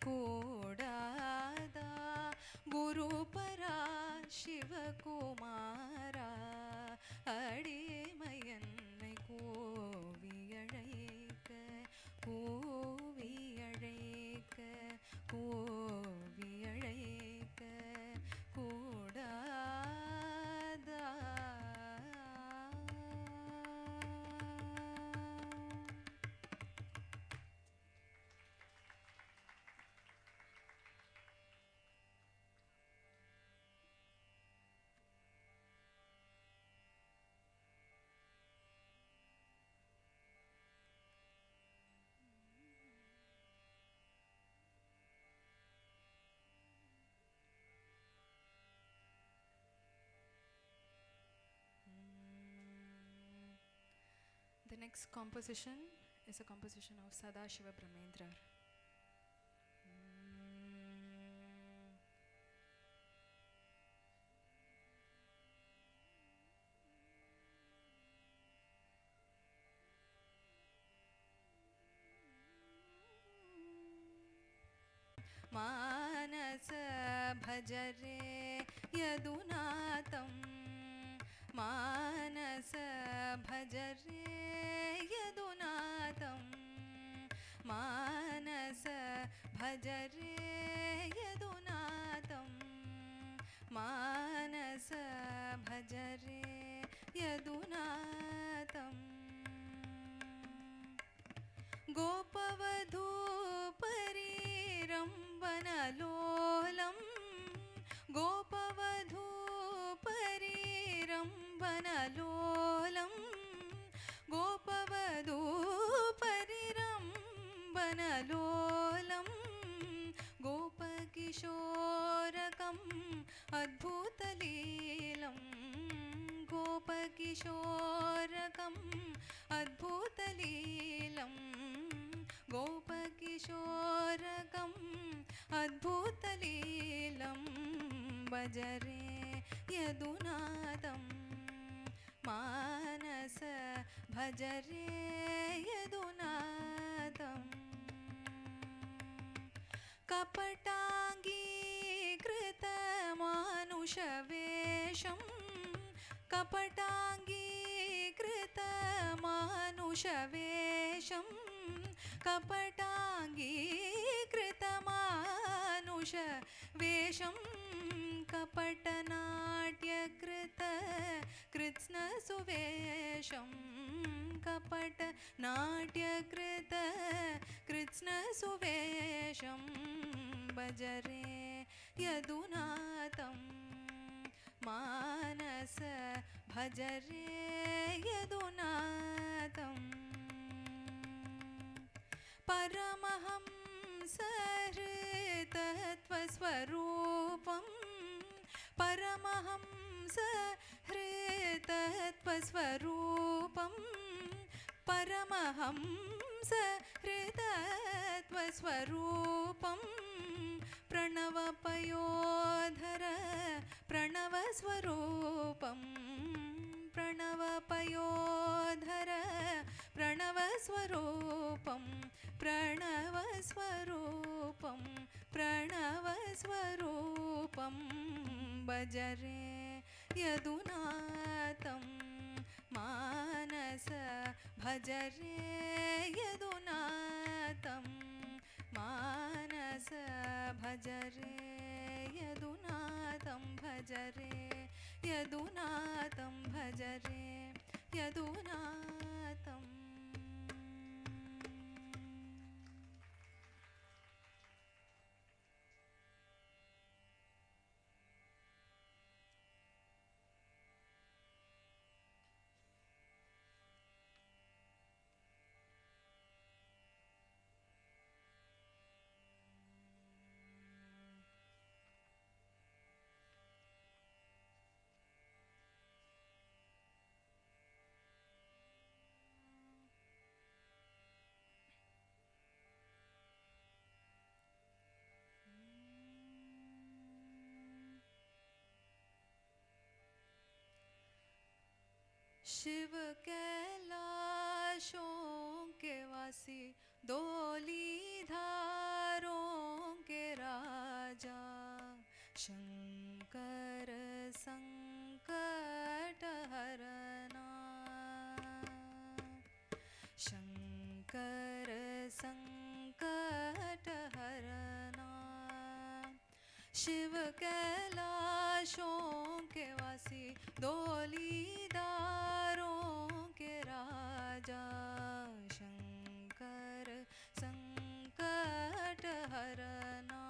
கூடாதா குருபரா சிவகுமாரா அடிமை என்னை The next composition is a composition of Sadashiva Brahmendra. मानस भजरे यदुनातं मानस भजरे यदुनातं मानस भजरे यदुनातं मानस भजरे यदुनातं गोपवधूपरिरम्बनलोलं गोपवधूपरिरम्बनलोलं गोपवधूपरिरम्बनलोलं गोपकिशोरकम् अद्भुतलीलं गोपकिशोरकम् अद्भुतलीलं गोपकिशोरकम् अद्भुतलीलं भजरे यदुनादं मानस भजरे यदुनादम् कपटाङ्गीकृतमानुषवेषं कपटाङ्गीकृतमानुषवेषं कपटाङ्गीकृतमानुषवेषं कपटनाट्यकृतकृत्स्नसुवेषं कपटनाट्यकृतकृत्स्नसुवेषं भजरे यदुनातं मानस भजरे यदुनातं परमहंसहृतत्वस्वरूपं परमहंसहृतत्वस्वरूपं परमहंसहृतत्वस्वरूपं प्रणवपयोधर प्रणवस्वरूपं प्रणवपयोधर प्रणवस्वरूपं प्रणवस्वरूपं प्रणवस्वरूपं भजरे यदुनातं मानस भजरे यदुनातं मानस भजरे यदुनातं भजरे यदुनातं भजरे यदुनातं शिव कैलाशों के वासी डोलीधारों के राजा शंकर संकट हरना शंकर संकट हरना शिव कैलाशों के वासी डोलीधारों के राजा शंकर संकट हरना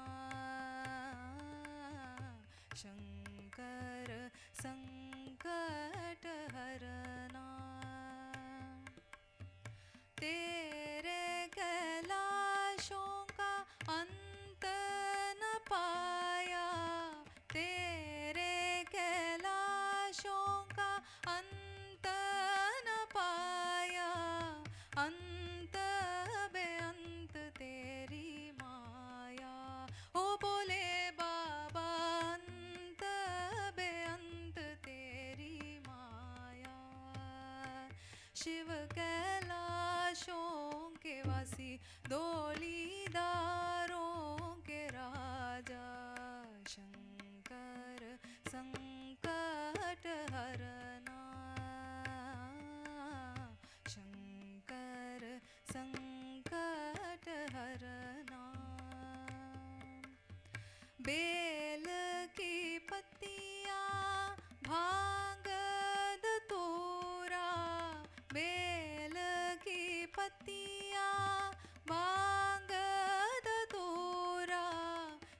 शंकर संकट हरना तेरे कैलाशों का अंत न पाया तेरे कैलाशों का अंत न पाया शिव कैलाशों के वासी डोलीदारों के राजा शंकर संकट हरना शंकर संकट हरना बेल की पत्तियाँ भांग धतूरा बेल की पत्तियाँ भांग धतूरा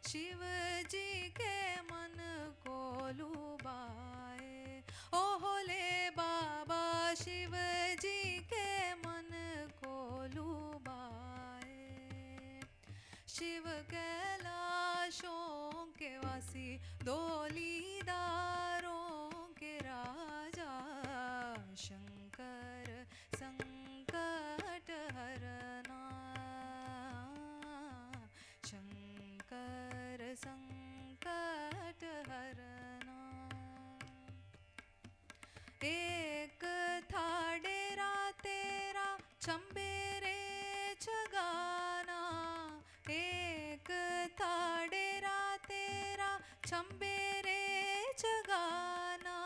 शिव जी के मन को लुभाए ओ होले बाबा शिव जी के मन को लुभाए शिव कैलाशों के वासी डोलीदारों के राजा शंकर संकट हरना शंकर संकट हरना एक था डेरा तेरा चंबेरे जगाना एक था डेरा तेरा चंबेरे जगाना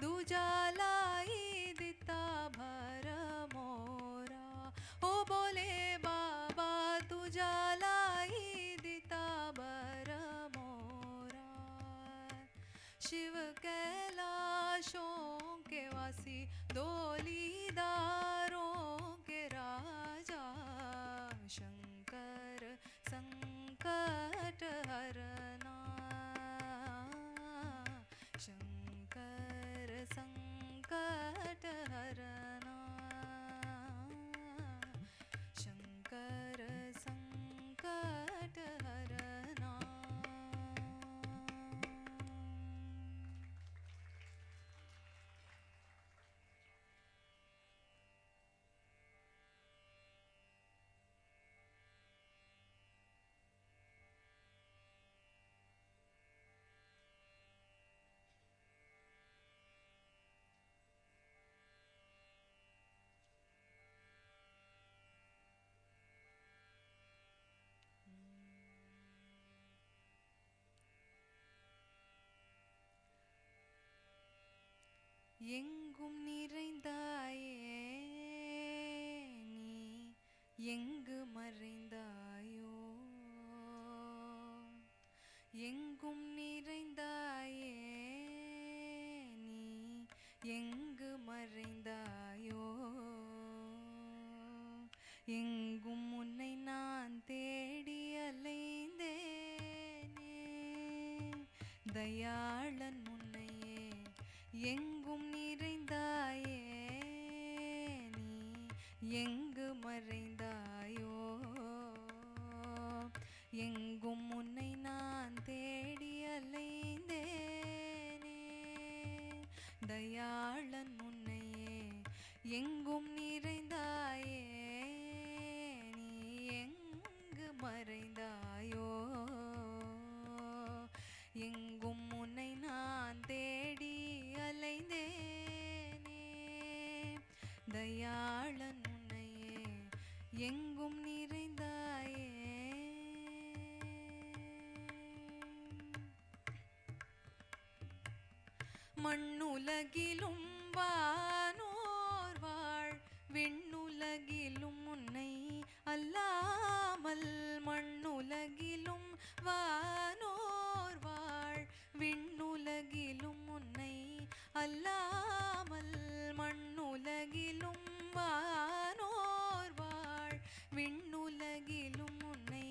दूजा लाई दिता भर मोरा ओ बोले बाबा दूजा लाई दिता भर मोरा शिव कैलाशों के वासी डोलीदारों के राजा शंकर संकट हरना शंकर संकट हरना शंकर संकट हरना எங்கும் நிறைந்தாயே நீ எங்கு மறைந்தாயோ எங்கும் நிறைந்தாயே நீ எங்கு மறைந்தாயோ எங்கும் உன்னை நான் தேடி அலைந்தேனே தயாளன் உன்னையே எங்கும் நிறைந்தாயே நீ எங்கு மறைந்தாயோ எங்கும் உன்னை நான் தேடி அலைந்தேனே தயாளன் உன்னையே எங்கும் நிறைந்தாயே நீ எங்கு மறைந்தாயோ எங்கும் உன்னை நான் தேடி அலைந்தேனே தயாளன் உன்னையே எங்கும் நிறைந்தாயே மண்ணுலகிலும் வானோர் வாழ் விண்ணுலகிலும் உன்னை அல்லாமல் மண்ணுலகிலும் வானோர் வாழ் விண்ணுலகிலும் உன்னை அல்லாமல் மண்ணுலகிலும் வானோர் வாழ் விண்ணுலகிலும் உன்னை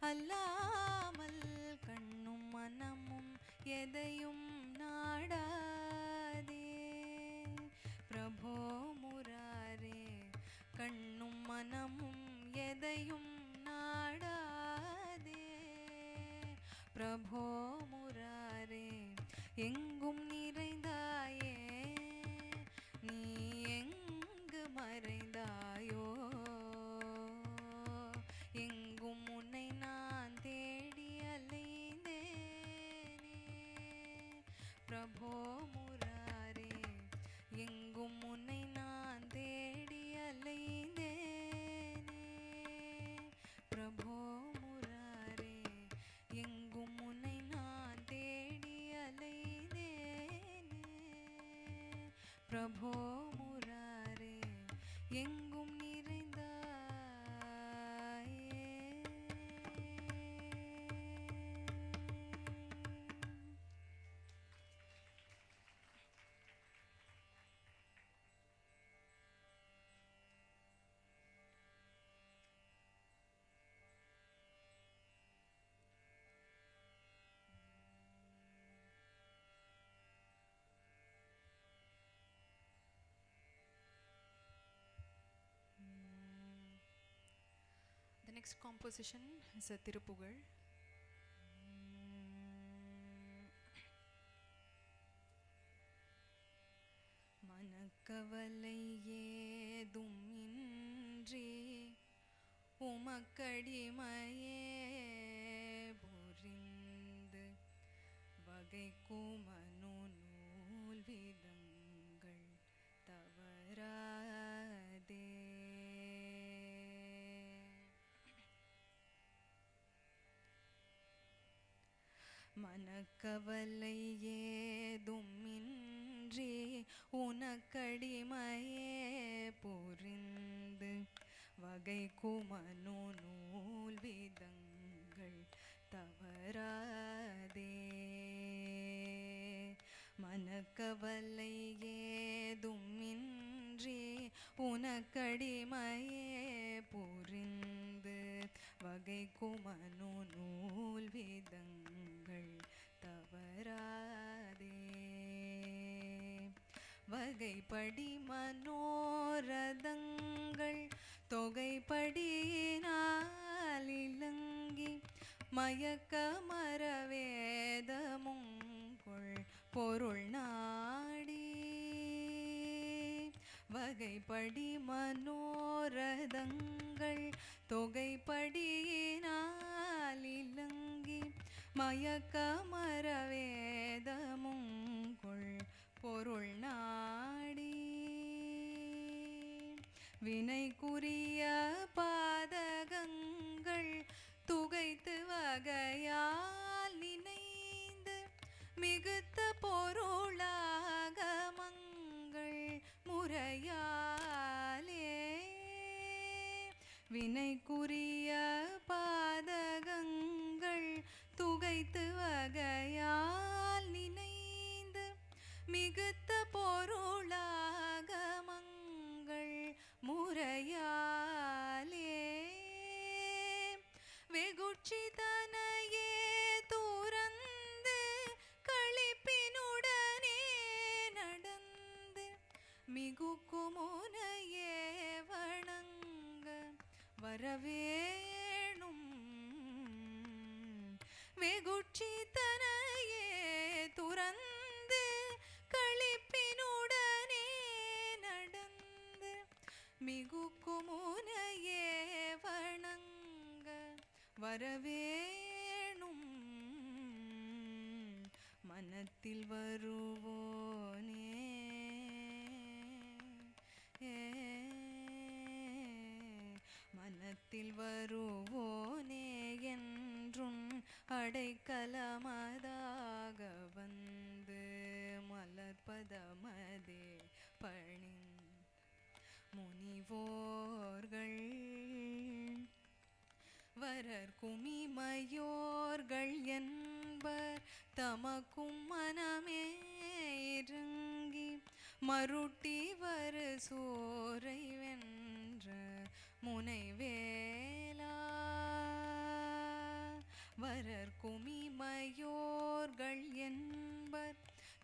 அல்லாமல் கண்ணும் மனமும் எதையும் நாடாதே பிரபோ முராரே கண்ணும் மனமும் எதையும் நாடாதே பிரபோ முராரே எங்கும் நிறைந்தாயே நீ எங்கு மறைந்தாயோ எங்கும் உன்னை நான் தேடி அலைந்தேனே பிரபோ முராரே எங்கும் உன்னை நான் தேடி பிரபோ முராரே எங்கும் நிறைந்தாயே. The next composition is a Tirupugal. மனக்கவலை ஏதும் இன்றி உமக்கடிமையே புரிந்து வகைக்கும் மனு நூல் விதங்கள் தவறாதே. மனக்கவலை ஏதும் இன்றி உனக்கடிமையே புரிந்து வகைக்கும் மனு நூல் விதங்கள் தவறாதே. மனக்கவலை ஏதும் இன்றி உனக்கடிமையே புரிந்து வகைக்கும் மனு நூல் விதங்கள் தவறாதே. வகைப்படி மனோரதங்கள் தொகைப்படியினால் இலங்கி மயக்க மரவேதமுங்கொள் பொருள் நாடி. வகைப்படி மனோரதங்கள் தொகைப்படியினால் இலங்கி மயக்க மரவேதமுங்கொள் பொருள் நாடி. வினைக்குரிய பாதகங்கள் துகைத்து வகையால் நினைந்து மிகுத்த பொருளாகமங்கள் முறையாலே. வினைக்குரிய பாதகங்கள் துகைத்து வகையால் நினைந்து மிகுத்த பொருளாகமங்கள் முறையாலே. வெகுட்சிதனையே துறந்து களிப்பினுடனே நடந்து மிகுக்குமுனையே வணங்க வரவேணும். வெகுட்சிதனையே துறந்து களிப்பினுடனே நடந்து மிகுக்குமுனையே வணங்க வரவேணும். மனத்தில் வருவோனே மனத்தில் வருவோனே என்றும் அடைக்கலமதாக வந்து மலர்பதமதே பணின் முனிவோர்கள் வரர் குமிமையோர்கள் என்பர் தமக்கும் மனமே இறங்கி மருட்டி வரு சோரை வென்ற முனைவேலா. வரர் குமிமையோர்கள் என்பர்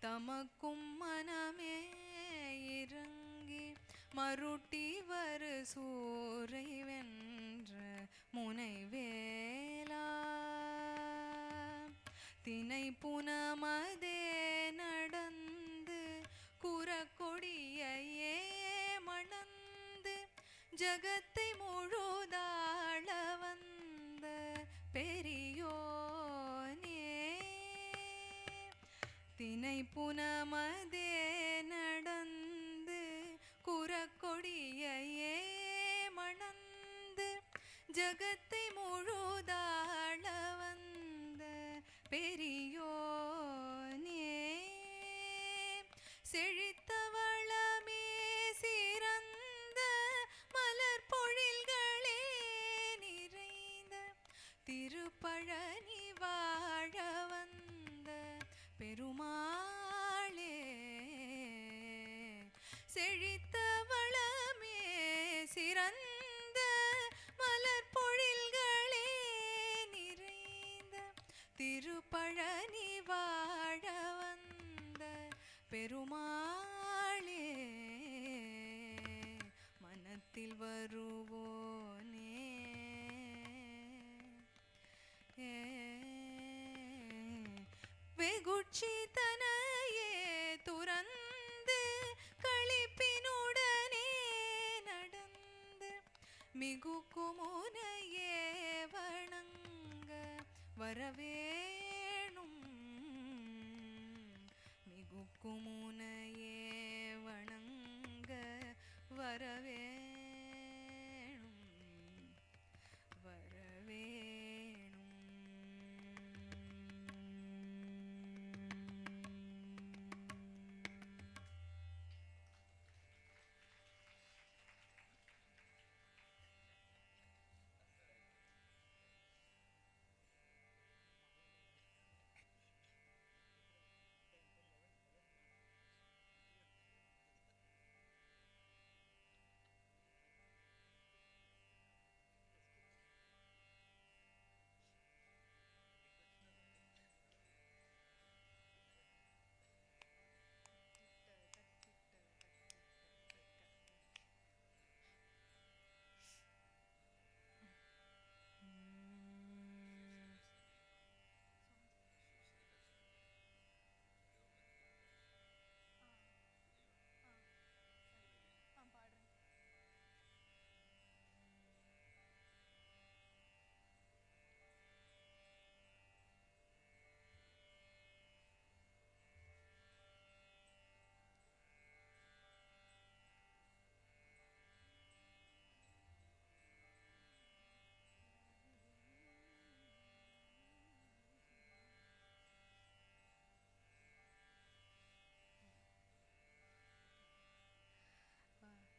தமக்கும் மனமே இறங்கி மருட்டி வரு சோரை வென்ற முனைவேலா. தினை புனமதே நடந்து குறக்கொடியையே மணந்து ஜகத்தை முழுதாள வந்த பெரியோனே. தினை புனமதே நடந்து குறக்கொடியையே மணந்து ஜகத்தை முழுதாள வந்த பெரியோனே. செழித்தவள செழித்த வளமே சிறந்த மலர் பொழில்களே நிறைந்த திருப்பழனி வாழ வந்த பெருமாளே மனத்தில் வருவோனே வெகுட்சி தனையே துறந்து களிப்பினுடனே நடந்து மிகுக்குமுனையே வணங்க வரவேணும் மிகுக்குமுனையே வணங்க வரவேணும்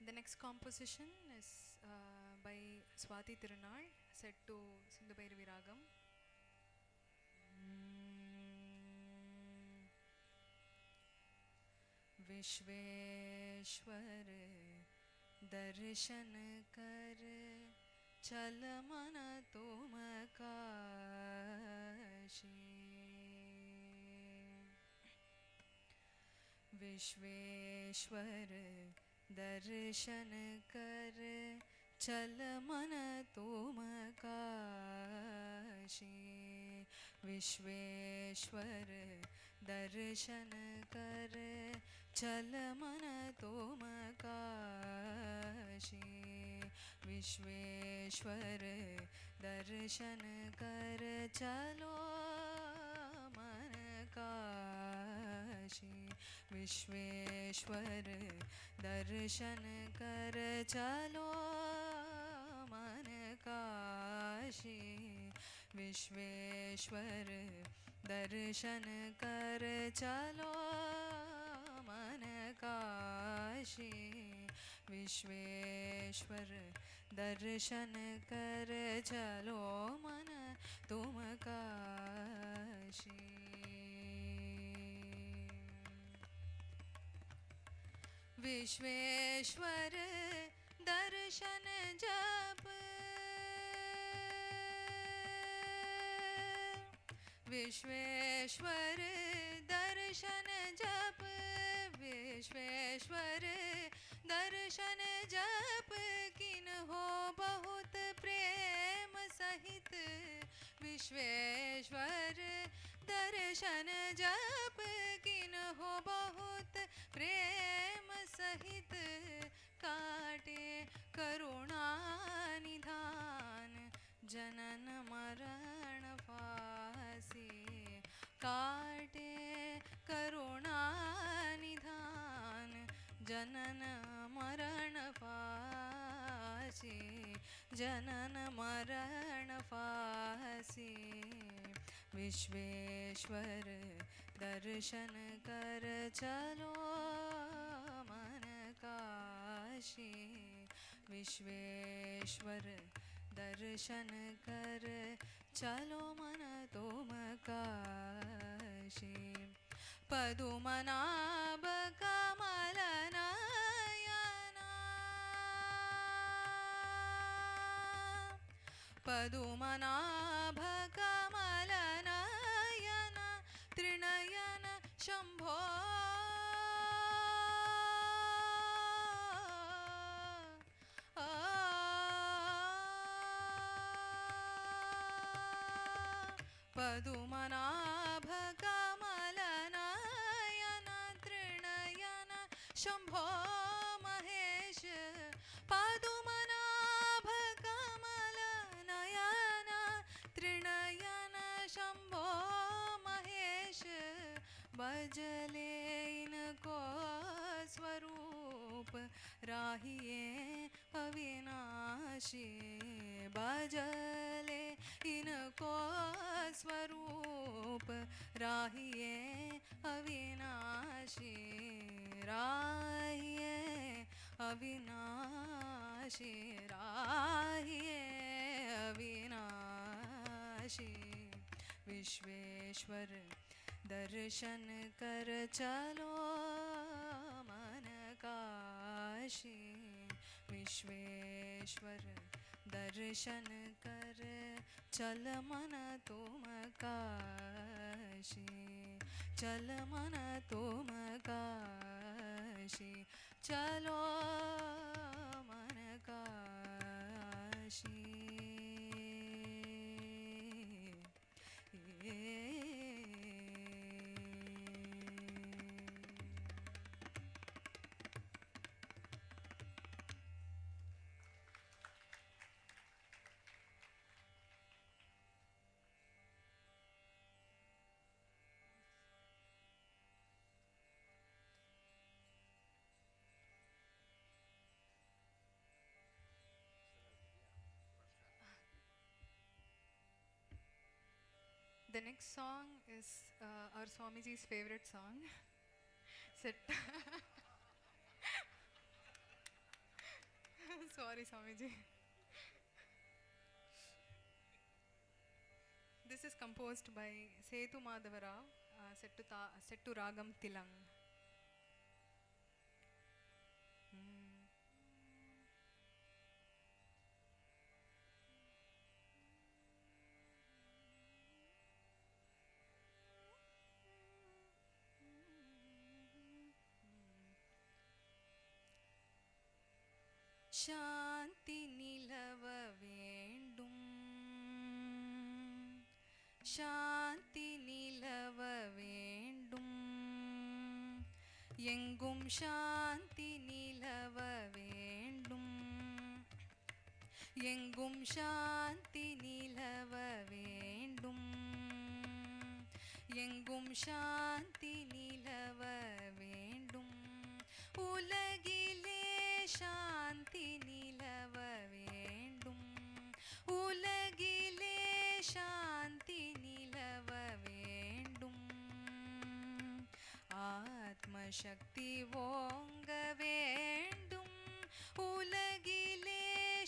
The next composition is by Swati Tirunal, set to Sindhu Bhairavi Ragam. Vishweshwar दर्शन कर चल मन तुम काशी विश्वेश्वर दर्शन कर चल मन तुम काशी विश्वेश्वर दर्शन कर चल मन तुम काशी विश्वेश्वर दर्शन कर चलो मन काशी विश्वेश्वर दर्शन कर चलो मन काशी विश्वेश्वर दर्शन कर चलो मन काशी विश्वेश्वर दर्शन कर चलो मन तुम काशी विश्वेश्वर दर्शन जप विश्वेश्वर दर्शन जप विश्वेश्वर दर्शन जप किन हो बहुत प्रेम सहित विश्वेश्वर दर्शन जप किन हो बहुत प्रेम सहित काटे करुणा निधान जनन मरण फासी काटे करुणा निधान जनन मरण फासी जनन मरण फासी विश्वेश्वर दर्शन कर चलो मन काशी विश्वेश्वर दर्शन कर चलो मन तुम काशी पदुमनाभ कमल नयन पदुमनाभकमलनयन त्रिनयन शम्भो पदुमनाभकमलनयन त्रिनयन शम्भो महेश पदुमनाभकमलनयन त्रिनयन शम्भो महेश बजले इनको स्वरूप राहिए अविनाशी बजले इनको स्वरूप राहिए अविनाशी राहिए अविनाशी राहिए अविनाशी विश्वेश्वर दर्शन कर चलो मन काशी विश्वेश्वर दर्शन कर चल मन तुम काशी चल मन तुम काशी चलो मन Kashi The next song is our Swamiji's favorite song. Set. Sorry, Swamiji. This is composed by Sethu Madhavarao, set to Ragam Tilang. शांति निलव वेंडुम शांति निलव वेंडुम எங்கும் शांति निलव वेंडुम எங்கும் शांति निलव वेंडुम எங்கும் शांति निलव वेंडुम உலகிலே शांति निलव वेंडुम उलगिले शांति निलव वेंडुम आत्मशक्ति ओंग वेंडुम उलगिले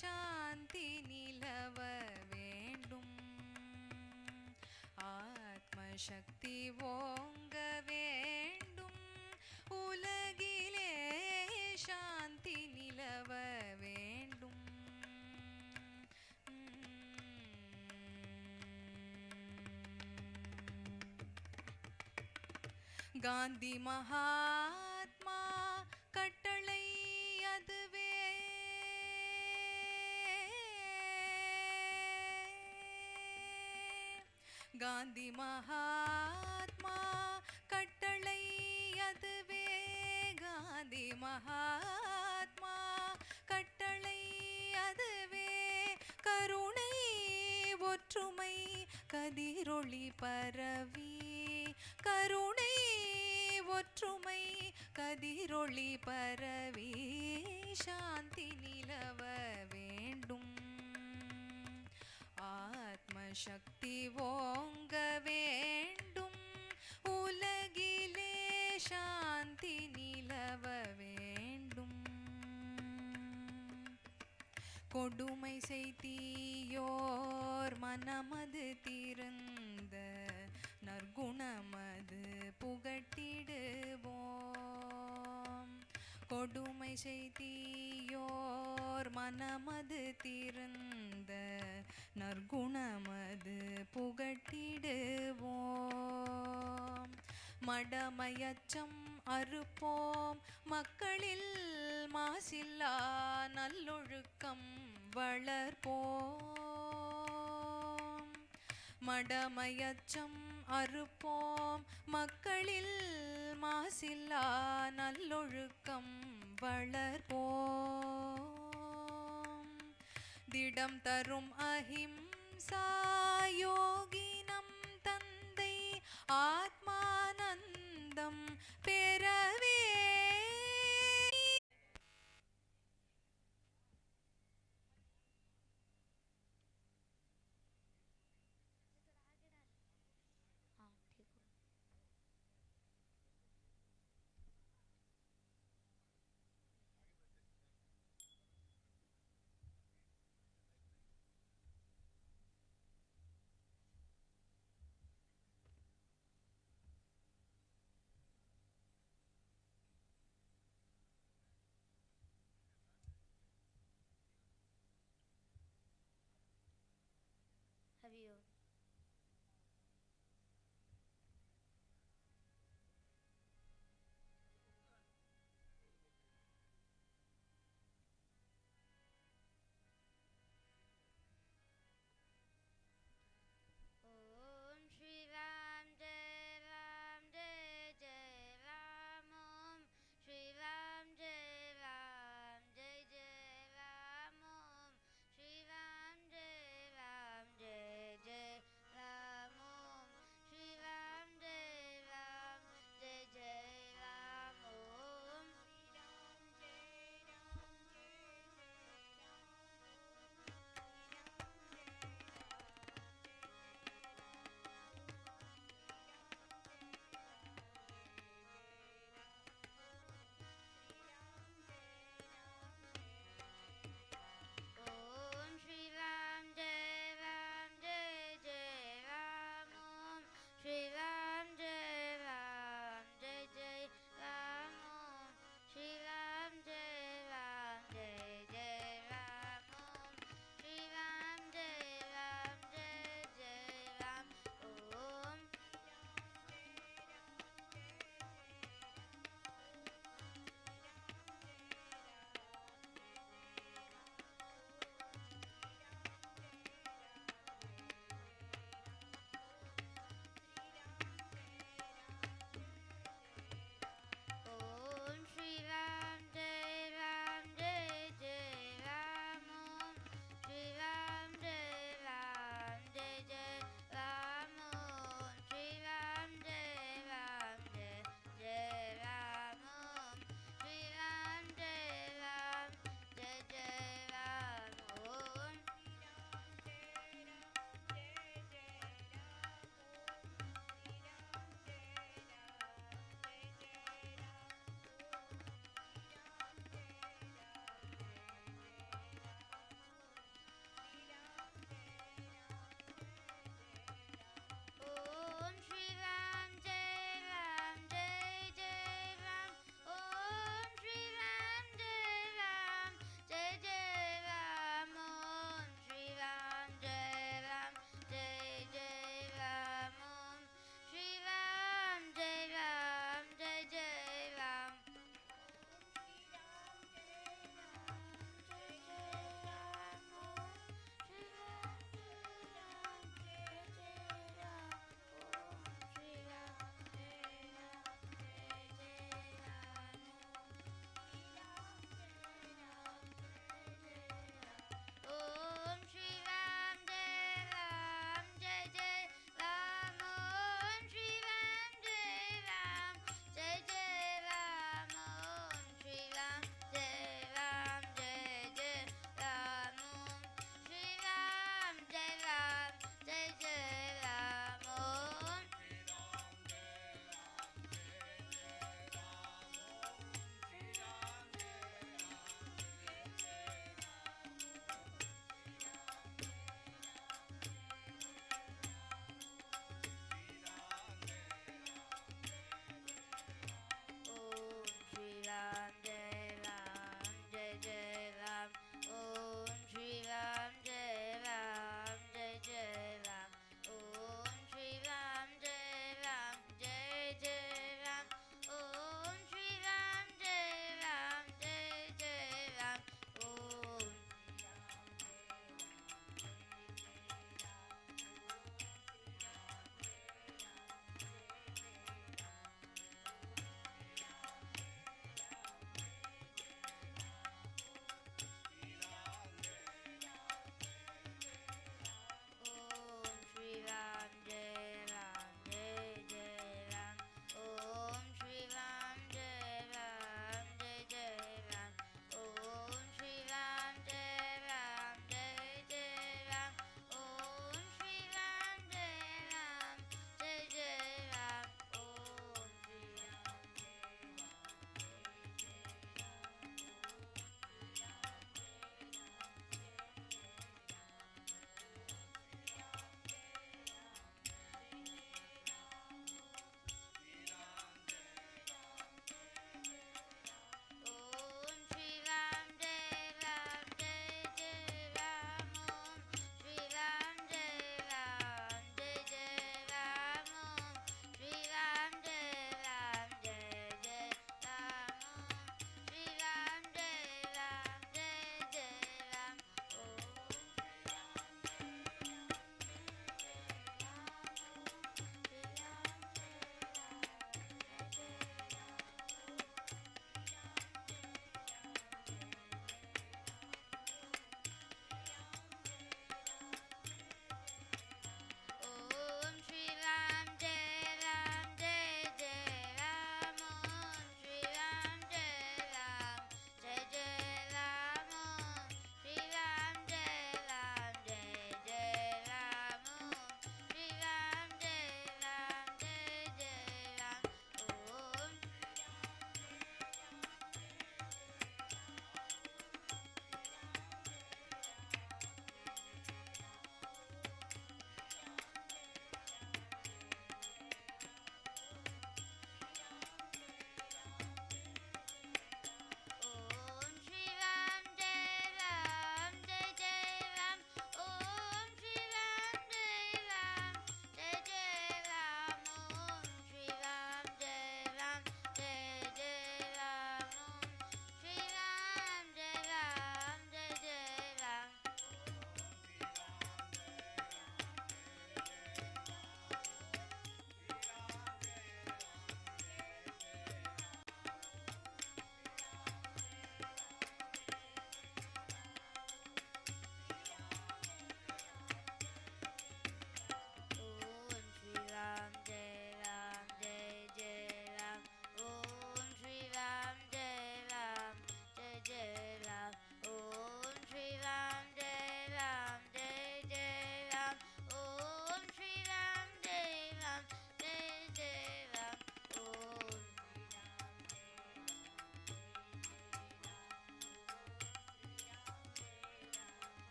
शांति निलव वेंडुम आत्मशक्ति ओंग वेंडुम उलगिले शांति निलव वेंडुम गांधी महात्मा कटளை அதுவே गांधी महात्मा कटளை அதுவே गांधी महात्मा कटளை அதுவே கருணை ஒற்றுமை கதிரொளி பரவி கருணை ஒற்றுமை கதிரொளி பரவி சாந்தி நிலவ வேண்டும் ஆத்மசக்தி ஓங்க வேண்டும் உலகிலே சாந்தி நிலவ வேண்டும் கொடுமை செய்தியோர் மனமது திறந்த நற்குணமது புகட்டிடுவோம் கொடுமை செய்தியோர் மனமது திறந்த நற்குணமது மடமையச்சம் அறுப்போம் மக்களில் மாசில்லா நல்லொழுக்கம் வளர்ப்போம். மடமையச்சம் அறுப்போம் மக்களில் மாசில்லா நல்லொழுக்கம் வளர்ப்போம். திடம் தரும் அஹிம்சா யோகினம் தந்தை ஆத்மானந்தம் பெறவே.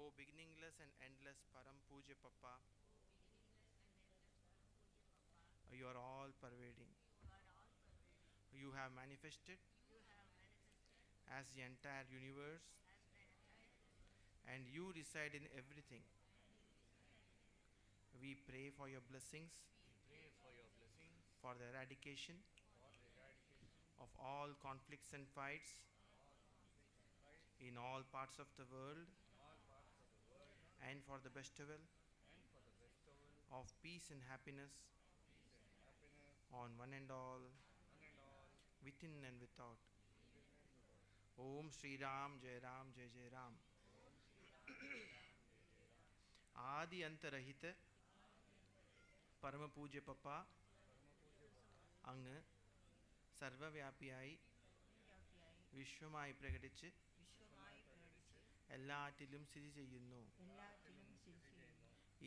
O beginningless and endless Param Puja Papa, you are all pervading. You have manifested as the entire universe, and you reside in everything. We pray for your blessings, for the eradication of all conflicts and fights in all parts of the world, and for the bestowal of peace and happiness on one and all, within and without. Om Sri Ram Jai Ram Jai Jai Ram. Adi Antarahita Paramapuja Papa അങ്ങ് സർവവ്യാപിയായി വിശ്വമായി പ്രകടിച്ച് എല്ലാറ്റിലും സ്ഥിതി ചെയ്യുന്നു.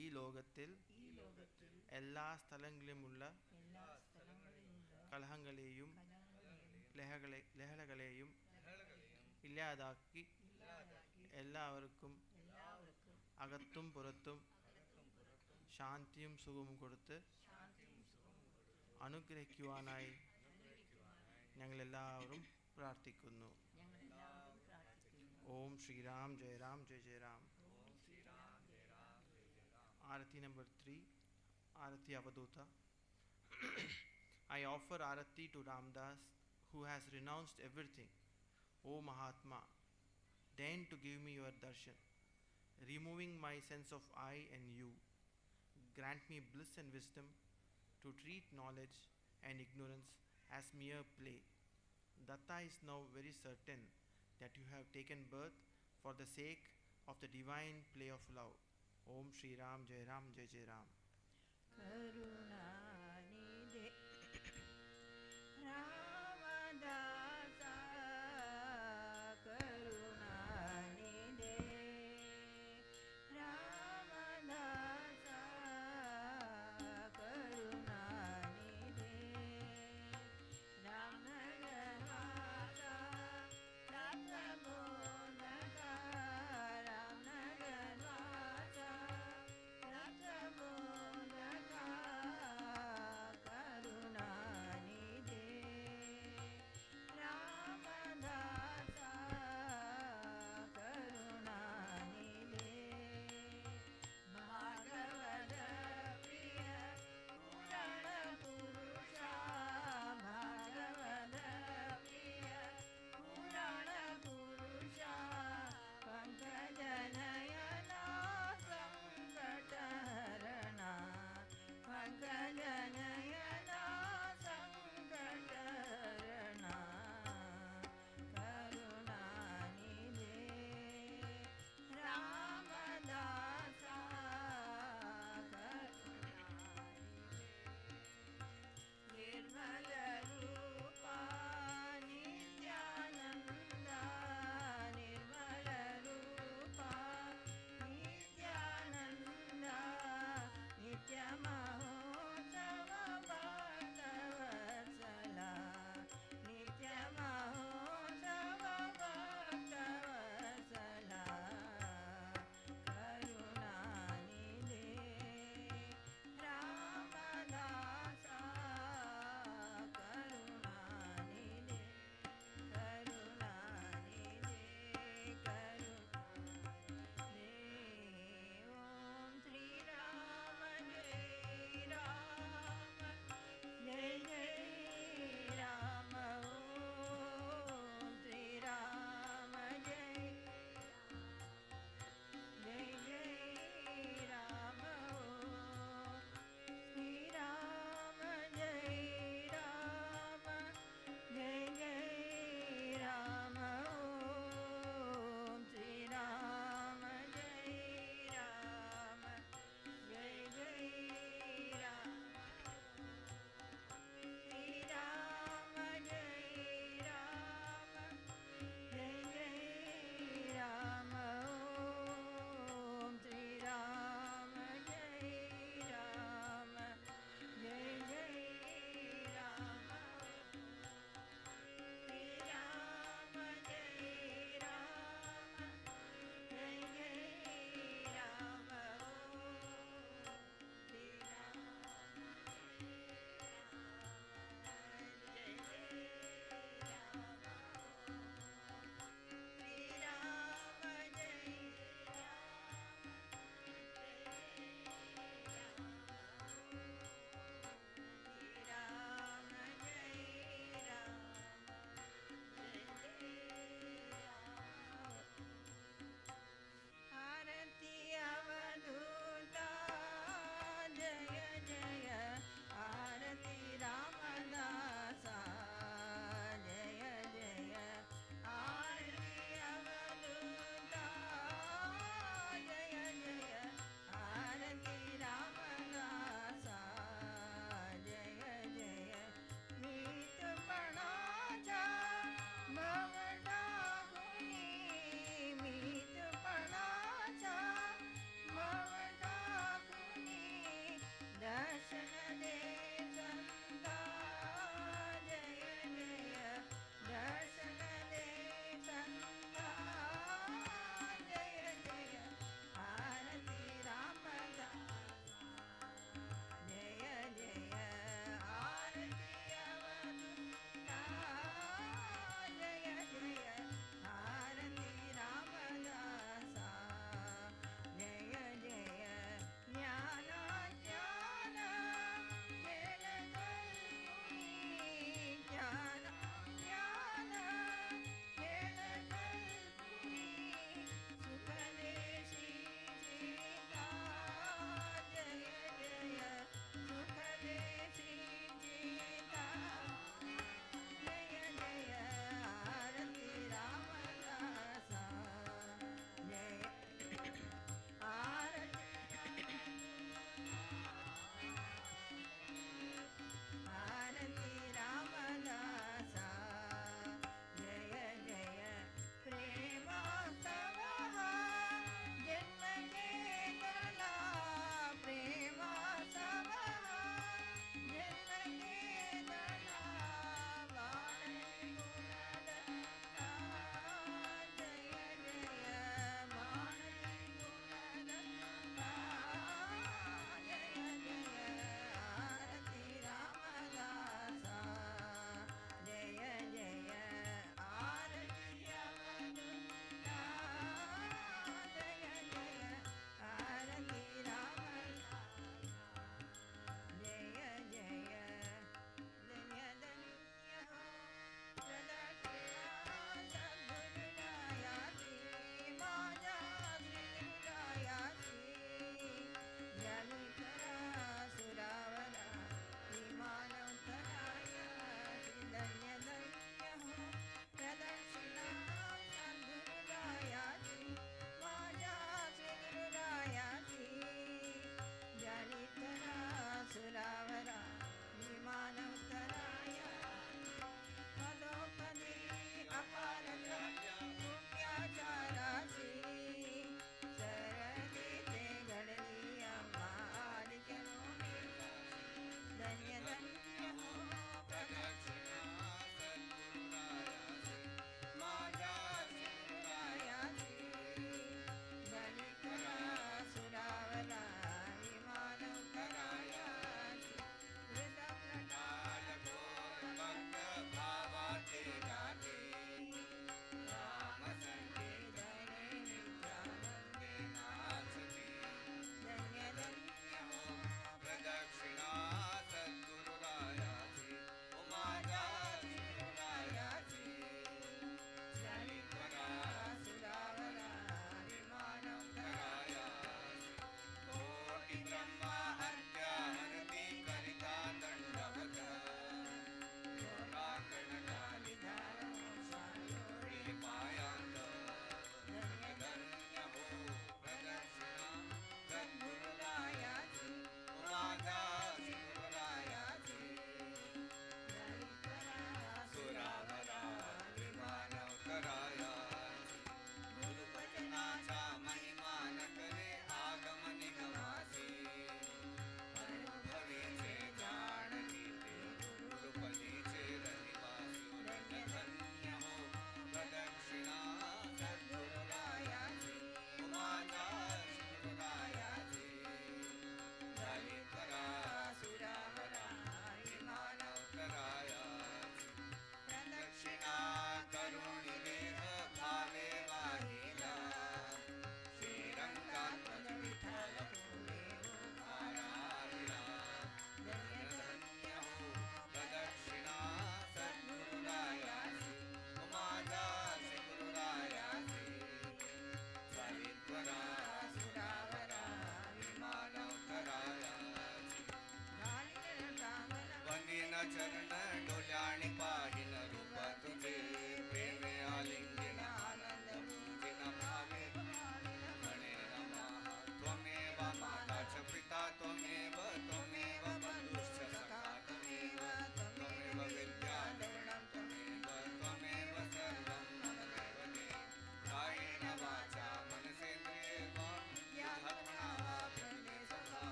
ഈ ലോകത്തിൽ എല്ലാ സ്ഥലങ്ങളിലുമുള്ള കലഹങ്ങളെയും ലഹളകളെയും ഇല്ലാതാക്കി എല്ലാവർക്കും അകത്തും പുറത്തും ശാന്തിയും സുഖവും കൊടുത്ത് അനുഗ്രഹിക്കുവാനായി ഞങ്ങളെല്ലാവരും പ്രാർത്ഥിക്കുന്നു. ഓം Shriram Jaya Ram Jaya Jaya Ram. Arati number 3, Arati Avaduta. I offer Arati to Ramdas, who has renounced everything. O Mahatma, deign to give me your darshan, removing my sense of I and you. Grant me bliss and wisdom to treat knowledge and ignorance as mere play. Datta is now very certain that you have taken birth for the sake of the divine play of love. Om Shri Ram Jai Ram Jai Jai Ram. Karunanide Ramada